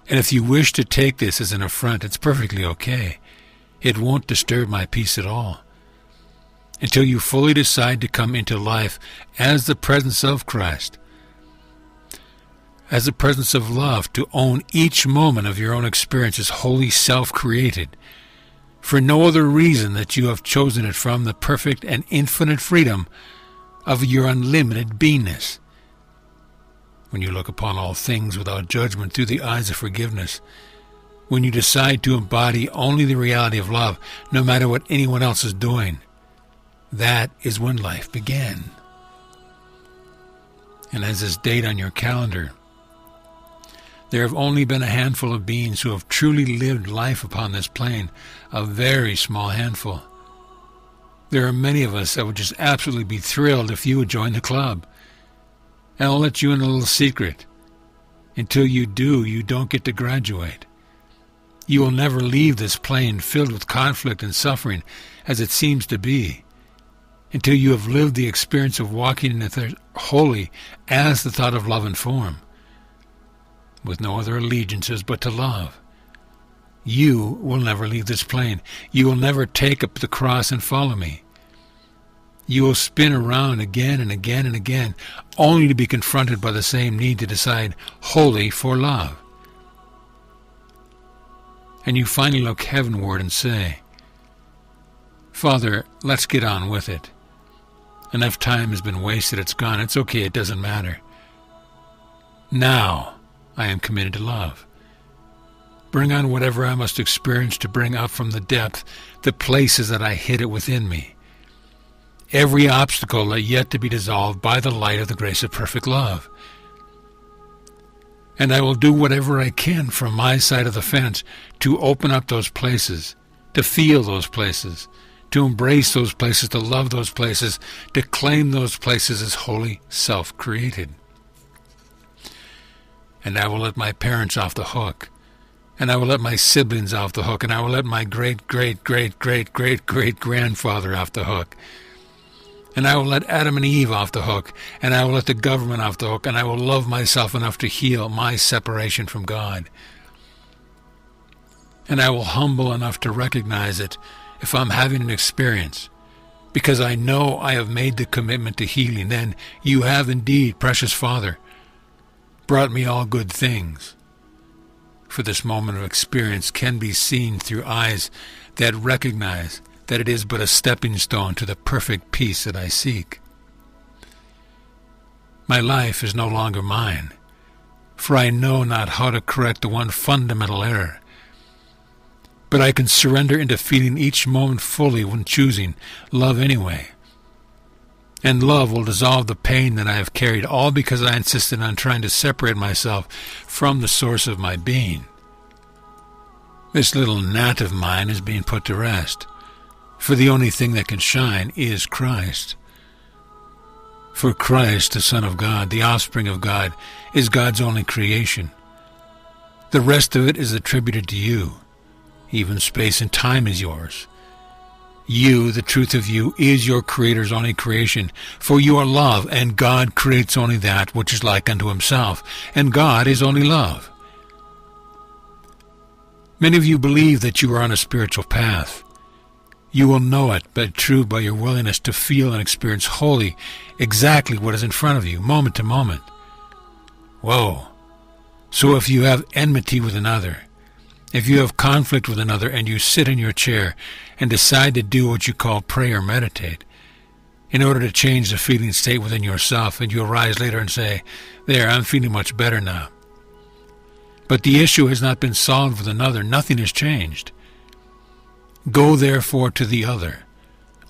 And if you wish to take this as an affront, it's perfectly okay. It won't disturb my peace at all. Until you fully decide to come into life as the presence of Christ, as the presence of love, to own each moment of your own experience as wholly self-created, for no other reason that you have chosen it from the perfect and infinite freedom of your unlimited beingness. When you look upon all things without judgment through the eyes of forgiveness, when you decide to embody only the reality of love, no matter what anyone else is doing, that is when life began. And as this date on your calendar, there have only been a handful of beings who have truly lived life upon this plane, a very small handful. There are many of us that would just absolutely be thrilled if you would join the club. And I'll let you in a little secret. Until you do, you don't get to graduate. You will never leave this plane filled with conflict and suffering, as it seems to be, until you have lived the experience of walking in the holy as the thought of love and form, with no other allegiances but to love. You will never leave this plane. You will never take up the cross and follow me. You will spin around again and again and again, only to be confronted by the same need to decide wholly for love. And you finally look heavenward and say, Father, let's get on with it. Enough time has been wasted, it's gone, it's okay, it doesn't matter. Now I am committed to love. Bring on whatever I must experience to bring up from the depth the places that I hid it within me. Every obstacle yet to be dissolved by the light of the grace of perfect love. And I will do whatever I can from my side of the fence to open up those places, to feel those places, to embrace those places, to love those places, to claim those places as wholly self-created. And I will let my parents off the hook, and I will let my siblings off the hook, and I will let my great-great-great-great-great-great-grandfather off the hook. And I will let Adam and Eve off the hook, and I will let the government off the hook, and I will love myself enough to heal my separation from God. And I will humble enough to recognize it if I'm having an experience, because I know I have made the commitment to healing. Then you have indeed, precious Father, brought me all good things. for this moment of experience can be seen through eyes that recognize that it is but a stepping stone to the perfect peace that I seek. My life is no longer mine, for I know not how to correct the one fundamental error. But I can surrender into feeling each moment fully when choosing love anyway. And love will dissolve the pain that I have carried, all because I insisted on trying to separate myself from the source of my being. This little gnat of mine is being put to rest, for the only thing that can shine is Christ. For Christ, the Son of God, the offspring of God, is God's only creation. The rest of it is attributed to you. Even space and time is yours. You, the truth of you, is your Creator's only creation, for you are love, and God creates only that which is like unto himself, and God is only love. Many of you believe that you are on a spiritual path. You will know it, but true by your willingness to feel and experience wholly exactly what is in front of you, moment to moment. Whoa! So if you have enmity with another, if you have conflict with another, and you sit in your chair and decide to do what you call pray or meditate, in order to change the feeling state within yourself, and you arise later and say, "There, I'm feeling much better now." But the issue has not been solved with another. Nothing has changed. Go therefore to the other.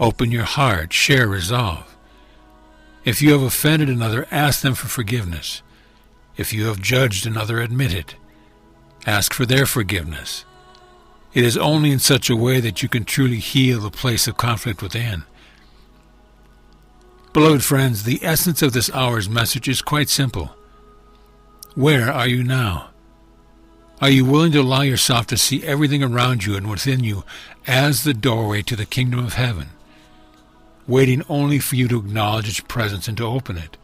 Open your heart. Share resolve. If you have offended another, ask them for forgiveness. If you have judged another, admit it. Ask for their forgiveness. It is only in such a way that you can truly heal the place of conflict within. Beloved friends, the essence of this hour's message is quite simple. Where are you now? Are you willing to allow yourself to see everything around you and within you as the doorway to the kingdom of heaven, waiting only for you to acknowledge its presence and to open it?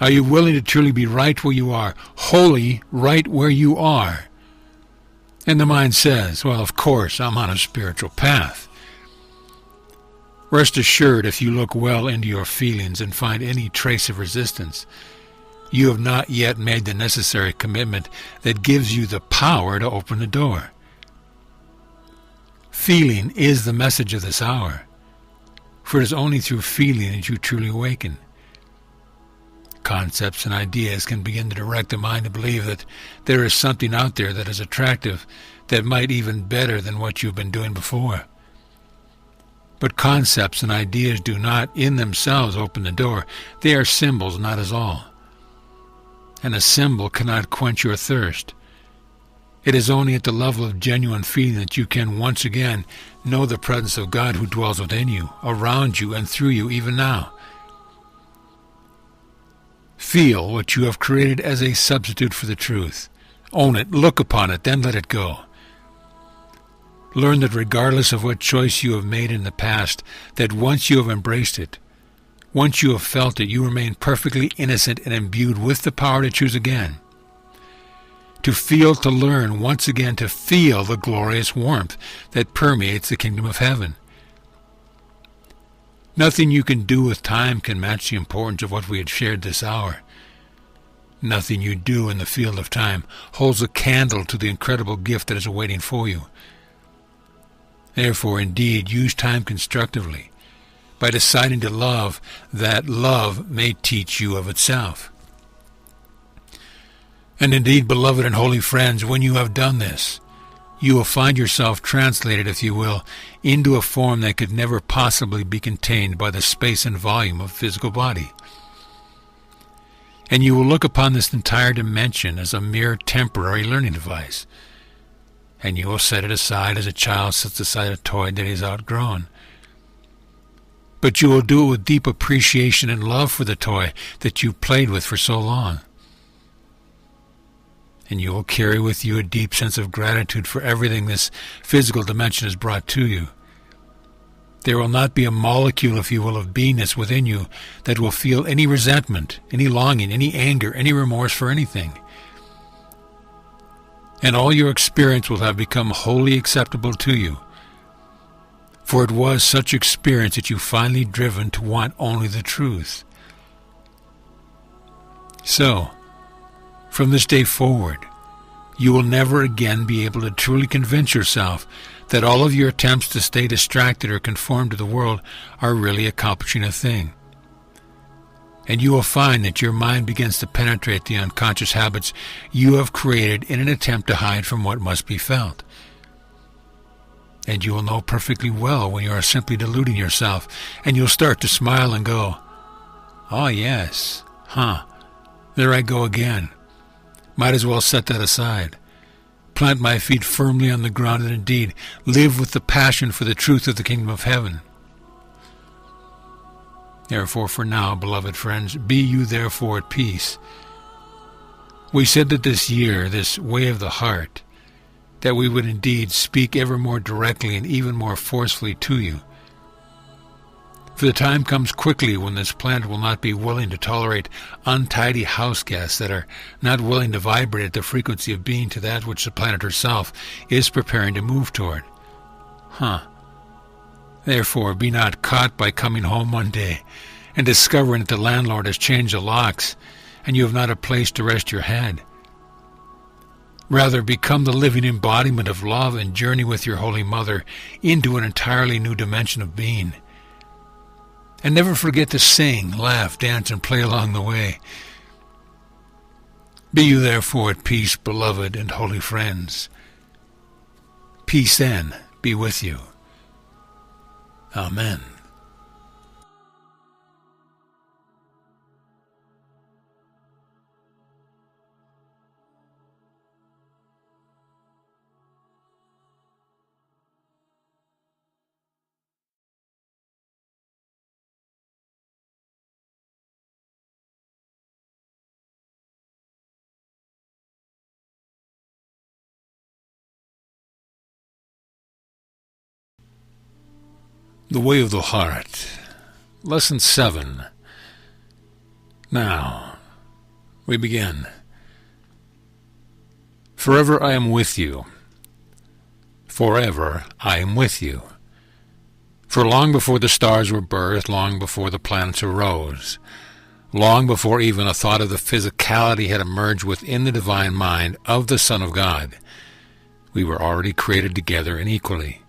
Are you willing to truly be right where you are, wholly right where you are? And the mind says, well, of course, I'm on a spiritual path. Rest assured, if you look well into your feelings and find any trace of resistance, you have not yet made the necessary commitment that gives you the power to open the door. Feeling is the message of this hour, for it is only through feeling that you truly awaken. Concepts and ideas can begin to direct the mind to believe that there is something out there that is attractive, that might even better than what you've been doing before. But concepts and ideas do not in themselves open the door. They are symbols, not as all. And a symbol cannot quench your thirst. It is only at the level of genuine feeling that you can once again know the presence of God who dwells within you, around you, and through you even now. Feel what you have created as a substitute for the truth. Own it, look upon it, then let it go. Learn that regardless of what choice you have made in the past, that once you have embraced it, once you have felt it, you remain perfectly innocent and imbued with the power to choose again. To feel, to learn, once again to feel the glorious warmth that permeates the kingdom of heaven. Nothing you can do with time can match the importance of what we had shared this hour. Nothing you do in the field of time holds a candle to the incredible gift that is awaiting for you. Therefore, indeed, use time constructively by deciding to love that love may teach you of itself. And indeed, beloved and holy friends, when you have done this, you will find yourself translated, if you will, into a form that could never possibly be contained by the space and volume of a physical body. And you will look upon this entire dimension as a mere temporary learning device, and you will set it aside as a child sets aside a toy that he has outgrown. But you will do it with deep appreciation and love for the toy that you played with for so long. And you will carry with you a deep sense of gratitude for everything this physical dimension has brought to you. There will not be a molecule, if you will, of beingness within you that will feel any resentment, any longing, any anger, any remorse for anything. And all your experience will have become wholly acceptable to you. For it was such experience that you finally driven to want only the truth. So, from this day forward, you will never again be able to truly convince yourself that all of your attempts to stay distracted or conform to the world are really accomplishing a thing. And you will find that your mind begins to penetrate the unconscious habits you have created in an attempt to hide from what must be felt. And you will know perfectly well when you are simply deluding yourself, and you'll start to smile and go, "Oh yes, there I go again. Might as well set that aside. Plant my feet firmly on the ground and indeed live with the passion for the truth of the kingdom of heaven." Therefore, for now, beloved friends, be you therefore at peace. We said that this year, this way of the heart, that we would indeed speak ever more directly and even more forcefully to you. For the time comes quickly when this planet will not be willing to tolerate untidy house guests that are not willing to vibrate at the frequency of being to that which the planet herself is preparing to move toward. Therefore, be not caught by coming home one day and discovering that the landlord has changed the locks and you have not a place to rest your head. Rather, become the living embodiment of love and journey with your Holy Mother into an entirely new dimension of being. And never forget to sing, laugh, dance, and play along the way. Be you therefore at peace, beloved and holy friends. Peace then be with you. Amen. The Way of the Heart. Lesson 7. Now, we begin. Forever I am with you. Forever I am with you. For long before the stars were birthed, long before the planets arose, long before even a thought of the physicality had emerged within the divine mind of the Son of God, we were already created together and equally.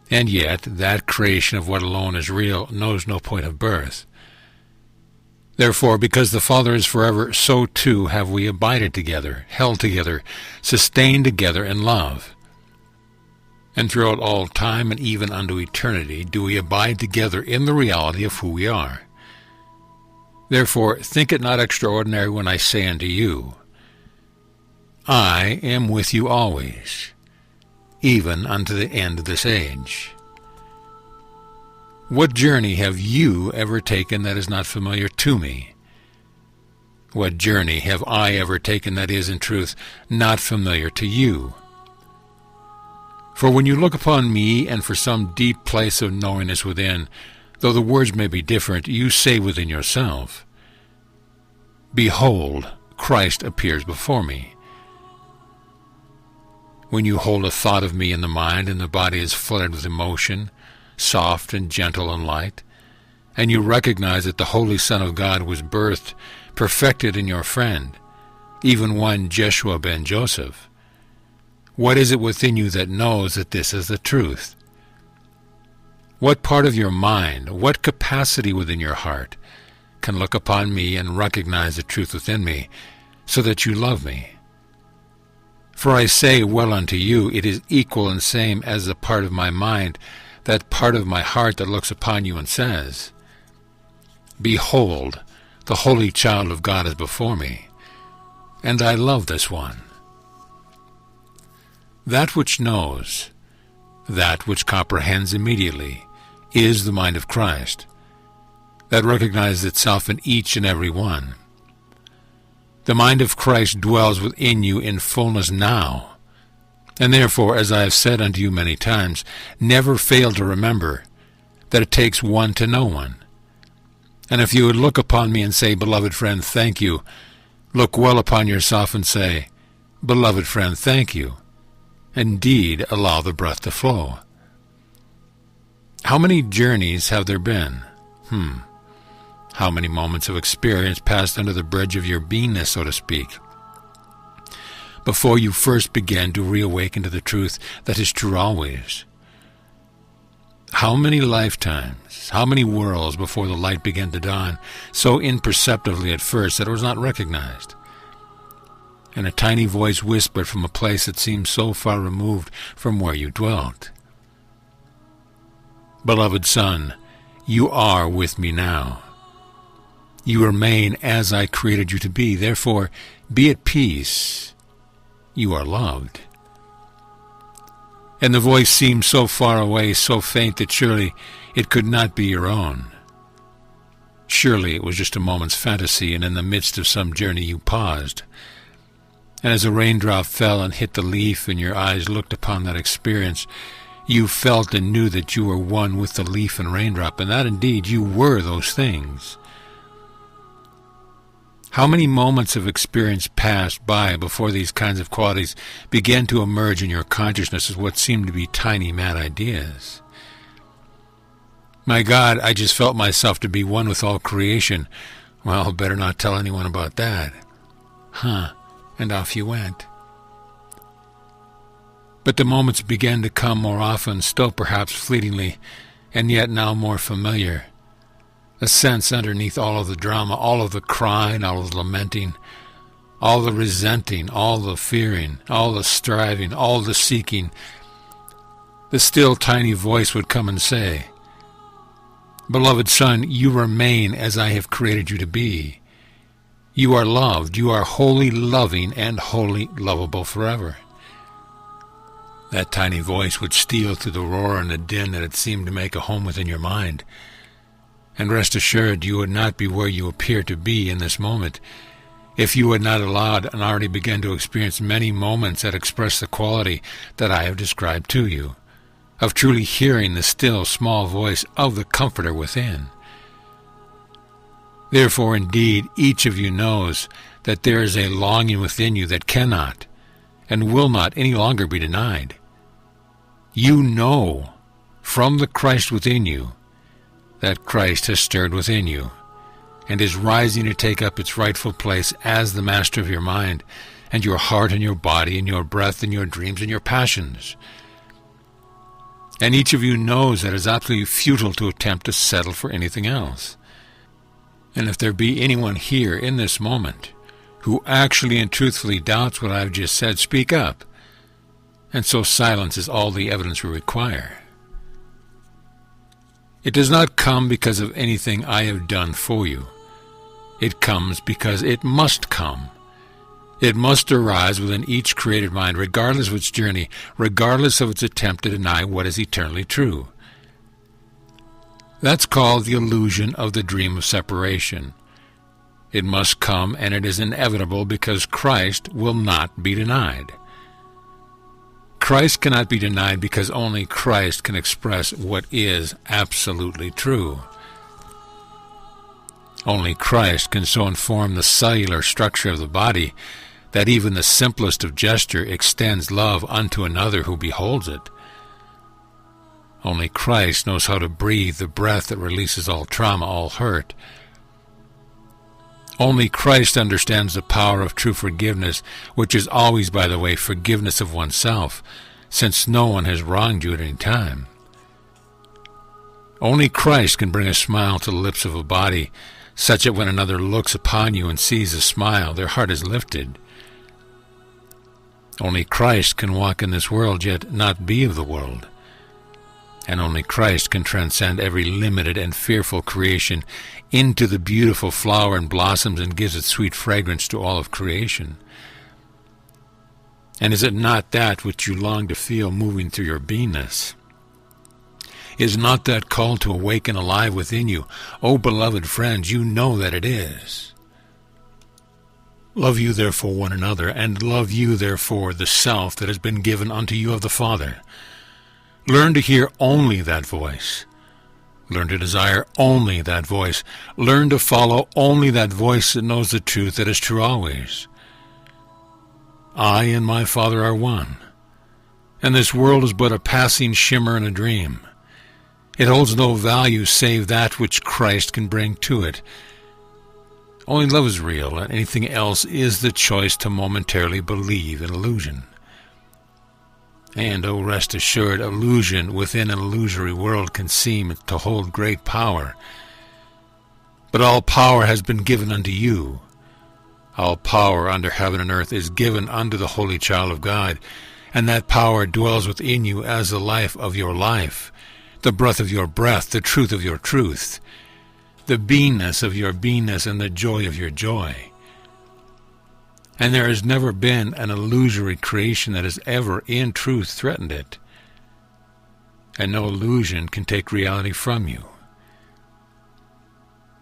And yet, that creation of what alone is real knows no point of birth. Therefore, because the Father is forever, so too have we abided together, held together, sustained together in love. And throughout all time and even unto eternity do we abide together in the reality of who we are. Therefore, think it not extraordinary when I say unto you, I am with you always, even unto the end of this age. What journey have you ever taken that is not familiar to me? What journey have I ever taken that is, in truth, not familiar to you? For when you look upon me, and for some deep place of knowingness within, though the words may be different, you say within yourself, Behold, Christ appears before me. When you hold a thought of me in the mind, and the body is flooded with emotion, soft and gentle and light, and you recognize that the Holy Son of God was birthed, perfected in your friend, even one Jeshua ben Joseph, what is it within you that knows that this is the truth? What part of your mind, what capacity within your heart, can look upon me and recognize the truth within me, so that you love me? For I say well unto you, it is equal and same as the part of my mind, that part of my heart that looks upon you and says, Behold, the holy child of God is before me, and I love this one. That which knows, that which comprehends immediately, is the mind of Christ, that recognizes itself in each and every one. The mind of Christ dwells within you in fullness now, and therefore, as I have said unto you many times, never fail to remember that it takes one to know one. And if you would look upon me and say, Beloved friend, thank you, look well upon yourself and say, Beloved friend, thank you. Indeed, allow the breath to flow. How many journeys have there been? How many moments of experience passed under the bridge of your beingness, so to speak? before you first began to reawaken to the truth that is true always? How many lifetimes, how many worlds before the light began to dawn, so imperceptibly at first that it was not recognized? And a tiny voice whispered from a place that seemed so far removed from where you dwelt. Beloved son, you are with me now. You remain as I created you to be. Therefore, be at peace. You are loved. And the voice seemed so far away, so faint, that surely it could not be your own. Surely it was just a moment's fantasy, and in the midst of some journey you paused. And as a raindrop fell and hit the leaf, and your eyes looked upon that experience, you felt and knew that you were one with the leaf and raindrop, and that indeed you were those things. How many moments of experience passed by before these kinds of qualities began to emerge in your consciousness as what seemed to be tiny mad ideas? My God, I just felt myself to be one with all creation. Well, better not tell anyone about that. Huh, and off you went. But the moments began to come more often, still perhaps fleetingly, and yet now more familiar. A sense underneath all of the drama, all of the crying, all of the lamenting, all the resenting, all the fearing, all the striving, all the seeking. The still tiny voice would come and say, Beloved son, you remain as I have created you to be. You are loved, you are wholly loving and wholly lovable forever. That tiny voice would steal through the roar and the din that had seemed to make a home within your mind. And rest assured, you would not be where you appear to be in this moment if you had not allowed and already begun to experience many moments that express the quality that I have described to you, of truly hearing the still small voice of the Comforter within. Therefore, indeed, each of you knows that there is a longing within you that cannot and will not any longer be denied. You know from the Christ within you that Christ has stirred within you, and is rising to take up its rightful place as the master of your mind, and your heart, and your body, and your breath, and your dreams, and your passions. And each of you knows that it is absolutely futile to attempt to settle for anything else. And if there be anyone here in this moment who actually and truthfully doubts what I have just said, speak up, and so silence is all the evidence we require. It does not come because of anything I have done for you. It comes because it must come. It must arise within each created mind, regardless of its journey, regardless of its attempt to deny what is eternally true. That's called the illusion of the dream of separation. It must come, and it is inevitable because Christ will not be denied. Christ cannot be denied because only Christ can express what is absolutely true. Only Christ can so inform the cellular structure of the body that even the simplest of gesture extends love unto another who beholds it. Only Christ knows how to breathe the breath that releases all trauma, all hurt. Only Christ understands the power of true forgiveness, which is always, by the way, forgiveness of oneself, since no one has wronged you at any time. Only Christ can bring a smile to the lips of a body, such that when another looks upon you and sees a smile, their heart is lifted. Only Christ can walk in this world, yet not be of the world. And only Christ can transcend every limited and fearful creation into the beautiful flower and blossoms and gives its sweet fragrance to all of creation. And is it not that which you long to feel moving through your beingness? Is not that call to awaken alive within you? O beloved friends, you know that it is. Love you therefore one another, and love you therefore the self that has been given unto you of the Father. Learn to hear only that voice. Learn to desire only that voice. Learn to follow only that voice that knows the truth that is true always. I and my Father are one, and this world is but a passing shimmer and a dream. It holds no value save that which Christ can bring to it. Only love is real, and anything else is the choice to momentarily believe in illusion. And, rest assured, illusion within an illusory world can seem to hold great power. But all power has been given unto you. All power under heaven and earth is given unto the Holy Child of God, and that power dwells within you as the life of your life, the breath of your breath, the truth of your truth, the beingness of your beingness, and the joy of your joy. And there has never been an illusory creation that has ever, in truth, threatened it. And no illusion can take reality from you.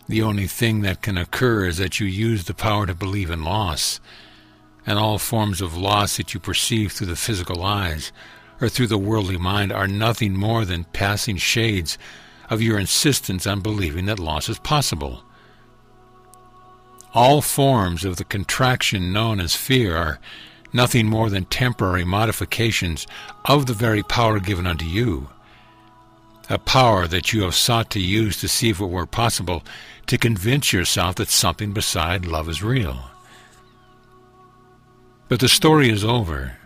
The only thing that can occur is that you use the power to believe in loss, and all forms of loss that you perceive through the physical eyes or through the worldly mind are nothing more than passing shades of your insistence on believing that loss is possible. All forms of the contraction known as fear are nothing more than temporary modifications of the very power given unto you, a power that you have sought to use to see if it were possible to convince yourself that something beside love is real. But the story is over.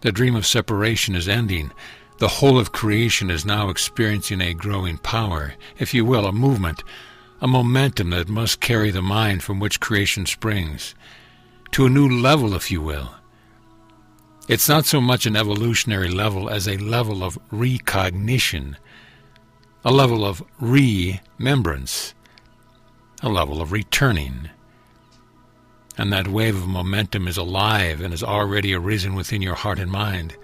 The dream of separation is ending. The whole of creation is now experiencing a growing power, if you will, a movement, a momentum that must carry the mind from which creation springs, to a new level, if you will. It's not so much an evolutionary level as a level of recognition, a level of remembrance, a level of returning. And that wave of momentum is alive and has already arisen within your heart and mind.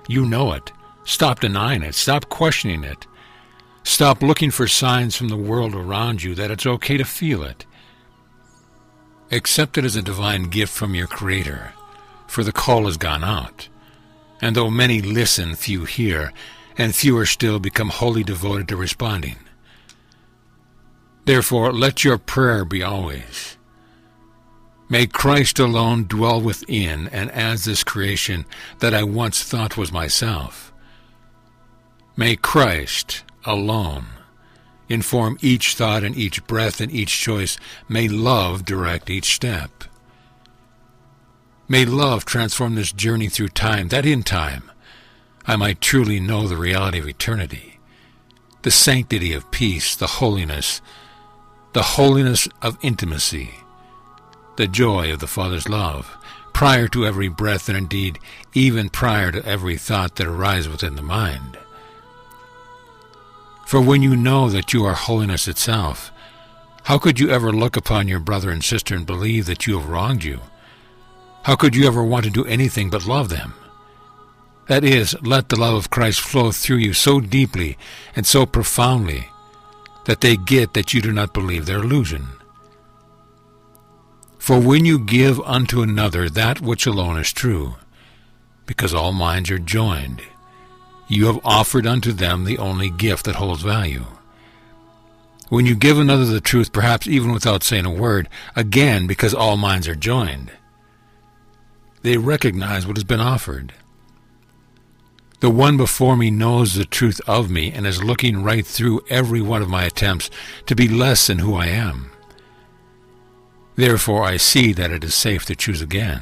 You know it. Stop denying it. Stop questioning it. Stop looking for signs from the world around you that it's okay to feel it. Accept it as a divine gift from your Creator, for the call has gone out. And though many listen, few hear, and fewer still become wholly devoted to responding. Therefore, let your prayer be always, may Christ alone dwell within and as this creation that I once thought was myself. May Christ alone inform each thought and each breath and each choice. May love direct each step. May love transform this journey through time, that in time I might truly know the reality of eternity, the sanctity of peace, the holiness of intimacy, the joy of the Father's love, prior to every breath and indeed even prior to every thought that arises within the mind. For when you know that you are holiness itself, how could you ever look upon your brother and sister and believe that you have wronged you? How could you ever want to do anything but love them? That is, let the love of Christ flow through you so deeply and so profoundly that they get that you do not believe their illusion. For when you give unto another that which alone is true, because all minds are joined, you have offered unto them the only gift that holds value. When you give another the truth, perhaps even without saying a word, again, because all minds are joined, they recognize what has been offered. The one before me knows the truth of me and is looking right through every one of my attempts to be less than who I am. Therefore I see that it is safe to choose again.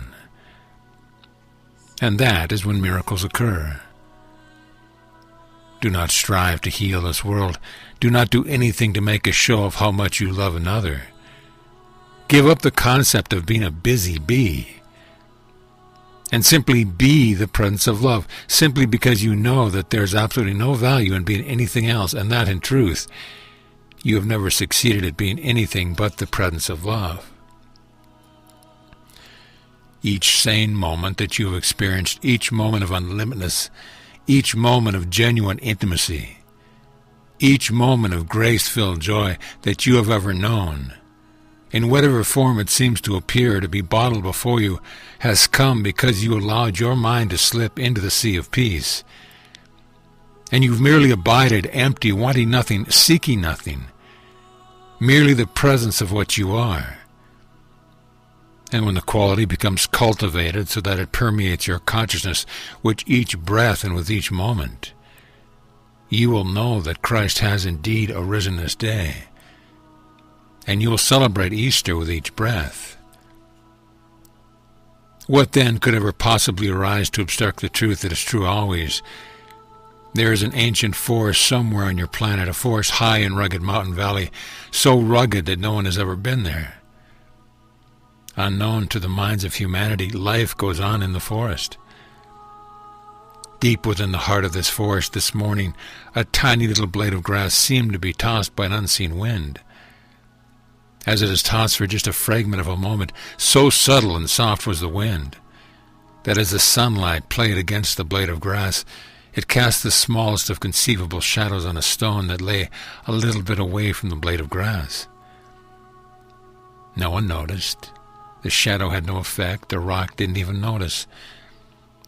And that is when miracles occur. Do not strive to heal this world. Do not do anything to make a show of how much you love another. Give up the concept of being a busy bee, and simply be the presence of love, simply because you know that there is absolutely no value in being anything else, and that in truth you have never succeeded at being anything but the presence of love. Each sane moment that you have experienced, each moment of unlimitedness, each moment of genuine intimacy, each moment of grace-filled joy that you have ever known, in whatever form it seems to appear to be bottled before you, has come because you allowed your mind to slip into the sea of peace. And you've merely abided empty, wanting nothing, seeking nothing, merely the presence of what you are. And when the quality becomes cultivated so that it permeates your consciousness with each breath and with each moment, you will know that Christ has indeed arisen this day. and you will celebrate Easter with each breath. What then could ever possibly arise to obstruct the truth that is true always? There is an ancient forest somewhere on your planet, a forest high in rugged mountain valley, so rugged that no one has ever been there. Unknown to the minds of humanity, life goes on in the forest. Deep within the heart of this forest this morning, a tiny little blade of grass seemed to be tossed by an unseen wind. As it is tossed for just a fragment of a moment, so subtle and soft was the wind, that as the sunlight played against the blade of grass, it cast the smallest of conceivable shadows on a stone that lay a little bit away from the blade of grass. No one noticed. The shadow had no effect. The rock didn't even notice.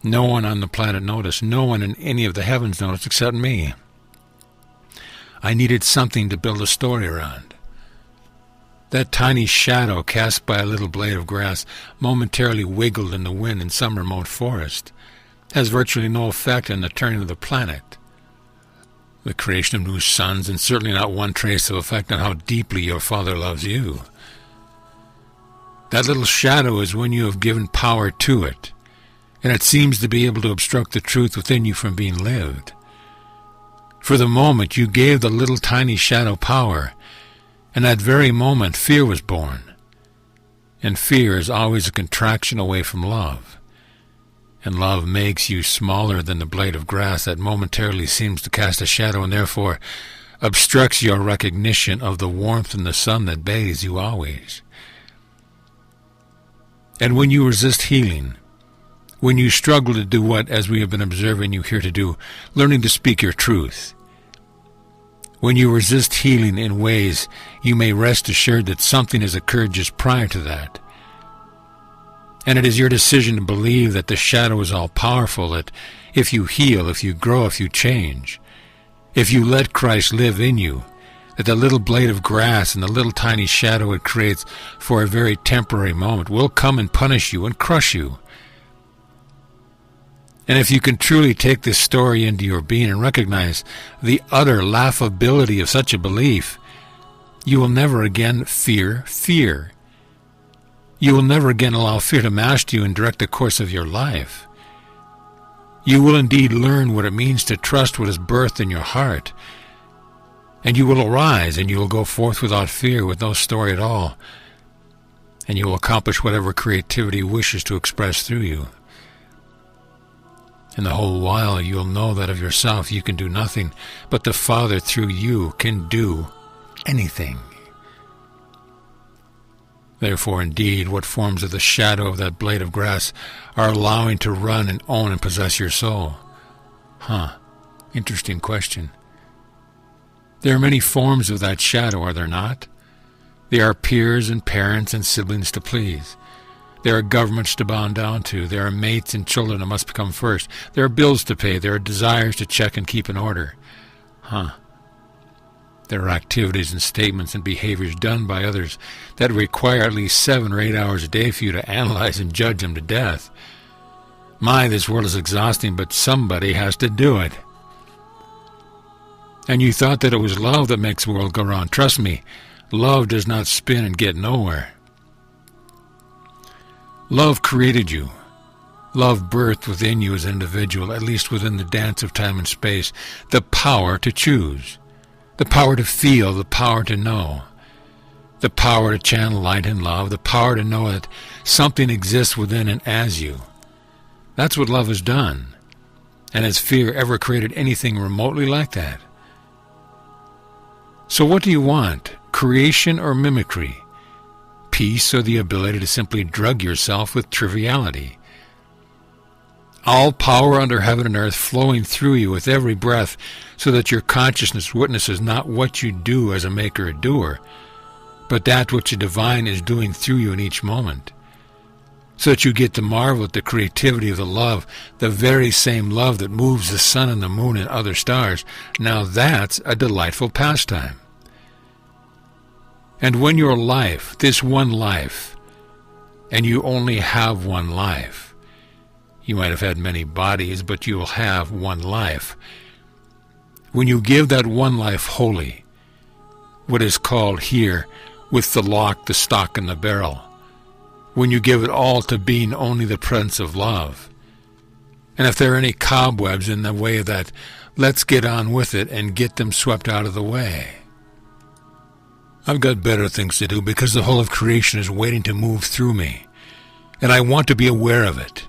No one on the planet noticed. No one in any of the heavens noticed except me. I needed something to build a story around. That tiny shadow cast by a little blade of grass momentarily wiggled in the wind in some remote forest has virtually no effect on the turning of the planet, the creation of new suns, and certainly not one trace of effect on how deeply your Father loves you. That little shadow is when you have given power to it, and it seems to be able to obstruct the truth within you from being lived. For the moment you gave the little tiny shadow power, in that very moment fear was born. And fear is always a contraction away from love. And love makes you smaller than the blade of grass that momentarily seems to cast a shadow and therefore obstructs your recognition of the warmth in the sun that bathes you always. And when you resist healing, when you struggle to do what, as we have been observing you here to do, learning to speak your truth, when you resist healing in ways, you may rest assured that something has occurred just prior to that. And it is your decision to believe that the shadow is all-powerful, that if you heal, if you grow, if you change, if you let Christ live in you, that the little blade of grass and the little tiny shadow it creates for a very temporary moment will come and punish you and crush you. And if you can truly take this story into your being and recognize the utter laughability of such a belief, you will never again fear fear. You will never again allow fear to master you and direct the course of your life. You will indeed learn what it means to trust what is birthed in your heart. And you will arise and you will go forth without fear, with no story at all. And you will accomplish whatever creativity wishes to express through you. And the whole while you'll know that of yourself you can do nothing, but the Father through you can do anything. Therefore, indeed, what forms of the shadow of that blade of grass are allowing to run and own and possess your soul? Interesting question. There are many forms of that shadow, are there not? There are peers and parents and siblings to please. There are governments to bow down to. There are mates and children that must come first. There are bills to pay. There are desires to check and keep in order. There are activities and statements and behaviors done by others that require at least 7 or 8 hours a day for you to analyze and judge them to death. My, this world is exhausting, but somebody has to do it. And you thought that it was love that makes the world go round. Trust me, love does not spin and get nowhere. Love created you. Love birthed within you as an individual, at least within the dance of time and space, the power to choose, the power to feel, the power to know, the power to channel light and love, the power to know that something exists within and as you. That's what love has done. And has fear ever created anything remotely like that? So what do you want? Creation or mimicry? Peace or the ability to simply drug yourself with triviality? All power under heaven and earth flowing through you with every breath so that your consciousness witnesses not what you do as a maker or doer, but that which the divine is doing through you in each moment, so that you get to marvel at the creativity of the love, the very same love that moves the sun and the moon and other stars. Now that's a delightful pastime. And when your life, this one life, and you only have one life, you might have had many bodies, but you will have one life. When you give that one life wholly, what is called here with the lock, the stock, and the barrel, when you give it all to being only the presence of love. And if there are any cobwebs in the way of that, let's get on with it and get them swept out of the way. I've got better things to do because the whole of creation is waiting to move through me, and I want to be aware of it.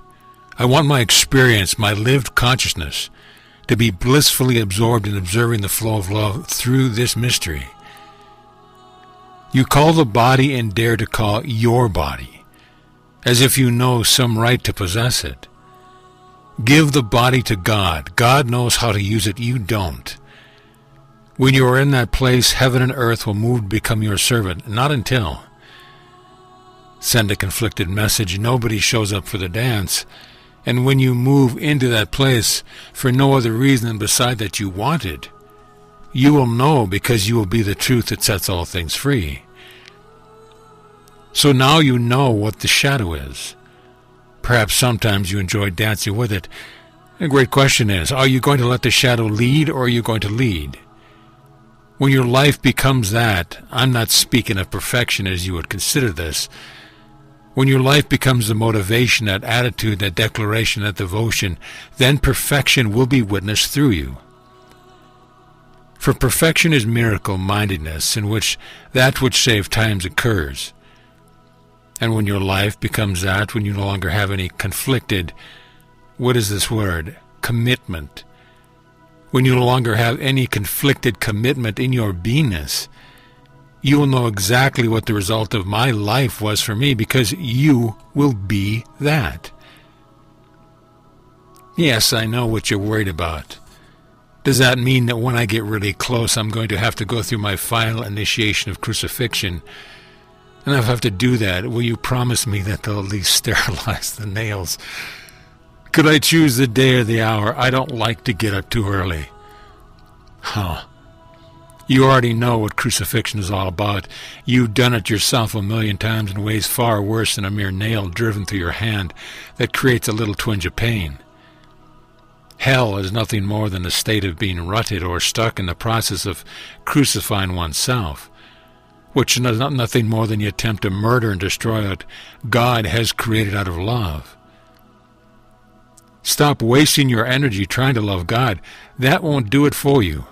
I want my experience, my lived consciousness, to be blissfully absorbed in observing the flow of love through this mystery. You call the body and dare to call your body, as if you know some right to possess it. Give the body to God. God knows how to use it. You don't. When you are in that place, heaven and earth will move to become your servant. Not until. Send a conflicted message. Nobody shows up for the dance. And when you move into that place for no other reason than beside that you want it, you will know because you will be the truth that sets all things free. So now you know what the shadow is. Perhaps sometimes you enjoy dancing with it. The great question is, are you going to let the shadow lead or are you going to lead? When your life becomes that, I'm not speaking of perfection as you would consider this. When your life becomes the motivation, that attitude, that declaration, that devotion, then perfection will be witnessed through you. For perfection is miracle-mindedness, in which that which saved times occurs. And when your life becomes that, when you no longer have any conflicted, what is this word? Commitment. When you no longer have any conflicted commitment in your beingness, you will know exactly what the result of my life was for me, because you will be that. Yes, I know what you're worried about. Does that mean that when I get really close, I'm going to have to go through my final initiation of crucifixion? And if I have to do that, will you promise me that they'll at least sterilize the nails? Could I choose the day or the hour? I don't like to get up too early. Huh. You already know what crucifixion is all about. You've done it yourself a million times in ways far worse than a mere nail driven through your hand that creates a little twinge of pain. Hell is nothing more than a state of being rutted or stuck in the process of crucifying oneself, which is nothing more than the attempt to murder and destroy what God has created out of love. Stop wasting your energy trying to love God. That won't do it for you.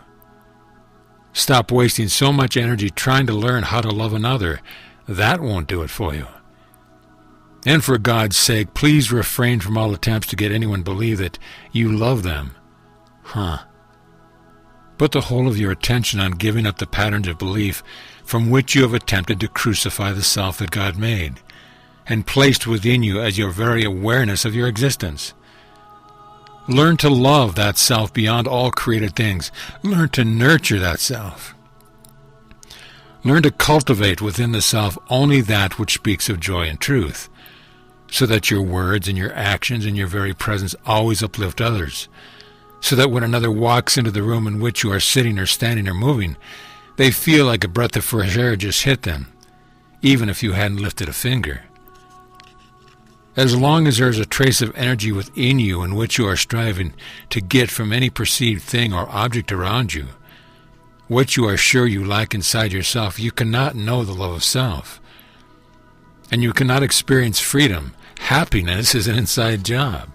Stop wasting so much energy trying to learn how to love another. That won't do it for you. And for God's sake, please refrain from all attempts to get anyone to believe that you love them. Put the whole of your attention on giving up the patterns of belief from which you have attempted to crucify the self that God made, and placed within you as your very awareness of your existence. Learn to love that self beyond all created things. Learn to nurture that self. Learn to cultivate within the self only that which speaks of joy and truth, so that your words and your actions and your very presence always uplift others, so that when another walks into the room in which you are sitting or standing or moving, they feel like a breath of fresh air just hit them, even if you hadn't lifted a finger. As long as there is a trace of energy within you in which you are striving to get from any perceived thing or object around you, what you are sure you lack inside yourself, you cannot know the love of self. And you cannot experience freedom. Happiness is an inside job.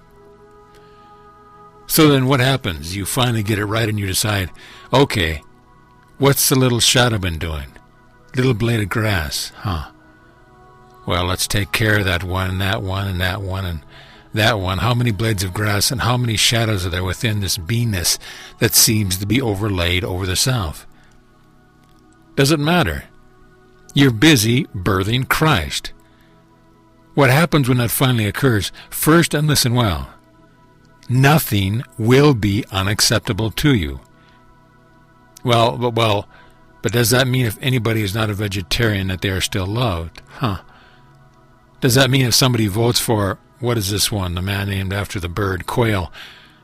So then what happens? You finally get it right and you decide, okay, what's the little shadow been doing? Little blade of grass, Well, let's take care of that one, and that one, and that one, and that one. How many blades of grass and how many shadows are there within this beingness that seems to be overlaid over the self? Does it matter? You're busy birthing Christ. What happens when that finally occurs? First, and listen well, nothing will be unacceptable to you. But does that mean if anybody is not a vegetarian that they are still loved? Does that mean if somebody votes for, what is this one, the man named after the bird, quail?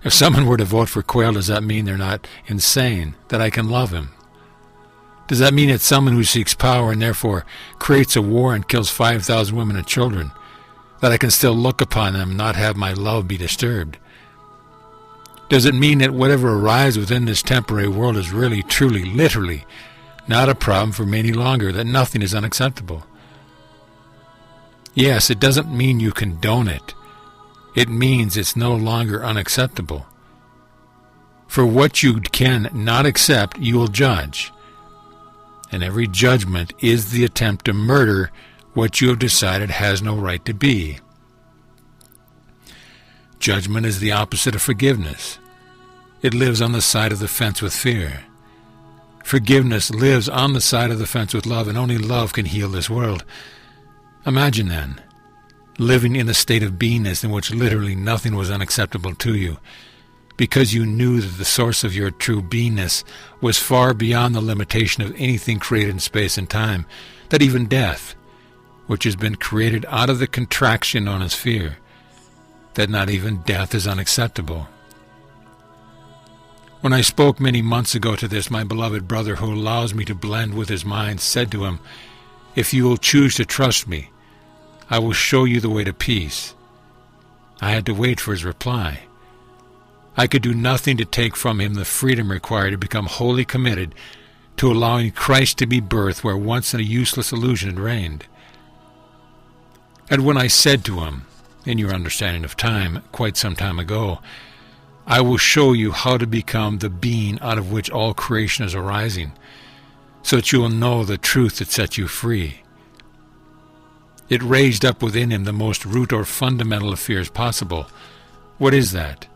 If someone were to vote for quail, does that mean they're not insane, that I can love him? Does that mean that someone who seeks power and therefore creates a war and kills 5,000 women and children, that I can still look upon them and not have my love be disturbed? Does it mean that whatever arrives within this temporary world is really, truly, literally not a problem for me any longer, that nothing is unacceptable. Yes, it doesn't mean you condone it. It means it's no longer unacceptable. For what you can not accept, you will judge. And every judgment is the attempt to murder what you have decided has no right to be. Judgment is the opposite of forgiveness. It lives on the side of the fence with fear. Forgiveness lives on the side of the fence with love, and only love can heal this world. Imagine then, living in a state of beingness in which literally nothing was unacceptable to you, because you knew that the source of your true beingness was far beyond the limitation of anything created in space and time, that even death, which has been created out of the contraction known as fear, that not even death is unacceptable. When I spoke many months ago to this, my beloved brother, who allows me to blend with his mind, said to him, "If you will choose to trust me, I will show you the way to peace." I had to wait for his reply. I could do nothing to take from him the freedom required to become wholly committed to allowing Christ to be birthed where once a useless illusion had reigned. And when I said to him, in your understanding of time, quite some time ago, I will show you how to become the being out of which all creation is arising, so that you will know the truth that sets you free. It raised up within him the most root or fundamental of fears possible. What is that?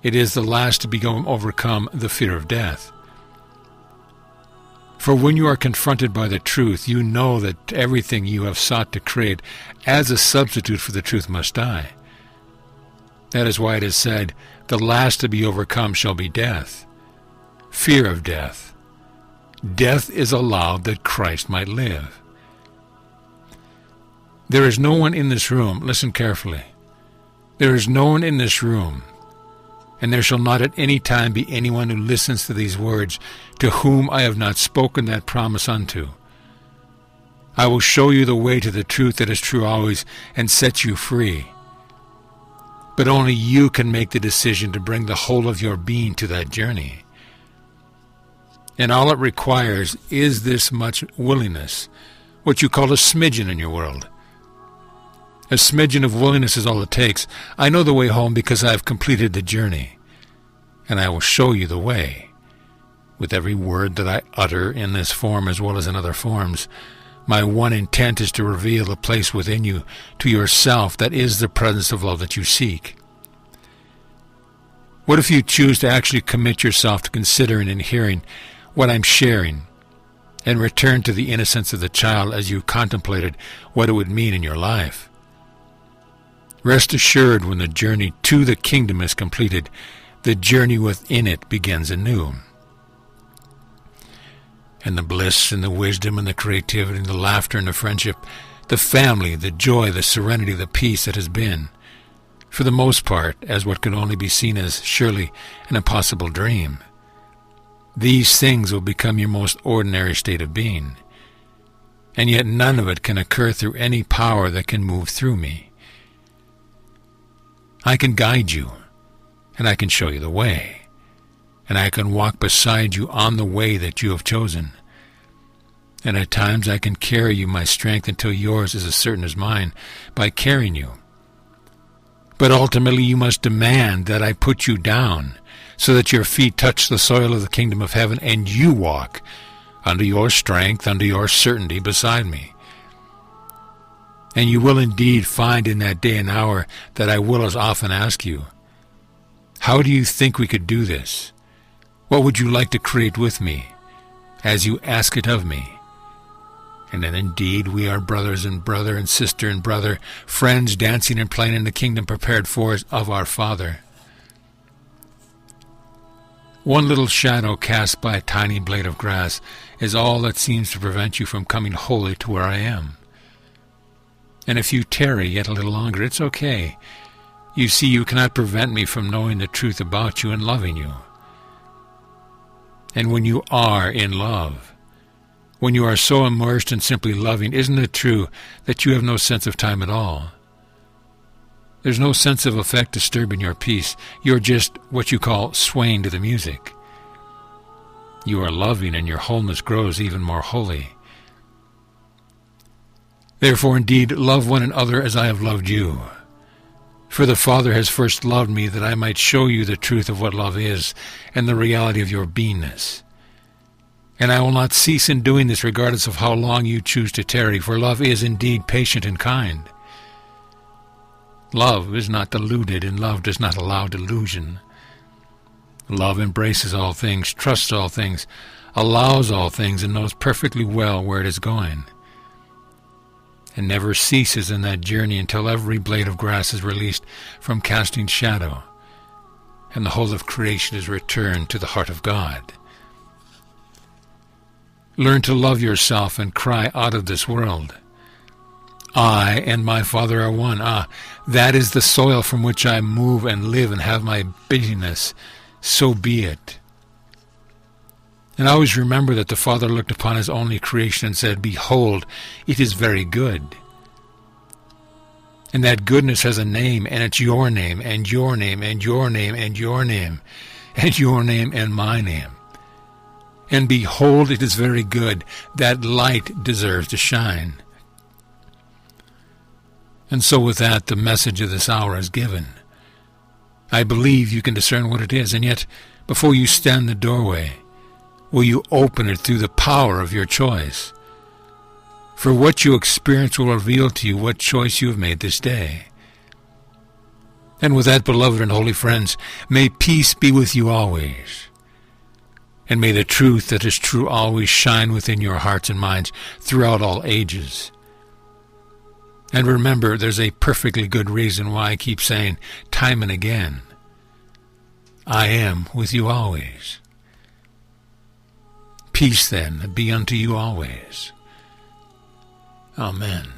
It is the last to become overcome, the fear of death. For when you are confronted by the truth, you know that everything you have sought to create as a substitute for the truth must die. That is why it is said, the last to be overcome shall be death. Fear of death. Death is allowed that Christ might live. There is no one in this room, listen carefully, there is no one in this room, and there shall not at any time be anyone who listens to these words, to whom I have not spoken that promise unto. I will show you the way to the truth that is true always, and set you free. But only you can make the decision to bring the whole of your being to that journey. And all it requires is this much willingness, what you call a smidgen in your world. A smidgen of willingness is all it takes. I know the way home because I have completed the journey, and I will show you the way. With every word that I utter in this form as well as in other forms, my one intent is to reveal a place within you, to yourself, that is the presence of love that you seek. What if you choose to actually commit yourself to considering and hearing what I'm sharing, and return to the innocence of the child as you contemplated what it would mean in your life? Rest assured, when the journey to the kingdom is completed, the journey within it begins anew. And the bliss and the wisdom and the creativity and the laughter and the friendship, the family, the joy, the serenity, the peace that has been, for the most part, as what could only be seen as surely an impossible dream. These things will become your most ordinary state of being, and yet none of it can occur through any power that can move through me. I can guide you, and I can show you the way, and I can walk beside you on the way that you have chosen. And at times I can carry you my strength until yours is as certain as mine by carrying you. But ultimately you must demand that I put you down so that your feet touch the soil of the kingdom of heaven and you walk under your strength, under your certainty beside me. And you will indeed find in that day and hour that I will as often ask you, how do you think we could do this? What would you like to create with me, as you ask it of me? And then indeed we are brothers and brother and sister and brother, friends dancing and playing in the kingdom prepared for us of our Father. One little shadow cast by a tiny blade of grass is all that seems to prevent you from coming wholly to where I am. And if you tarry yet a little longer, it's okay. You see, you cannot prevent me from knowing the truth about you and loving you. And when you are in love, when you are so immersed in simply loving, isn't it true that you have no sense of time at all? There's no sense of effect disturbing your peace. You're just what you call swaying to the music. You are loving, and your wholeness grows even more holy. Therefore, indeed, love one another as I have loved you. For the Father has first loved me, that I might show you the truth of what love is, and the reality of your beingness. And I will not cease in doing this, regardless of how long you choose to tarry, for love is indeed patient and kind. Love is not deluded, and love does not allow delusion. Love embraces all things, trusts all things, allows all things, and knows perfectly well where it is going, and never ceases in that journey until every blade of grass is released from casting shadow, and the whole of creation is returned to the heart of God. Learn to love yourself and cry out of this world, I and my Father are one. That is the soil from which I move and live and have my busyness. So be it. And always remember that the Father looked upon his only creation and said, Behold, it is very good. And that goodness has a name, and it's your name, and your name, and your name, and your name, and your name, and my name. And behold, it is very good. That light deserves to shine. And so with that, the message of this hour is given. I believe you can discern what it is, and yet, before you stand in the doorway, will you open it through the power of your choice? For what you experience will reveal to you what choice you have made this day. And with that, beloved and holy friends, may peace be with you always. And may the truth that is true always shine within your hearts and minds throughout all ages. And remember, there's a perfectly good reason why I keep saying time and again, I am with you always. Peace, then, be unto you always. Amen.